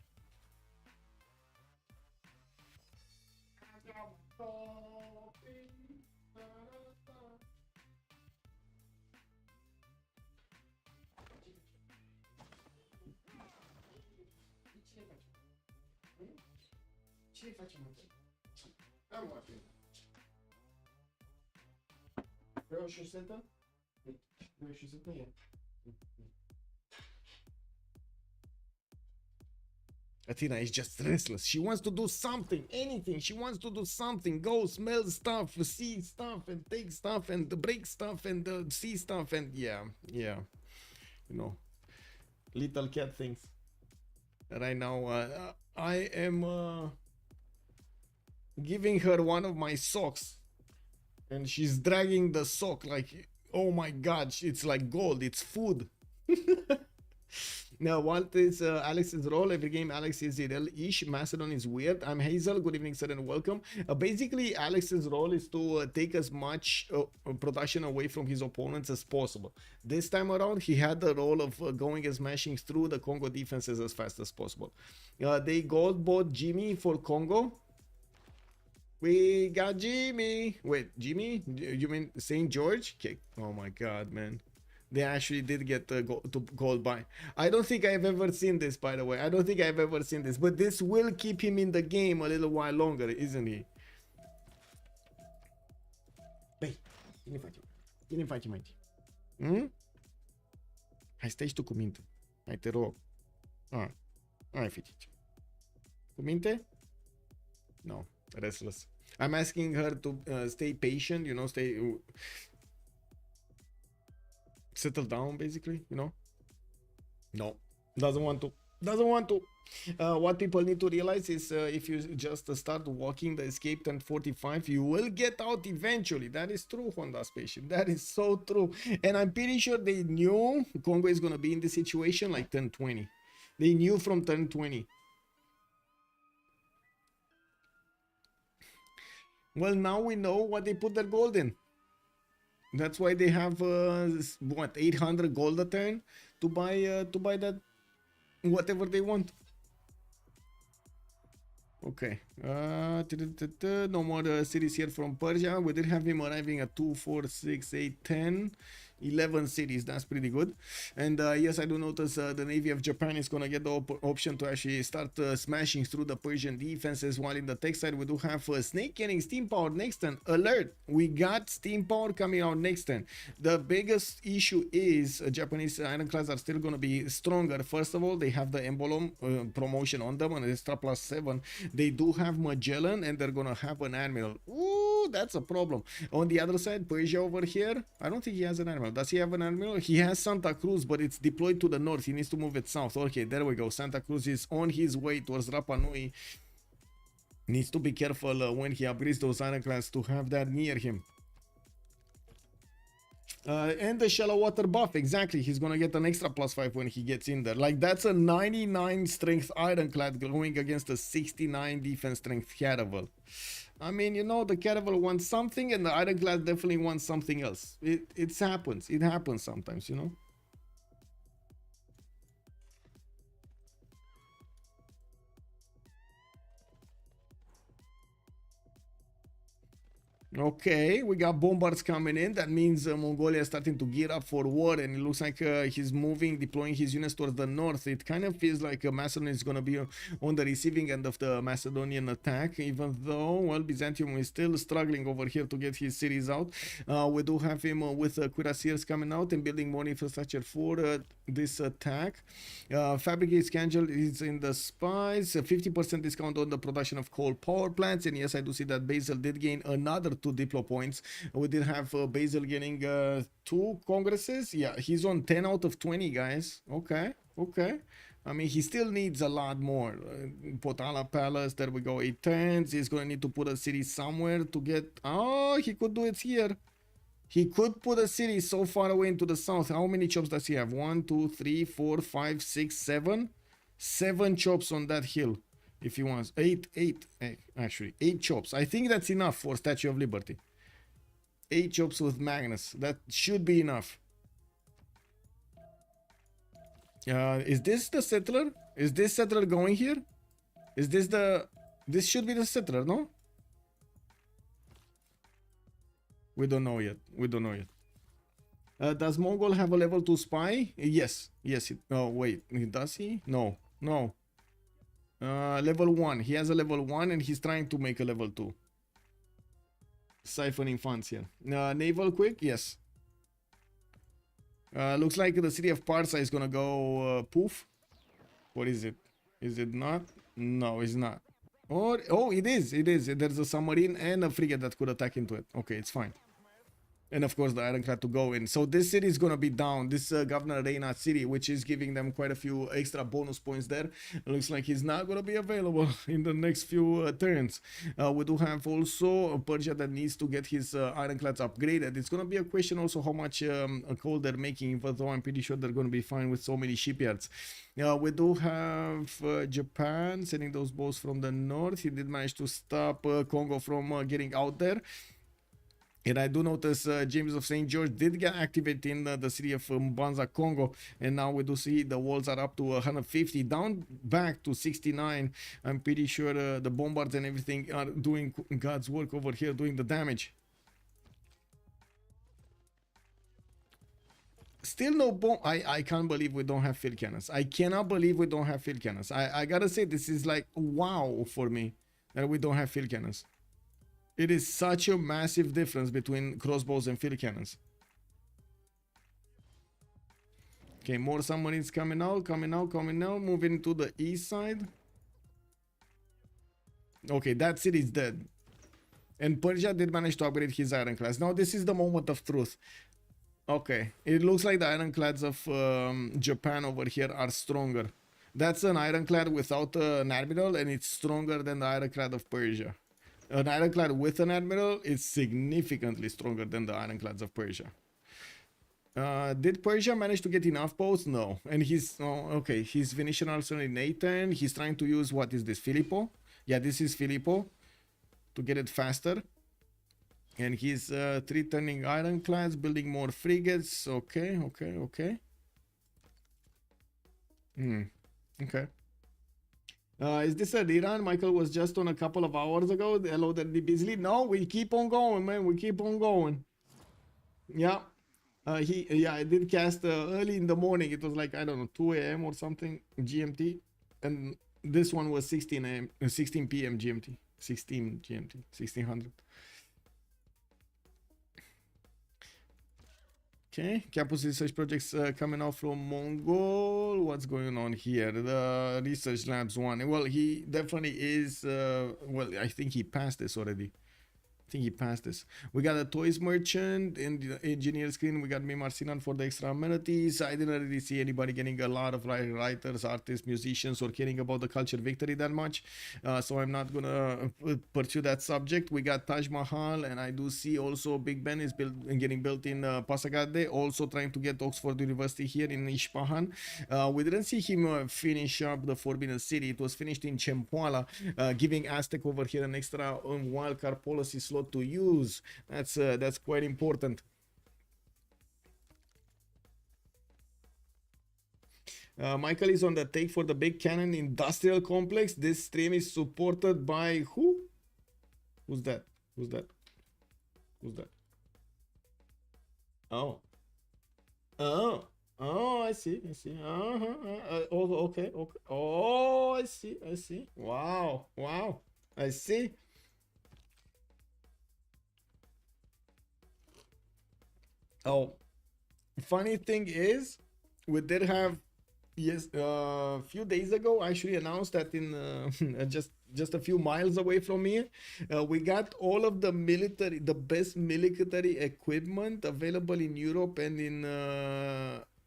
Ce facem acum? Am facem. Vreau o șosetă? Vreau o șosetă? Ia. Athena is just restless. She wants to do something, anything. She wants to do something. Go smell stuff, see stuff, and take stuff, and break stuff, and see stuff, and yeah. You know, little cat things. Right now, I am giving her one of my socks, and she's dragging the sock like, oh my god, it's like gold. It's food. Now, what is Alex's role? Every game, Alex is Irel-ish. Macedon is weird. I'm Hazel. Good evening, sir, and welcome. Basically, Alex's role is to take as much production away from his opponents as possible. This time around, he had the role of going and smashing through the Kongo defenses as fast as possible. They gold bought Jimmy for Kongo. We got Jimmy. Wait, Jimmy? You mean St. George? Okay. Oh my god, man. They actually did get to gold buy. I don't think I've ever seen this, by the way. I don't think I've ever seen this. But this will keep him in the game a little while longer, isn't he? Băi, ce ne facem? Ce ne facem aici? Hai, stai și tu cu minte. Hai, te rog. Hai, fetice. Cu minte? No, restless. I'm asking her to stay patient, you know, settle down, basically, you know. No, doesn't want to. What people need to realize is if you just start walking the escape turn 45, you will get out eventually. That is true, Honda Spaceship. That is so true. And I'm pretty sure they knew Kongo is going to be in this situation like turn 20. They knew from turn 20. Well, now we know what they put their gold in. That's why they have what, 800 gold a turn to buy that whatever they want. Okay. No more cities here from Persia. We did have him arriving at 2, 4, 6, 8, 10. 11 cities. That's pretty good. And yes, I do notice the Navy of Japan is going to get the option to actually start smashing through the Persian defenses, while in the tech side we do have Snake getting steam power next turn. Alert! We got steam power coming out next turn. The biggest issue is Japanese ironclads are still going to be stronger. First of all, they have the emblem promotion on them, and extra +7. They do have Magellan, and they're going to have an admiral. Ooh, that's a problem. On the other side, Persia over here, I don't think he has an admiral. Does he have an admiral? He has Santa Cruz, but it's deployed to the north. He needs to move it south. Okay, there we go. Santa Cruz is on his way towards Rapa Nui. Needs to be careful when he upgrades those ironclads to have that near him. And the shallow water buff, exactly. He's gonna get an extra +5 when he gets in there. Like, that's a 99 strength ironclad going against a 69 defense strength caravel. I mean, you know, the caravel wants something and the ironclad definitely wants something else. It happens. It happens sometimes, you know. Okay, we got bombards coming in. That means Mongolia is starting to gear up for war, and it looks like he's deploying his units towards the north. It kind of feels like Macedon is going to be on the receiving end of the Macedonian attack, even though, well, Byzantium is still struggling over here to get his cities out. We do have him with cuirassiers coming out and building more infrastructure for this attack. Fabricate Scangel is in the spies, 50% discount on the production of coal power plants, and yes, I do see that Basil did gain another 2 diplo points. We did have Basil getting 2 congresses. Yeah, he's on 10 out of 20, guys. Okay. I mean, he still needs a lot more. Potala Palace, there we go, 8 turns. He's going to need to put a city somewhere to get... Oh, he could do it here. He could put a city so far away into the south. How many chops does he have? 1, 2, 3, 4, 5, 6, 7. 7 chops on that hill. If he wants 8, actually 8 chops. I think that's enough for Statue of Liberty. 8 chops with Magnus. That should be enough. Is this the settler? Is this settler going here? Is this the... This should be the settler, no? We don't know yet. Does Mongol have a level 2 spy? Yes. Oh, wait. Does he? No. Level 1. He has a level 1 and he's trying to make a level 2. Siphoning funds here. Naval quick? Yes. Looks like the city of Parsa is gonna go poof. What is it? Is it not? No, it's not. Or, oh, it is. It is. There's a submarine and a frigate that could attack into it. Okay, it's fine. And of course the ironclad to go in. So this city is going to be down. This Governor Reina city, which is giving them quite a few extra bonus points there. It looks like he's not going to be available in the next few turns. We do have also Persia that needs to get his ironclads upgraded. It's going to be a question also how much coal they're making, but though I'm pretty sure they're going to be fine with so many shipyards. We do have Japan sending those boats from the north. He did manage to stop Kongo from getting out there. And I do notice James of St. George did get activated in the city of Mbanza, Congo. And now we do see the walls are up to 150, down back to 69. I'm pretty sure the bombards and everything are doing God's work over here, doing the damage. Still no bomb. I can't believe we don't have field cannons. I cannot believe we don't have field cannons. I gotta say, this is like wow for me that we don't have field cannons. It is such a massive difference between crossbows and field cannons. Okay, more submarines coming out. Moving to the east side. Okay, that city is dead. And Persia did manage to upgrade his ironclads. Now this is the moment of truth. Okay, it looks like the ironclads of Japan over here are stronger. That's an ironclad without an admiral, and it's stronger than the ironclad of Persia. An ironclad with an admiral is significantly stronger than the ironclads of Persia. Did Persia manage to get enough boats? No. And he's okay. He's finishing arsenal in 8 turn. He's trying to use, what is this, Filippo? Yeah, this is Filippo to get it faster. And he's 3-turning ironclads, building more frigates. Okay. Okay. Is this a rerun? Michael was just on a couple of hours ago. Hello, Daddy Beasley. No, we keep on going, man. We keep on going. Yeah. I did cast early in the morning. It was like, I don't know, 2 a.m. or something GMT. And this one was 16 p.m. GMT. 16 GMT. 1600. Okay, campus research projects coming out from Mongol. What's going on here? The research labs one. Well, he definitely is. Well, I think he passed this already. We got a toys merchant in the engineer screen. We got me Marcinan for the extra amenities. I didn't really see anybody getting a lot of writers, artists, musicians, or caring about the culture victory that much. So I'm not gonna pursue that subject. We got Taj Mahal, and I do see also Big Ben is getting built in Pasargade. Also trying to get Oxford University here in Isfahan. We didn't see him finish up the Forbidden City. It was finished in Chempoala, giving Aztec over here an extra wildcard policy slot to use. That's quite important. Michael is on the take for the big cannon industrial complex. This stream is supported by who? Who's that? Oh, I see. Okay. Oh, I see. Wow. I see. Oh, funny thing is, we did have, yes, a few days ago, actually announced that in just a few miles away from here, we got all of the best military equipment available in Europe and in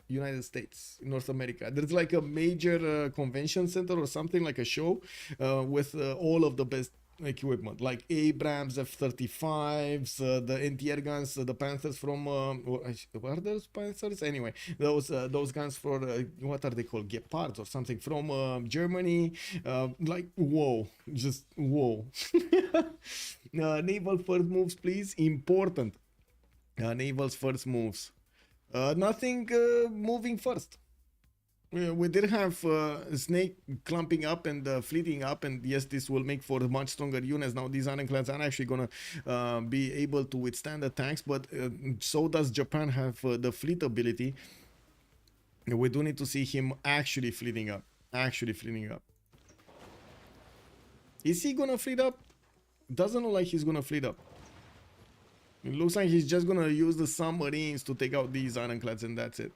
United States, in North America. There's like a major convention center or something, like a show with all of the best equipment, like Abrams, F-35s, the anti-air guns, the Panthers from what are those Panthers? Anyway, those guns for what are they called, Gepards or something from Germany. Like whoa, just whoa. Naval first moves, please. Important. Naval's first moves. Nothing moving first. We did have Snake clumping up and fleeting up, and yes, this will make for much stronger units. Now these ironclads are actually gonna be able to withstand attacks, but so does Japan have the fleet ability. We do need to see him actually fleeting up. Is he gonna fleet up? Doesn't look like he's gonna fleet up. It looks like he's just gonna use the submarines to take out these ironclads and that's it.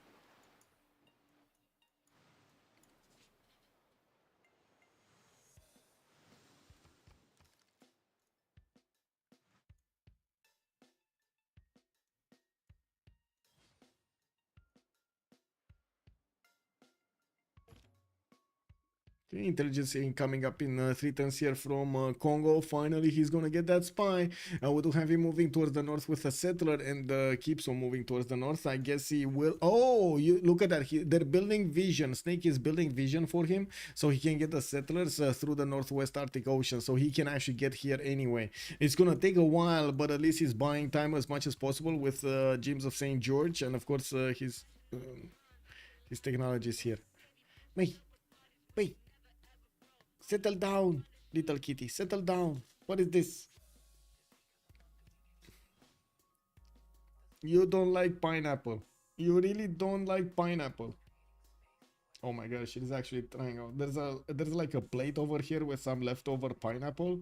Okay, intelligence coming up in 3 turns here from Kongo. Finally, he's gonna get that spy. We do have him moving towards the north with a settler and keeps on moving towards the north. I guess he will. Oh, you look at that. They're building vision. Snake is building vision for him so he can get the settlers through the northwest Arctic Ocean so he can actually get here anyway. It's gonna take a while, but at least he's buying time as much as possible with James of St. George and of course his technology is here. Wait. Settle down, little kitty. Settle down. What is this? You don't like pineapple. You really don't like pineapple. Oh my gosh, it is actually trying out. There's like a plate over here with some leftover pineapple.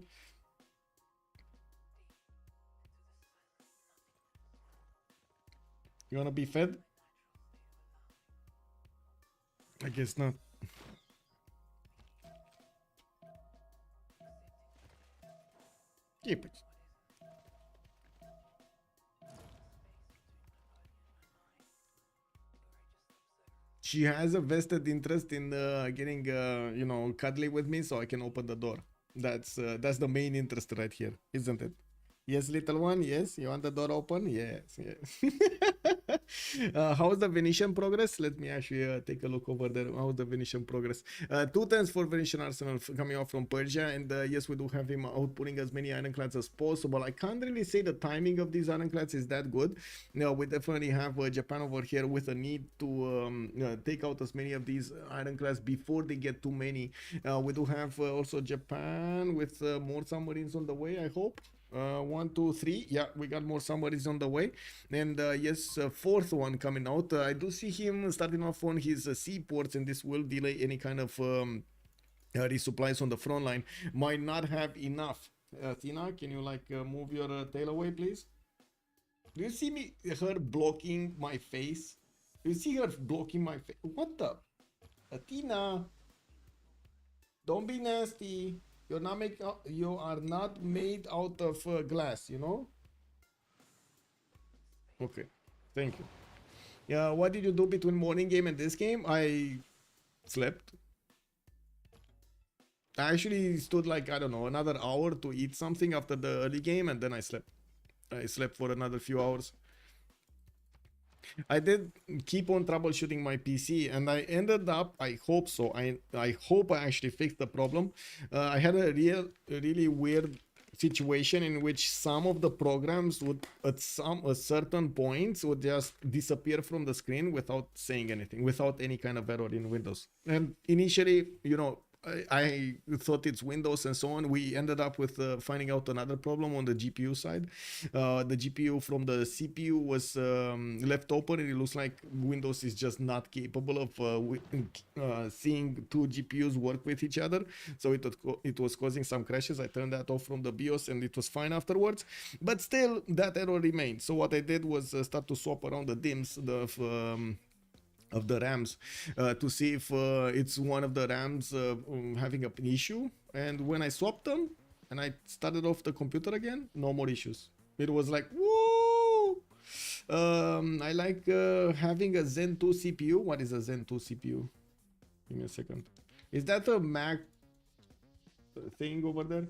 You wanna be fed? I guess not. Keep it. She has a vested interest in getting, you know, cuddly with me so I can open the door. That's the main interest right here, isn't it? Yes, little one. Yes, you want the door open? Yes. How's the Venetian progress? Let me actually take a look over there. How's the Venetian progress? 2 turns for Venetian arsenal coming out from Persia, and yes, we do have him outputting as many ironclads as possible. I can't really say the timing of these ironclads is that good. No, we definitely have Japan over here with a need to take out as many of these ironclads before they get too many. We do have also Japan with more submarines on the way, I hope. 1, 2, 3. Yeah, we got more submarines on the way, and yes, 4th one coming out. I do see him starting off on his seaports, and this will delay any kind of resupplies on the front line. Might not have enough. Tina, can you like move your tail away, please? Do you see her blocking my face? Do you see her blocking my face? What the? Tina, don't be nasty. You are not made out of glass, you know? Okay, thank you. Yeah, what did you do between morning game and this game? I slept. I actually stood like, I don't know, another hour to eat something after the early game, and then I slept. I slept for another few hours. I did keep on troubleshooting my PC, and I ended up, I hope so, I hope I actually fixed the problem. I had a really weird situation in which some of the programs would at certain points would just disappear from the screen without saying anything, without any kind of error in Windows. And initially, you know, I thought it's Windows and so on. We ended up with finding out another problem on the GPU side. The GPU from the CPU was left open, and it looks like Windows is just not capable of seeing 2 GPUs work with each other. So it was causing some crashes. I turned that off from the BIOS, and it was fine afterwards. But still, that error remained. So what I did was start to swap around the DIMMs, of the RAMs to see if it's one of the RAMs having an issue. And when I swapped them and I started off the computer again, no more issues. It was like, woo! I like having a Zen 2 CPU. What is a Zen 2 CPU? Give me a second. Is that a Mac thing over there?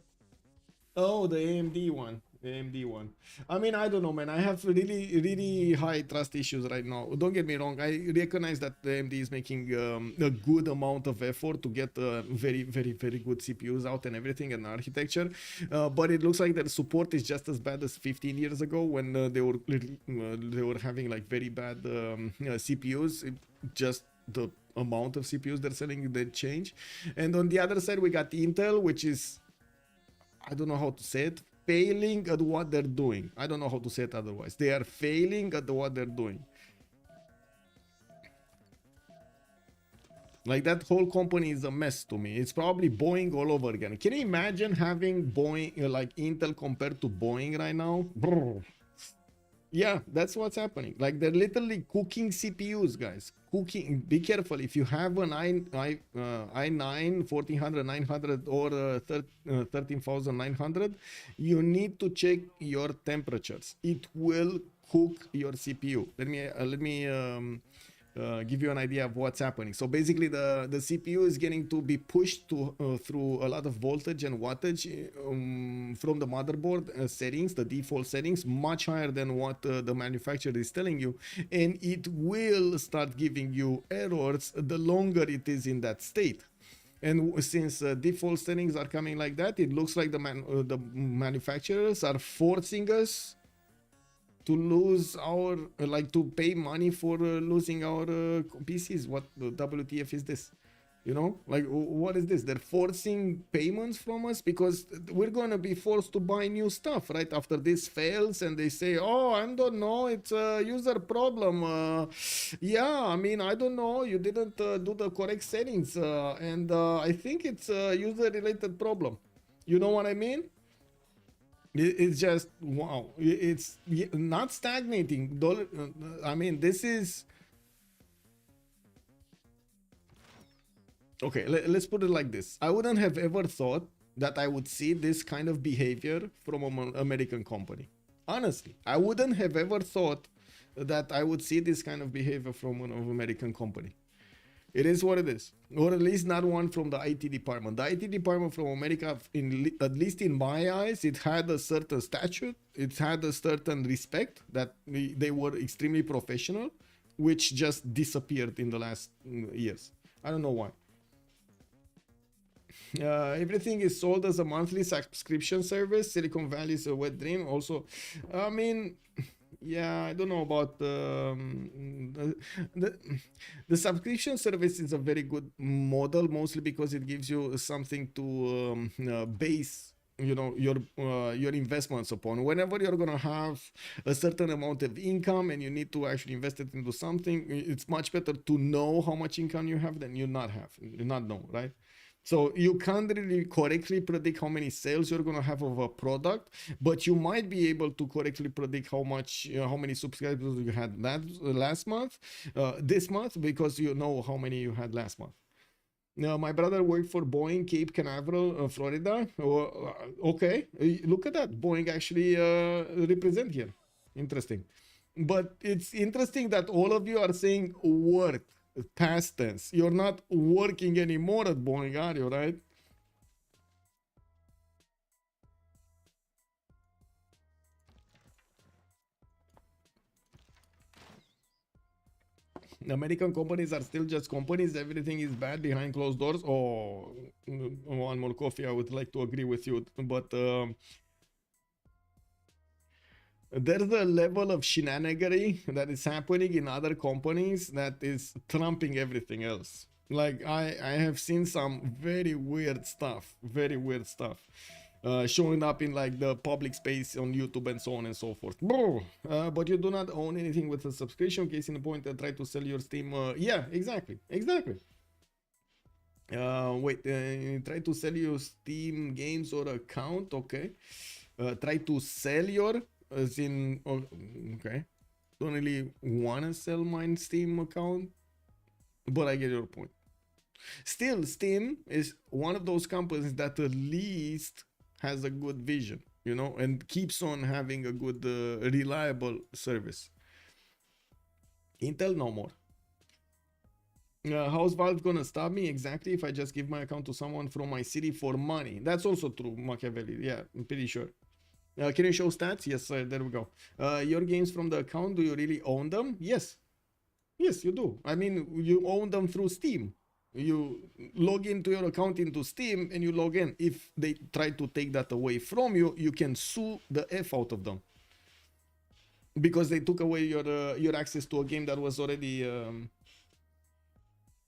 Oh, the AMD one. The AMD one. I mean, I don't know, man. I have really high trust issues right now. Don't get me wrong. I recognize that the AMD is making a good amount of effort to get very good CPUs out and everything and architecture. But it looks like their support is just as bad as 15 years ago when they were having like very bad CPUs. Just the amount of CPUs they're selling, they change. And on the other side, we got Intel, which is, I don't know how to say it, failing at what they're doing. I don't know how to say it otherwise. They are failing at what they're doing. Like that whole company is a mess to me. It's probably Boeing all over again. Can you imagine having Boeing, like Intel compared to Boeing right now? Brr. Yeah, that's what's happening. Like they're literally cooking CPUs, guys. Cooking. Be careful if you have an i9 1400, 900, or 13900. You need to check your temperatures. It will cook your CPU. Let me give you an idea of what's happening. So basically the CPU is getting to be pushed through a lot of voltage and wattage from the motherboard settings, the default settings, much higher than what the manufacturer is telling you, and it will start giving you errors the longer it is in that state. And since default settings are coming like that, it looks like the manufacturers are forcing us to lose our, like, to pay money for losing our PCs. What the WTF is this? You know, like, what is this? They're forcing payments from us because we're going to be forced to buy new stuff, right? After this fails and they say, oh, I don't know, it's a user problem. Yeah, I mean, I don't know, you didn't do the correct settings. And I think it's a user-related problem. You know what I mean? It's just, wow. It's not stagnating. I mean, this is... Okay, let's put it like this. I wouldn't have ever thought that I would see this kind of behavior from an American company. Honestly, I wouldn't have ever thought that I would see this kind of behavior from an American company. It is what it is, or at least not one from the IT department. The IT department from America, at least in my eyes, it had a certain statute, it had a certain respect, that they were extremely professional, which just disappeared in the last years. I don't know why. Everything is sold as a monthly subscription service. Silicon Valley is a wet dream. Also, I mean, yeah, I don't know about the subscription service is a very good model, mostly because it gives you something to base, you know, your investments upon. Whenever you're gonna have a certain amount of income and you need to actually invest it into something, it's much better to know how much income you have than you not know, right? So you can't really correctly predict how many sales you're going to have of a product, but you might be able to correctly predict how many subscribers you had last month, this month, because you know how many you had last month. Now, my brother worked for Boeing, Cape Canaveral, Florida. Okay, look at that. Boeing actually represent here. Interesting. But it's interesting that all of you are saying work. Past tense. You're not working anymore at Boeing, are you, right? American companies are still just companies. Everything is bad behind closed doors. Oh, one more coffee. I would like to agree with you, but there's a level of shenanigery that is happening in other companies that is trumping everything else. Like I have seen some very weird stuff showing up in like the public space on YouTube and so on and so forth. But you do not own anything with a subscription. Case in point, try to sell your Steam. Yeah, exactly. Wait, try to sell your Steam games or account. Okay. Try to sell your, as in, okay, don't really want to sell my Steam account, but I get your point. Still, Steam is one of those companies that at least has a good vision, you know, and keeps on having a good, reliable service. Intel, no more. How's Valve gonna stop me exactly if I just give my account to someone from my city for money? That's also true, Machiavelli. Yeah, I'm pretty sure. Can you show stats? Yes, there we go. Your games from the account, do you really own them? Yes. Yes, you do. I mean, you own them through Steam. You log into your account into Steam and you log in. If they try to take that away from you, you can sue the F out of them. Because they took away your access to a game that was already...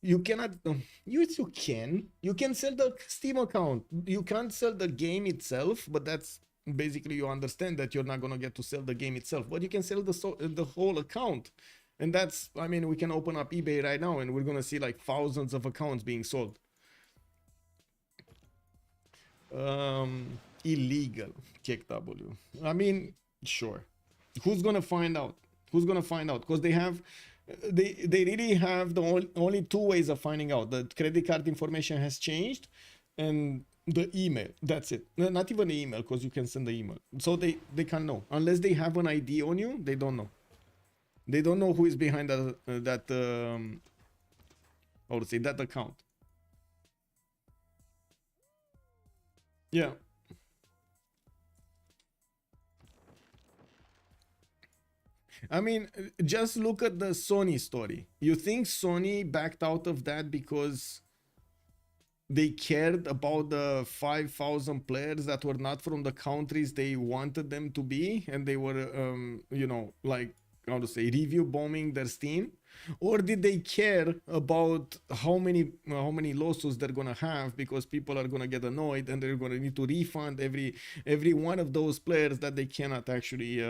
you cannot... yes, you can. You can sell the Steam account. You can't sell the game itself, but that's... basically you understand that you're not going to get to sell the game itself, but you can sell the whole account. And that's, I mean, we can open up eBay right now and we're gonna see like thousands of accounts being sold. Illegal, KW. I mean, sure. Who's gonna find out? Who's gonna find out? Because they have, they really have the only two ways of finding out. The credit card information has changed, and the email. That's it. No, not even the email, because you can send the email. So they can't know unless they have an ID on you. They don't know. They don't know who is behind that how to say, that account. Yeah. I mean, just look at the Sony story. You think Sony backed out of that because they cared about the 5,000 players that were not from the countries they wanted them to be, and they were, you know, like, how to say, review bombing their Steam? Or did they care about how many lawsuits they're gonna have, because people are gonna get annoyed and they're gonna need to refund every one of those players that they cannot actually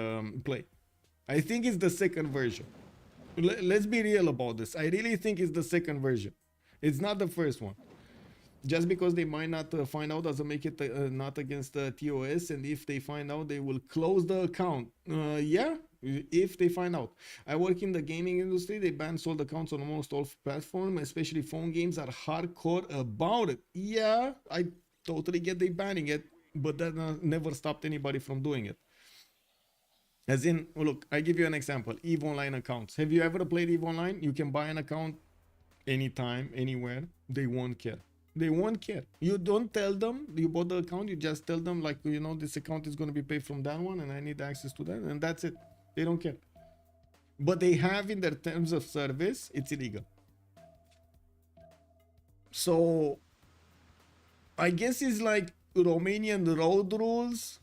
play? I think it's the second version. Let's be real about this. I really think it's the second version. It's not the first one. Just because they might not find out doesn't make it not against TOS, and if they find out, they will close the account. Yeah, if they find out. I work in the gaming industry. They ban sold accounts on almost all platforms, especially phone games are hardcore about it. Yeah, I totally get they banning it, but that never stopped anybody from doing it. As in, look, I give you an example. EVE Online accounts. Have you ever played EVE Online? You can buy an account anytime, anywhere. They won't care. They won't care. You don't tell them you bought the account. You just tell them, like, you know, this account is going to be paid from that one and I need access to that. And that's it. They don't care. But they have in their terms of service, it's illegal. So I guess it's like Romanian road rules.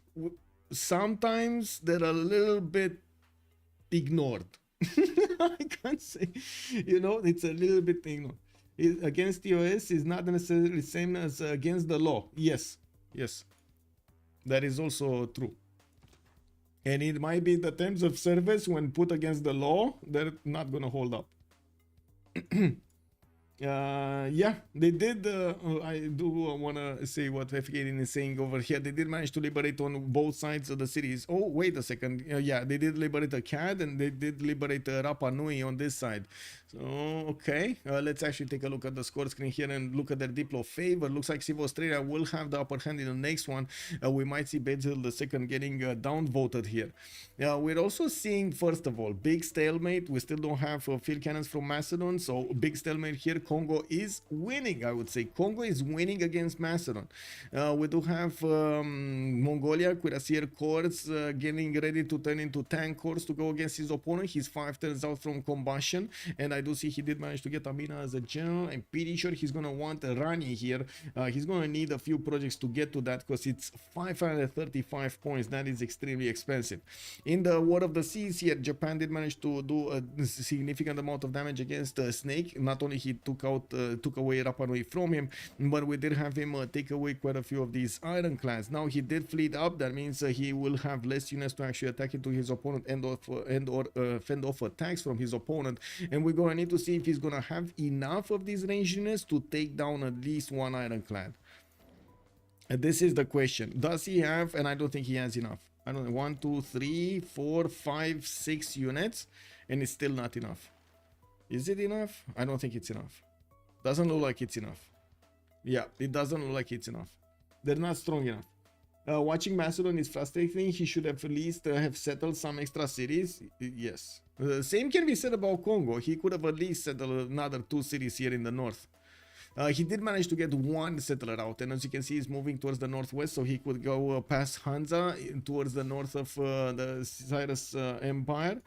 Sometimes they're a little bit ignored. I can't say, you know, it's a little bit ignored. Against TOS is not necessarily the same as against the law. Yes, yes, that is also true. And it might be the terms of service when put against the law, they're not gonna hold up. Yeah, they did. I do want to say what FK is saying over here. They did manage to liberate on both sides of the cities. Oh, wait a second. Yeah, they did liberate a CAD and they did liberate Rapa Nui on this side. So, okay. Let's actually take a look at the score screen here and look at their Diplo favor. Looks like Civ Australia will have the upper hand in the next one. We might see Basil II getting downvoted here. We're also seeing, first of all, big stalemate. We still don't have field cannons from Macedon. So, big stalemate here. Kongo is winning, I would say. Kongo is winning against Macedon. We do have Mongolia, Cuirassier Corps getting ready to turn into tank corps to go against his opponent. He's 5 turns out from combustion, and I do see he did manage to get Amina as a general. I'm pretty sure he's going to want Rani here. He's going to need a few projects to get to that because it's 535 points. That is extremely expensive. In the War of the Seas here, Japan did manage to do a significant amount of damage against Snake. Not only he took away Rapa Nui from him, but we did have him take away quite a few of these ironclads. Now he did fleet up. That means he will have less units to actually attack into his opponent and or fend off attacks from his opponent. And we're going to need to see if he's going to have enough of these range units to take down at least one ironclad. And this is the question. Does he have? And I don't think he has enough. I don't know. 1, 2, 3, 4, 5, 6 units, and it's still not enough. Is it enough? I don't think it's enough. Doesn't look like it's enough. Yeah, it doesn't look like it's enough. They're not strong enough. Watching Macedon is frustrating. He should have at least have settled some extra cities. Yes. Same can be said about Congo. He could have at least settled another 2 cities here in the north. He did manage to get one settler out, and as you can see, he's moving towards the northwest, so he could go past Hansa towards the north of the Cyrus Empire.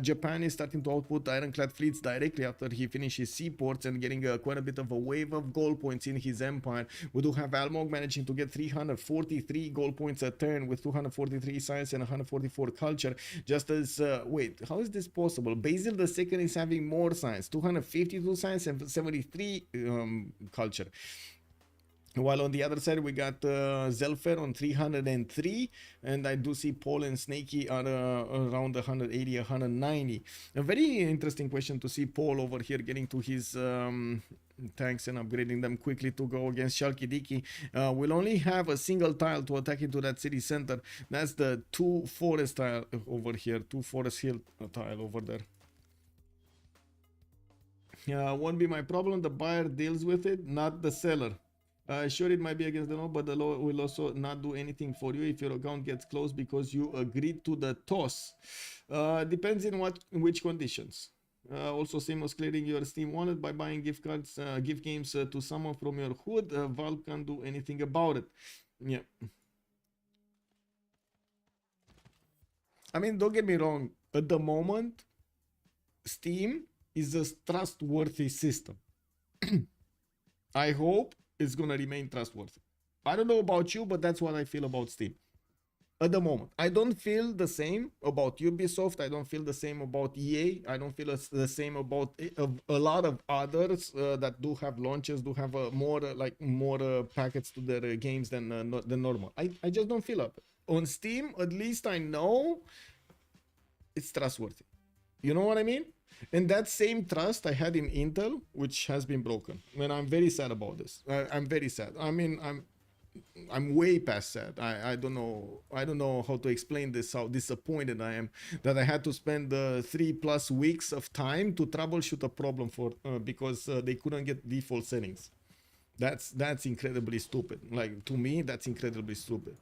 Japan is starting to output ironclad fleets directly after he finishes seaports and getting quite a bit of a wave of gold points in his empire. We do have Almog managing to get 343 gold points a turn with 243 science and 144 culture. Just as, wait, how is this possible? Basil II is having more science, 252 science and 73 culture. While on the other side, we got Zelphair on 303, and I do see Paul and Snaky are around 180, 190. A very interesting question to see Paul over here getting to his tanks and upgrading them quickly to go against Shalkidiki. We'll only have a single tile to attack into that city center. That's the 2 forest tile over here, 2 forest hill tile over there. Won't be my problem. The buyer deals with it, not the seller. Sure, it might be against the law, but the law will also not do anything for you if your account gets closed because you agreed to the toss. Depends in which conditions. Also, same as clearing your Steam wallet by buying gift cards, gift games to someone from your hood. Valve can't do anything about it. Yeah. I mean, don't get me wrong. At the moment, Steam is a trustworthy system. I hope it's gonna remain trustworthy. I don't know about you, but that's what I feel about Steam at the moment. I don't feel the same about Ubisoft. I don't feel the same about EA. I don't feel the same about a lot of others that do have launches, do have more packets to their games than normal. I just don't feel it. On Steam, at least I know it's trustworthy. You know what I mean? And that same trust I had in Intel, which has been broken. And I'm very sad about this. I'm very sad. I mean, I'm way past sad. I don't know how to explain this, how disappointed I am that I had to spend 3+ weeks of time to troubleshoot a problem for because they couldn't get default settings. That's incredibly stupid. Like, to me, that's incredibly stupid.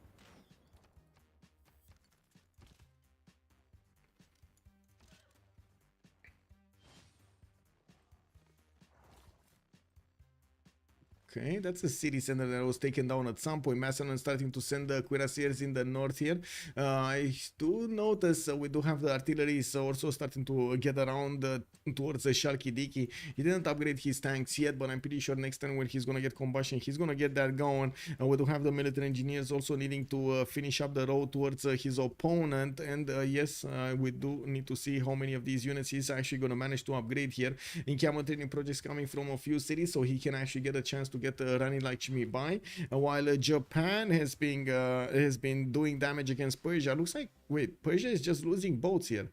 Okay, that's a city center that was taken down at some point. Macedon starting to send the cuirassiers in the north here. I do notice we do have the artillery also starting to get around towards the Shalkidiki. He didn't upgrade his tanks yet, but I'm pretty sure next time when he's gonna get combustion, he's gonna get that going. We do have the military engineers also needing to finish up the road towards his opponent. And yes, we do need to see how many of these units he's actually gonna manage to upgrade here. In camel training projects coming from a few cities, so he can actually get a chance to get running like Chimi by, while Japan has been doing damage against Persia. Looks like, wait, Persia is just losing boats here.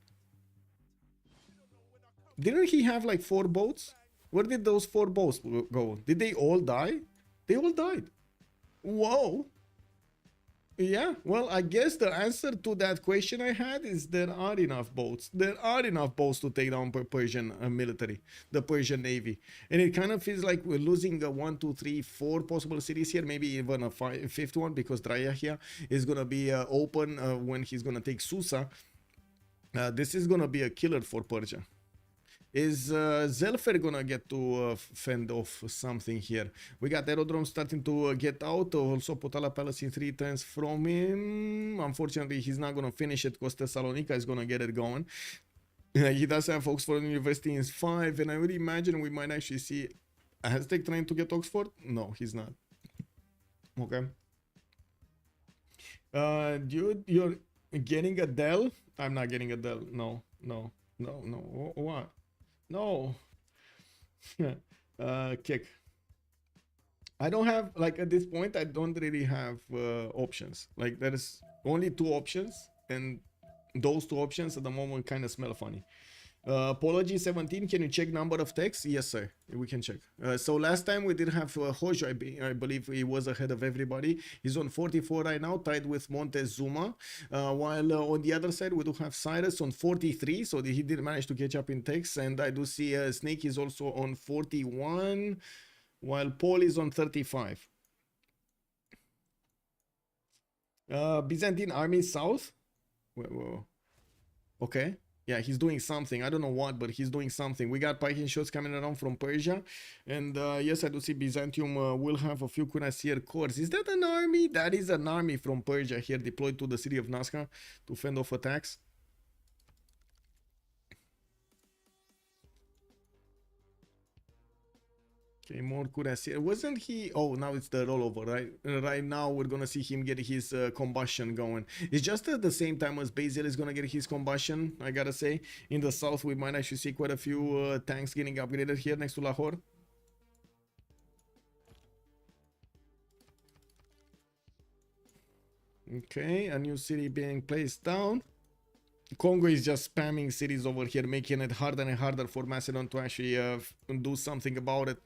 Didn't he have like 4 boats? Where did those 4 boats go? Did they all die? They all died. Whoa. Yeah, well, I guess the answer to that question I had is there are enough boats. There are enough boats to take down Persian military, the Persian Navy. And it kind of feels like we're losing 1, 2, 3, 4 possible cities here, maybe even a 5th one, because Drayahia is going to be open when he's going to take Susa. This is going to be a killer for Persia. Is Zelphair gonna get to fend off something here? We got Aerodrome starting to get out. Also Potala Palace in 3 turns from him. Unfortunately, he's not gonna finish it because Thessalonica is gonna get it going. He does have Oxford University in 5, and I would imagine we might actually see Aztec trying to get Oxford. No, he's not. Okay. Dude, you're getting a Dell? I'm not getting a Dell. No. What? No. Kick. I don't have, like, at this point, I don't really have options. Like, there is only 2 options, and those 2 options at the moment kind of smell funny. Apology 17, can you check number of texts? Yes, sir, we can check. So last time we did have Hojo, I believe he was ahead of everybody. He's on 44 right now, tied with Montezuma. While on the other side, we do have Cyrus on 43, so he did manage to catch up in texts. And I do see Snake is also on 41, while Paul is on 35. Byzantine army south. Whoa. Okay. Yeah, he's doing something. I don't know what, but he's doing something. We got Viking shots coming around from Persia. And yes, I do see Byzantium will have a few cuirassier corps. Is that an army? That is an army from Persia here deployed to the city of Nazca to fend off attacks. Okay, more cuirassier. Wasn't he? Oh, now it's the rollover, right? Right now, we're gonna see him get his combustion going. It's just at the same time as Basil is gonna get his combustion, I gotta say. In the south, we might actually see quite a few tanks getting upgraded here next to Lahore. Okay, a new city being placed down. Kongo is just spamming cities over here, making it harder and harder for Macedon to actually do something about it.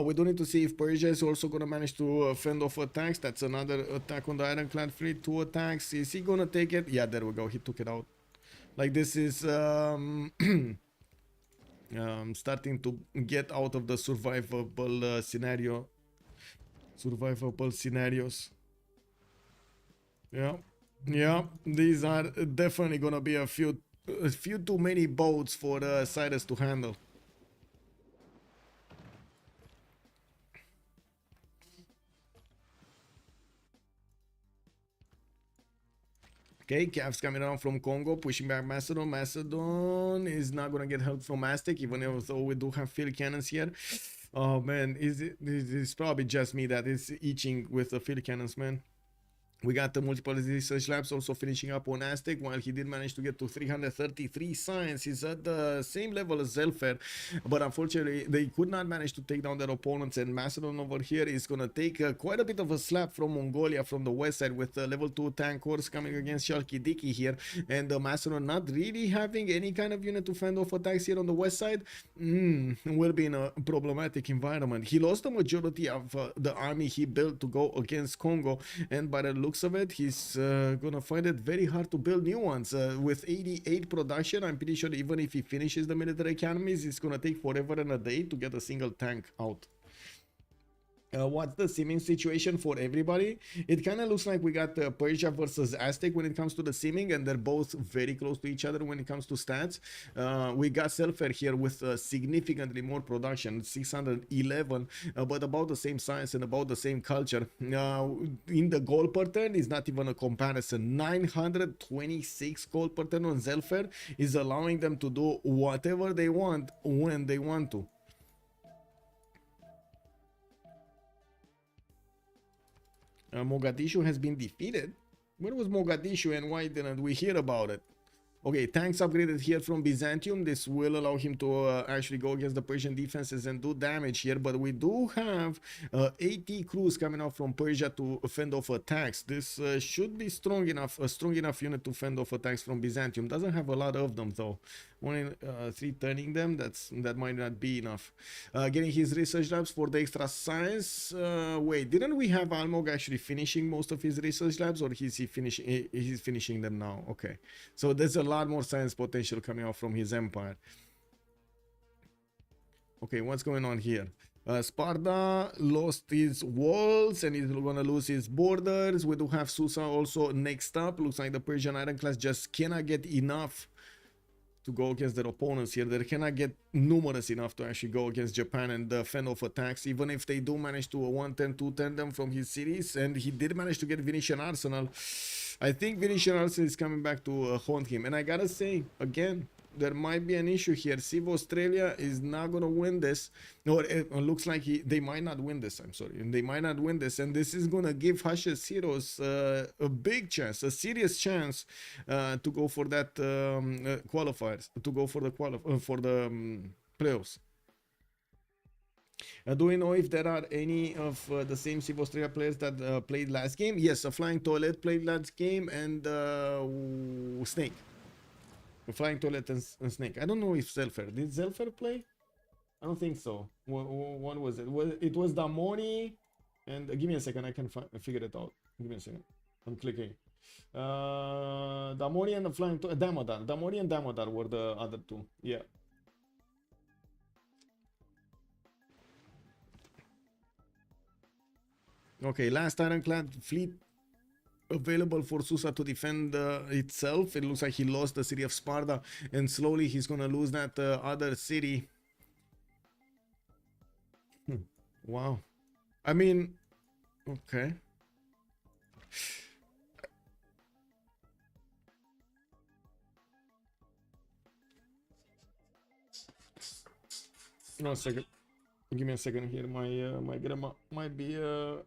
We do need to see if Persia is also going to manage to fend off attacks. That's another attack on the Ironclad fleet. 2 attacks. Is he going to take it? Yeah, there we go. He took it out. Like, this is starting to get out of the survivable scenario. Survivable scenarios. Yeah. Yeah, these are definitely gonna be a few too many boats for Cyrus to handle. Okay, Cavs coming around from Congo, pushing back Macedon. Macedon is not gonna get help from Aztec, even though we do have field cannons here. Oh man, it's probably just me that is itching with the field cannons, man. We got the multiple research labs also finishing up on Aztec, while he did manage to get to 333 science. He's at the same level as Zelphair, but unfortunately they could not manage to take down their opponents, and Macedon over here is going to take quite a bit of a slap from Mongolia from the west side with level 2 tank horse coming against Shalkidiki here, and Macedon not really having any kind of unit to fend off attacks here on the west side. Will be in a problematic environment. He lost the majority of the army he built to go against Congo, and by the looks of it, he's gonna find it very hard to build new ones. With 88 production, I'm pretty sure even if he finishes the military academies, it's gonna take forever and a day to get a single tank out. What's the simming situation for everybody? It kind of looks like we got Persia versus Aztec when it comes to the simming, and they're both very close to each other when it comes to stats. We got Zelphair here with significantly more production, 611, but about the same size and about the same culture. In the gold per turn is not even a comparison. 926 gold per turn on Zelphair is allowing them to do whatever they want when they want to. Mogadishu has been defeated. Where was Mogadishu and why didn't we hear about it? Okay, tanks upgraded here from Byzantium. This will allow him to actually go against the Persian defenses and do damage here. But we do have 80 crews coming out from Persia to fend off attacks. This should be strong enough, a strong enough unit to fend off attacks from Byzantium. Doesn't have a lot of them though. Only 3 turning them. That might not be enough. Getting his research labs for the extra science. Wait, didn't we have Almog actually finishing most of his research labs, or is he finishing? He's finishing them now. Okay, so there's a lot more science potential coming out from his empire. Okay, what's going on here? Sparta lost his walls and he's gonna lose his borders. We do have Susa also next up. Looks like the Persian ironclads just cannot get enough to go against their opponents here. They cannot get numerous enough to actually go against Japan and fend off attacks, even if they do manage to 110, 210 them from his cities. And he did manage to get Venetian Arsenal. I think Venetian Arsenal is coming back to haunt him. And I gotta say, again, there might be an issue here. Civ Australia is not gonna win this. No, it looks like they might not win this. I'm sorry, they might not win this, and this is gonna give Hash's heroes a big chance, a serious chance to go for that qualifiers, to go for the playoffs. Do we know if there are any of the same Civ Australia players that played last game? Yes, Aflyingtoilett played last game, and Snake. Aflyingtoilett and Snake. I don't know if Zelphair. Did Zelphair play? I don't think so. What was it? It was Damoni and give me a second. I can figure it out. Give me a second. I'm clicking. Damoni and Damodar. Damoni and Damodar were the other two. Yeah. Okay, last ironclad fleet available for Susa to defend itself. It looks like he lost the city of Sparta, and slowly he's gonna lose that other city. Wow. I mean, okay. No, a second. Give me a second here. My grandma might be oh.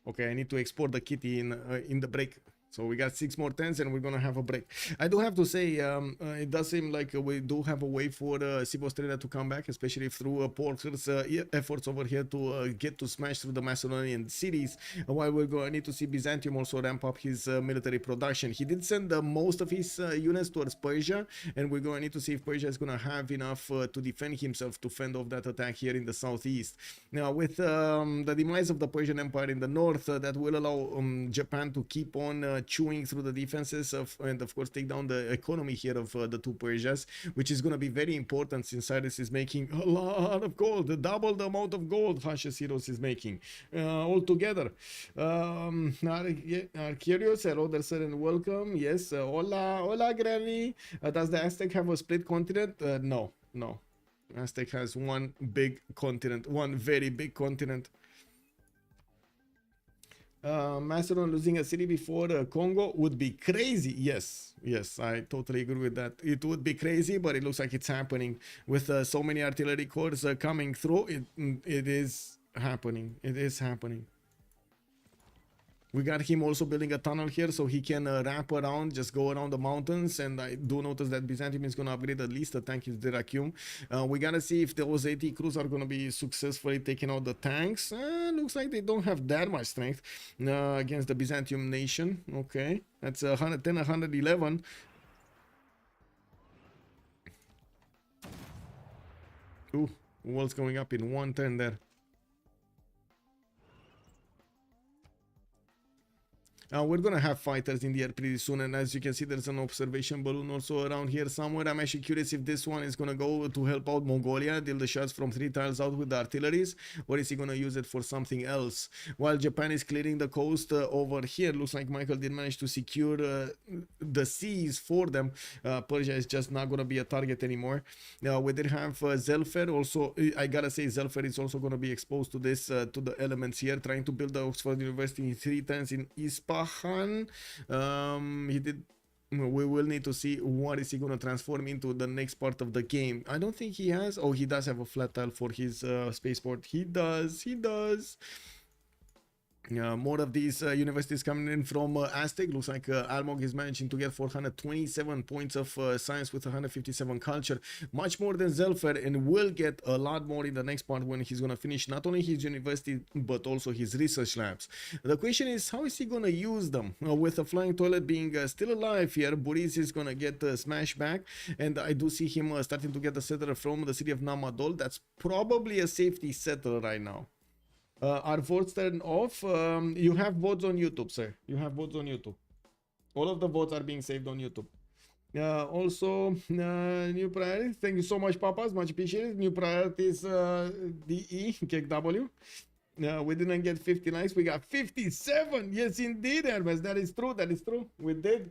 Okay, I need to export the kitty in the break. So we got 6 more turns and we're gonna have a break. I do have to say, it does seem like we do have a way for Civ Australia to come back, especially through Porter's efforts over here to get to smash through the Macedonian cities. While we're going to need to see Byzantium also ramp up his military production. He did send most of his units towards Persia, and we're going to need to see if Persia is going to have enough to defend himself, to fend off that attack here in the southeast. Now, with the demise of the Persian Empire in the north, that will allow Japan to keep on chewing through the defenses and of course take down the economy here of the two Persias, which is going to be very important since Cyrus is making a lot of gold, double the amount of gold Cyrus is making altogether. Are curious? Hello there, sir, and welcome. Yes, hola granny. Does the Aztec have a split continent? No. Aztec has one big continent, one very big continent. Macedon losing a city before Kongo would be crazy. Yes, I totally agree with that. It would be crazy, but it looks like it's happening with so many artillery corps coming through. It is happening. It is happening. We got him also building a tunnel here so he can wrap around, just go around the mountains. And I do notice that Byzantium is going to upgrade at least a tank, his Derakium. We got to see if those 80 crews are going to be successfully taking out the tanks. Looks like they don't have that much strength against the Byzantium nation. Okay, that's 110, 111. Ooh, walls going up in one turn there. We're gonna have fighters in the air pretty soon, and as you can see, there's an observation balloon also around here somewhere. I'm actually curious if this one is gonna go to help out Mongolia, deal the shots from 3 tiles out with the artilleries, or is he gonna use it for something else? While Japan is clearing the coast over here, looks like Michael did manage to secure the seas for them. Persia is just not gonna be a target anymore. We did have Zelphair also. I gotta say, Zelphair is also gonna be exposed to this, to the elements here, trying to build the Oxford University in 3 times in Ispahan. He did. We will need to see what is he going to transform into the next part of the game. I don't think he has. Oh, he does have a flat tile for his spaceport. He does. More of these universities coming in from Aztec. Looks like Almog is managing to get 427 points of science with 157 culture, much more than Zelphair, and will get a lot more in the next part when he's going to finish not only his university but also his research labs. The question is, how is he going to use them? With Aflyingtoilett being still alive here, Burrize is going to get smashed back, and I do see him starting to get the settler from the city of Namadol. That's probably a safety settler right now. Are votes turned off? You have votes on YouTube, sir. You have votes on YouTube. All of the votes are being saved on YouTube. Also, new priorities. Thank you so much, Papas. Much appreciated. New priorities, DE, KW. We didn't get 50 likes. We got 57. Yes, indeed, Hermes. That is true. That is true. We did.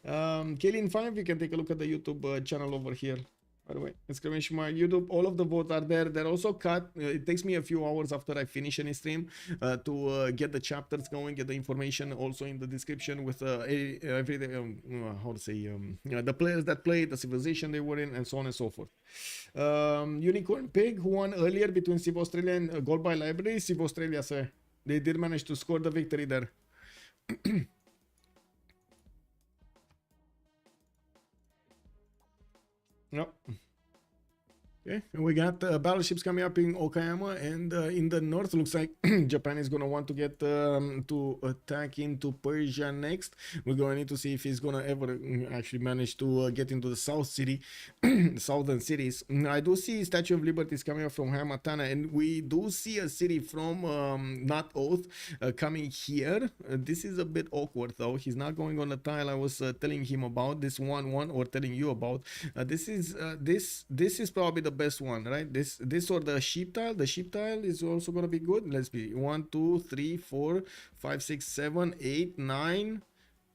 Kaylin5, you can take a look at the YouTube channel over here. By the way, exclamation mark YouTube, all of the votes are there. They're also cut. It takes me a few hours after I finish any stream to get the chapters going, get the information also in the description with everything, how to say, the players that played, the civilization they were in, and so on and so forth. Unicorn Pig, who won earlier between Civ Australia and Gold by Library. Civ Australia, sir. They did manage to score the victory there. Nope. Okay, and we got battleships coming up in Okayama, and in the north looks like Japan is going to want to get to attack into Persia next. We're going to need to see if he's going to ever actually manage to get into the south city, southern cities. I do see Statue of Liberty is coming up from Hamatana, and we do see a city from Not Oath coming here. This is a bit awkward though. He's not going on the tile I was telling him about, this one or telling you about. This is probably the best one, right? This or the sheep tile. The sheep tile is also gonna be good. Let's be 1 2 3 4 5 6 7 8 9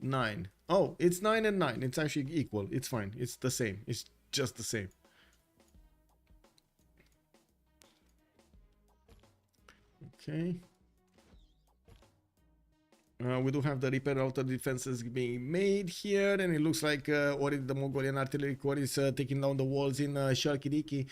9. Oh, it's 9 and 9. It's actually equal. It's fine. It's the same. It's just the same. Okay. We do have the repair outer defenses being made here, and it looks like already the Mongolian artillery corps is taking down the walls in Shalkidiki.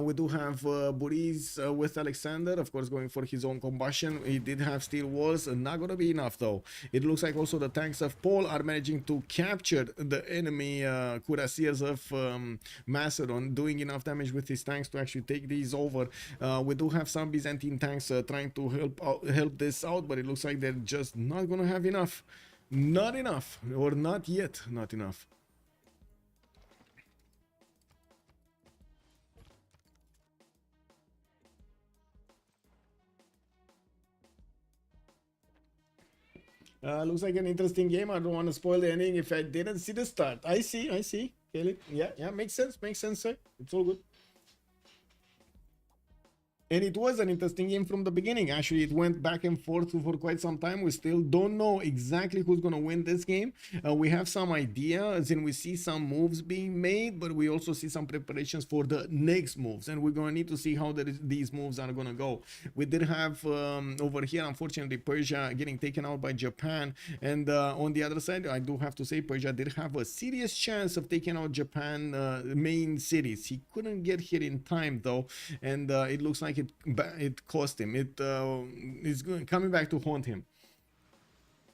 We do have Burrize with Alexander, of course, going for his own combustion. He did have steel walls, not gonna be enough though. It looks like also the tanks of Paul are managing to capture the enemy cuirassiers of Macedon, doing enough damage with his tanks to actually take these over. We do have some Byzantine tanks trying to help this out, but it looks like they're just not gonna have enough. Not enough, or not yet, not enough. Looks like an interesting game. I don't want to spoil the ending if I didn't see the start. I see. Caleb. Yeah, makes sense, sir. It's all good. And it was an interesting game from the beginning. Actually, it went back and forth for quite some time. We still don't know exactly who's going to win this game. We have some idea, as in we see some moves being made, but we also see some preparations for the next moves. And we're going to need to see how these moves are going to go. We did have over here, unfortunately, Persia getting taken out by Japan. And on the other side, I do have to say Persia did have a serious chance of taking out Japan main cities. He couldn't get here in time, though. And it looks like it cost him. It is coming back to haunt him.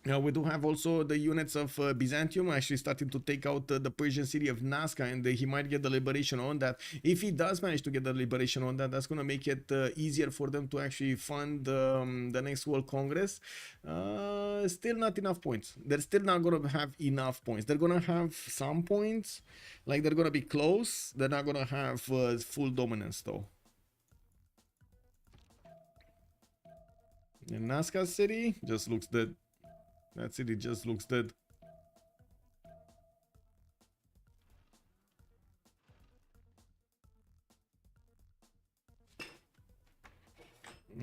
We do have also the units of Byzantium actually starting to take out the Persian city of Nazca, and he might get the liberation on that. If he does manage to get the liberation on that, that's going to make it easier for them to actually fund the next World Congress. Still not enough points. They're still not going to have enough points. They're going to have some points, like they're going to be close. They're not going to have full dominance though. And Nazca city just looks dead. That city just looks dead.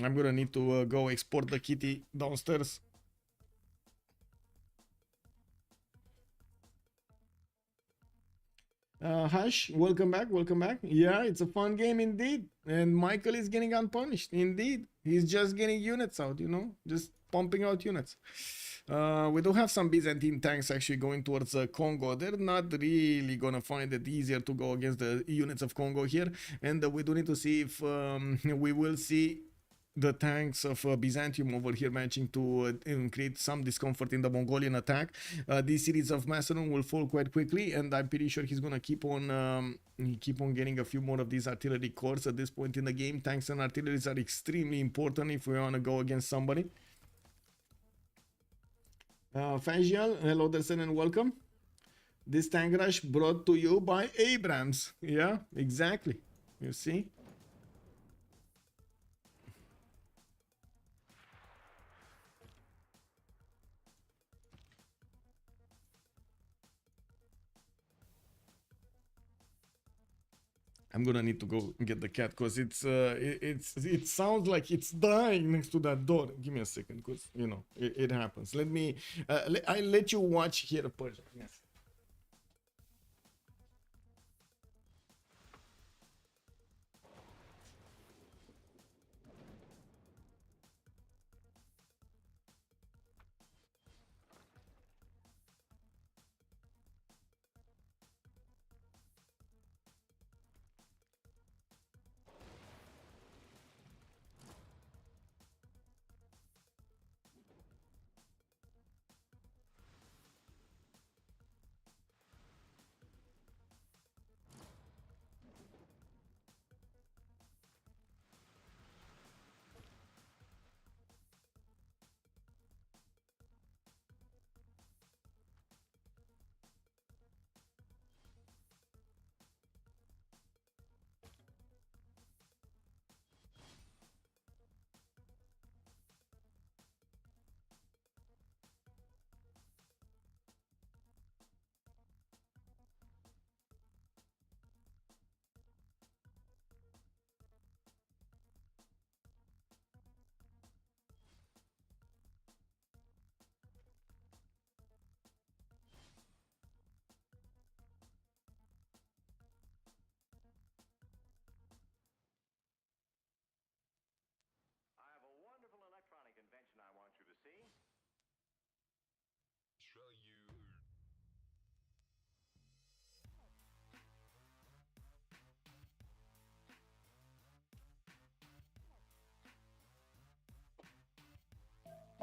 I'm gonna need to go export the kitty downstairs. Hush, welcome back. Yeah, it's a fun game indeed. And Michael is getting unpunished. Indeed. He's just getting units out, you know, just pumping out units. We do have some Byzantine tanks actually going towards Kongo. They're not really gonna find it easier to go against the units of Kongo here. And we do need to see if we will see the tanks of Byzantium over here managing to create some discomfort in the Mongolian attack. These cities of Macedon will fall quite quickly, and I'm pretty sure he's gonna keep on getting a few more of these artillery corps at this point in the game. Tanks and artilleries are extremely important if we want to go against somebody. Fajial, hello there, sir, and welcome. This tank rush brought to you by Abrams. Yeah, exactly. You see. I'm gonna need to go get the cat because it sounds like it's dying next to that door. Give me a second, because you know it happens. Let me I'll let you watch here, Persia. Yes.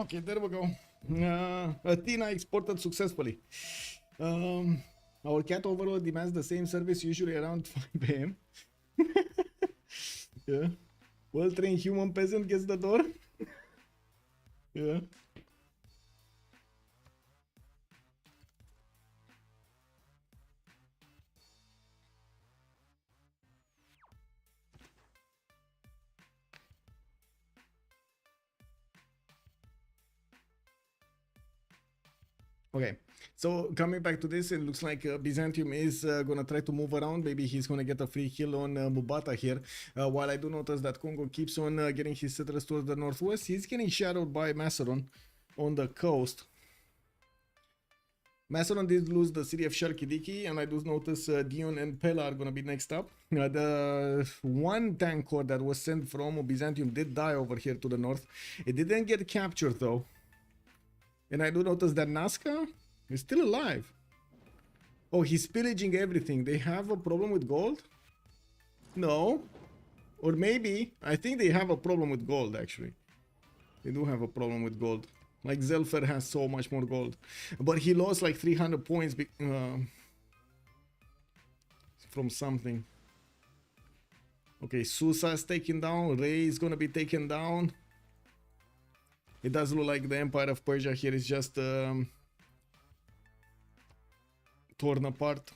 Okay, there we go. Athena exported successfully. Our cat overall demands the same service usually around 5 a.m. Yeah. Well-trained human peasant gets the door. Yeah. Okay, so coming back to this, it looks like Byzantium is gonna try to move around. Maybe he's gonna get a free kill on Mubata here. While I do notice that Kongo keeps on getting his settlers towards the northwest, he's getting shadowed by Macedon on the coast. Macedon did lose the city of Shalkidiki, and I do notice Dion and Pella are gonna be next up. The one tank corps that was sent from Byzantium did die over here to the north. It didn't get captured though. And I do notice that Nazca is still alive. Oh, he's pillaging everything. They have a problem with gold? No. Or maybe, I think they have a problem with gold actually. They do have a problem with gold. Like Zelphair has so much more gold. But he lost like 300 points from something. Okay, Susa is taken down. Ray is gonna be taken down. It does look like the Empire of Persia here is just torn apart.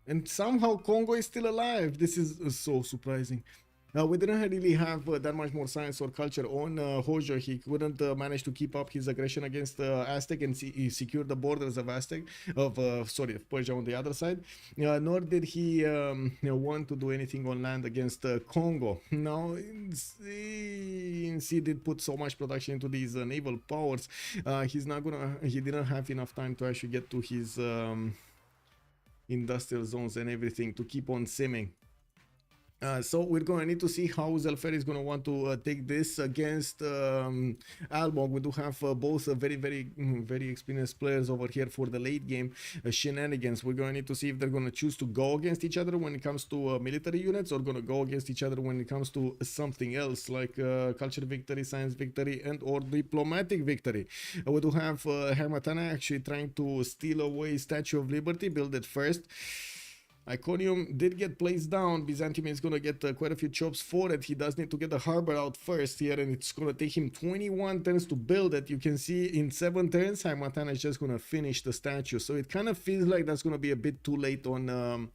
And somehow Kongo is still alive. This is so surprising. We didn't really have that much more science or culture on Hojo. He couldn't manage to keep up his aggression against Aztec, and he secured the borders of Aztec, of Persia on the other side. Nor did he want to do anything on land against Congo. Now, he did put so much production into these naval powers. He didn't have enough time to actually get to his industrial zones and everything to keep on simming. So we're going to need to see how Zelphair is going to want to take this against Almog. We do have both very experienced players over here for the late game shenanigans. We're going to need to see if they're going to choose to go against each other when it comes to military units, or going to go against each other when it comes to something else like culture victory, science victory, and or diplomatic victory. We do have Hermatana actually trying to steal away Statue of Liberty, build it first. Iconium did get placed down. Byzantium is going to get quite a few chops for it. He does need to get the harbor out first here, and it's going to take him 21 turns to build it. You can see in 7 turns, Haymatana is just going to finish the statue. So it kind of feels like that's going to be a bit too late on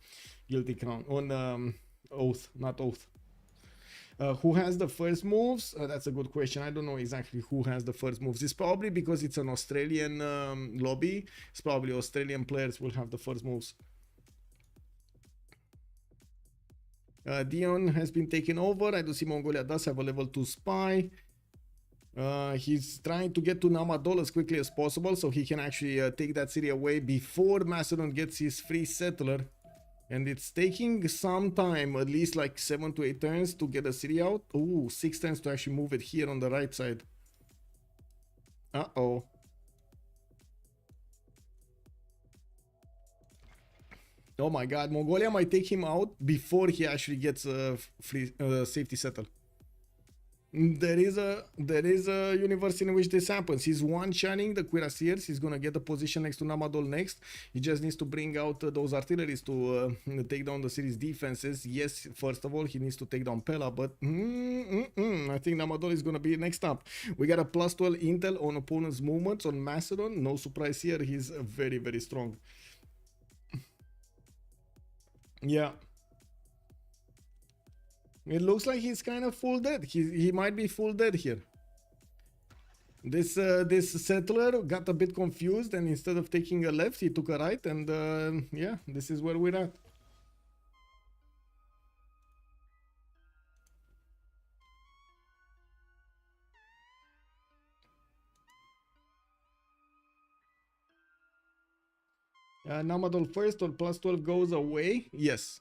Guilty Crown, on Oath, not Oath. Who has the first moves? That's a good question. I don't know exactly who has the first moves. It's probably because it's an Australian lobby. It's probably Australian players will have the first moves. Dion has been taken over. I do see Mongolia does have a level 2 spy. He's trying to get to Namadol as quickly as possible so he can actually take that city away before Macedon gets his free settler. And it's taking some time, at least like 7 to 8 turns to get the city out. Ooh, 6 turns to actually move it here on the right side. Uh-oh. Oh my god, Mongolia might take him out before he actually gets a free safety settle. There is a universe in which this happens. He's one-shotting the cuirassiers. He's gonna get a position next to Namadol next. He just needs to bring out those artilleries to take down the city's defenses. Yes, first of all, he needs to take down Pella, but I think Namadol is gonna be next up. We got a +12 intel on opponent's movements on Macedon. No surprise here. He's very strong. Yeah. It looks like he's kind of full dead. He might be full dead here. This settler got a bit confused, and instead of taking a left, he took a right, and yeah, this is where we're at. Namadol first, or +12 goes away. Yes,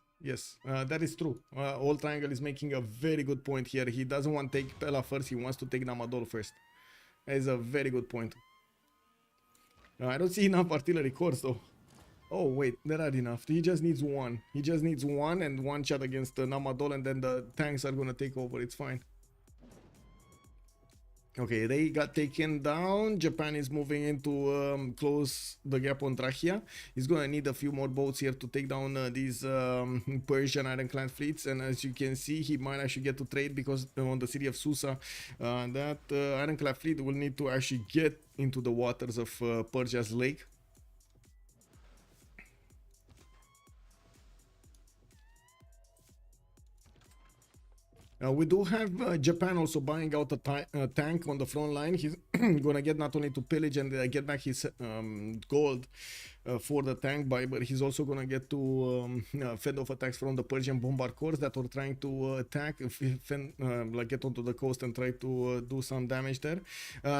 that is true. Old Triangle is making a very good point here. He doesn't want to take Pella first, he wants to take Namadol first. That is a very good point. I don't see enough artillery cores though. Oh wait, there are enough. He just needs one. He just needs one and one shot against Namadol, and then the tanks are gonna take over. It's fine. Okay, they got taken down. Japan is moving in to close the gap on Trachea. He's gonna need a few more boats here to take down these Persian ironclad fleets. And as you can see, he might actually get to trade because on the city of Susa, that ironclad fleet will need to actually get into the waters of Persia's lake. We do have Japan also buying out a tank on the front line. He's gonna get not only to pillage and get back his gold for the tank buy, but he's also gonna get to fend off attacks from the Persian bombard corps that were trying to attack, like get onto the coast and try to do some damage there.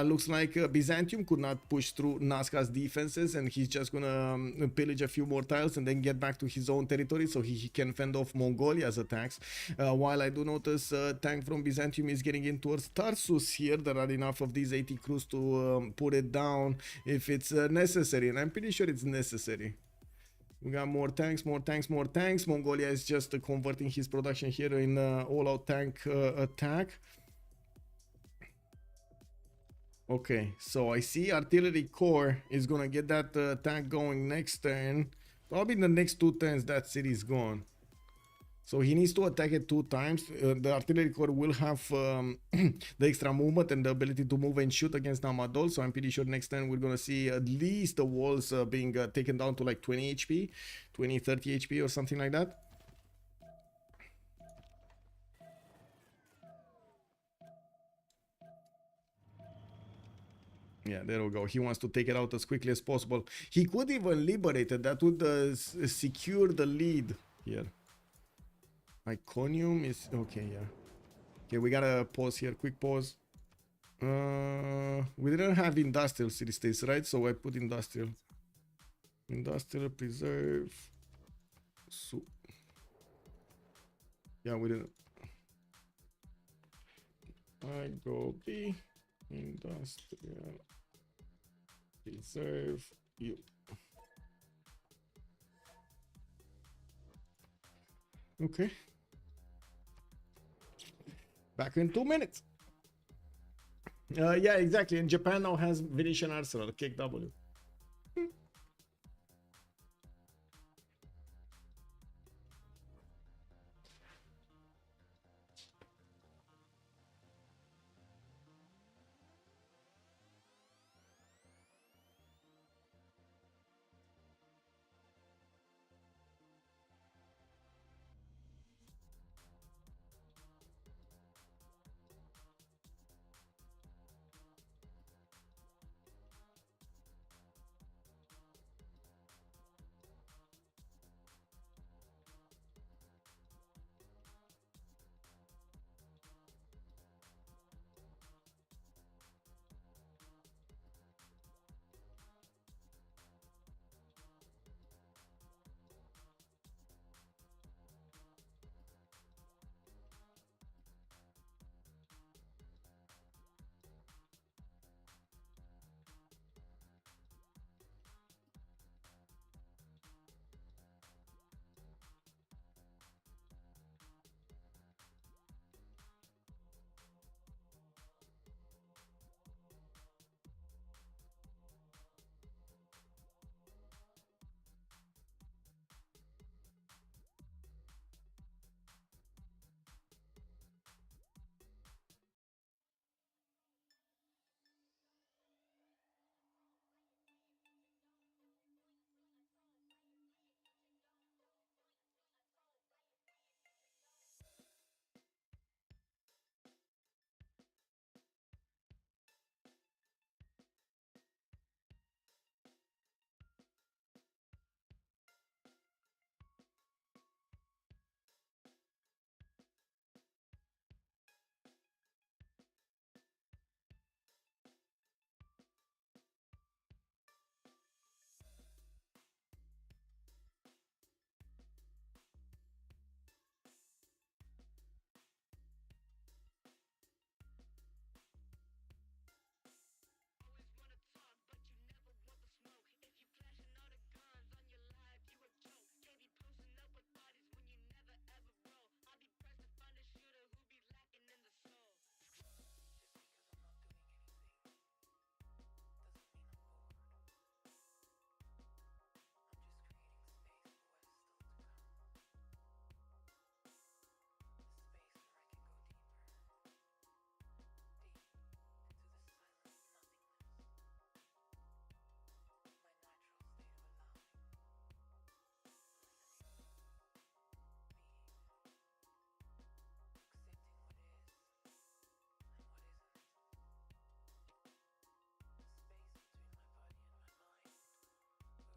Looks like Byzantium could not push through Nazca's defenses, and he's just gonna pillage a few more tiles and then get back to his own territory so he can fend off Mongolia's attacks. While I do notice tank from Byzantium is getting in towards Tarsus here. There are enough of these 80 crews to put it down if it's necessary, and I'm pretty sure it's necessary. We got more tanks, more tanks, more tanks. Mongolia is just converting his production here in all-out tank attack. Okay, so I see artillery corps is gonna get that tank going next turn. Probably in the next 2 turns that city is gone. So he needs to attack it 2 times. The artillery corps will have the extra movement and the ability to move and shoot against Namadol. So I'm pretty sure next time we're going to see at least the walls being taken down to like 20 HP, 20, 30 HP or something like that. Yeah, there we go. He wants to take it out as quickly as possible. He could even liberate it. That would secure the lead here. Iconium is okay, yeah. Okay, we gotta pause here, quick pause. We didn't have industrial city states, right? So I put industrial. Industrial preserve. So yeah, we didn't. I go B. Industrial preserve you. Okay. Back in 2 minutes. Yeah, exactly. And Japan now has Venetian Arsenal, kick W.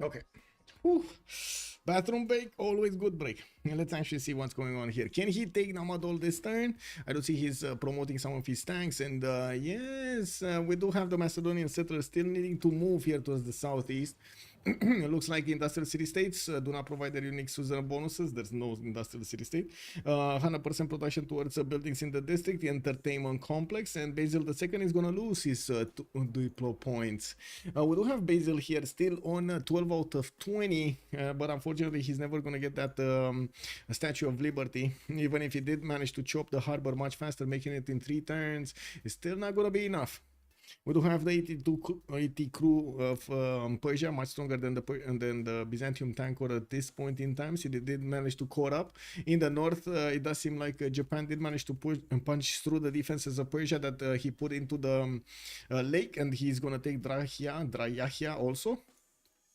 Okay. Whew. Bathroom break, always good break. Let's actually see what's going on here. Can he take Namadol this turn? I do see he's promoting some of his tanks, and yes, we do have the Macedonian settlers still needing to move here towards the southeast. It looks like industrial city-states do not provide their unique suzerain bonuses. There's no industrial city-state. 100% production towards buildings in the district, the entertainment complex, and Basil II is going to lose his diplo points. We do have Basil here still on 12 out of 20, but unfortunately he's never going to get that Statue of Liberty. Even if he did manage to chop the harbor much faster, making it in 3 turns, it's still not going to be enough. We do have the 80 crew of Persia, much stronger than the Byzantium tanker at this point in time. So they did manage to caught up. In the north, it does seem like Japan did manage to push and punch through the defenses of Persia that he put into the lake, and he's gonna take Drayahia also.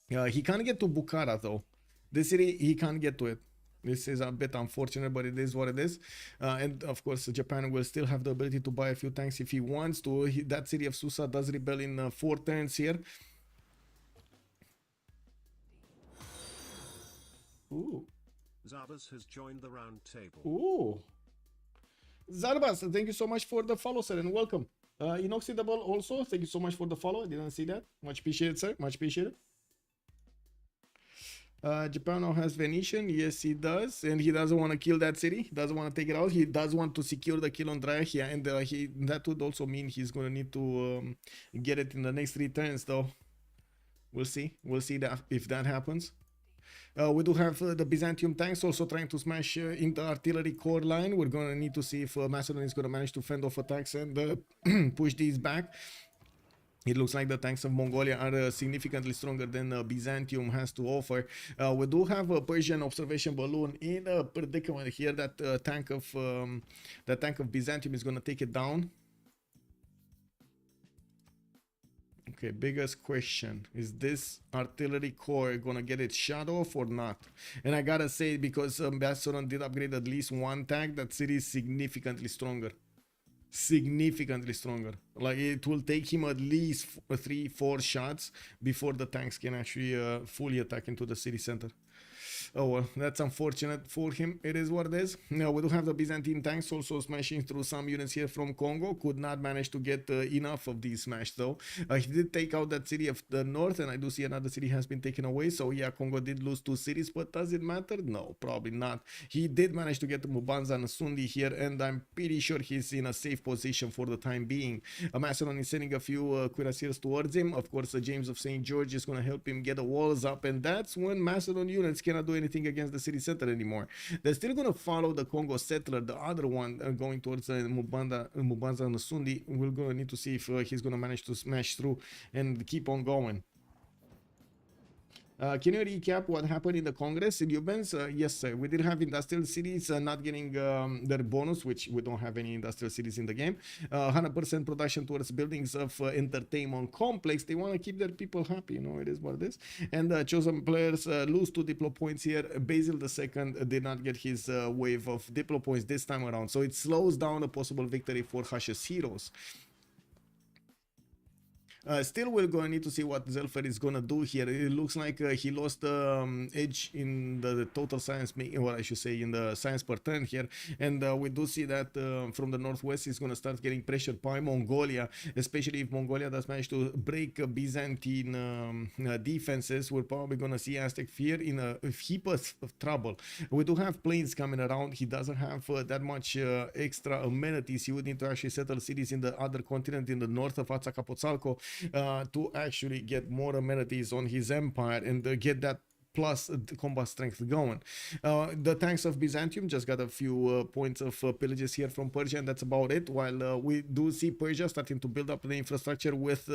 He can't get to Bukhara though. This city, he can't get to it. This is a bit unfortunate, but it is what it is. And of course, Japan will still have the ability to buy a few tanks if he wants to. That city of Susa does rebel in 4 turns here. Ooh. Zabas has joined the round table. Ooh. Zarbas, thank you so much for the follow, sir, and welcome. Inoxidable also, thank you so much for the follow. I didn't see that. Much appreciated, sir. Much appreciated. Japan now has Venetian. Yes, he does, and he doesn't want to kill that city. He doesn't want to take it out. He does want to secure the kill on Drahia, and that would also mean he's going to need to get it in the next 3 turns, though. We'll see. We'll see that if that happens. We do have the Byzantium tanks also trying to smash in the artillery core line. We're going to need to see if Macedon is going to manage to fend off attacks and push these back. It looks like the tanks of Mongolia are significantly stronger than Byzantium has to offer. We do have a Persian observation balloon in a predicament here. That tank of Byzantium is going to take it down. Okay, biggest question, is this artillery core gonna get it shut off or not? And I gotta say, because Macedon did upgrade at least 1 tank, that city is significantly stronger. Significantly stronger. Like, it will take him at least 3-4 shots before the tanks can actually fully attack into the city center. Oh well, that's unfortunate for him. It is what it is. Now we do have the Byzantine tanks also smashing through some units here from Congo. Could not manage to get enough of these smashed though. He did take out that city of the north, and I do see another city has been taken away. So yeah, Congo did lose 2 cities, but does it matter? No, probably not. He did manage to get Mvemba and Sundi here, and I'm pretty sure he's in a safe position for the time being. Macedon is sending a few cuirassiers towards him. Of course, James of St. George is going to help him get the walls up, and that's when Macedon units cannot do anything against the city center anymore. They're still going to follow the Kongo settler, the other one going towards Mvemba and Sundi. We're going to need to see if he's going to manage to smash through and keep on going. Can you recap what happened in the Congress in Ubens? Yes, sir. We did have industrial cities not getting their bonus, which we don't have any industrial cities in the game. 100% production towards buildings of entertainment complex. They want to keep their people happy, you know, it is what it is. And chosen players lose 2 diplo points here. Basil II did not get his wave of diplo points this time around, so it slows down a possible victory for Hash's heroes. Still, we're going to need to see what Zelphair is going to do here. It looks like he lost edge in the total science, or I should say in the science per turn here. And we do see that from the northwest is going to start getting pressured by Mongolia, especially if Mongolia does manage to break Byzantine defenses. We're probably going to see Aztec Fear in a heap of trouble. We do have planes coming around. He doesn't have that much extra amenities. He would need to actually settle cities in the other continent in the north of Azcapotzalco to actually get more amenities on his empire and get that plus combat strength going. The tanks of Byzantium just got a few points of pillages here from Persia, and that's about it. While we do see Persia starting to build up the infrastructure with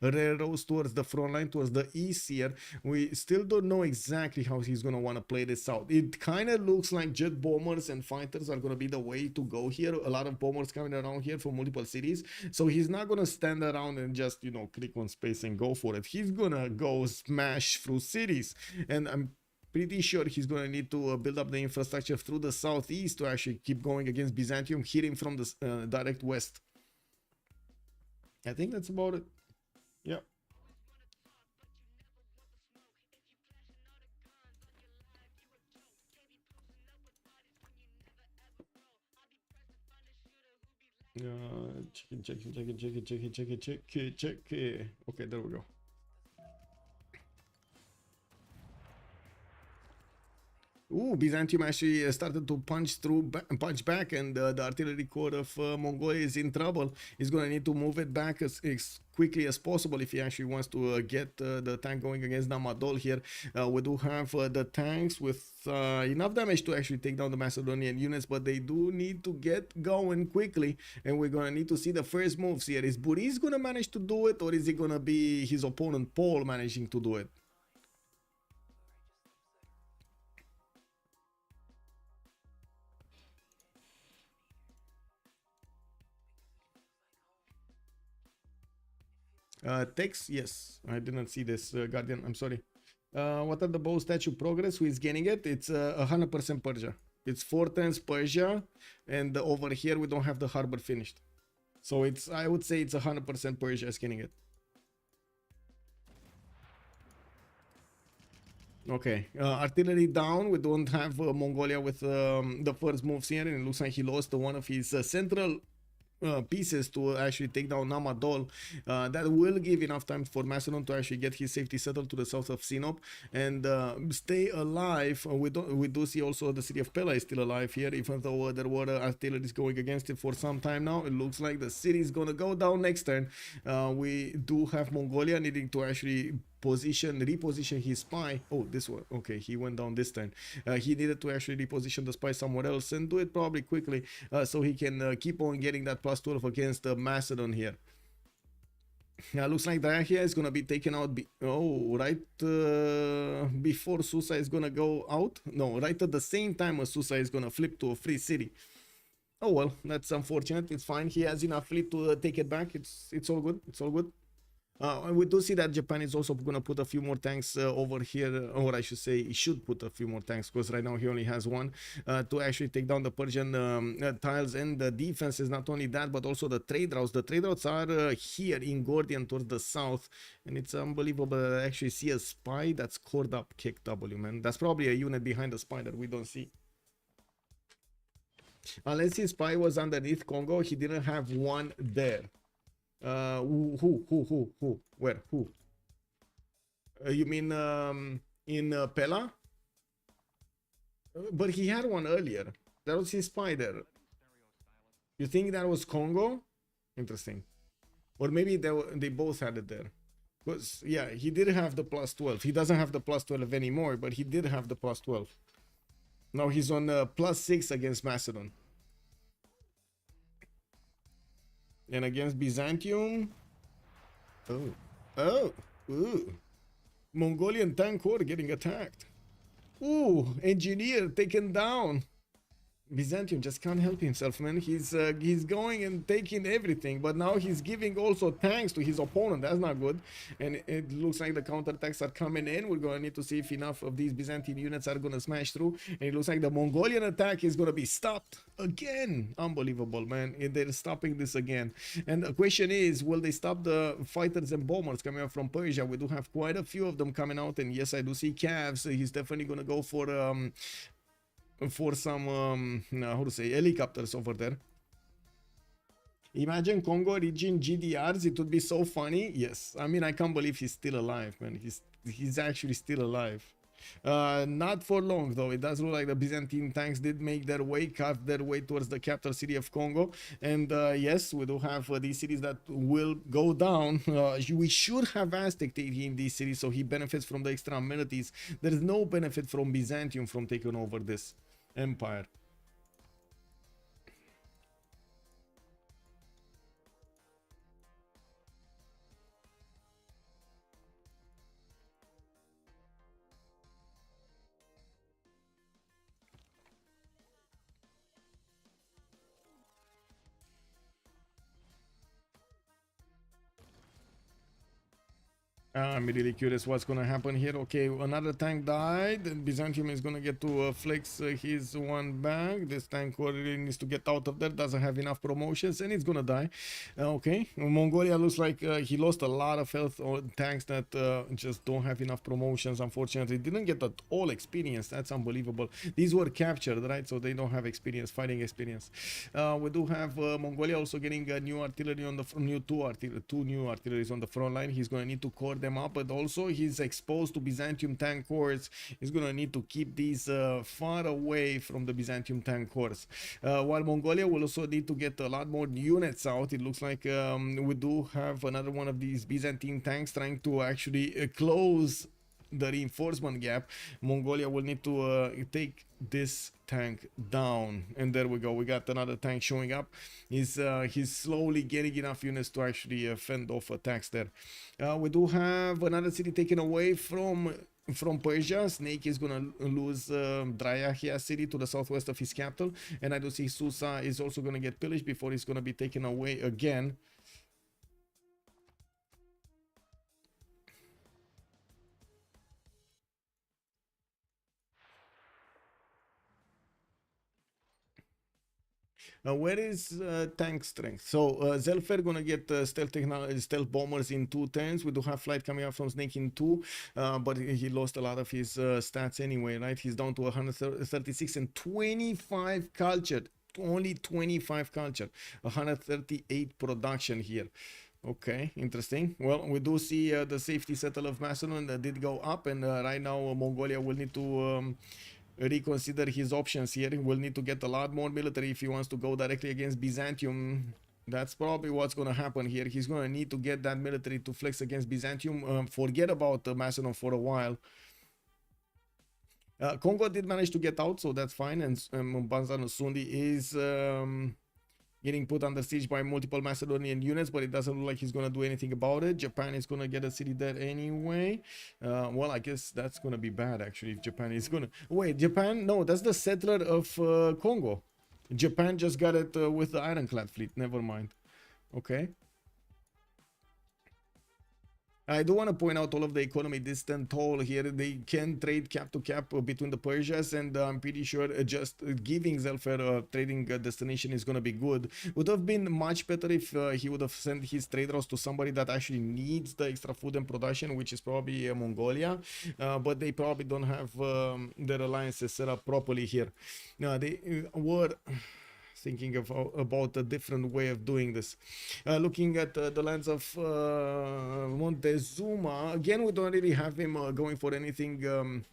railroads towards the front line, towards the east here. We still don't know exactly how he's going to want to play this out. It kind of looks like jet bombers and fighters are going to be the way to go here. A lot of bombers coming around here from multiple cities. So he's not going to stand around and just, you know, click on space and go for it. He's going to go smash through cities. And I'm pretty sure he's going to need to build up the infrastructure through the southeast to actually keep going against Byzantium, hitting from the direct west. I think that's about it. Yeah. Check. Okay, there we go. Ooh, Byzantium actually started to punch back, and the artillery corps of Mongolia is in trouble. He's gonna need to move it back as quickly as possible if he actually wants to get the tank going against Namadol here. We do have the tanks with enough damage to actually take down the Macedonian units, but they do need to get going quickly, and we're gonna need to see the first moves here. Is Burrize gonna manage to do it, or is it gonna be his opponent Paul managing to do it? Text, yes, I didn't see this, Guardian, I'm sorry. What are the bow statue progress? Who is getting it? It's 100% Persia. It's 4 turns Persia, and over here we don't have the harbor finished. So it's, I would say it's 100% Persia is getting it. Okay, artillery down. We don't have Mongolia with the first moves here, and it looks like he lost one of his central pieces to actually take down Namadol. That will give enough time for Macedon to actually get his safety settled to the south of Sinop and stay alive. We do see also the city of Pella is still alive here, even though there were artillery going against it for some time now. It looks like the city is gonna go down next turn. We do have Mongolia needing to actually reposition his spy. Oh, this one. Okay, he went down this turn. He needed to actually reposition the spy somewhere else and do it probably quickly, so he can keep on getting that plus 12 against Macedon here. Looks like Diachia is gonna be taken out right before Susa is gonna go out. No, right at the same time as Susa is gonna flip to a free city. Oh well, that's unfortunate. It's fine. He has enough fleet to take it back. It's all good. It's all good. And we do see that Japan is also going to put a few more tanks over here, or I should say, he should put a few more tanks, because right now he only has one, to actually take down the Persian tiles and the defenses. Not only that, but also the trade routes. The trade routes are here in Gordian towards the south, and it's unbelievable that I actually see a spy that's scored up kick W, man. That's probably a unit behind the spy that we don't see. Unless his spy was underneath Kongo, he didn't have one there. Who? Where? Who? You mean in Pella? But he had one earlier. That was his spy there. You think that was Kongo? Interesting. Or maybe they both had it there. Because, yeah, he did have the plus 12. He doesn't have the plus 12 anymore, but he did have the plus 12. Now he's on plus 6 against Macedon. And against Byzantium, ooh, Mongolian tank corps getting attacked. Ooh, engineer taken down. Byzantium just can't help himself, man. He's going and taking everything, but now he's giving also tanks to his opponent. That's not good. And it looks like the counterattacks are coming in. We're going to need to see if enough of these Byzantine units are going to smash through. And it looks like the Mongolian attack is going to be stopped again. Unbelievable, man. They're stopping this again. And the question is, will they stop the fighters and bombers coming out from Persia? We do have quite a few of them coming out, and yes, I do see Cavs. He's definitely going to go for some how to say, helicopters over there. Imagine Congo reaching GDRs. It would be so funny. Yes, I mean, I can't believe he's still alive, man. He's actually still alive. Not for long though. It does look like the Byzantine tanks did make their way, carved their way towards the capital city of Congo. And yes, we do have these cities that will go down. We should have Aztec taking these cities, so he benefits from the extra amenities. There is no benefit from Byzantium from taking over this empire. I'm really curious what's gonna happen here. Okay, another tank died, and Byzantium is gonna get to flex his one back. This tank really needs to get out of there, doesn't have enough promotions, and it's gonna die. Okay, Mongolia looks like he lost a lot of health on tanks that just don't have enough promotions, unfortunately. Didn't get at all experience, that's unbelievable. These were captured, right, so they don't have experience, fighting experience. We do have Mongolia also getting new artillery on the two new artilleries on the front line. He's gonna need to core them up, but also he's exposed to Byzantium tank cores. He's gonna need to keep these far away from the Byzantium tank cores, while Mongolia will also need to get a lot more units out. It looks like we do have another one of these Byzantine tanks trying to actually close the reinforcement gap. Mongolia will need to take this tank down, and there we go, we got another tank showing up. He's slowly getting enough units to actually fend off attacks there. We do have another city taken away from Persia. Snake is gonna lose Drayahia city to the southwest of his capital, and I do see Susa is also gonna get pillaged before he's gonna be taken away again. Where is tank strength? So Zelphair gonna get stealth bombers in 2 turns. We do have flight coming up from Snake in 2, but he lost a lot of his stats anyway, right? He's down to 136 and 25 culture. Only 25 culture, 138 production here. Okay, interesting. Well, we do see the safety settle of Macedon that did go up, and right now Mongolia will need to reconsider his options here. He will need to get a lot more military if he wants to go directly against Byzantium. That's probably what's going to happen here. He's going to need to get that military to flex against Byzantium. Forget about Macedon for a while. Kongo did manage to get out, so that's fine. And Mvemba Sundi is getting put under siege by multiple Macedonian units, but it doesn't look like he's going to do anything about it. Japan is going to get a city there anyway. Well, I guess that's going to be bad, actually, if Japan is going to... Wait, Japan? No, that's the settler of Congo. Japan just got it with the ironclad fleet. Never mind. Okay. I do want to point out all of the economy distant toll here. They can trade cap to cap between the Persias, and I'm pretty sure just giving Zelphair a trading destination is going to be good. Would have been much better if he would have sent his trade routes to somebody that actually needs the extra food and production, which is probably Mongolia, but they probably don't have their alliances set up properly here. They were thinking about a different way of doing this. Looking at the lands of Montezuma, again, we don't really have him going for anything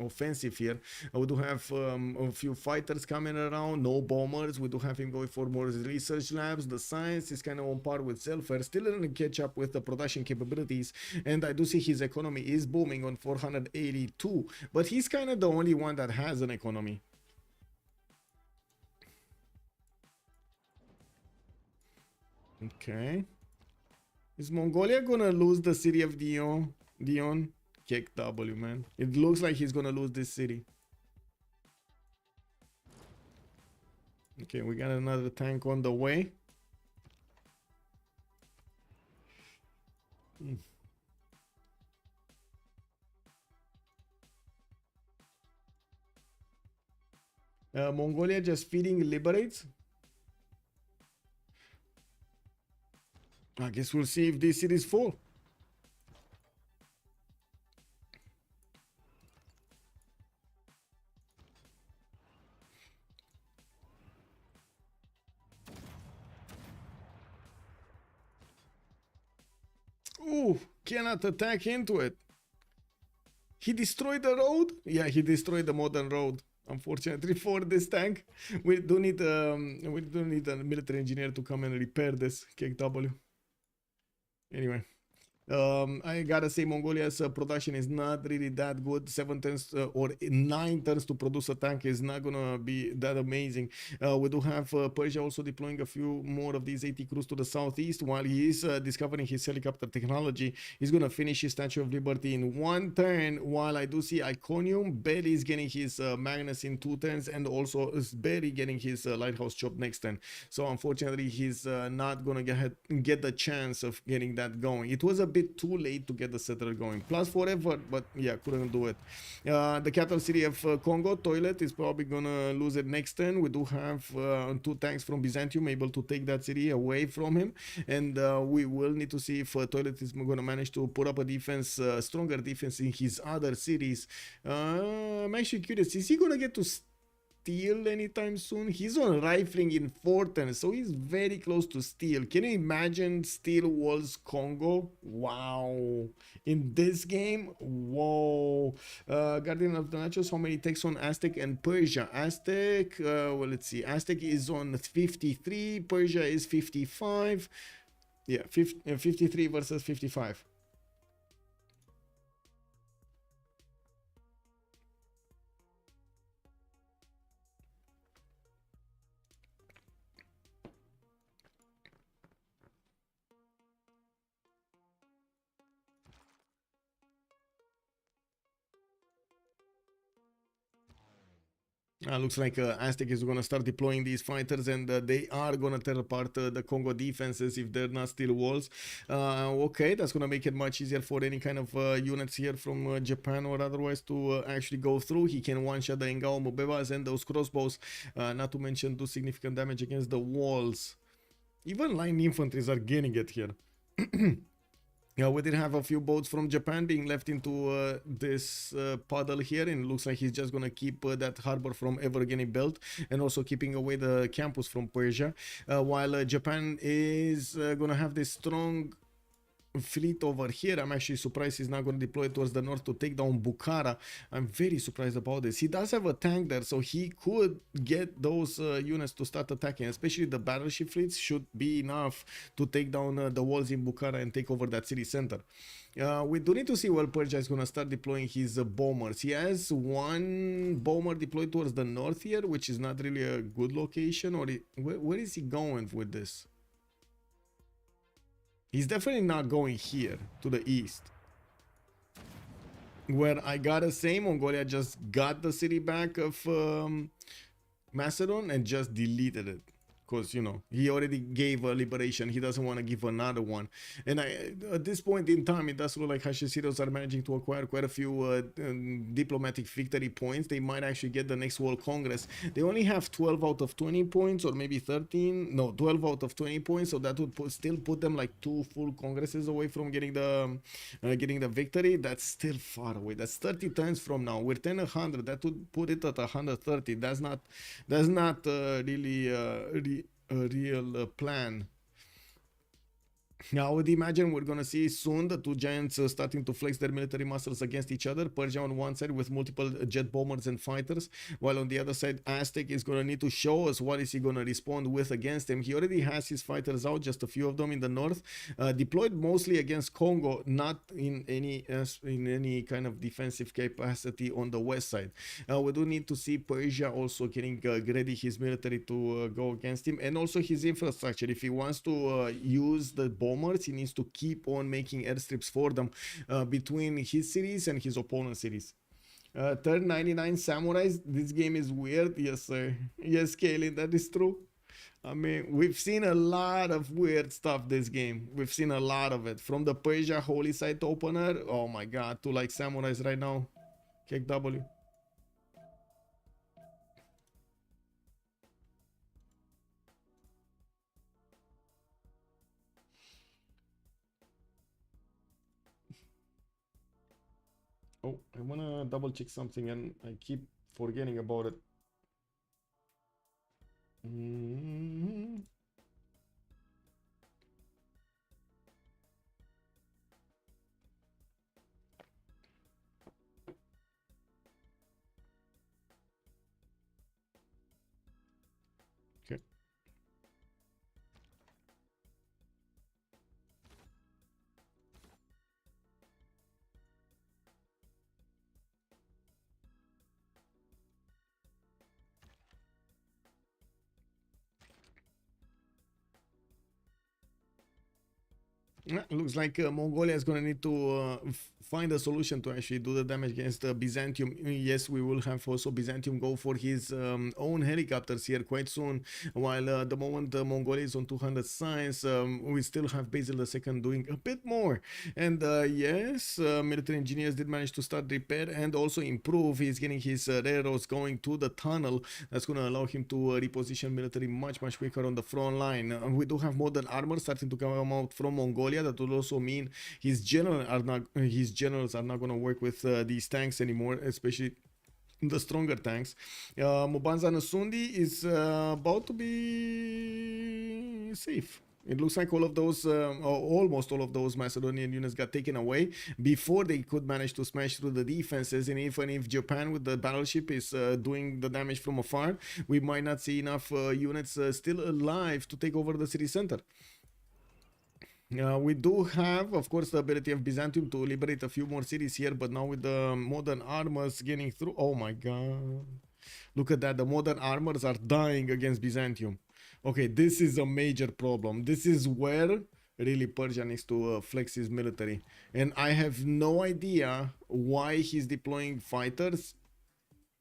offensive here. We do have a few fighters coming around, no bombers. We do have him going for more research labs. The science is kind of on par with Zelphair, still didn't catch up with the production capabilities, and I do see his economy is booming on 482, but he's kind of the only one that has an economy. Okay. Is Mongolia gonna lose the city of Dion? Kick W, man. It looks like he's gonna lose this city. Okay, we got another tank on the way. Mongolia just feeding liberates. I guess we'll see if this city is full. Ooh, cannot attack into it. He destroyed the road? Yeah, he destroyed the modern road. Unfortunately for this tank, we do need a military engineer to come and repair this. KW. Anyway, I gotta say Mongolia's production is not really that good. 7 turns or 9 turns to produce a tank is not gonna be that amazing. We do have Persia also deploying a few more of these AT crews to the southeast. While he is discovering his helicopter technology, he's gonna finish his Statue of Liberty in 1 turn, while I do see Iconium barely is getting his Magnus in 2 turns, and also is barely getting his Lighthouse Chop next turn. So unfortunately he's not gonna get the chance of getting that going. It was a bit too late to get the settler going. Plus 4 effort, but yeah, couldn't do it. The capital city of Kongo, Toilet, is probably gonna lose it next turn. We do have 2 tanks from Byzantium able to take that city away from him, and we will need to see if Toilet is gonna manage to put up a defense, stronger defense in his other cities. I'm actually curious, is he gonna get to steal anytime soon? He's on rifling in 4 turns, so he's very close to steal. Can you imagine steal walls Congo? Wow. In this game? Whoa. Guardian of the Nachos, how many takes on Aztec and Persia? Aztec, well, let's see. Aztec is on 53, Persia is 55. Yeah, 53 versus 55. Looks like Aztec is going to start deploying these fighters, and they are going to tear apart the Congo defenses if they're not steel walls. Okay, that's going to make it much easier for any kind of units here from Japan or otherwise to actually go through. He can one-shot the Ngao Mubebas and those crossbows, not to mention do significant damage against the walls. Even line infantries are gaining it here. Yeah, we did have a few boats from Japan being left into this puddle here, and it looks like he's just gonna keep that harbor from ever getting built, and also keeping away the campus from Persia, while Japan is gonna have this strong fleet over here. I'm actually surprised he's not going to deploy towards the north to take down Bukhara. I'm very surprised about this. He does have a tank there, so he could get those units to start attacking, especially the battleship fleets should be enough to take down the walls in Bukhara and take over that city center. We do need to see where Persia is going to start deploying his bombers. He has 1 bomber deployed towards the north here, which is not really a good location. Or where is he going with this? He's definitely not going here to the east, where I gotta say Mongolia just got the city back of Macedon and just deleted it. Because, you know, he already gave a liberation. He doesn't want to give another one. And at this point in time, it does look like Hashisiros are managing to acquire quite a few diplomatic victory points. They might actually get the next World Congress. They only have 12 out of 20 points, or maybe 13. No, 12 out of 20 points. So that would still put them like 2 full Congresses away from getting the victory. That's still far away. That's 30 turns from now. We're 10-100. That would put it at 130. That's not really a real plan. Now, I would imagine we're going to see soon the 2 giants starting to flex their military muscles against each other. Persia on one side with multiple jet bombers and fighters, while on the other side, Aztec is going to need to show us what is he going to respond with against him. He already has his fighters out, just a few of them in the north, deployed mostly against Congo, not in any kind of defensive capacity on the west side. We do need to see Persia also getting ready his military to go against him, and also his infrastructure. If he wants to use the bombers, he needs to keep on making airstrips for them between his cities and his opponent's cities. Turn 99 samurais. This game is weird. Yes, sir. Yes, Kaylin, that is true. I mean, we've seen a lot of weird stuff this game. We've seen a lot of it. From the Persia holy site opener. Oh my god, to like samurais right now. Kick W. Oh, I wanna double check something and I keep forgetting about it. Okay. Looks like Mongolia is going to need to find a solution to actually do the damage against Byzantium. Yes, we will have also Byzantium go for his own helicopters here quite soon. While the moment Mongolia is on 200 science, we still have Basil II doing a bit more. And yes, military engineers did manage to start repair and also improve. He's getting his railroads going to the tunnel. That's going to allow him to reposition military much quicker on the front line. We do have modern armor starting to come out from Mongolia. That will also mean his generals are not going to work with these tanks anymore, especially the stronger tanks. Mubanza Nasundi is about to be safe. It looks like all of those, almost all of those Macedonian units got taken away before they could manage to smash through the defenses. And even if Japan with the battleship is doing the damage from afar, we might not see enough units still alive to take over the city center. We do have, of course, the ability of Byzantium to liberate a few more cities here, but now with the modern armors getting through, oh my god, look at that, the modern armors are dying against Byzantium. Okay, this is a major problem. This is where really Persia needs to flex his military, and I have no idea why he's deploying fighters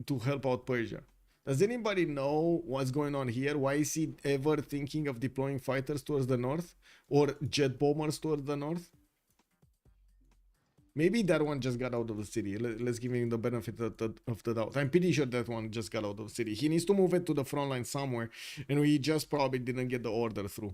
to help out Persia. Does anybody know what's going on here? Why is he ever thinking of deploying fighters towards the north or jet bombers towards the north? Maybe that one just got out of the city. Let's give him the benefit of the doubt. I'm pretty sure that one just got out of the city. He needs to move it to the front line somewhere, and we just probably didn't get the order through.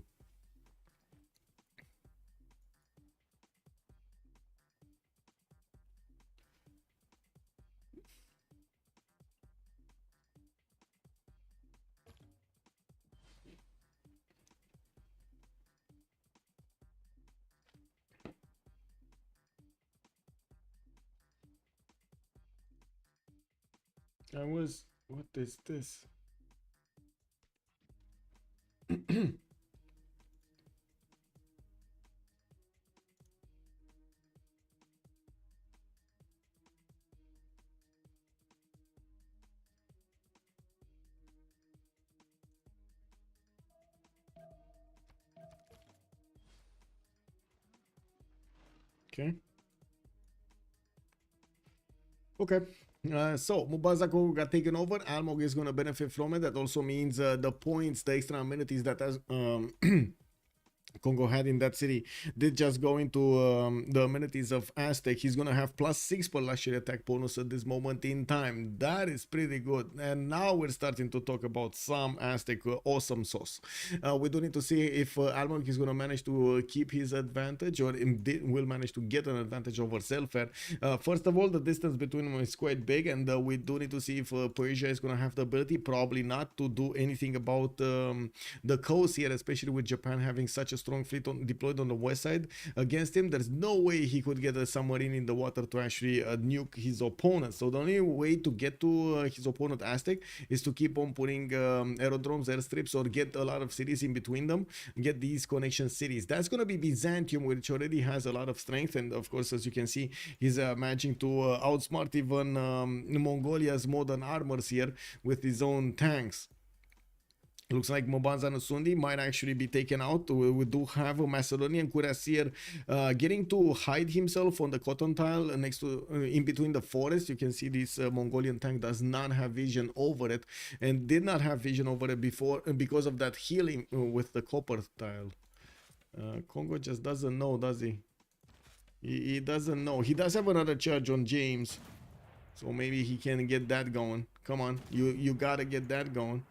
What is this? Okay. Okay. So Mubazako got taken over. Almog is going to benefit from it. That also means the points, the extra amenities that has Kongo had in that city did just go into the amenities of Aztec. He's gonna have +6 per luxury attack bonus at this moment in time. That is pretty good. And now we're starting to talk about some Aztec awesome sauce. We do need to see if Almog is gonna manage to keep his advantage, or will manage to get an advantage over Zelphair. First of all, the distance between them is quite big, and we do need to see if Persia is gonna have the ability, probably not, to do anything about the coast here, especially with Japan having such a strong fleet deployed on the west side against him. There's no way he could get a submarine in the water to actually nuke his opponent. So the only way to get to his opponent Aztec is to keep on putting aerodromes, airstrips, or get a lot of cities in between them, get these connection cities. That's going to be Byzantium, which already has a lot of strength, and of course, as you can see, he's managing to outsmart even Mongolia's modern armors here with his own tanks. Looks like Mobanza Nasundi might actually be taken out. We do have a Macedonian cuirassier getting to hide himself on the cotton tile next to, in between the forest. You can see this Mongolian tank does not have vision over it, and did not have vision over it before because of that healing with the copper tile. Kongo just doesn't know, does he? He doesn't know. He does have another charge on James, so maybe he can get that going. Come on, you gotta get that going.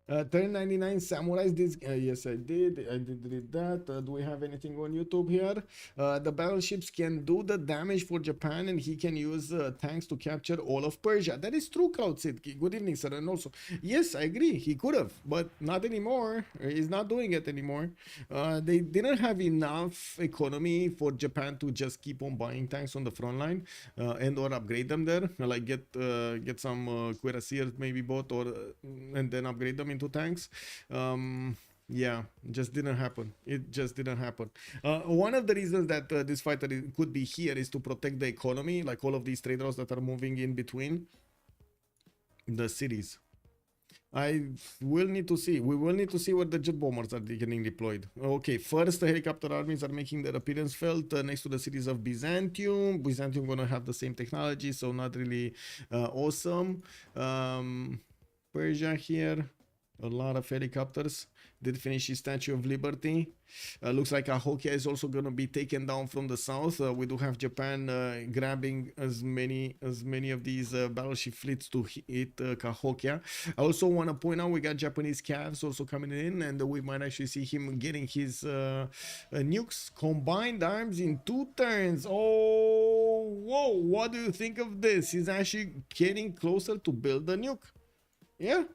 1099 samurais. This yes, I did read that. Do we have anything on YouTube here? The battleships can do the damage for Japan, and he can use tanks to capture all of Persia. That is true, Cloudsid. Good evening, sir. And also, yes, I agree, he could have, but not anymore. He's not doing it anymore. They didn't have enough economy for Japan to just keep on buying tanks on the front line and or upgrade them there, like get some cuirassiers maybe bought, or and then upgrade them into tanks. Yeah, just didn't happen. It just didn't happen. One of the reasons that this fighter could be here is to protect the economy, like all of these trade routes that are moving in between the cities. I will need to see. We will need to see where the jet bombers are getting deployed. Okay, first the helicopter armies are making their appearance felt next to the cities of Byzantium. Byzantium gonna have the same technology, so not really awesome. Persia here. A lot of helicopters. Did finish his Statue of Liberty. Looks like Cahokia is also going to be taken down from the south. We do have Japan grabbing as many of these battleship fleets to hit Cahokia. I also want to point out we got Japanese Cavs also coming in, and we might actually see him getting his nukes combined arms in 2 turns. Oh, whoa! What do you think of this? He's actually getting closer to build a nuke. Yeah.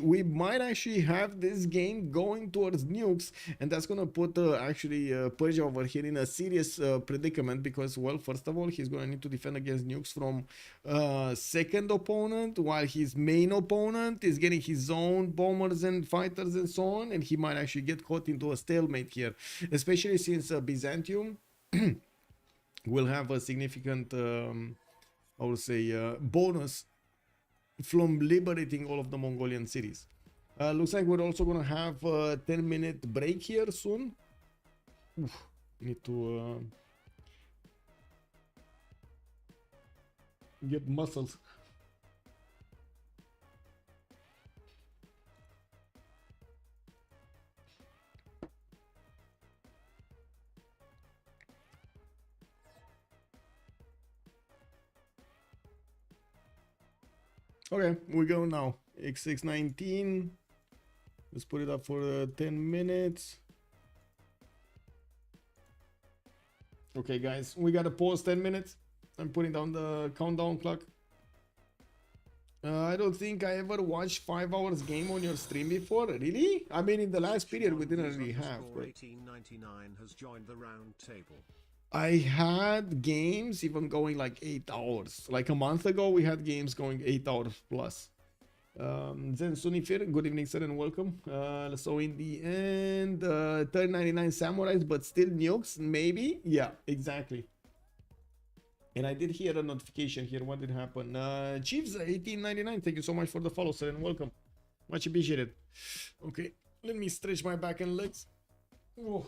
We might actually have this game going towards nukes, and that's gonna put Persia over here in a serious predicament, because, well, first of all, he's gonna need to defend against nukes from second opponent, while his main opponent is getting his own bombers and fighters and so on, and he might actually get caught into a stalemate here, especially since Byzantium will have a significant I would say bonus from liberating all of the Mongolian cities. Looks like we're also gonna have a 10-minute break here soon. Oof, need to get muscles. Okay, we go now. X619. Let's put it up for 10 minutes. Okay, guys, we gotta pause 10 minutes. I'm putting down the countdown clock. I don't think I ever watched 5 hours game on your stream before. Really? I mean, in the last period, we didn't really have. But 1899 has joined the round table. I had games even going like 8 hours. Like a month ago, we had games going 8 hours plus. Zen Sunifir, good evening, sir, and welcome. So in the end, 1099 samurais, but still nukes, maybe? Yeah, exactly. And I did hear a notification here. What did happen? Chiefs 1899, thank you so much for the follow, sir, and welcome. Much appreciated. Okay, let me stretch my back and legs. Oh.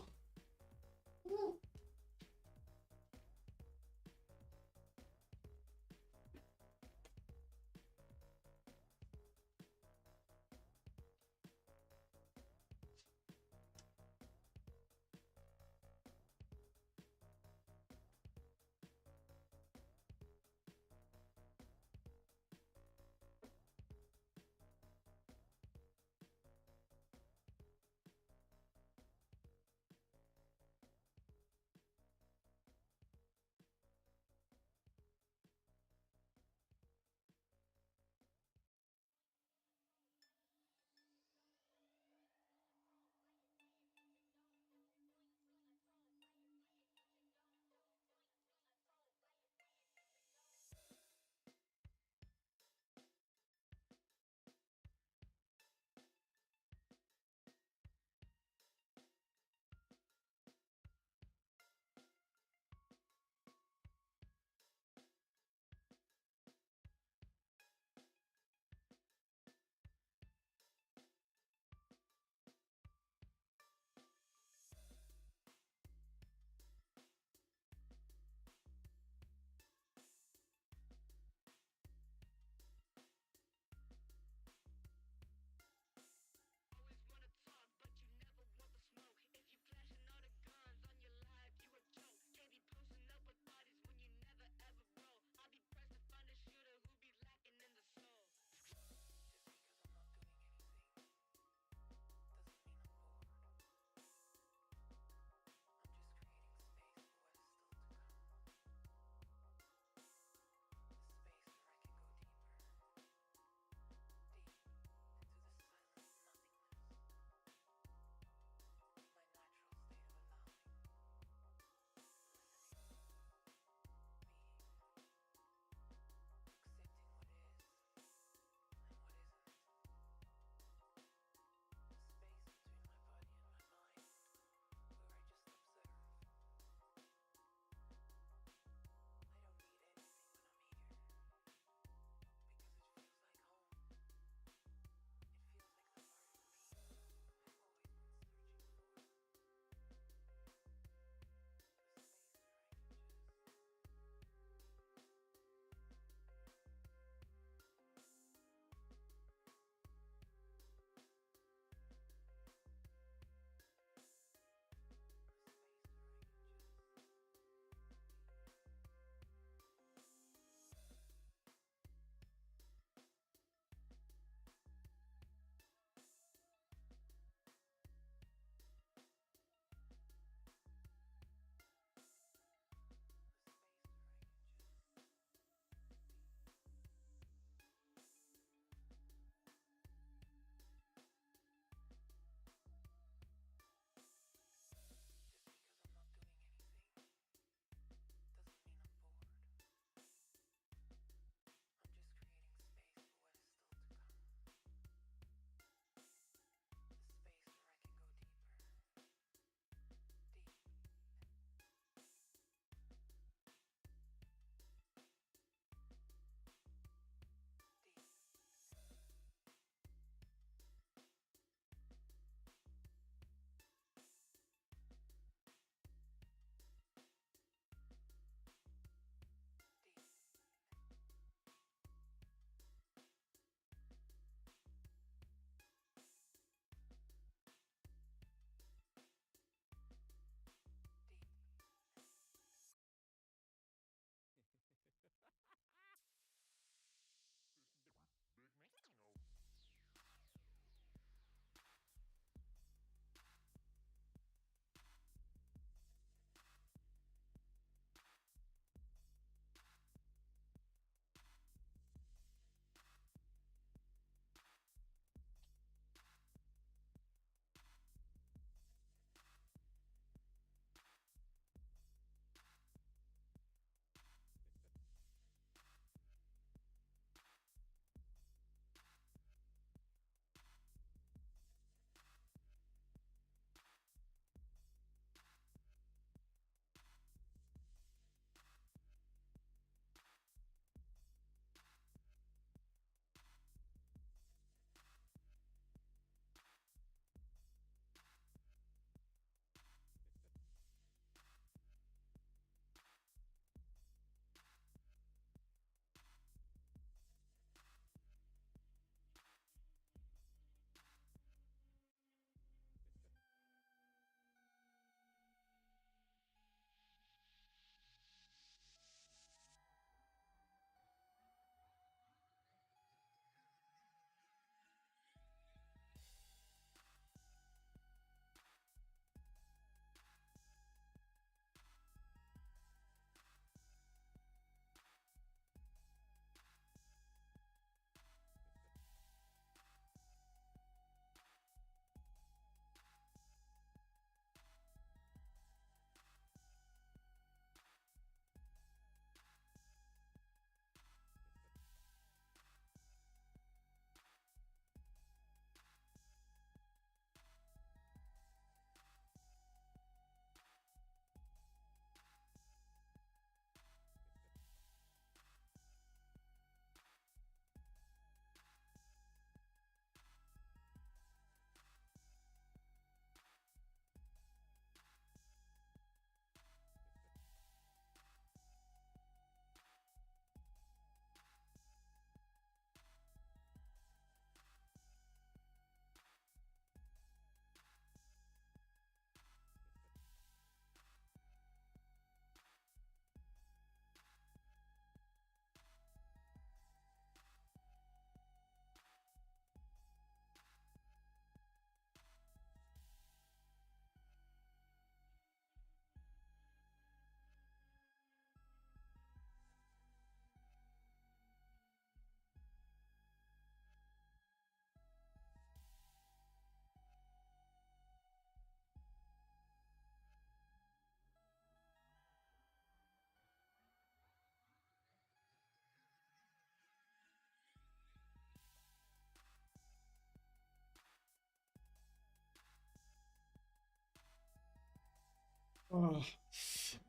Oh,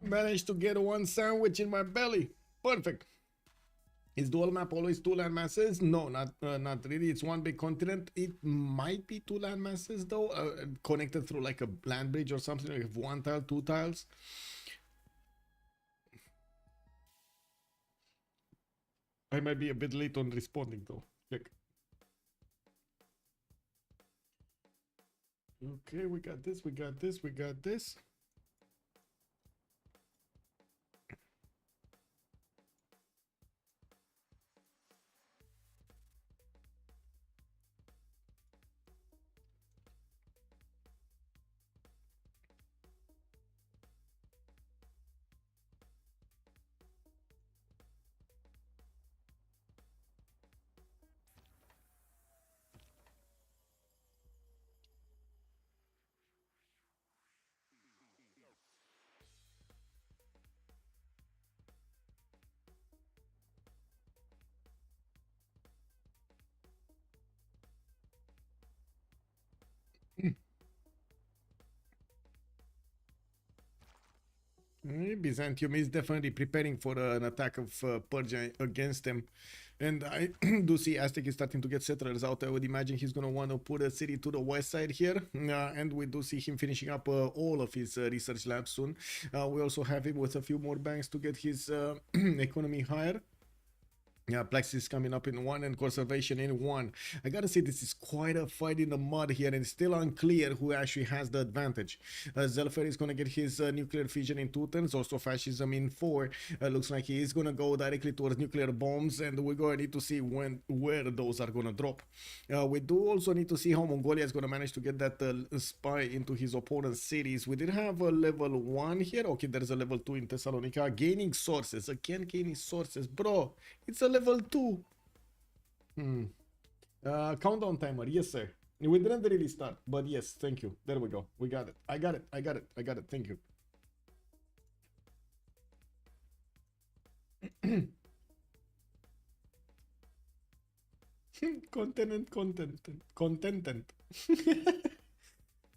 managed to get one sandwich in my belly. Perfect. Is dual map always two land masses? No, not really. It's one big continent. It might be two land masses though, connected through like a land bridge or something, like one tile, two tiles. I might be a bit late on responding though. Check. Okay, we got this, we got this, we got this. Byzantium is definitely preparing for an attack of Persia against them. And I do see Aztec is starting to get settlers out. I would imagine he's going to want to put a city to the west side here. And we do see him finishing up all of his research labs soon. We also have him with a few more banks to get his economy higher. Yeah, Plexus is coming up in 1 and Conservation in 1. I gotta say, this is quite a fight in the mud here, and it's still unclear who actually has the advantage. Zelphair is gonna get his nuclear fission in 2 turns, also fascism in 4. Looks like he is gonna go directly towards nuclear bombs, and we're gonna need to see where those are gonna drop. We do also need to see how Mongolia is gonna manage to get that spy into his opponent's cities. We did have a level 1 here. Okay, there's a level 2 in Thessalonica. Gaining sources. Again, gaining sources. Bro, it's a level 2. Countdown timer. Yes, sir. We didn't really start, but yes, thank you. There we go. We got it. I got it. I got it. I got it. Thank you. Contented.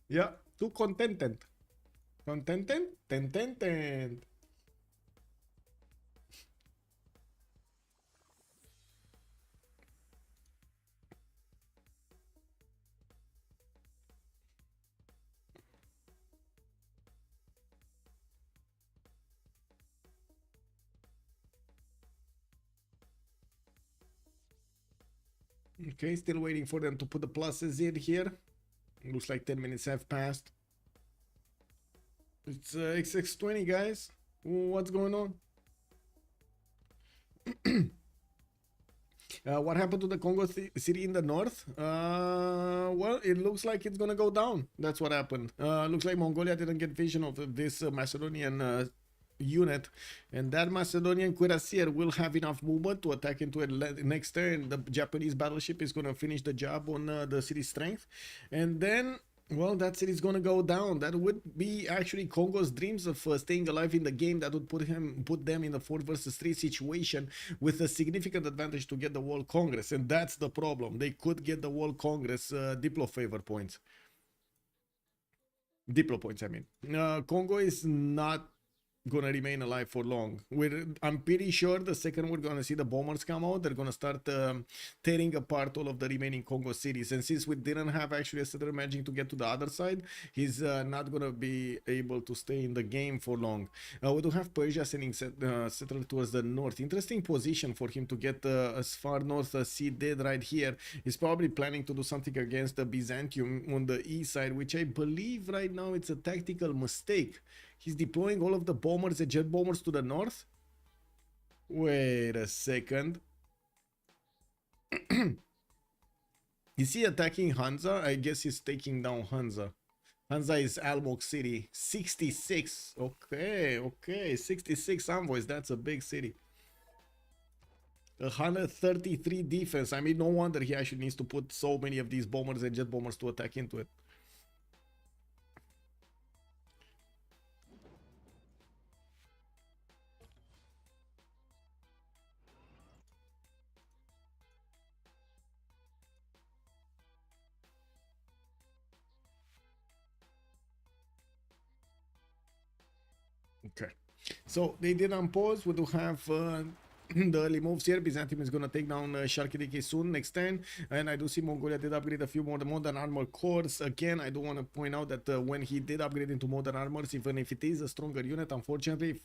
Yeah, too contented. Contented. Okay, still waiting for them to put the pluses in here. Looks like 10 minutes have passed. It's XX20, guys. What's going on? What happened to the Kongo city in the north? Well, it looks like it's gonna go down. That's what happened. Looks like Mongolia didn't get vision of this Macedonian unit, and that Macedonian cuirassier will have enough movement to attack into it next turn. The Japanese battleship is gonna finish the job on the city's strength, and then, well, that city's gonna go down. That would be actually Kongo's dreams of staying alive in the game. That would put them in a 4 versus 3 situation with a significant advantage to get the World Congress, and that's the problem. They could get the World Congress Diplo favor points. Diplo points, I mean. Kongo is not gonna remain alive for long. I'm pretty sure the second we're gonna see the bombers come out, they're gonna start tearing apart all of the remaining Kongo cities. And since we didn't have actually a settler managing to get to the other side, he's not gonna be able to stay in the game for long. We do have Persia sending settler towards the north. Interesting position for him to get as far north as he did right here. He's probably planning to do something against the Byzantium on the east side, which I believe right now it's a tactical mistake. He's deploying all of the bombers and jet bombers to the north. Wait a second. Is he attacking Hansa? I guess he's taking down Hansa. Hansa is Almog city. 66. Okay. 66 envoys. That's a big city. 133 defense. I mean, no wonder he actually needs to put so many of these bombers and jet bombers to attack into it. Okay. So they did unpause. We do have the early moves here. Byzantium is going to take down Chalkidiki soon next turn. And I do see Mongolia did upgrade a few more modern armor cores. Again, I do want to point out that when he did upgrade into modern armors, even if it is a stronger unit, unfortunately,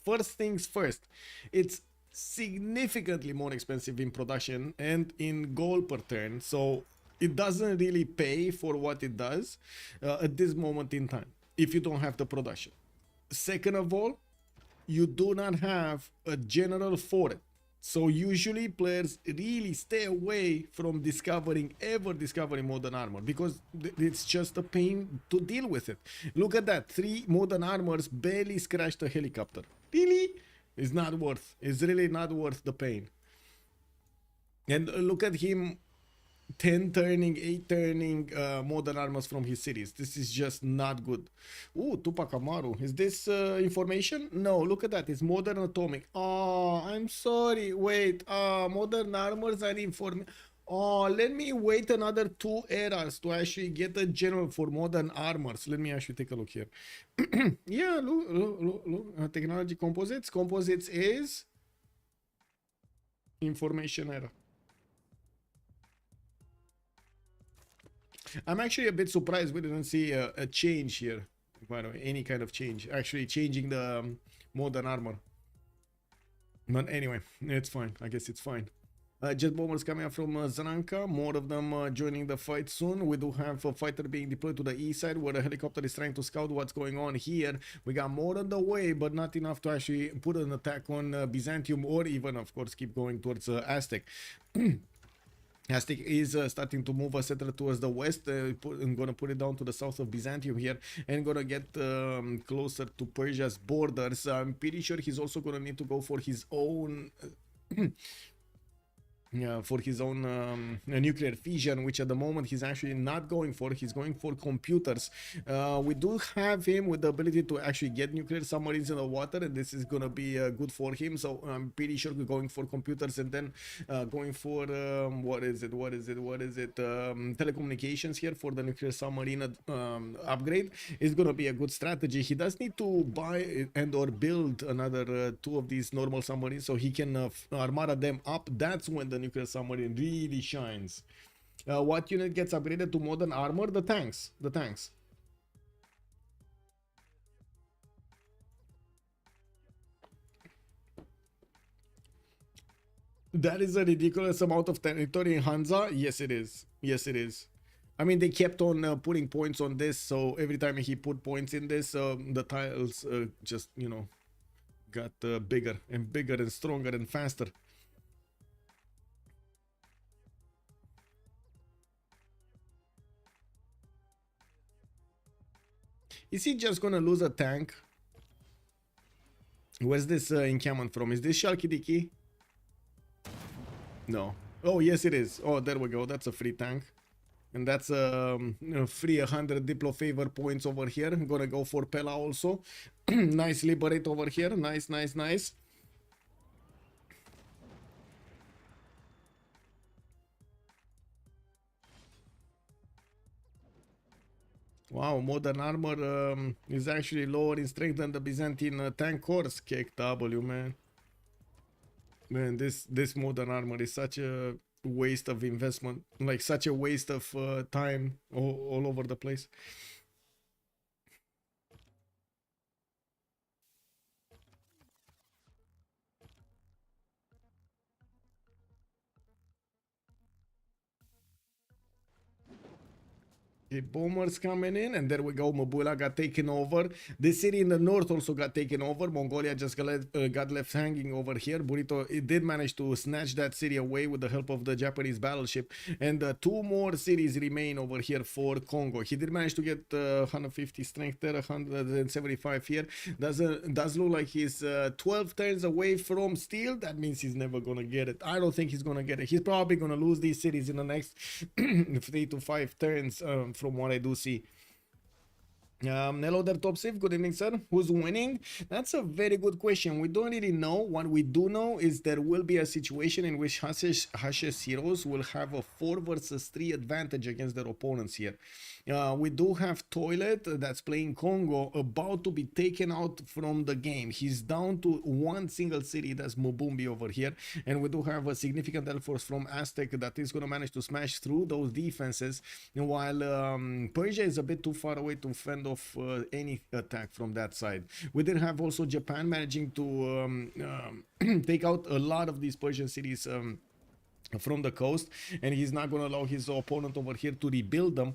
first things first, it's significantly more expensive in production and in gold per turn. So it doesn't really pay for what it does at this moment in time if you don't have the production. Second of all, you do not have a general for it. So usually players really stay away from discovering modern armor because it's just a pain to deal with it. Look at that, 3 modern armors barely scratched a helicopter. Really? It's not worth. It's really not worth the pain. And look at him 10 turning, 8 turning modern armors from his cities. This is just not good. Ooh, Tupac Amaru. Is this information? No, look at that. It's modern atomic. Oh, I'm sorry. Wait. Modern armors and information. Oh, let me wait another 2 eras to actually get a general for modern armors. Let me actually take a look here. Yeah, look. Technology composites. Composites is information era. I'm actually a bit surprised we didn't see a change here. By the way, any kind of change. Actually changing the modern armor. But anyway, it's fine. I guess it's fine. Jet bombers coming up from Zananka. More of them joining the fight soon. We do have a fighter being deployed to the east side where a helicopter is trying to scout what's going on here. We got more on the way, but not enough to actually put an attack on Byzantium or even, of course, keep going towards Aztec. Aztec is starting to move a settler towards the west. I'm gonna put it down to the south of Byzantium here and gonna get closer to Persia's borders. I'm pretty sure he's also gonna need to go for his own nuclear fission, which at the moment he's actually not going for. He's going for computers. We do have him with the ability to actually get nuclear submarines in the water, and this is gonna be good for him. So I'm pretty sure we're going for computers and then going for telecommunications here for the nuclear submarine upgrade is gonna be a good strategy. He does need to buy and or build another 2 of these normal submarines so he can armada them up. That's when the nuclear submarine really shines. What unit gets upgraded to modern armor? The tanks. That is a ridiculous amount of territory in Hansa. Yes, it is. I mean, they kept on putting points on this, so every time he put points in this, the tiles just, you know, got bigger and stronger and faster. Is he just gonna lose a tank? Where's this encampment from? Is this Chalkidiki? No. Oh, yes it is. Oh, there we go. That's a free tank. And that's free 100 Diplo favor points over here. I'm gonna go for Pella also. Nice liberate over here. Nice. Wow, modern armor is actually lower in strength than the Byzantine tank cores. KW, man. Man, this modern armor is such a waste of investment, like such a waste of time all over the place. Okay, bombers coming in, and there we go. Mabula got taken over. The city in the north also got taken over. Mongolia just got left hanging over here. Burrito, it did manage to snatch that city away with the help of the Japanese battleship. And 2 more cities remain over here for Kongo. He did manage to get 150 strength there, 175 here. Does look like he's 12 turns away from steal. That means he's never gonna get it. I don't think he's gonna get it. He's probably gonna lose these cities in the next 3 to 5 turns. From what I do see. Hello there, Top Civ. Good evening, sir. Who's winning? That's a very good question. We don't really know. What we do know is there will be a situation in which Hash's heroes will have a 4 versus 3 advantage against their opponents here. We do have Toilet that's playing Kongo about to be taken out from the game. He's down to one single city, that's Mvemba over here. And we do have a significant air force from Aztec that is going to manage to smash through those defenses. While Persia is a bit too far away to fend off any attack from that side. We did have also Japan managing to take out a lot of these Persian cities from the coast, and he's not going to allow his opponent over here to rebuild them.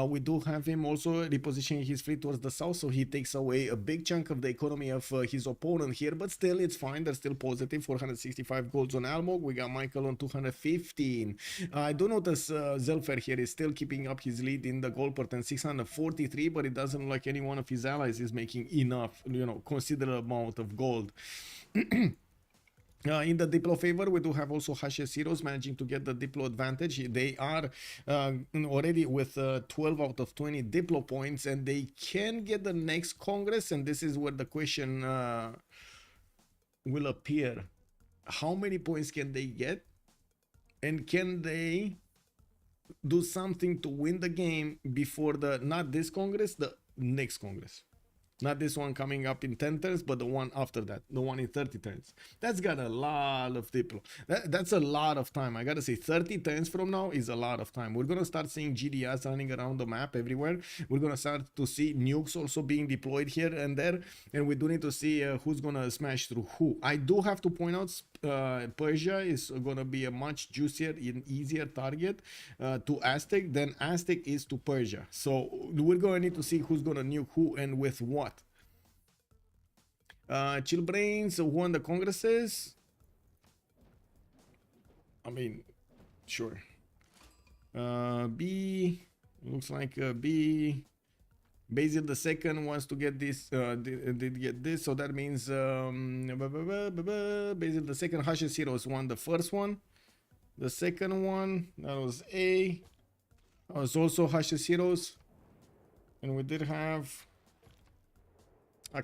We do have him also repositioning his fleet towards the south, so he takes away a big chunk of the economy of his opponent here, but still it's fine. They're still positive. 465 golds on Almog. We got Michael on 215. I do notice Zelphair here is still keeping up his lead in the gold per 10, 643, but it doesn't look like any one of his allies is making enough, considerable amount of gold. In the Diplo favor, we do have also Hash's heroes managing to get the Diplo advantage. They are already with 12 out of 20 Diplo points, and they can get the next Congress, and this is where the question will appear. How many points can they get? And can they do something to win the game before not this Congress, the next Congress? Not this one coming up in 10 turns, but the one after that, the one in 30 turns. That's got a lot of Diplo. That's a lot of time. I gotta say, 30 turns from now is a lot of time. We're gonna start seeing GDS running around the map everywhere. We're gonna start to see nukes also being deployed here and there, and we do need to see who's gonna smash through who. I do have to point out Persia is gonna be a much juicier and easier target to Aztec than Aztec is to Persia. So we're gonna need to see who's gonna nuke who and with what. Chillbrains won the congresses. I mean, sure. B looks like B. Basil II wants to get this. Did get this, so that means Basil II. Hash's heroes won the first one. The second one, that was A. That was also Hash's heroes, and we did have.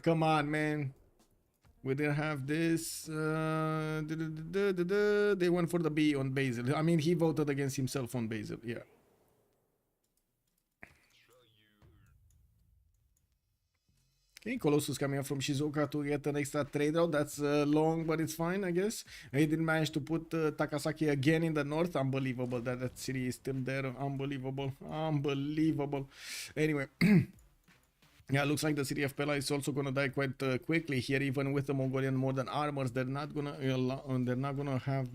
Come on, man. We didn't have this. They went for the B on Basil. I mean, he voted against himself on Basil. Yeah. Okay, Colossus coming up from Shizuoka to get an extra trade route. That's long, but it's fine, I guess. He didn't manage to put Takasaki again in the north. Unbelievable that that city is still there. Unbelievable. Unbelievable. Anyway. Yeah, looks like the city of Pella is also gonna die quite quickly here. Even with the Mongolian modern armors, they're not gonna have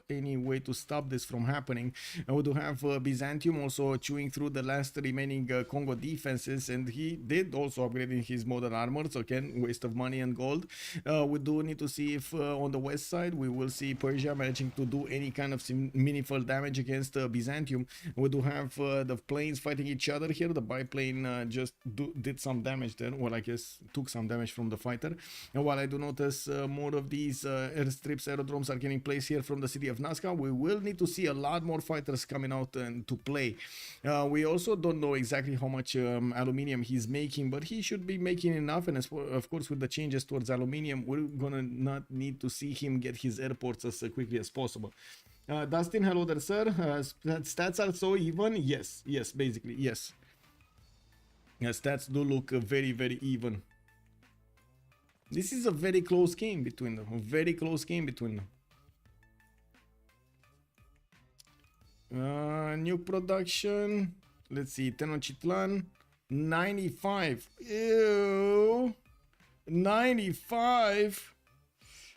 any way to stop this from happening. And we do have Byzantium also chewing through the last remaining Kongo defenses, and he did also upgrading his modern armor. So again, waste of money and gold. We do need to see if on the west side we will see Persia managing to do any kind of meaningful damage against Byzantium. We do have the planes fighting each other here. The biplane just did some damage there. Well, I guess took some damage from the fighter. And while I do notice more of these airstrips, aerodromes are getting placed here from the city of Nazca, we will need to see a lot more fighters coming out and to play. We also don't know exactly how much aluminium he's making, but he should be making enough. And of course, with the changes towards aluminium, we're gonna not need to see him get his airports as quickly as possible. Dustin, hello there, sir. Stats are so even. Yes, basically, yes. Yeah, stats do look very, very even. This is a very close game between them. A very close game between them. New production. Let's see. Tenochtitlan. 95. Ew. 95.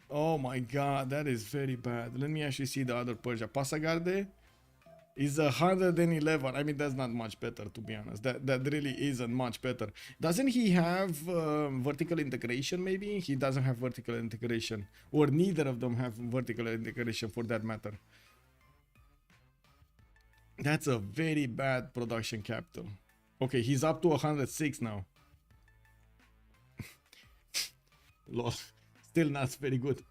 Oh my god, that is very bad. Let me actually see the other Persia. Pasagarde is 111. I mean, that's not much better, to be honest. That really isn't much better. Doesn't he have vertical integration? Maybe he doesn't have vertical integration, or neither of them have vertical integration for that matter. That's a very bad production capital. Okay, he's up to 106 now. Lol. Still not very good.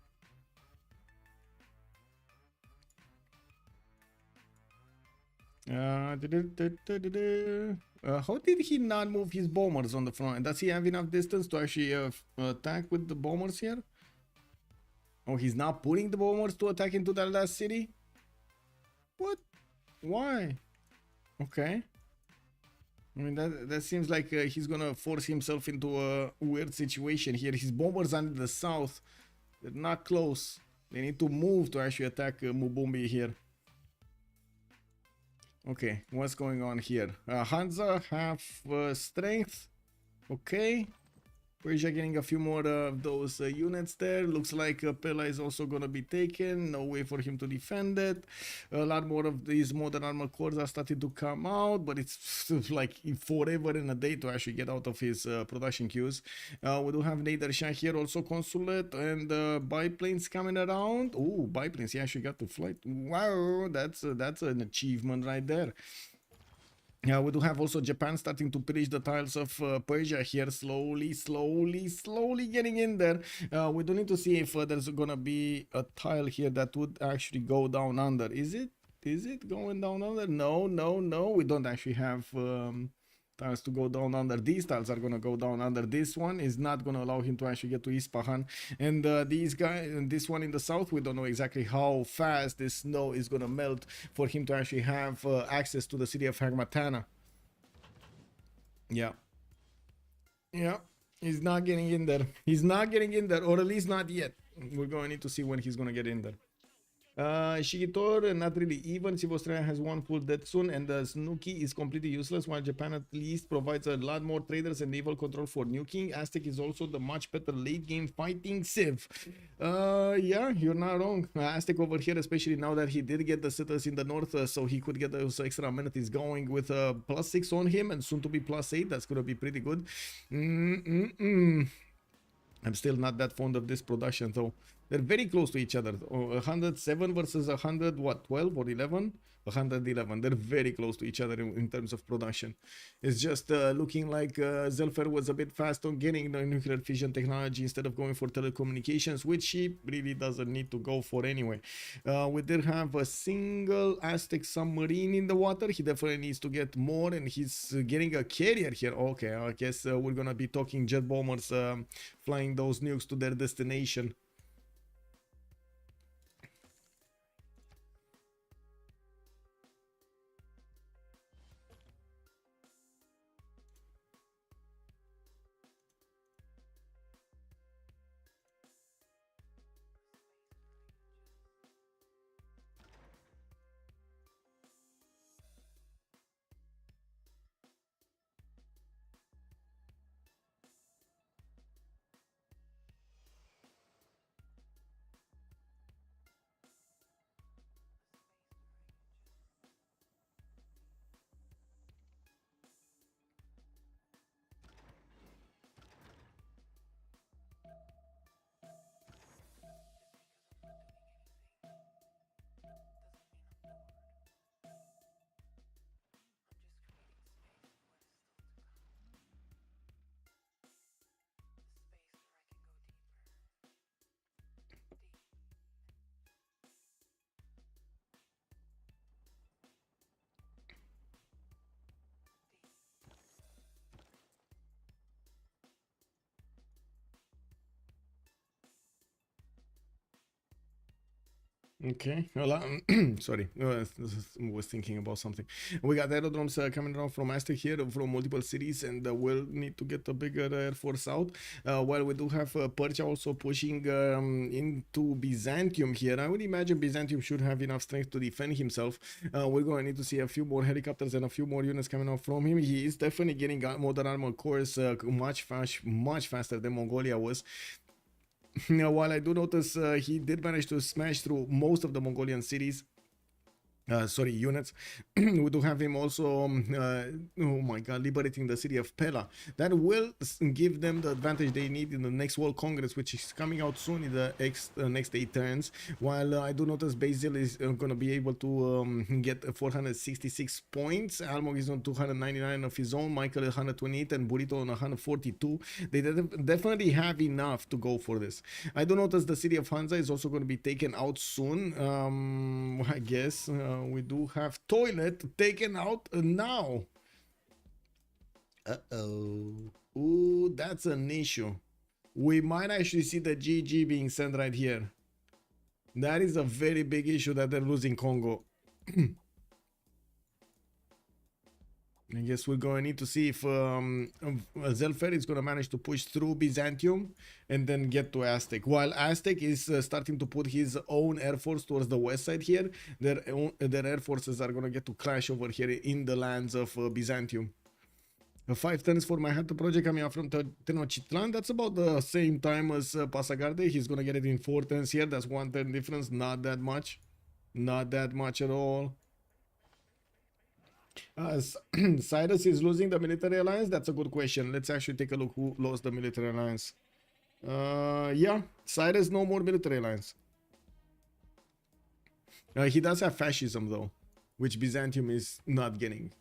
How did he not move his bombers on the front? Does he have enough distance to actually attack with the bombers here? Oh, he's not putting the bombers to attack into that last city? What? Why? Okay. I mean, that seems like he's gonna force himself into a weird situation here. His bombers are in the south. They're not close. They need to move to actually attack Mubumbi here. Okay, what's going on here? Hansa have strength. Okay. Persia getting a few more of those units there. Looks like Pella is also going to be taken. No way for him to defend it. A lot more of these modern armor cores are starting to come out, but it's like forever and a day to actually get out of his production queues. We do have Nader Shah here, also consulate, and biplanes coming around. Oh, biplanes, he actually got to fly. Wow, that's an achievement right there. We do have also Japan starting to pillage the tiles of Persia here, slowly getting in there. We do need to see if there's gonna be a tile here that would actually go down under. Is it going down under? No. We don't actually have tiles to go down under. These tiles are gonna go down under. This one is not gonna allow him to actually get to Isfahan. And these guys, and this one in the south, we don't know exactly how fast this snow is gonna melt for him to actually have access to the city of Hagmatana. Yeah, he's not getting in there. Or at least not yet. We're going to need to see when he's gonna get in there. Shigitor, not really even. CivAus has one full death soon, and the Snooki is completely useless, while Japan at least provides a lot more traders and naval control for nuking. Aztec is also the much better late game fighting Civ. Yeah, you're not wrong. Aztec over here, especially now that he did get the settlers in the north, so he could get those extra amenities going with +6 on him and soon to be +8. That's gonna be pretty good. I'm still not that fond of this production though. They're very close to each other. 107 versus 100, what, 12 or 11? 111. They're very close to each other in terms of production. It's just looking like Zelphair was a bit fast on getting the nuclear fission technology instead of going for telecommunications, which he really doesn't need to go for anyway. We did have a single Aztec submarine in the water. He definitely needs to get more, and he's getting a carrier here. Okay, I guess we're gonna be talking jet bombers flying those nukes to their destination. Okay, well, sorry, I was thinking about something. We got aerodromes coming around from Aztec here from multiple cities, and we'll need to get a bigger air force out. While we do have Persia also pushing into Byzantium here. I would imagine Byzantium should have enough strength to defend himself. We're going to need to see a few more helicopters and a few more units coming out from him. He is definitely getting modern armor cores much faster than Mongolia was. Now, while I do notice he did manage to smash through most of the Mongolian cities, units. We do have him also, oh my god, liberating the city of Pella. That will give them the advantage they need in the next World Congress, which is coming out soon in the next 8 turns. While I do notice Basil is going to be able to get 466 points. Almog is on 299 of his own, Michael 128, and Burrito on 142. They definitely have enough to go for this. I do notice the city of Hansa is also going to be taken out soon, I guess. We do have toilet taken out now. Uh-oh. Ooh, that's an issue. We might actually see the GG being sent right here. That is a very big issue that they're losing Kongo. I guess we're going to need to see if Zelphair is going to manage to push through Byzantium and then get to Aztec. While Aztec is starting to put his own air force towards the west side here, their air forces are going to get to crash over here in the lands of Byzantium. 5 turns for my Hatta project coming out from Tenochtitlan. That's about the same time as Pasagarde. He's going to get it in 4 turns here. That's 1 turn difference. Not that much. Not that much at all. Cyrus is losing the military alliance. That's a good question. Let's actually take a look who lost the military alliance. Yeah, Cyrus no more military alliance. He does have fascism though, which Byzantium is not getting.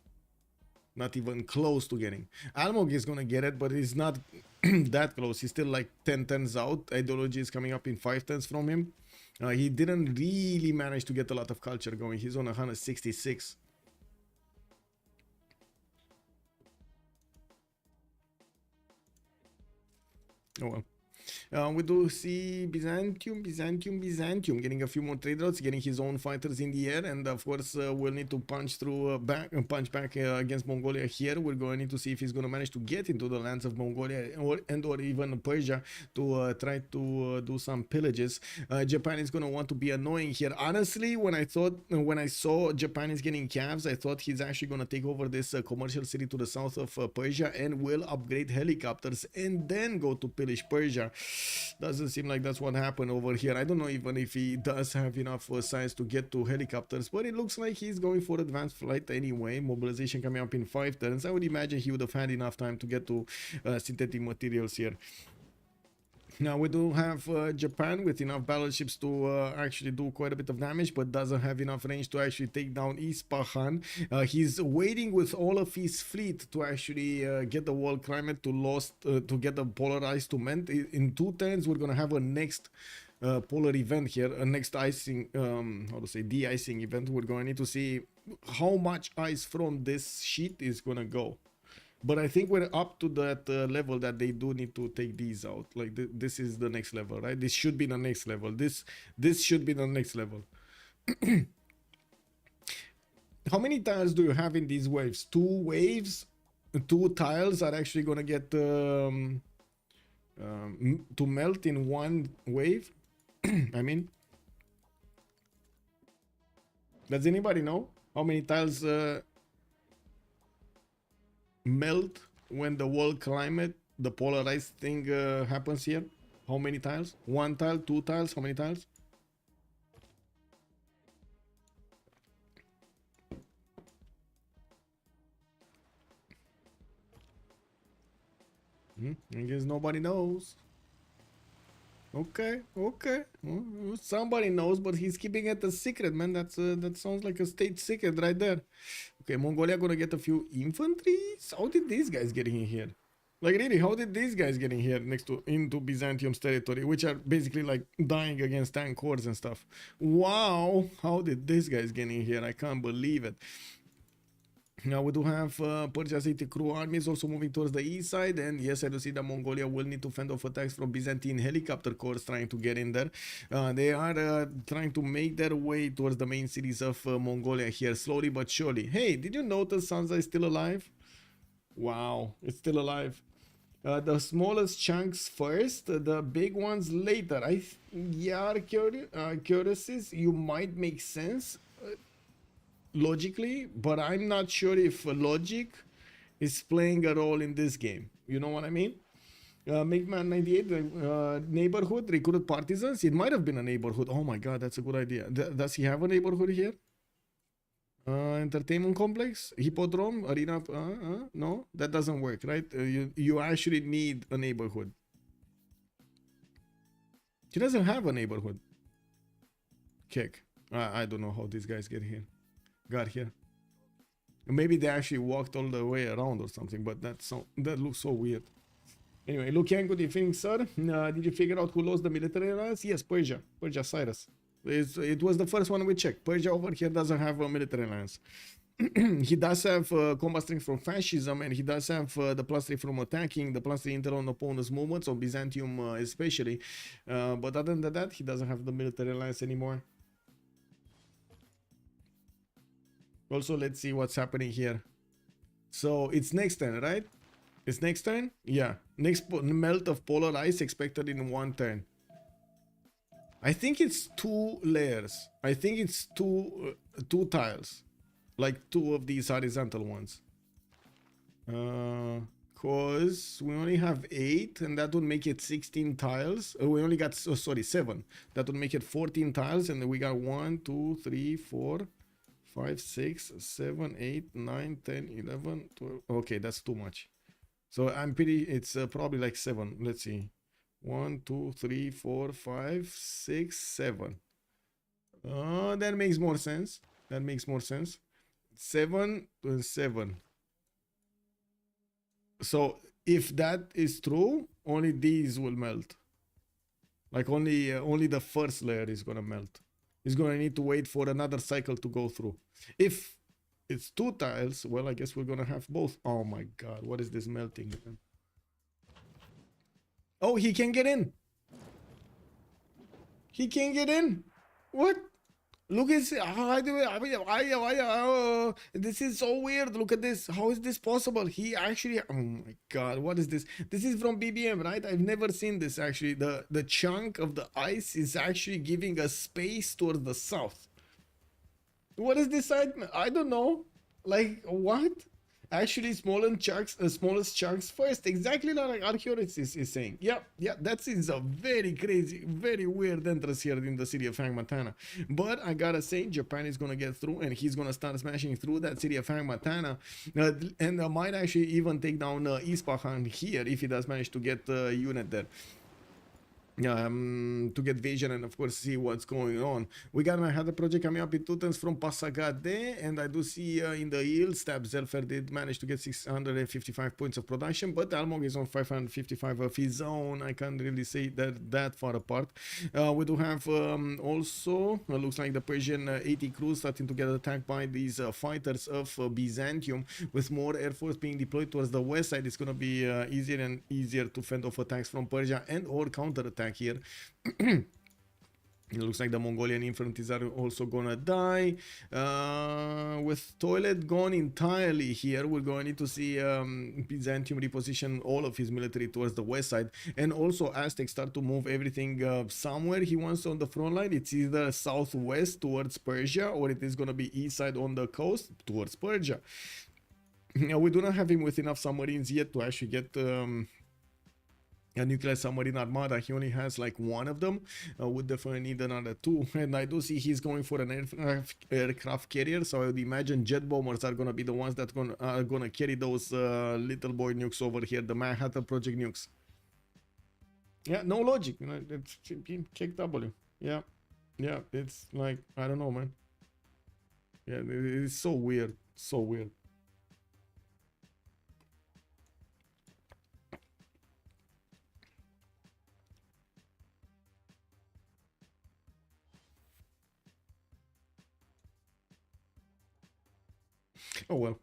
Not even close to getting. Almog is gonna get it, but he's not that close. He's still like 10 turns out. Ideology is coming up in 5 turns from him. He didn't really manage to get a lot of culture going. He's on 166. Oh well. We do see Byzantium getting a few more trade routes, getting his own fighters in the air, and of course we'll need to punch through punch back against Mongolia here. We're going to need to see if he's going to manage to get into the lands of Mongolia or even Persia to try to do some pillages. Japan is going to want to be annoying here. Honestly, when I saw Japan is getting calves, I thought he's actually going to take over this commercial city to the south of Persia and will upgrade helicopters and then go to pillage Persia. Doesn't seem like that's what happened over here. I don't know even if he does have enough size to get to helicopters, but it looks like he's going for advanced flight anyway. Mobilization coming up in 5 turns. I would imagine he would have had enough time to get to synthetic materials here. Now we do have Japan with enough battleships to actually do quite a bit of damage, but doesn't have enough range to actually take down Ispahan. He's waiting with all of his fleet to actually get the world climate to get the polar ice to melt. In 2 turns, we're gonna have a next polar event here, a next icing, de-icing event. We're going to need to see how much ice from this sheet is gonna go. But I think we're up to that level that they do need to take these out. Like this is the next level, right? This should be the next level. This should be the next level. How many tiles do you have in these waves? 2 waves? 2 tiles are actually gonna get to melt in 1 wave. I mean, does anybody know how many tiles melt when the world climate, the polarized thing happens here? How many tiles? 1 tile, 2 tiles, how many tiles? I guess nobody knows. Okay. Well, somebody knows, but he's keeping it a secret, man. That sounds like a state secret right there. Okay, Mongolia gonna get a few infantry. How did these guys get in here? Like really, how did these guys get in here into Byzantium's territory, which are basically like dying against tank hordes and stuff? Wow, how did these guys get in here? I can't believe it. Now we do have Persia's 80 crew armies also moving towards the east side, and yes, I do see that Mongolia will need to fend off attacks from Byzantine helicopter corps trying to get in there. They are trying to make their way towards the main cities of Mongolia here, slowly but surely. Hey, did you notice Sansa is still alive? Wow, it's still alive. The smallest chunks first, the big ones later. Curiouses, you might make sense logically, but I'm not sure if logic is playing a role in this game. You know what I mean? MakeMan 98, neighborhood, recruit partisans. It might have been a neighborhood. Oh my god, that's a good idea. Does he have a neighborhood here? Entertainment complex, hippodrome, arena. No, that doesn't work, right? You actually need a neighborhood. He doesn't have a neighborhood. Kick. I don't know how these guys got here. Maybe they actually walked all the way around or something, but that looks so weird. Anyway, Lukian, good evening, sir. Did you figure out who lost the military alliance? Yes, Persia, Cyrus. It was the first one we checked. Persia over here doesn't have a military alliance. He does have combat strength from fascism, and he does have the +3 from attacking, the +3 intel on opponent's movements, on Byzantium especially. But other than that, he doesn't have the military alliance anymore. Also, let's see what's happening here. So it's next turn, right? It's next turn? Yeah. Next melt of polar ice expected in 1 turn. I think it's 2 layers. I think it's two tiles. Like 2 of these horizontal ones. Cause we only have 8, and that would make it 16 tiles. We only got, oh, sorry, 7. That would make it 14 tiles, and then we got 1, 2, 3, 4, 5, 6, 7, 8, 9, 10, 11, 12. Okay, that's too much. So I'm pretty, it's probably like 7. Let's see. 1, 2, 3, 4, 5, 6, 7. That makes more sense. That makes more sense. 7 and 7. So if that is true, only these will melt. Like only the first layer is gonna melt. It's gonna need to wait for another cycle to go through. If it's 2 tiles, well, I guess we're gonna have both. Oh my god, what is this melting? Oh, he can get in. He can get in. What? Look at this. This is so weird. Look at this. How is this possible? He actually, oh my god, what is this? This is from BBM, right? I've never seen this actually. The chunk of the ice is actually giving us space towards the south. What is this side? I don't know. Like what? Actually, smallest chunks first, exactly like Archaeologist is saying. Yeah, that is a very crazy, very weird entrance here in the city of Hangmatana. But I gotta say, Japan is gonna get through, and he's gonna start smashing through that city of Hangmatana, and might actually even take down Isfahan here if he does manage to get a unit there. To get vision and of course see what's going on. We got my Nader project coming up in 2 turns from Pasagade, and I do see in the yield stab Zelphair did manage to get 655 points of production, but Almog is on 555 of his own. I can't really say that far apart. We do have also looks like the Persian 80 crews starting to get attacked by these fighters of Byzantium, with more air force being deployed towards the west side. It's gonna be easier and easier to fend off attacks from Persia and or counter attack here. It looks like the Mongolian infantries are also gonna die. With Toilet gone entirely here, we're going to need to see Byzantium reposition all of his military towards the west side, and also Aztec start to move everything somewhere he wants on the front line. It's either southwest towards Persia, or it is gonna be east side on the coast towards Persia. Now, we do not have him with enough submarines yet to actually get a nuclear submarine armada. He only has like 1 of them. Would definitely need another 2, and I do see he's going for an aircraft carrier, so I would imagine jet bombers are gonna be the ones that are gonna carry those little boy nukes over here, the Manhattan Project nukes. Yeah, no logic, you know, it's kick W. Yeah, it's like, I don't know, man. Yeah, it's so weird, so weird. Oh well.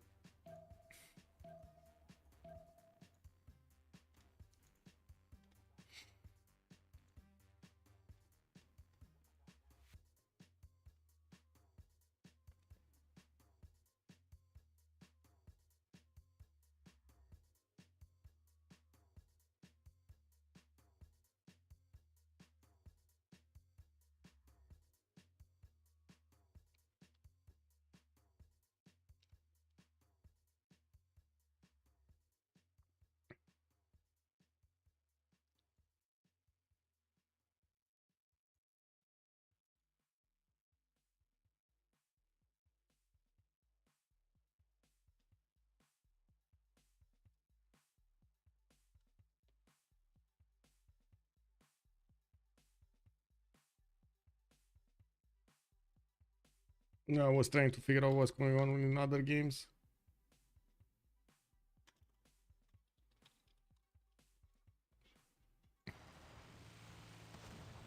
I was trying to figure out what's going on in other games.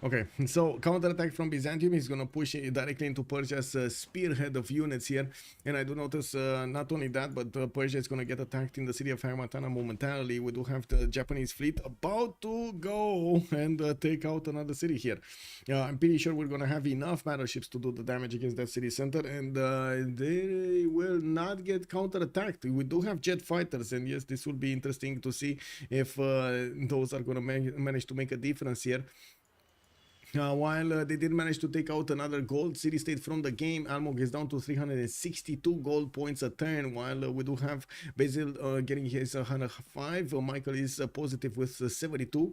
Okay, so counterattack from Byzantium is gonna push it directly into Persia's spearhead of units here, and I do notice not only that, but Persia is gonna get attacked in the city of Hamatana momentarily. We do have the Japanese fleet about to go and take out another city here. I'm pretty sure we're gonna have enough battleships to do the damage against that city center, and they will not get counterattacked. We do have jet fighters, and yes, this will be interesting to see if those are gonna manage to make a difference here. While they did manage to take out another gold city-state from the game, Almog is down to 362 gold points a turn, while we do have Basil getting his 105. Michael is positive with 72.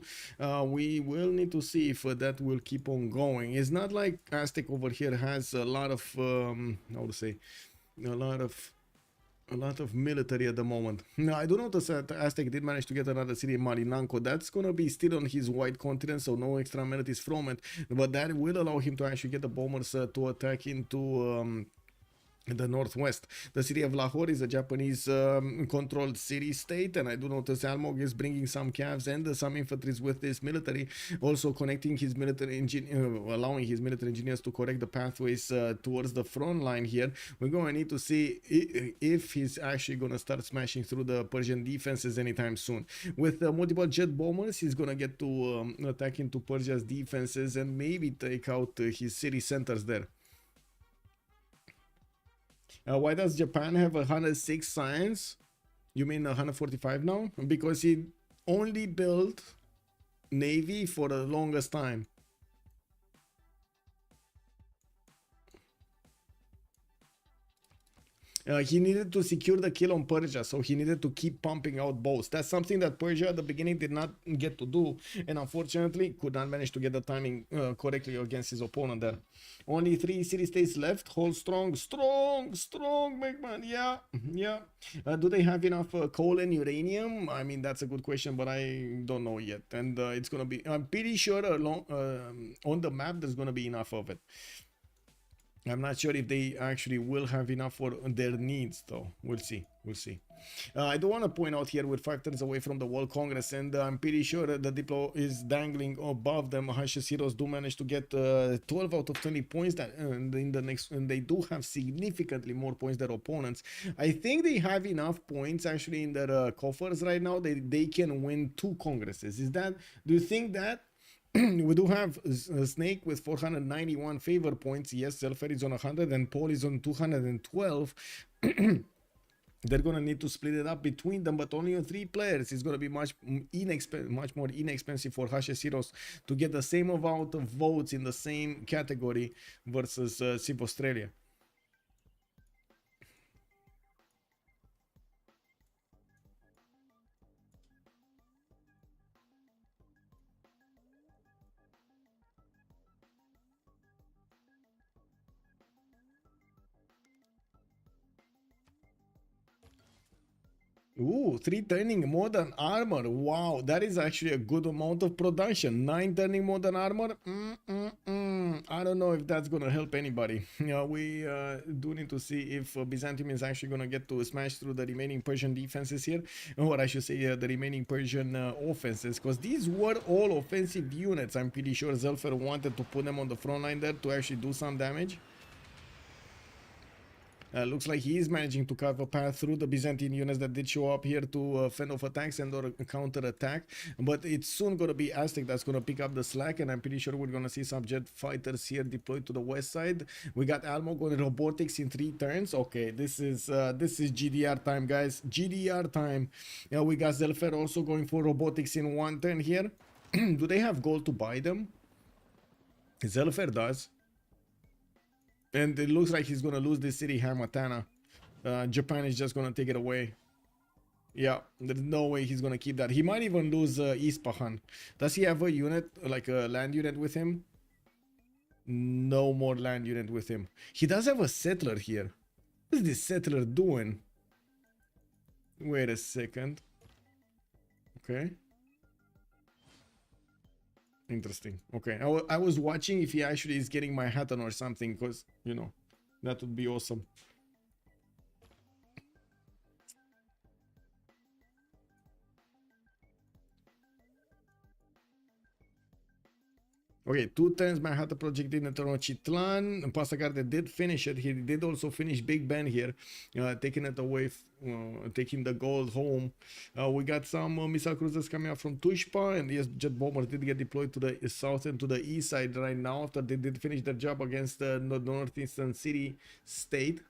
We will need to see if that will keep on going. It's not like Aztec over here has a lot of, how to say, a lot of military at the moment. Now, I do notice that Aztec did manage to get another city in Marinanco. That's gonna be still on his white continent, so no extra amenities from it. But that will allow him to actually get the bombers to attack into the northwest. The city of Lahore is a Japanese controlled city-state, and I do notice Almog is bringing some calves and some infantries with this military, also connecting his military allowing his military engineers to correct the pathways towards the front line here. We're going to need to see if he's actually going to start smashing through the Persian defenses anytime soon. With multiple jet bombers, he's going to get to attack into Persia's defenses and maybe take out his city centers there. Why does Japan have 106 science? You mean 145 now? Because he only built navy for the longest time. He needed to secure the kill on Persia, so he needed to keep pumping out bows. That's something that Persia at the beginning did not get to do, and unfortunately could not manage to get the timing correctly against his opponent there. Only 3 city-states left. Hold strong, big man. Yeah. Do they have enough coal and uranium? I mean, that's a good question, but I don't know yet. And it's gonna be, I'm pretty sure on the map there's gonna be enough of it. I'm not sure if they actually will have enough for their needs, though. We'll see. I do want to point out here, we're 5 turns away from the World Congress, and I'm pretty sure that the Diplo is dangling above them. Hash's heroes do manage to get 12 out of 20 points, and in the next, and they do have significantly more points than opponents. I think they have enough points actually in their coffers right now. They can win 2 congresses. Do you think that? We do have a Snake with 491 favor points. Yes, Zelphair is on 100 and Paul is on 212. They're gonna need to split it up between them, but only on 3 players. It's gonna be much more inexpensive for Hash's heroes to get the same amount of votes in the same category versus Civ Australia. Ooh, 3 turning modern armor. Wow, that is actually a good amount of production. 9 turning modern armor. I don't know if that's gonna help anybody. We do need to see if Byzantium is actually gonna get to smash through the remaining Persian defenses here, or I should say the remaining Persian offenses, because these were all offensive units. I'm pretty sure Zelphair wanted to put them on the front line there to actually do some damage. Looks like he is managing to carve a path through the Byzantine units that did show up here to fend off attacks and or counter attack. But it's soon going to be Aztec that's going to pick up the slack, and I'm pretty sure we're going to see some jet fighters here deployed to the west side. We got Almog on robotics in 3 turns. Okay, this is GDR time, guys. GDR time. Yeah, we got Zelphair also going for robotics in 1 turn here. Do they have gold to buy them? Zelphair does. And it looks like he's going to lose this city, Hamatana. Japan is just going to take it away. Yeah, there's no way he's going to keep that. He might even lose Ispahan. Does he have a unit, like a land unit with him? No more land unit with him. He does have a settler here. What is this settler doing? Wait a second. Okay. Interesting. Okay, I was watching if he actually is getting my Hatton or something, because, you know, that would be awesome. Okay, 2 turns Manhattan Project in Tenochtitlan. Pasagarde did finish it. He did also finish Big Ben here, taking it away, taking the gold home. We got some missile cruisers coming up from Tushpa, and yes, jet bombers did get deployed to the south and to the east side right now after they did finish their job against the northeastern city state.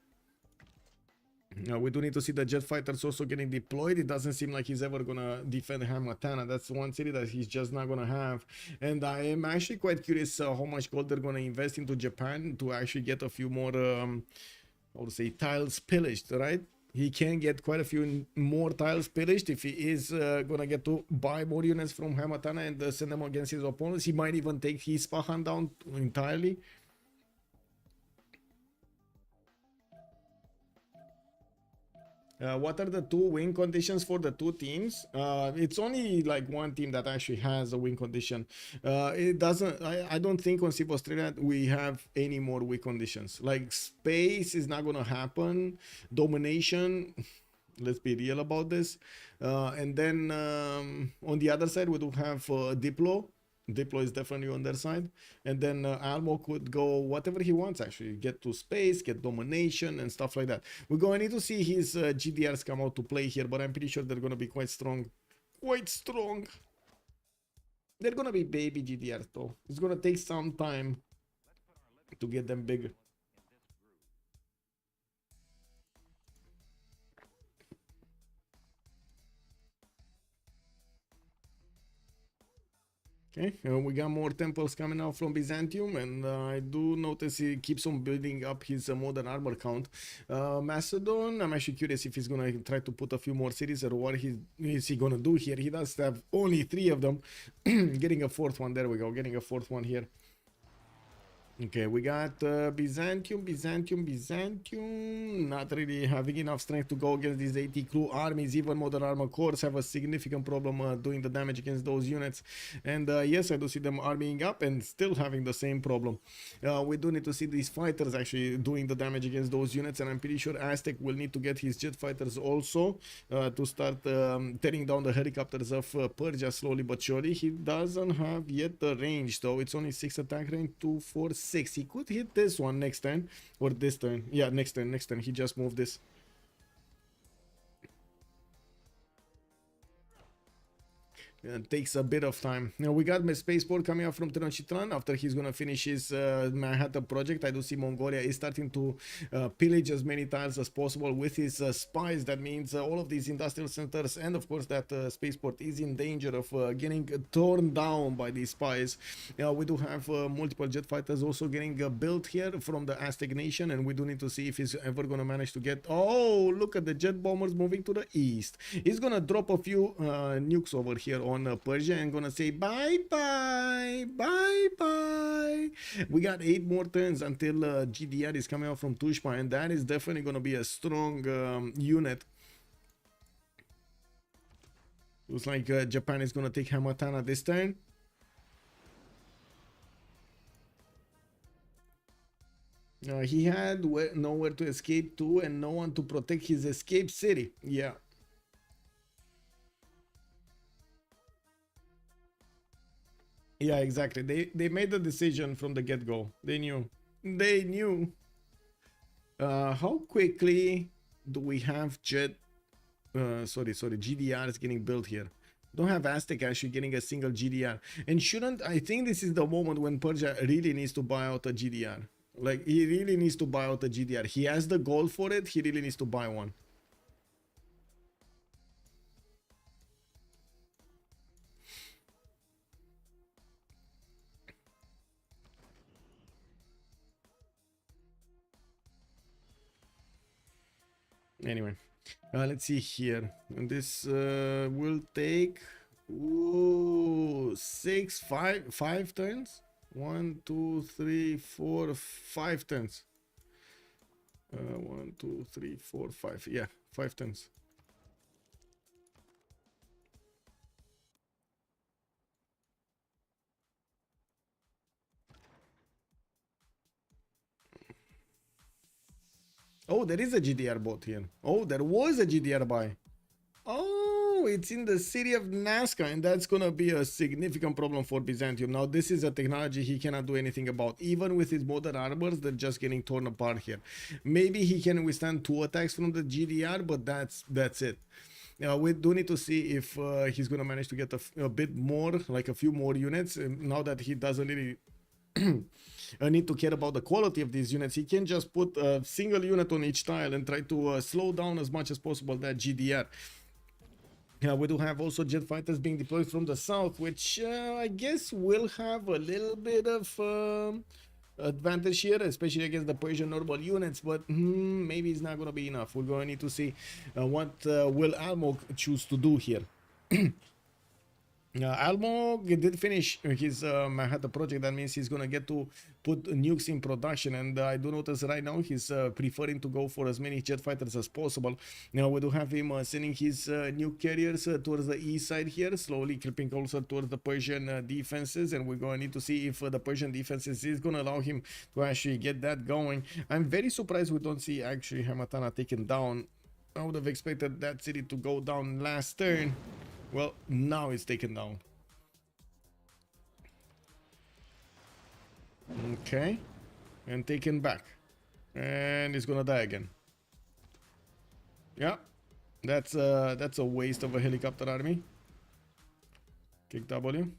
We do need to see the jet fighters also getting deployed. It doesn't seem like he's ever gonna defend Hamatana. That's one city that he's just not gonna have. And I am actually quite curious how much gold they're gonna invest into Japan to actually get a few more, how to say, tiles pillaged, right? He can get quite a few more tiles pillaged if he is gonna get to buy more units from Hamatana and send them against his opponents. He might even take his Isfahan down entirely. What are the 2 win conditions for the 2 teams? It's only like one team that actually has a win condition. It doesn't. I don't think on Civ Australia we have any more win conditions. Like space is not gonna happen. Domination. Let's be real about this. And then on the other side we do have Diplo. Diplo is definitely on their side, and then Almog could go whatever he wants, actually get to space, get domination and stuff like that. We're going to need to see his GDRs come out to play here, but I'm pretty sure they're going to be quite strong. They're going to be baby GDRs though. It's going to take some time to get them big. Okay, we got more temples coming out from Byzantium, and I do notice he keeps on building up his modern armor count. Macedon, I'm actually curious if he's gonna try to put a few more cities or what is he gonna do here. He does have only 3 of them. Getting a 4th one, there we go, getting a 4th one here. Okay, we got Byzantium, not really having enough strength to go against these 80 crew armies. Even modern armor cores have a significant problem doing the damage against those units. And yes, I do see them arming up and still having the same problem. We do need to see these fighters actually doing the damage against those units, and I'm pretty sure Aztec will need to get his jet fighters also to start tearing down the helicopters of Persia slowly but surely. He doesn't have yet the range though. It's only 6 attack range, 2, 4, 6. He could hit this one next turn, or this turn. Yeah, next turn. He just moved this. It takes a bit of time. Now we got my spaceport coming up from Tenochtitlan after he's gonna finish his Manhattan project. I do see Mongolia is starting to pillage as many tiles as possible with his spies. That means all of these industrial centers, and of course that spaceport is in danger of getting torn down by these spies. We do have multiple jet fighters also getting built here from the Aztec nation, and we do need to see if he's ever gonna manage to get... Oh, look at the jet bombers moving to the east. He's gonna drop a few nukes over here on Persia and gonna say bye bye. We got 8 more turns until GDR is coming out from Tushpa, and that is definitely gonna be a strong unit. Looks like Japan is gonna take Hamatana this turn. He had nowhere to escape to and no one to protect his escape city. Yeah. Yeah, exactly. They made the decision from the get-go. They knew. How quickly do we have GDRs getting built here? Don't have Aztec actually getting a single GDR. And shouldn't... I think this is the moment when Persia really needs to buy out a GDR. Like, he really needs to buy out a GDR. He has the gold for it. He really needs to buy one. Anyway, let's see here. And this will take five turns. 1, 2, 3, 4, 5 turns. 1, 2, 3, 4, 5. Yeah, 5 turns. Oh, there is a GDR bot here. Oh, there was a GDR buy. Oh, no, it's in the city of Nazca, and that's gonna be a significant problem for Byzantium. Now, this is a technology he cannot do anything about. Even with his modern armors, they're just getting torn apart here. Maybe he can withstand 2 attacks from the GDR, but that's it. We do need to see if he's gonna manage to get a bit more, like a few more units. Now that he doesn't really need to care about the quality of these units, he can just put a single unit on each tile and try to slow down as much as possible that GDR. We do have also jet fighters being deployed from the south, which I guess will have a little bit of advantage here, especially against the Persian normal units, but maybe it's not going to be enough. We're going to need to see what will Almog choose to do here. Almog did finish his Manhattan project. That means he's gonna get to put nukes in production, and I do notice right now he's preferring to go for as many jet fighters as possible. Now we do have him sending his nuke carriers towards the east side here, slowly creeping closer towards the Persian defenses, and we're gonna need to see if the Persian defenses is gonna allow him to actually get that going. I'm very surprised we don't see actually Hamatana taken down. I would have expected that city to go down last turn. Well, now it's taken down. Okay. And taken back. And it's gonna die again. Yeah. That's a waste of a helicopter army. Kick W.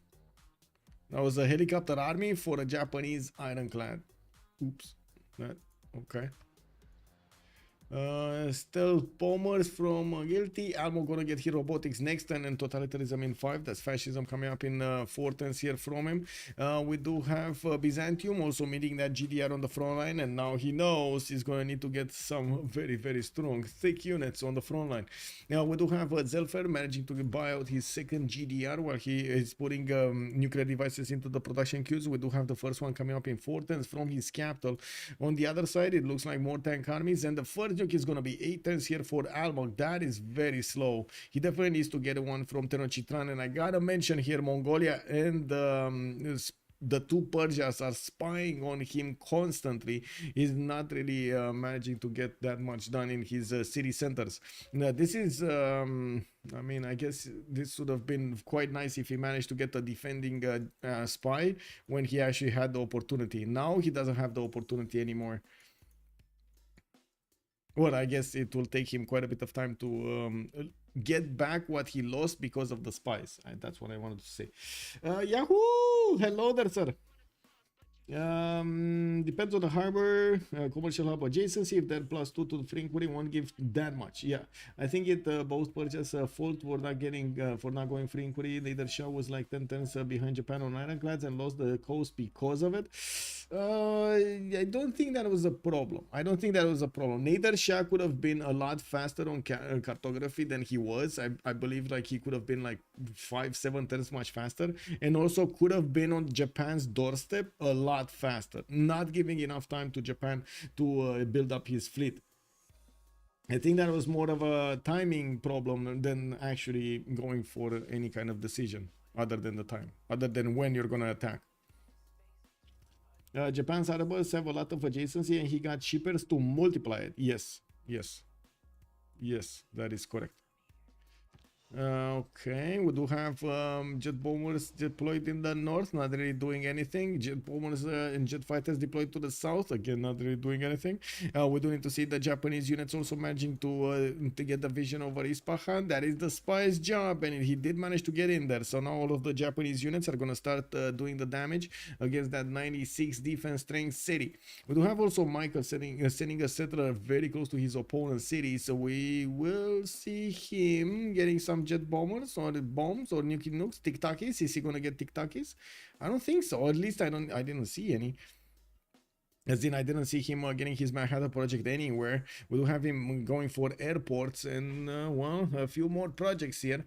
That was a helicopter army for a Japanese ironclad. Oops. Okay. Stealth bombers from Guilty. Almo gonna get here robotics next turn, and totalitarianism in 5. That's fascism coming up in 4 turns here from him. We do have Byzantium also meeting that GDR on the front line, and now he knows he's gonna need to get some very, very strong, thick units on the front line. Now we do have Zelphair managing to buy out his second GDR while he is putting nuclear devices into the production queues. We do have the first one coming up in 4 turns from his capital. On the other side, it looks like more tank armies, and the first is going to be 8 turns here for Almog. That is very slow. He definitely needs to get one from Tenochtitlan, and I gotta mention here Mongolia and the 2 Persias are spying on him constantly. He's not really managing to get that much done in his city centers. Now, this is I mean, I guess this would have been quite nice if he managed to get a defending spy when he actually had the opportunity. Now he doesn't have the opportunity anymore. Well, I guess it will take him quite a bit of time to get back what he lost because of the spies. That's what I wanted to say. Yahoo! Hello there, sir. Depends on the harbor, commercial hub adjacency. If that +2 to the free inquiry won't give that much. Yeah, I think it both Persia's fault for not getting for not going free inquiry. Nader Shah was like 10 turns behind Japan on ironclads and lost the coast because of it. I don't think that was a problem. Nader Shah could have been a lot faster on cartography than he was. I believe like he could have been like 5-7 turns much faster, and also could have been on Japan's doorstep a lot faster, not giving enough time to Japan to build up his fleet. I think that was more of a timing problem than actually going for any kind of decision other than the time, other than when you're gonna attack. Japan's harbors have a lot of adjacency, and he got shippers to multiply it. Yes, that is correct. Okay, we do have jet bombers deployed in the north, not really doing anything. Jet bombers and jet fighters deployed to the south, again not really doing anything. We do need to see the Japanese units also managing to get the vision over Isfahan. That is the spy's job, and he did manage to get in there. So now all of the Japanese units are going to start doing the damage against that 96 defense strength city. We do have also Michael sending a settler very close to his opponent's city, so we will see him getting some jet bombers or bombs or nukes. Tic-takis. Is he gonna get tic-takis? I don't think so, or at least I didn't see any. As in, I didn't see him getting his Manhattan project anywhere. We do have him going for airports and well, a few more projects here.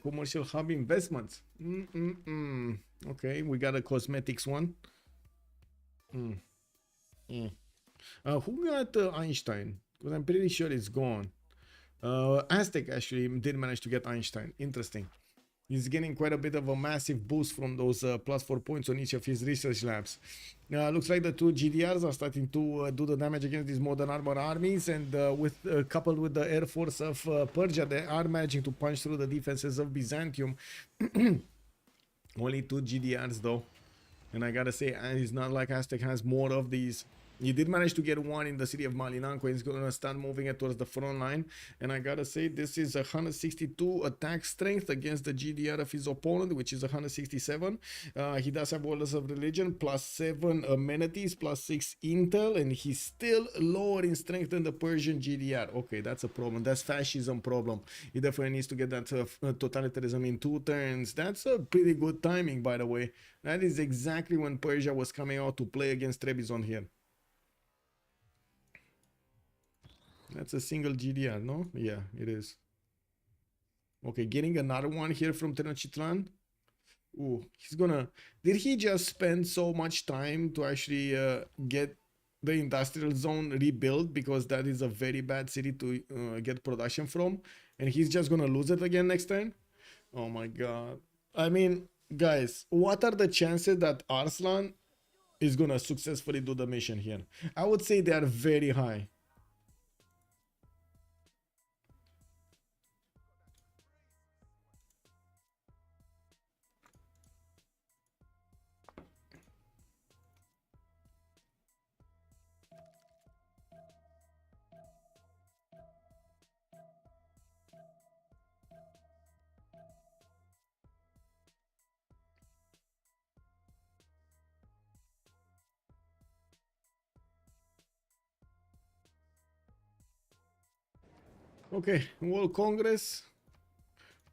Commercial hub investments. Okay, we got a cosmetics one. Who got Einstein? Because I'm pretty sure it's gone. Aztec actually did manage to get Einstein. Interesting. He's getting quite a bit of a massive boost from those +4 points on each of his research labs. Looks like the two GDRs are starting to do the damage against these modern armor armies, and coupled with the air force of Persia, they are managing to punch through the defenses of Byzantium. Only two GDRs though, and I gotta say, it's not like Aztec has more of these. He did manage to get one in the city of Malinanco. He's gonna start moving it towards the front line, and I gotta say, this is 162 attack strength against the GDR of his opponent, which is 167. He does have Wonders of Religion, +7 amenities, +6 intel, and he's still lower in strength than the Persian GDR. Okay, that's a problem. That's fascism problem. He definitely needs to get that totalitarianism in 2 turns. That's a pretty good timing, by the way. That is exactly when Persia was coming out to play against Trebizond here. That's a single GDR, no? Yeah, it is. Okay, getting another one here from Tenochtitlan. Ooh, he's gonna... Did he just spend so much time to actually get the industrial zone rebuilt? Because that is a very bad city to get production from. And he's just gonna lose it again next turn? Oh my god. I mean, guys, what are the chances that Arslan is gonna successfully do the mission here? I would say they are very high. Okay, World Congress.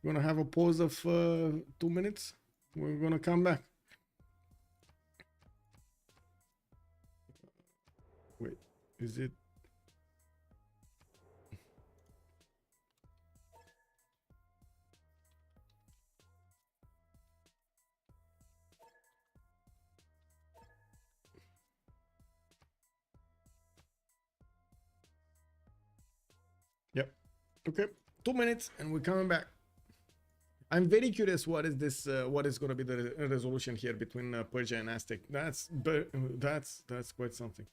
We're gonna have a pause of 2 minutes. We're gonna come back. Wait, is it? Yep. Okay, 2 minutes and we're coming back. I'm very curious what is this what is going to be the resolution here between Persia and Aztec. That's quite something.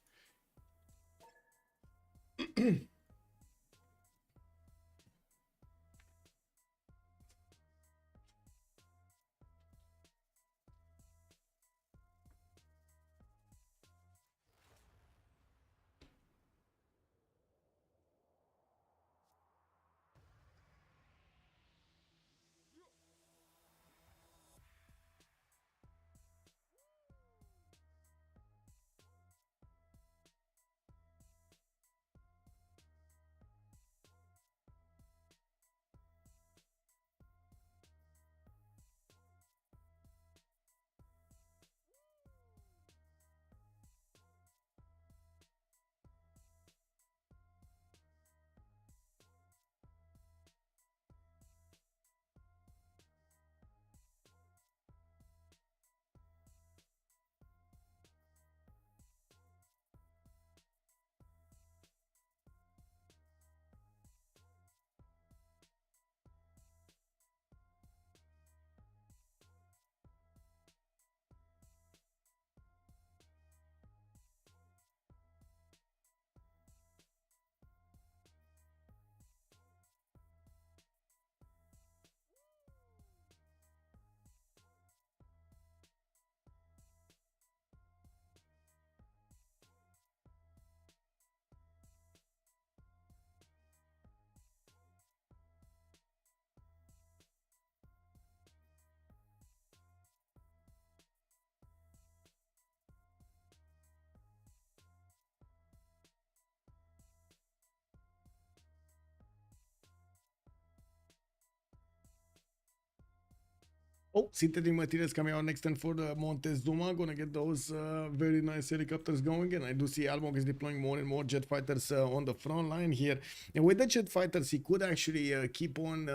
Oh, synthetic materials coming out next turn for the Montezuma. Gonna get those very nice helicopters going. And I do see Almog is deploying more and more jet fighters on the front line here. And with the jet fighters, he could actually keep on,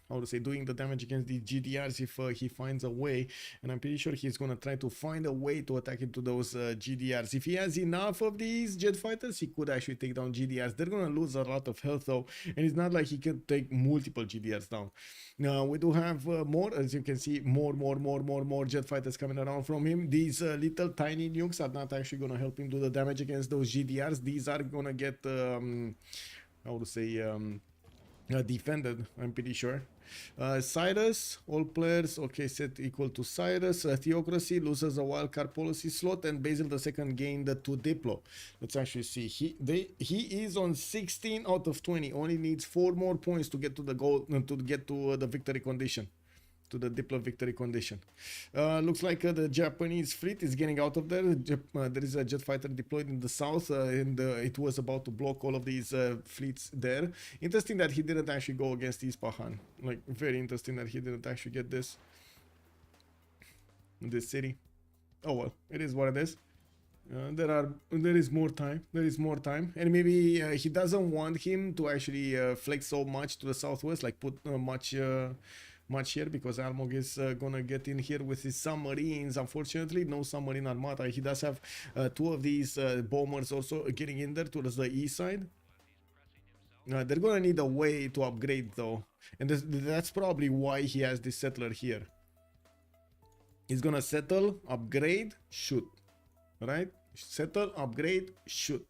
how to say, doing the damage against the GDRs if he finds a way. And I'm pretty sure he's gonna try to find a way to attack into those GDRs. If he has enough of these jet fighters, he could actually take down GDRs. They're gonna lose a lot of health though. And it's not like he can take multiple GDRs down. Now, we do have more, as you can see, more jet fighters coming around from him. These little tiny nukes are not actually going to help him do the damage against those GDRs. These are going to get, how to say, defended, I'm pretty sure. Cyrus, all players, okay, set equal to Cyrus. Theocracy loses a wildcard policy slot, and Basil II gained 2 Diplo. Let's actually see. He is on 16 out of 20. Only needs 4 more points to get to the goal, to get to the victory condition. To the Diplo victory condition. Looks like the Japanese fleet is getting out of there. There is a jet fighter deployed in the south, and it was about to block all of these fleets there. Interesting that he didn't actually go against Ispahan. Like, very interesting that he didn't actually get this city. Oh well, it is what it is. There is more time. There is more time, and maybe he doesn't want him to actually flex so much to the southwest, like put much here, because Almog is gonna get in here with his submarines. Unfortunately, no submarine armada. He does have 2 of these bombers also getting in there towards the east side. They're gonna need a way to upgrade though, and that's probably why he has this settler here. He's gonna settle, upgrade, shoot. Right? Settle, upgrade, shoot.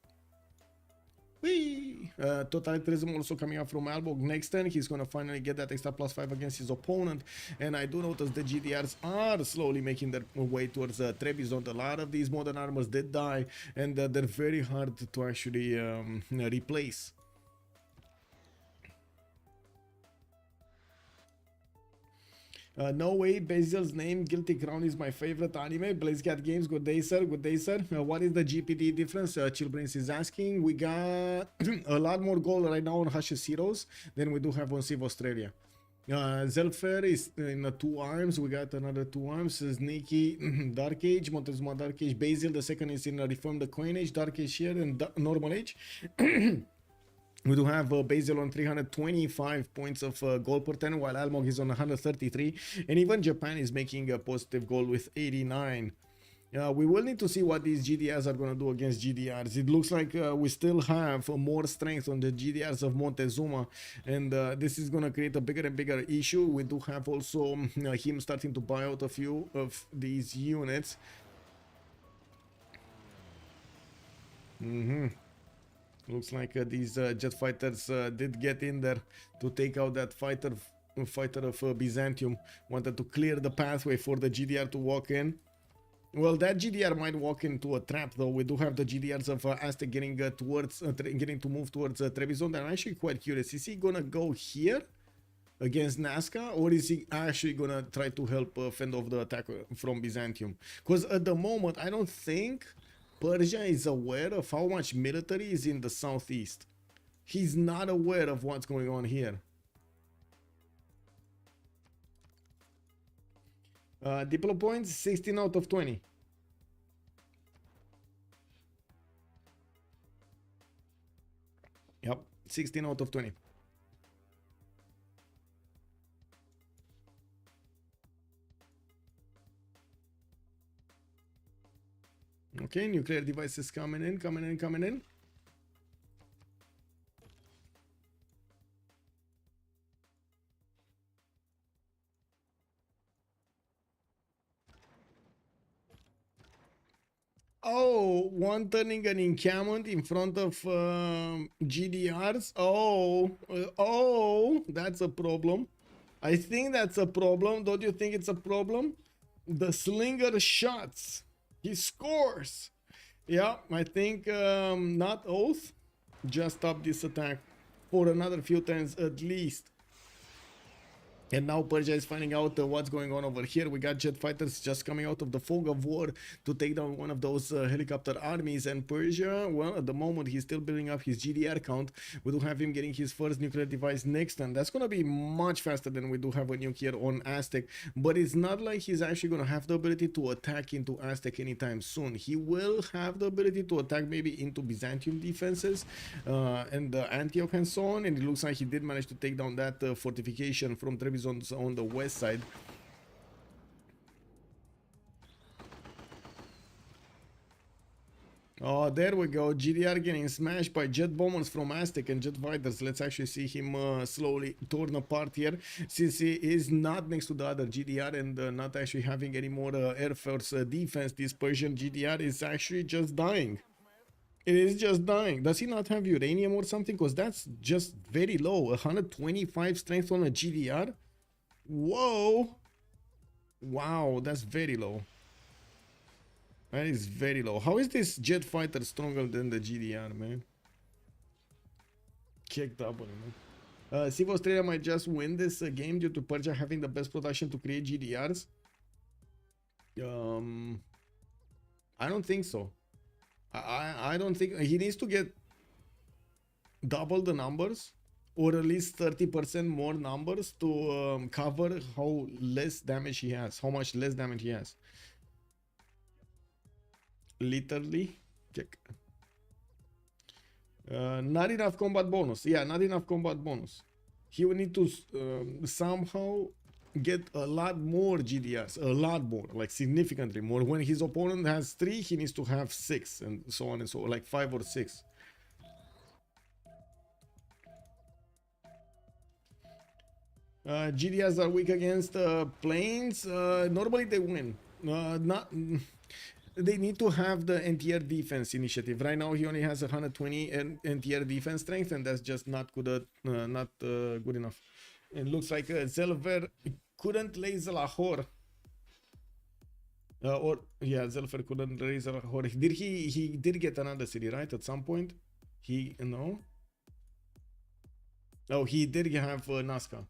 Whee! Totalitarianism also coming up from Almog next turn. He's gonna finally get that extra +5 against his opponent. And I do notice the GDRs are slowly making their way towards Trebizond. A lot of these modern armors did die, and they're very hard to actually replace. No way, Basil's name, Guilty Crown is my favorite anime. BlazeCat Games, good day sir, good day sir. What is the GPD difference? Chillbrains is asking. We got a lot more gold right now on Hash's Heroes than we do have on Civ Australia. Zelphair is in 2 arms. We got another 2 arms. Sneaky Dark Age, Montezuma Dark Age. Basil the second is in Reform the Coin Age, Dark Age here, and Normal Age. We do have Basil on 325 points of gold per turn, while Almog is on 133, and even Japan is making a positive goal with 89. We will need to see what these GDRs are going to do against GDRs. It looks like we still have more strength on the GDRs of Montezuma, and this is going to create a bigger and bigger issue. We do have also him starting to buy out a few of these units. Looks like these jet fighters did get in there to take out that fighter of Byzantium. Wanted to clear the pathway for the GDR to walk in. Well, that GDR might walk into a trap, though. We do have the GDRs of Aztec getting to move towards Trebizond. I'm actually quite curious. Is he gonna go here against Nazca, or is he actually gonna try to help fend off the attack from Byzantium? Because at the moment, I don't think Persia is aware of how much military is in the southeast. He's not aware of what's going on here. Diplo points, 16 out of 20. Yep, 16 out of 20. Okay, nuclear devices coming in. Oh, one turning an encampment in front of GDRs. Oh, that's a problem. I think that's a problem. Don't you think it's a problem? The slinger shots. He scores. Yeah, I think not Oath. Just stop this attack for another few turns at least. And now Persia is finding out what's going on over here. We got jet fighters just coming out of the fog of war to take down one of those helicopter armies. And Persia, well, at the moment, he's still building up his GDR count. We do have him getting his first nuclear device next, and that's going to be much faster than we do have a nuke here on Aztec. But it's not like he's actually going to have the ability to attack into Aztec anytime soon. He will have the ability to attack maybe into Byzantium defenses and Antioch and so on. And it looks like he did manage to take down that fortification from Trebizond on the west side. Oh, there we go. GDR getting smashed by jet bombers from Aztec and jet fighters. Let's actually see him slowly torn apart here, since he is not next to the other GDR and not actually having any more air force defense. This Persian GDR is actually just dying. It is just dying. Does he not have uranium or something? Because that's just very low. 125 strength on a GDR. Whoa. Wow, that's very low. That is very low. How is this jet fighter stronger than the GDR, man? Kick double, man. Civ Australia might just win this game due to Persia having the best production to create GDRs. I don't think so. I don't think he needs to get double the numbers, or at least 30% more numbers to cover how less damage he has, how much less damage he has. Literally, check. Not enough combat bonus. Yeah, not enough combat bonus. He will need to somehow get a lot more GDRs, a lot more, like significantly more. When his opponent has 3, he needs to have 6, and so on and so on, like 5 or 6. GDRs are weak against planes. Normally they win. They need to have the anti-air defense initiative. Right now he only has 120 anti-air defense strength, and that's just not good. Not good enough. It looks like Zelphair couldn't raise Lahore. Zelphair couldn't raise Lahore. He did get another city, right? At some point, no. Oh, he did have Nazca.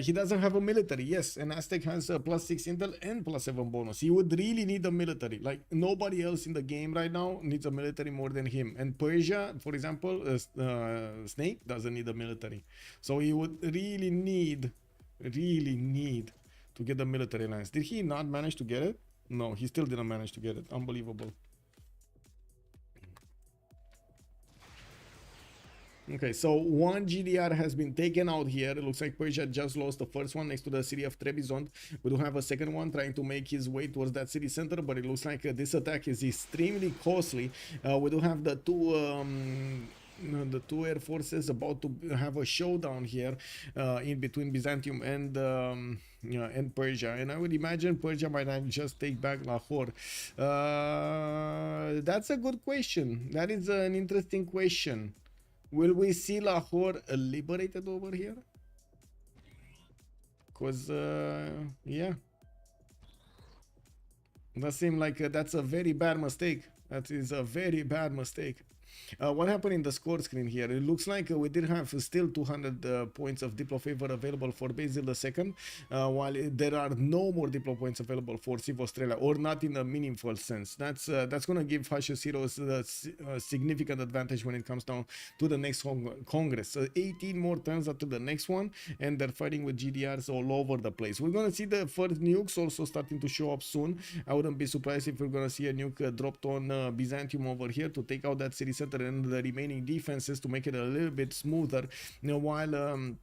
He doesn't have a military, yes, and Aztec has a +6 intel and +7 bonus. He would really need a military. Like, nobody else in the game right now needs a military more than him. And Persia, for example, Snake doesn't need a military. So he would really need to get the military alliance. Did he not manage to get it? No, he still didn't manage to get it. Unbelievable. Okay, so one GDR has been taken out here. It looks like Persia just lost the first one next to the city of Trebizond. We do have a second one trying to make his way towards that city center, but it looks like this attack is extremely costly. We do have the two air forces about to have a showdown here in between Byzantium and Persia, and I would imagine Persia might not just take back Lahore. That's a good question. That is an interesting question. Will we see Lahore liberated over here? Because, yeah. That seems like that's a very bad mistake. That is a very bad mistake. What happened in the score screen here? It looks like we did have still 200 points of Diplo favor available for Basil II, while there are no more Diplo points available for Civ Australia, or not in a meaningful sense. That's going to give Hojo Heroes a significant advantage when it comes down to the next Congress. 18 more turns after the next one, and they're fighting with GDRs all over the place. We're going to see the first nukes also starting to show up soon. I wouldn't be surprised if we're going to see a nuke dropped on Byzantium over here to take out that city center and the remaining defenses to make it a little bit smoother. While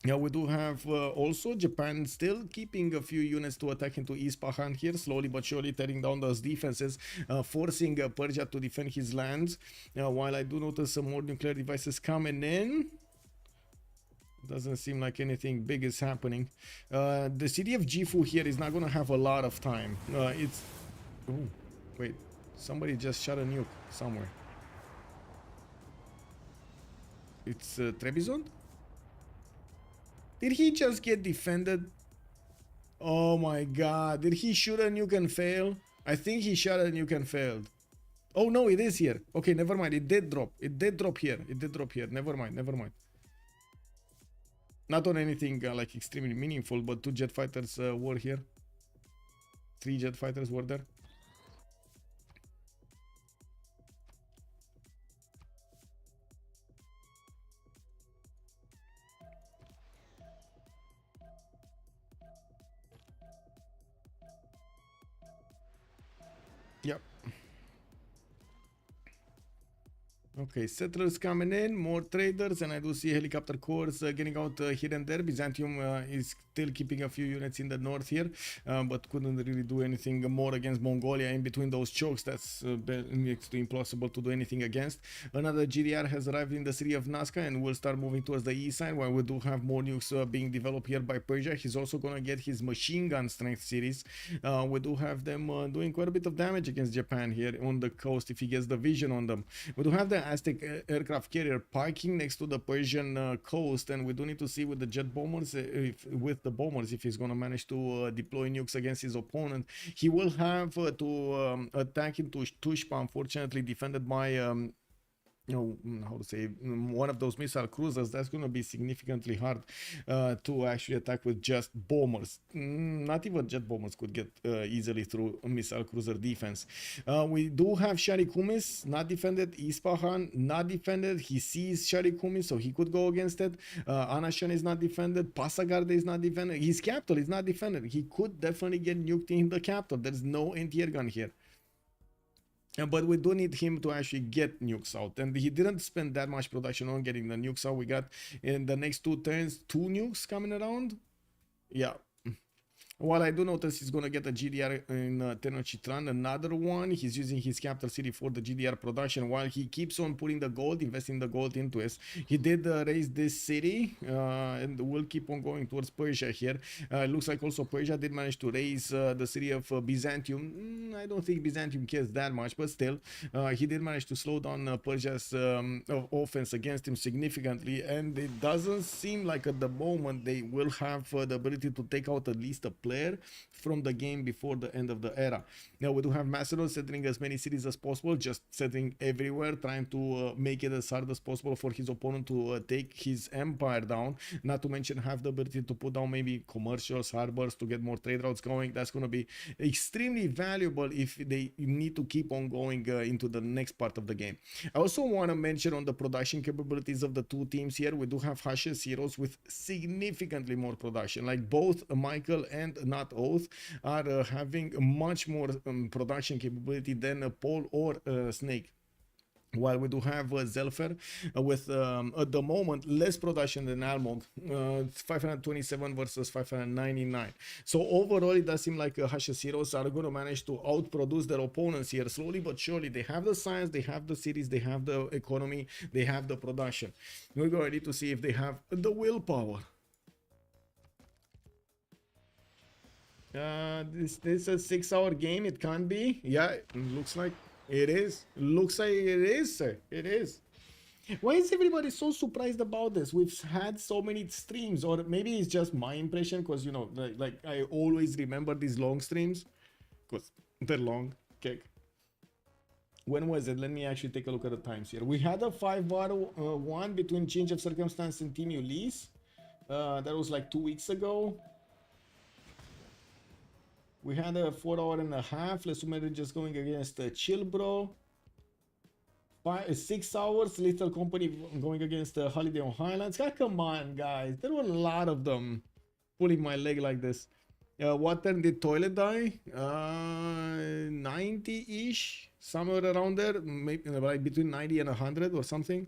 we do have also Japan still keeping a few units to attack into Isfahan here, slowly but surely tearing down those defenses, forcing Persia to defend his lands. While I do notice some more nuclear devices coming in, doesn't seem like anything big is happening. The city of Gifu here is not going to have a lot of time. Oh, wait, somebody just shot a nuke somewhere. It's Trebizond? Did he just get defended? Oh my god, did he shoot a nuke and fail? I think he shot a nuke and failed. Oh no, it is here. Okay, never mind. It did drop. It did drop here. It did drop here. Never mind. Never mind. Not on anything like extremely meaningful, but 2 jet fighters were here. 3 jet fighters were there. Yep. Okay, settlers coming in, more traders, and I do see helicopter corps getting out here and there. Byzantium is still keeping a few units in the north here, but couldn't really do anything more against Mongolia in between those chokes. That's next to impossible to do anything against. Another GDR has arrived in the city of Nazca and will start moving towards the east side, while we do have more nukes being developed here by Persia. He's also going to get his machine gun strength series. We do have them doing quite a bit of damage against Japan here on the coast if he gets the vision on them. We do have the Aztec aircraft carrier parking next to the Persian coast, and we do need to see with the jet bombers, if he's going to manage to deploy nukes against his opponent. He will have to attack into Tushpa, unfortunately defended by how to say, one of those missile cruisers. That's going to be significantly hard to actually attack with just bombers. Not even jet bombers could get easily through missile cruiser defense. We do have Sharikumis not defended, Isfahan not defended. He sees Sharikumis, so he could go against it. Anashan is not defended, Pasagarde is not defended, his capital is not defended. He could definitely get nuked in the capital. There's no anti-air gun here. But we do need him to actually get nukes out, and he didn't spend that much production on getting the nukes out. We got in the next 2 turns 2 nukes coming around. Yeah. While I do notice he's going to get a GDR in Tenochtitlan, another one. He's using his capital city for the GDR production while he keeps on putting the gold, investing the gold into it. He did raise this city and will keep on going towards Persia here. Looks like also Persia did manage to raise the city of Byzantium. I don't think Byzantium cares that much, but still, he did manage to slow down Persia's offense against him significantly, and it doesn't seem like at the moment they will have the ability to take out at least a player from the game before the end of the era. Now we do have Macedon settling as many cities as possible, just settling everywhere, trying to make it as hard as possible for his opponent to take his empire down. Not to mention have the ability to put down maybe commercials, harbors to get more trade routes going. That's going to be extremely valuable if they need to keep on going into the next part of the game. I also want to mention on the production capabilities of the 2 teams here. We do have Hash's heroes with significantly more production, like both Michael and Not Oath are having much more production capability than Paul or Snake. While we do have Zelphair with at the moment less production than Almog, 527 versus 599. So overall it does seem like Hash's heroes are going to manage to outproduce their opponents here slowly but surely. They have the science, they have the cities, they have the economy, they have the production. We're going to see if they have the willpower. This is a 6-hour game. It can't be. Yeah, it looks like it is. Looks like it is, sir. It is. Why is everybody so surprised about this? We've had so many streams, or maybe it's just my impression, because you know, like I always remember these long streams because they're long. Okay. When was it? Let me actually take a look at the times here. We had a 5-hour one between change of circumstance and Team Ulysse. That was like 2 weeks ago. We had a 4.5 hours. Let's just going against Chill Bro. 6 hours. Little Company going against Holiday on Highlands. God, come on, guys. There were a lot of them pulling my leg like this. What turn did Toilet die? 90-ish. Somewhere around there. Maybe like between 90 and 100 or something.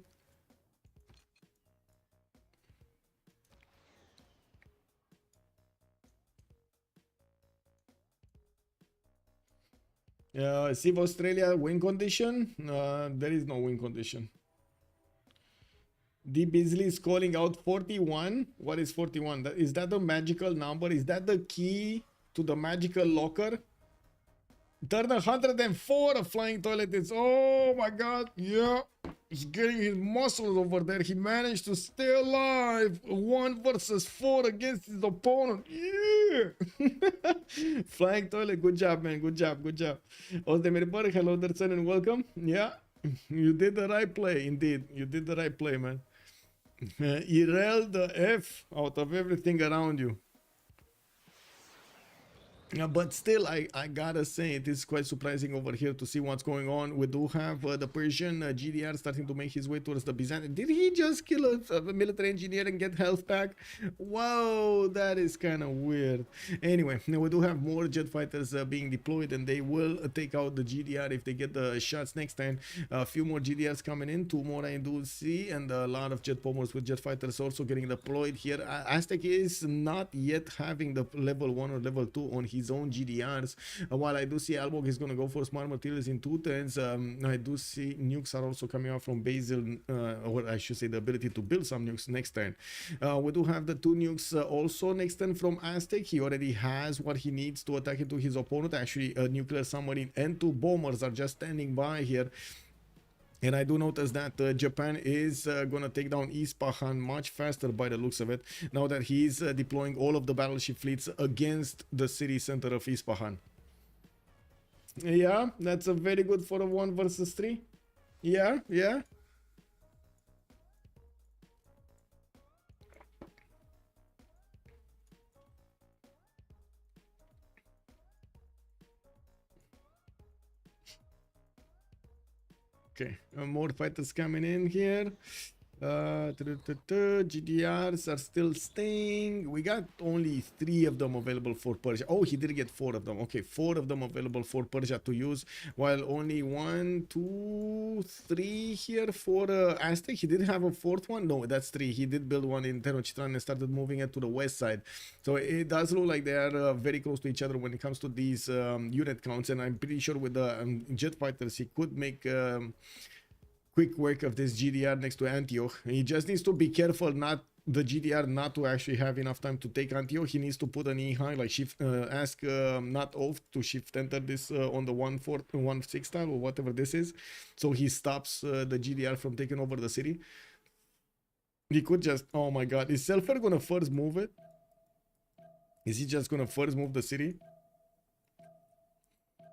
Civ Australia win condition? There is no win condition. D Beasley is calling out 41. What is 41? Is that the magical number? Is that the key to the magical locker? Turn 104 of Flying Toilet is, oh my god, yeah. He's getting his muscles over there. He managed to stay alive. 1 versus 4 against his opponent. Yeah. Flying Toilet. Good job, man. Good job. Good job. Ozdemir Bark, hello there, son, and welcome. Yeah. You did the right play. Indeed. You did the right play, man. Irel the F out of everything around you. But still, I gotta say, it is quite surprising over here to see what's going on. We do have the Persian GDR starting to make his way towards the Byzantine. Did he just kill a military engineer and get health back? Whoa, that is kind of weird. Anyway, we do have more jet fighters being deployed, and they will take out the GDR if they get the shots next time. A few more GDRs coming in, 2 more I do see, and a lot of jet bombers with jet fighters also getting deployed here. Aztec is not yet having the level 1 or level 2 on his own GDRs. While I do see Almog is going to go for smart materials in 2 turns, I do see nukes are also coming out from Basil, or I should say the ability to build some nukes next turn. We do have the 2 nukes also next turn from Aztec. He already has what he needs to attack into his opponent. Actually, a nuclear submarine and 2 bombers are just standing by here. And I do notice that Japan is going to take down Ispahan much faster by the looks of it, now that he's deploying all of the battleship fleets against the city center of Ispahan. Yeah, that's a very good for a 1 versus 3. Yeah, yeah. Okay, more fighters coming in here. GDRs are still staying. We got only 3 of them available for Persia. Oh, he did get 4 of them. Okay, 4 of them available for Persia to use, while only 1, 2, 3 here for Aztec. He did have a 4th one. No, that's 3. He did build one in Tenochtitlan and started moving it to the west side. So it does look like they are very close to each other when it comes to these unit counts. And I'm pretty sure with the jet fighters, he could make quick work of this GDR next to Antioch. He just needs to be careful not the GDR not to actually have enough time to take Antioch. He needs to put an E high, like shift ask not off to shift enter this on the 1-4-1-6 style or whatever this is, so he stops the GDR from taking over the city. He could just, oh my god, is Zelphair gonna first move it? Is he just gonna first move the city?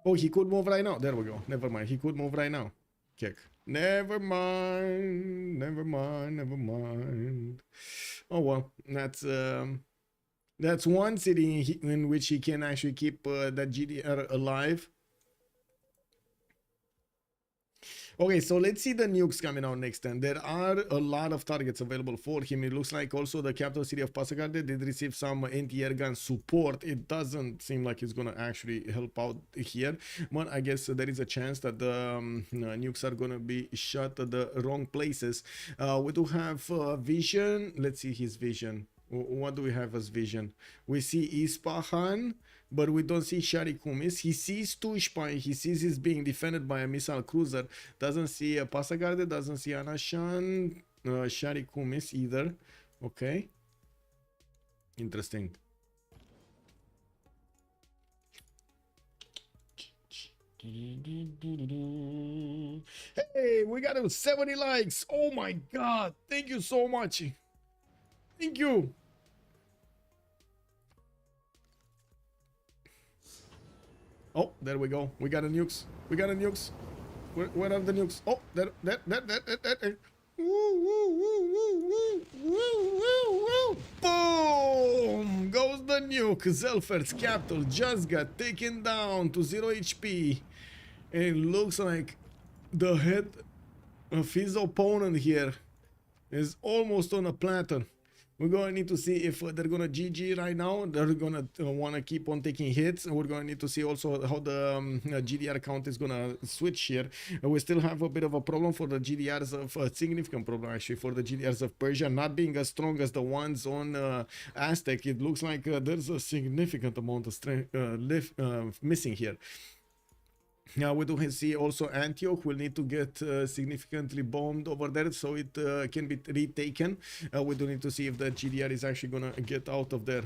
Oh, he could move right now. There we go. Never mind, he could move right now. Kick. Never mind, never mind, never mind. Oh well, that's one city in which he can actually keep that GDR alive. Okay, so let's see the nukes coming out next turn. There are a lot of targets available for him. It looks like also the capital city of Passagarde did receive some anti-air gun support. It doesn't seem like it's gonna actually help out here, but I guess there is a chance that the nukes are gonna be shot at the wrong places. We do have vision. Let's see his vision. What do we have as vision? We see Ispahan, but we don't see Sharikumis. He sees Tushpai. He sees he's being defended by a missile cruiser. Doesn't see a Passagarde, doesn't see Anashan, Sharikumis either. Okay. Interesting. Hey, we got 70 likes. Oh my god. Thank you so much. Thank you. Oh, there we go. We got a nukes. We got a nukes. Where are the nukes? Oh, there. Boom! Goes the nuke. Zelphair's capital just got taken down to 0 HP. And it looks like the head of his opponent here is almost on a platter. We're going to need to see if they're going to GG right now. They're going to want to keep on taking hits. We're going to need to see also how the GDR count is going to switch here. We still have a bit of a problem for the GDRs of a significant problem actually for the GDRs of Persia not being as strong as the ones on Aztec. It looks like there's a significant amount of strength missing here. Now we do see also Antioch will need to get significantly bombed over there so it can be retaken. We do need to see if the GDR is actually gonna get out of there.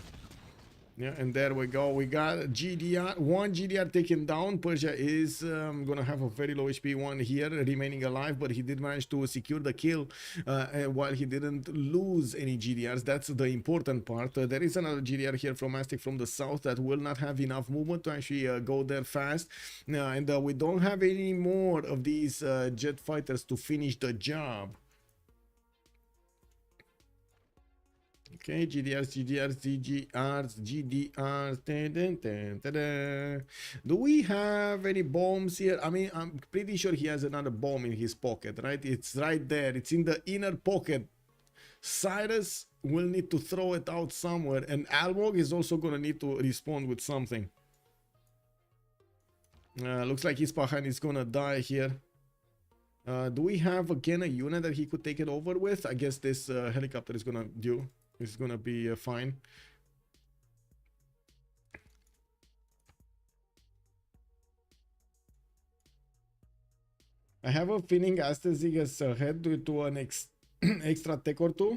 Yeah, and there we go. We got GDR, one GDR taken down. Persia is gonna have a very low HP one here, remaining alive, but he did manage to secure the kill while he didn't lose any GDRs. That's the important part. There is another GDR here from Aztec from the south that will not have enough movement to actually go there fast. And we don't have any more of these jet fighters to finish the job. Okay, GDRs. Do we have any bombs here? I mean, I'm pretty sure he has another bomb in his pocket, right? It's right there. It's in the inner pocket. Cyrus will need to throw it out somewhere, and Almog is also going to need to respond with something. Looks like Ispahan is going to die here. Do we have again a unit that he could take it over with? I guess this helicopter is going to do. It's gonna be fine. I have a feeling Aztec is ahead due to an extra tech or two.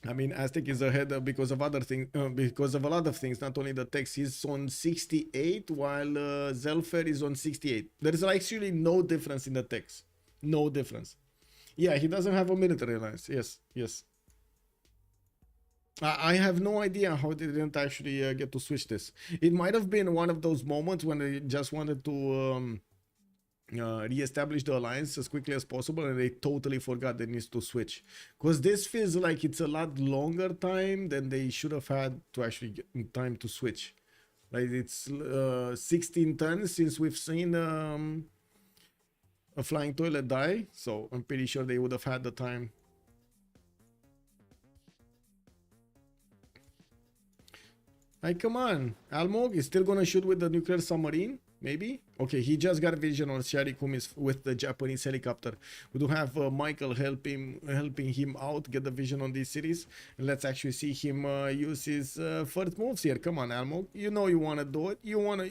I mean, Aztec is ahead because of other things, because of a lot of things, not only the techs. He's on 68 while Zelphair is on 68. There is actually no difference in the techs. No difference. Yeah, he doesn't have a military alliance. Yes. I have no idea how they didn't actually get to switch this. It might have been one of those moments when they just wanted to re-establish the alliance as quickly as possible, and they totally forgot they need to switch. Because this feels like it's a lot longer time than they should have had to actually get time to switch. Like it's 16 turns since we've seen Aflyingtoilett die, so I'm pretty sure they would have had the time. Like, come on, Almog is still gonna shoot with the nuclear submarine, maybe? Okay, he just got vision on Sharikum is with the Japanese helicopter. We do have Michael helping him out, get the vision on these cities. And let's actually see him use his first moves here. Come on, Almog, you know you wanna do it. You wanna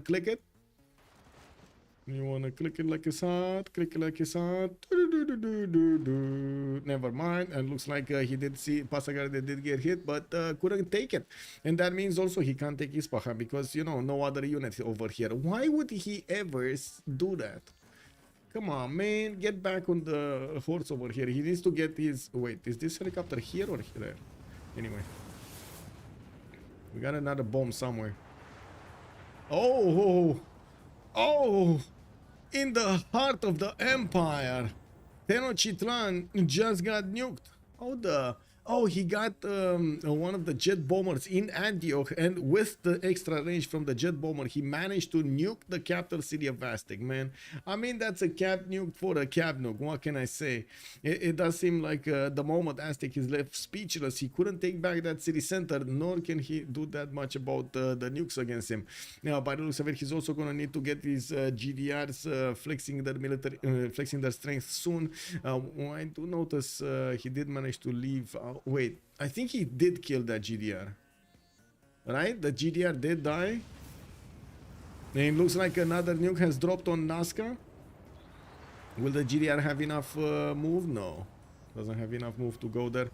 click it. You wanna click it like it's hot, click it like it's hot. Never mind. And looks like he did see Pasagar, they did get hit, but couldn't take it. And that means also he can't take Ispahan because, you know, no other unit over here. Why would he ever do that? Come on, man, get back on the horse over here. He needs to get his... Wait, is this helicopter here or there? Anyway. We got another bomb somewhere. Oh! In the heart of the empire, Tenochtitlan just got nuked. He got one of the jet bombers in Antioch, and with the extra range from the jet bomber, he managed to nuke the capital city of Aztec, man. I mean, that's a cap nuke for a cap nuke. What can I say? It does seem like the moment Aztec is left speechless, he couldn't take back that city center, nor can he do that much about the nukes against him. Now, by the looks of it, he's also gonna need to get these GDRs flexing their military, flexing their strength soon. I do notice he did manage to leave. Wait, I think he did kill that GDR. Right? The GDR did die. And it looks like another nuke has dropped on Nazca. Will the GDR have enough move? No. Doesn't have enough move to go there.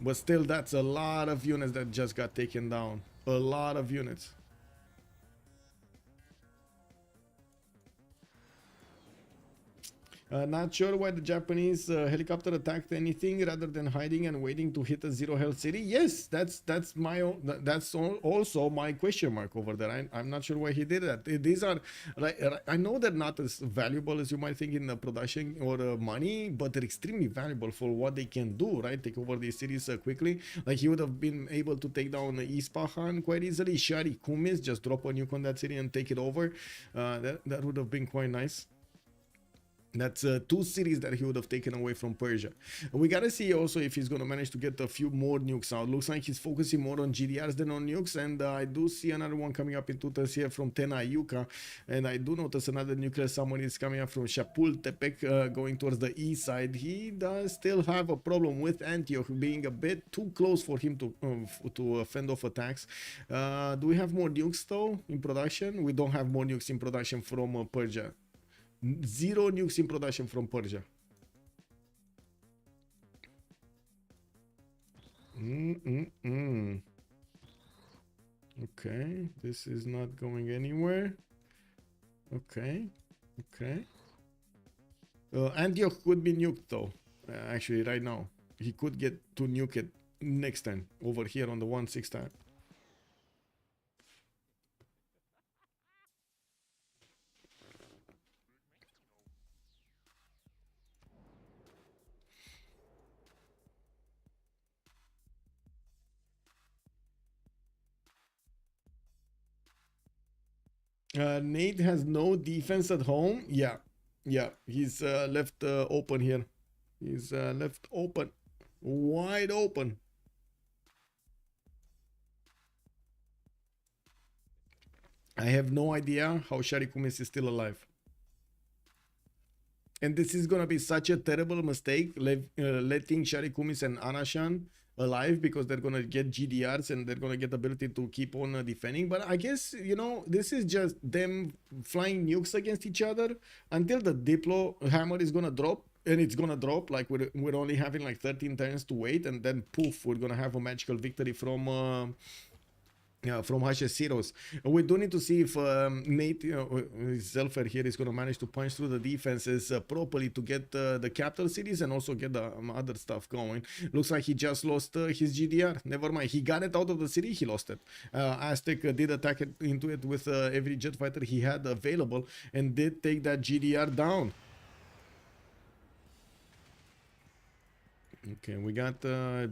But still, that's a lot of units that just got taken down. A lot of units. Not sure why the Japanese helicopter attacked anything rather than hiding and waiting to hit a zero health city. Yes, that's also my question mark over there. I'm not sure why he did that. These are like, I know they're not as valuable as you might think in production or money, but they're extremely valuable for what they can do. Right, take over these cities quickly. Like he would have been able to take down Ispahan quite easily. Shari Kumis, just drop a nuke on that city and take it over. That would have been quite nice. That's two cities that he would have taken away from Persia. We gotta see also if he's gonna manage to get a few more nukes out. Looks like he's focusing more on GDRs than on nukes, and I do see another one coming up in 2 turns here from Tenayuka, and I do notice another nuclear submarine is coming up from Chapultepec, going towards the east side. He does still have a problem with Antioch being a bit too close for him to fend off attacks. Do we have more nukes though in production? We don't have more nukes in production from Persia. 0 nukes in production from Persia. Okay, this is not going anywhere. Okay, okay. Antioch could be nuked though. Actually, right now he could get to nuke it next time over here on the 1/6 time. Nate has no defense at home. Yeah, yeah. He's left open here. He's left open, wide open. I have no idea how Sharikumis is still alive. And this is gonna be such a terrible mistake, letting Sharikumis and Anashan alive, because they're gonna get GDRs and they're gonna get the ability to keep on defending. But I guess, you know, this is just them flying nukes against each other until the Diplo hammer is gonna drop. And it's gonna drop, like we're only having like 13 turns to wait, and then poof, we're gonna have a magical victory from Ciros. We do need to see if Nate, Zelphair here is going to manage to punch through the defenses properly to get the capital cities and also get the other stuff going. Looks like he just lost his GDR. Never mind, he got it out of the city, he lost it. Aztec did attack into it with every jet fighter he had available and did take that GDR down. Okay, we got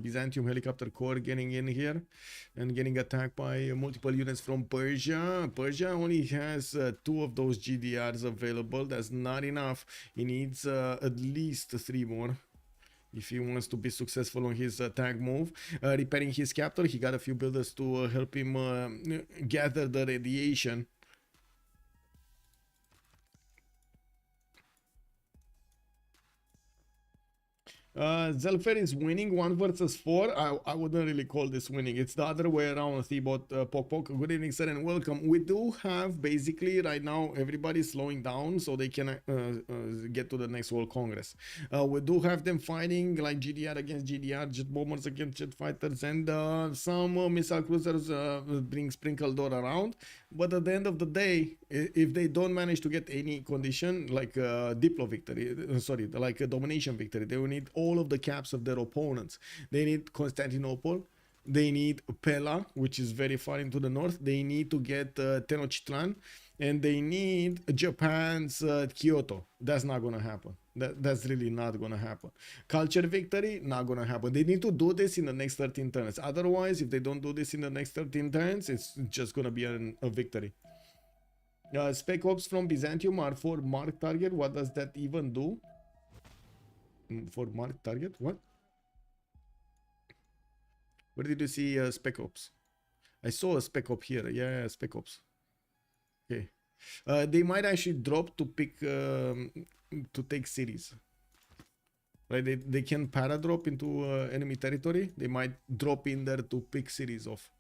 Byzantium helicopter corps getting in here and getting attacked by multiple units from Persia. Persia only has 2 of those GDRs available. That's not enough. He needs at least 3 more if he wants to be successful on his attack move. Repairing his capital, he got a few builders to help him gather the radiation. Zelphair is winning 1 versus 4. I wouldn't really call this winning. It's the other way around. Thebot, Pok. Good evening, sir, and welcome. We do have basically right now everybody slowing down so they can get to the next World Congress. We do have them fighting like GDR against GDR, jet bombers against jet fighters, and some missile cruisers being sprinkled all around. But at the end of the day, if they don't manage to get any condition like Diplo victory, like a domination victory, they will need all of the caps of their opponents. They need Constantinople, they need Pella, which is very far into the north, they need to get Tenochtitlan, and they need Japan's Kyoto. That's not gonna happen. That's really not gonna happen. Culture victory, not gonna happen. They need to do this in the next 13 turns. Otherwise, if they don't do this in the next 13 turns, it's just gonna be a victory. Spec Ops from Byzantium are for mark target. What does that even do? For mark target? What? Where did you see Spec Ops? I saw a Spec Op here. Yeah, Spec Ops. Okay. They might actually drop to pick to take cities. Right? They can para drop into enemy territory. They might drop in there to pick cities off.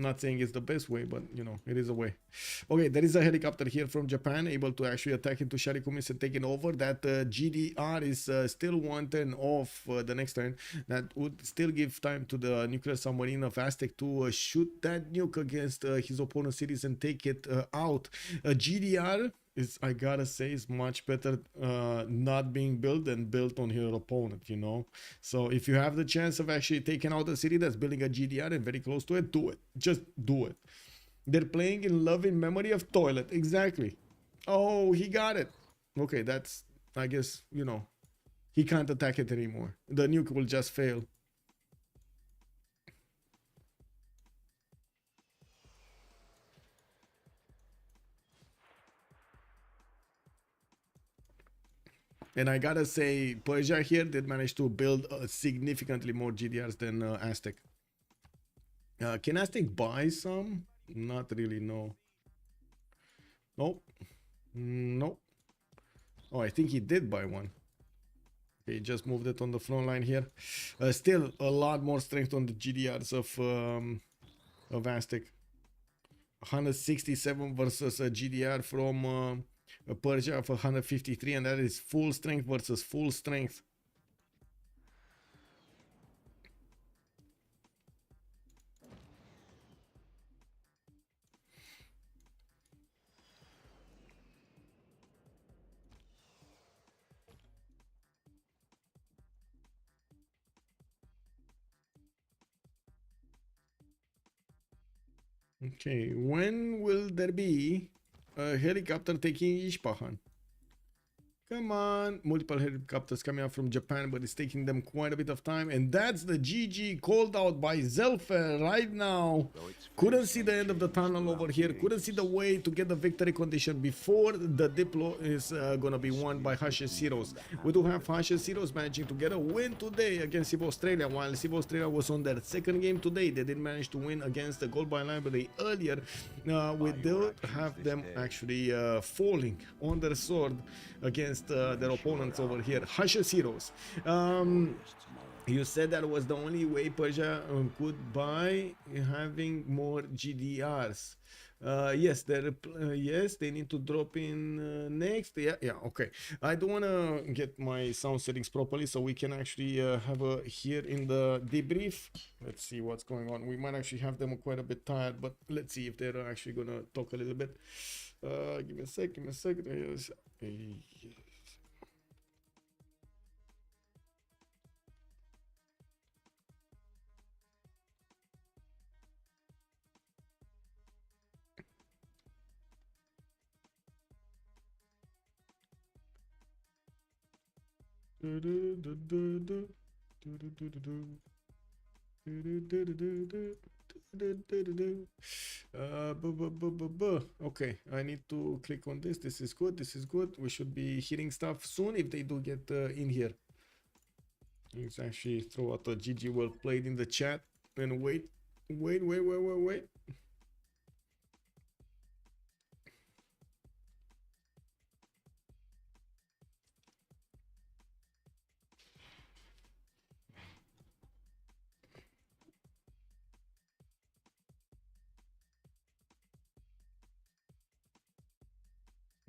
Not saying it's the best way, but you know, it is a way. Okay, there is a helicopter here from Japan able to actually attack into Sharikumis and take it over. That GDR is still 1 turn off the next turn. That would still give time to the nuclear submarine of Aztec to shoot that nuke against his opponent's cities and take it out. GDR is, I gotta say, is much better not being built than built on your opponent, you know. So if you have the chance of actually taking out a city that's building a GDR and very close to it, do it. Just do it. They're playing in love in memory of toilet. Exactly. Oh, he got it. Okay, that's, I guess, you know, he can't attack it anymore. The nuke will just fail. And I gotta say, Persia here did manage to build significantly more GDRs than Aztec. Can Aztec buy some? Not really, no. Nope. Nope. Oh, I think he did buy one. Okay, he just moved it on the front line here. Still a lot more strength on the GDRs of Aztec. 167 versus a GDR from Persia for 153, and that is full strength versus full strength. Okay, when will there be a helicopter taking Ispahan? Come on, multiple helicopters coming out from Japan, but it's taking them quite a bit of time. And that's the GG called out by Zelphair right now. Couldn't see the end of the tunnel over here. Couldn't see the way to get the victory condition before the Diplo is going to be won by CivAus. We do have CivAus managing to get a win today against Civ Australia. While Civ Australia was on their second game today, they did manage to win against the Gold by Library earlier. We do have them actually falling on their sword against their opponents over here. CivAus. You said that was the only way Persia could buy having more GDRs. Yes, yes, they need to drop in next. Yeah, okay. I don't want to get my sound settings properly so we can actually have a here in the debrief. Let's see what's going on. We might actually have them quite a bit tired, but let's see if they're actually gonna talk a little bit. Give me a sec. Yes. Okay, I need to click on this. This is good. We should be hearing stuff soon if they do get in here. Let's actually throw out a GG well played in the chat and wait.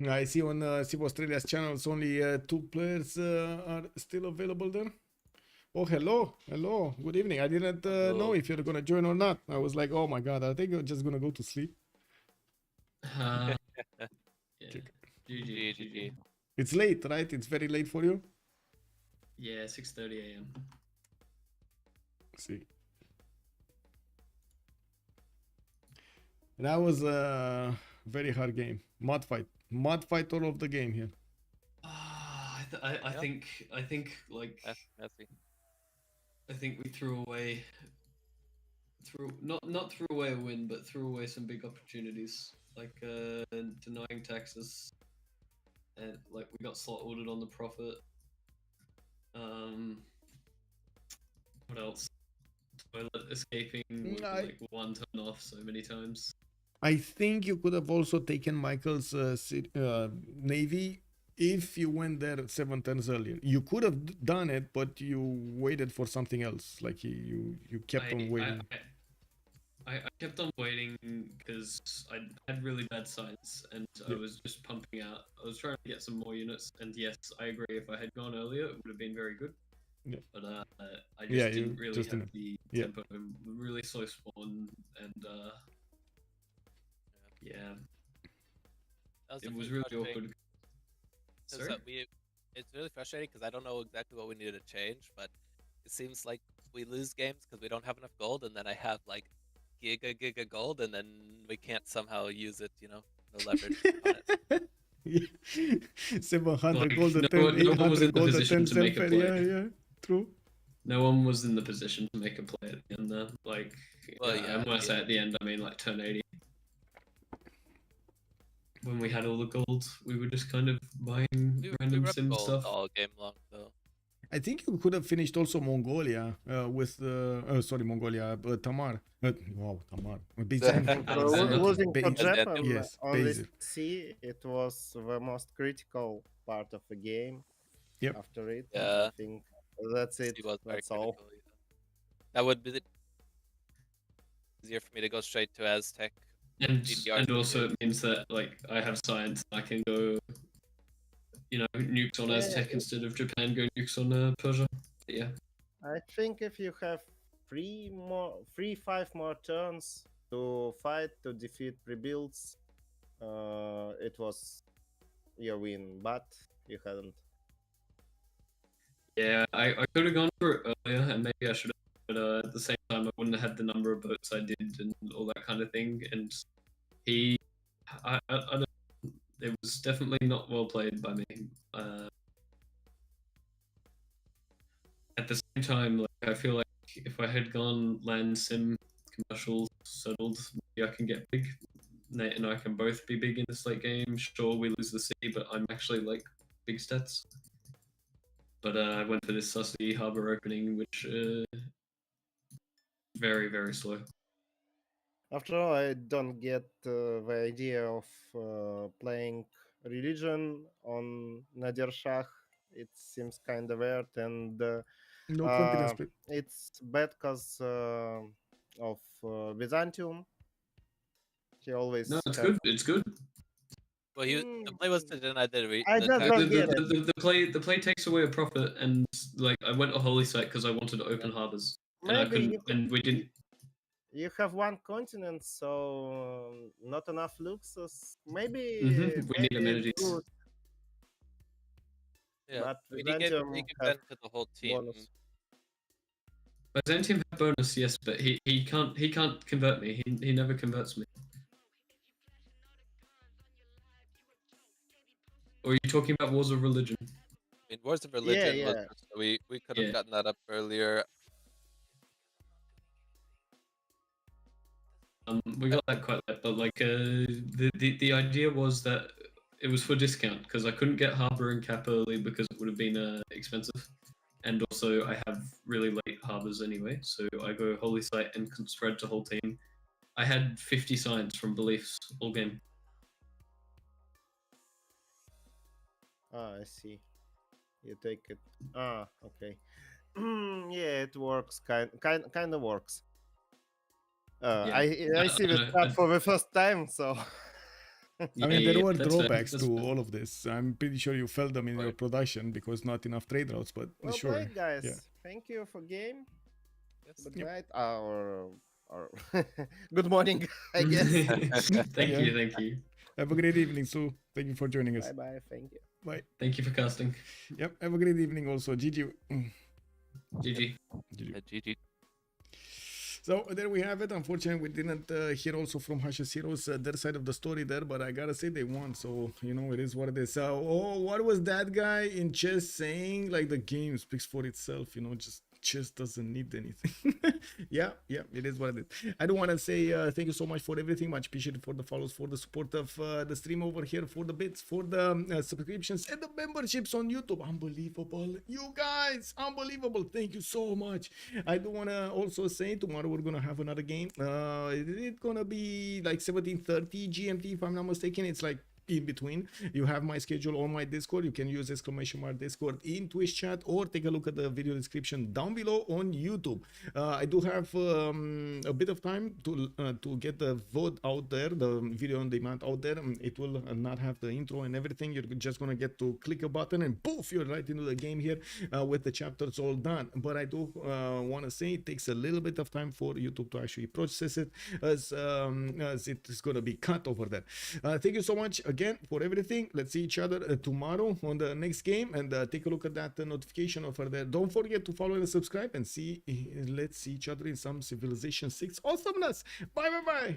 I see on Civ Australia's channels only 2 players are still available there. Oh, hello. Good evening. I didn't know if you're gonna join or not. I was like, oh my god, I think I'm just gonna go to sleep. Yeah. Okay. GG. It's late, right? It's very late for you. Yeah, 6:30 a.m. See. That was a very hard game. Mud fight all of the game here. I think like That's messy. I think we threw not threw away a win, but threw away some big opportunities, like denying taxes, and like we got slot ordered on the profit. What else? Toilet escaping with, like 1 turn off so many times. I think you could have also taken Michael's navy if you went there 7 turns earlier. You could have done it, but you waited for something else. Like you kept on waiting. I kept on waiting because I had really bad science and I was just pumping out. I was trying to get some more units, and yes, I agree. If I had gone earlier, it would have been very good. Yeah. But I just didn't really have the tempo. Really slow spawn, and yeah, it was really awkward. It's really frustrating because I don't know exactly what we needed to change, but it seems like we lose games because we don't have enough gold, and then I have like giga gold, and then we can't somehow use it, no leverage on it. 700 gold at 10, 800 gold at 10 Zelphair, yeah, true. No one was in the position to make a play at the end there. Like, and when I say at the end, I mean like turn 80. When we had all the gold, we were just kind of buying random sim stuff all game long, though. I think you could have finished also Mongolia with Mongolia, Tamar. Wow, Tamar. Losing for Japan yes, on this sea, it was the most critical part of the game. Yep. After it, yeah. I think that's it. That's all. That would be easier for me to go straight to Aztec. And also it means that like I have science, I can go, nukes on Aztec instead of Japan go nukes on Persia. But yeah. I think if you have 5 more turns to fight to defeat rebuilds, it was your win, but you hadn't. Yeah, I could have gone for it earlier, and maybe I should have, but at the same time, I wouldn't everyone had the number of boats I did and all that kind of thing. And I don't. It was definitely not well played by me. At the same time, like I feel like if I had gone land sim, commercial, settled, maybe I can get big. Nate and I can both be big in this late game. Sure, we lose the sea, but I'm actually like big stats. But I went for this sussy harbor opening, which very, very slow. After all, I don't get the idea of playing religion on Nader Shah. It seems kind of weird, and No confidence. it's bad because of Byzantium. He always No, it's have. good. It's good. Well, the play was to deny the I just attack. don't get it. The play takes away a profit, and like I went to holy site because I wanted to open harbors, and I Maybe couldn't, you, and we didn't. you have one continent, so not enough luxus. Maybe We need it's amenities. good, Yeah, but I mean, he gave Byzantium have benefit the whole team. bonus. Byzantium had bonus, yes, but he can't convert me. He never converts me. Or are you talking about wars of religion? I mean, Wars of Religion was yeah. just, we could have Yeah. gotten that up earlier. We got that quite late, but like the idea was that it was for discount because I couldn't get harbor and cap early because it would have been expensive, and also I have really late harbors anyway, so I go holy site and can spread to whole team. I had 50 signs from beliefs all game. Ah, I see. You take it. Ah, okay. Yeah, it works. Kind of works. Yeah. I see the know, start for the first time, so. I mean, there were that's fair, drawbacks that's to fair. all of this. I'm pretty sure you felt them in your Right. production because not enough trade routes, but Well sure. played, guys. Yeah. Thank you for game. Yes. Good Yep. night. Or good morning, I guess. Thank Yeah. you, thank you. Have a great evening, Sue. Thank you for joining us. Bye bye. Thank you. Bye. Thank you for casting. Yep. Have a great evening also. GG. GG. GG. GG. So there we have it. Unfortunately, we didn't hear also from Hash's Heroes their side of the story there, but I gotta say they won. So, you know, it is what it is. Oh, what was that guy in chess saying? Like the game speaks for itself, you know, just chess doesn't need anything. yeah, it is what it is. I do want to say thank you so much for everything. Much appreciated for the follows, for the support of the stream over here, for the bits, for the subscriptions and the memberships on YouTube. Unbelievable. You guys, unbelievable. Thank you so much. I do want to also say tomorrow we're going to have another game. It's going to be like 17:30 GMT, if I'm not mistaken. It's like in between. You have my schedule on my Discord. You can use !Discord Discord in Twitch chat, or take a look at the video description down below on YouTube. I do have a bit of time to get the VOD out there, the video on demand out there. It will not have the intro and everything. You're just gonna get to click a button and poof, you're right into the game here with the chapters all done. But I do want to say it takes a little bit of time for YouTube to actually process it, as it is gonna be cut over there. Thank you so much again for everything. Let's see each other tomorrow on the next game, and take a look at that notification over there. Don't forget to follow and subscribe, and see. Let's see each other in some Civilization 6 awesomeness. Bye bye bye.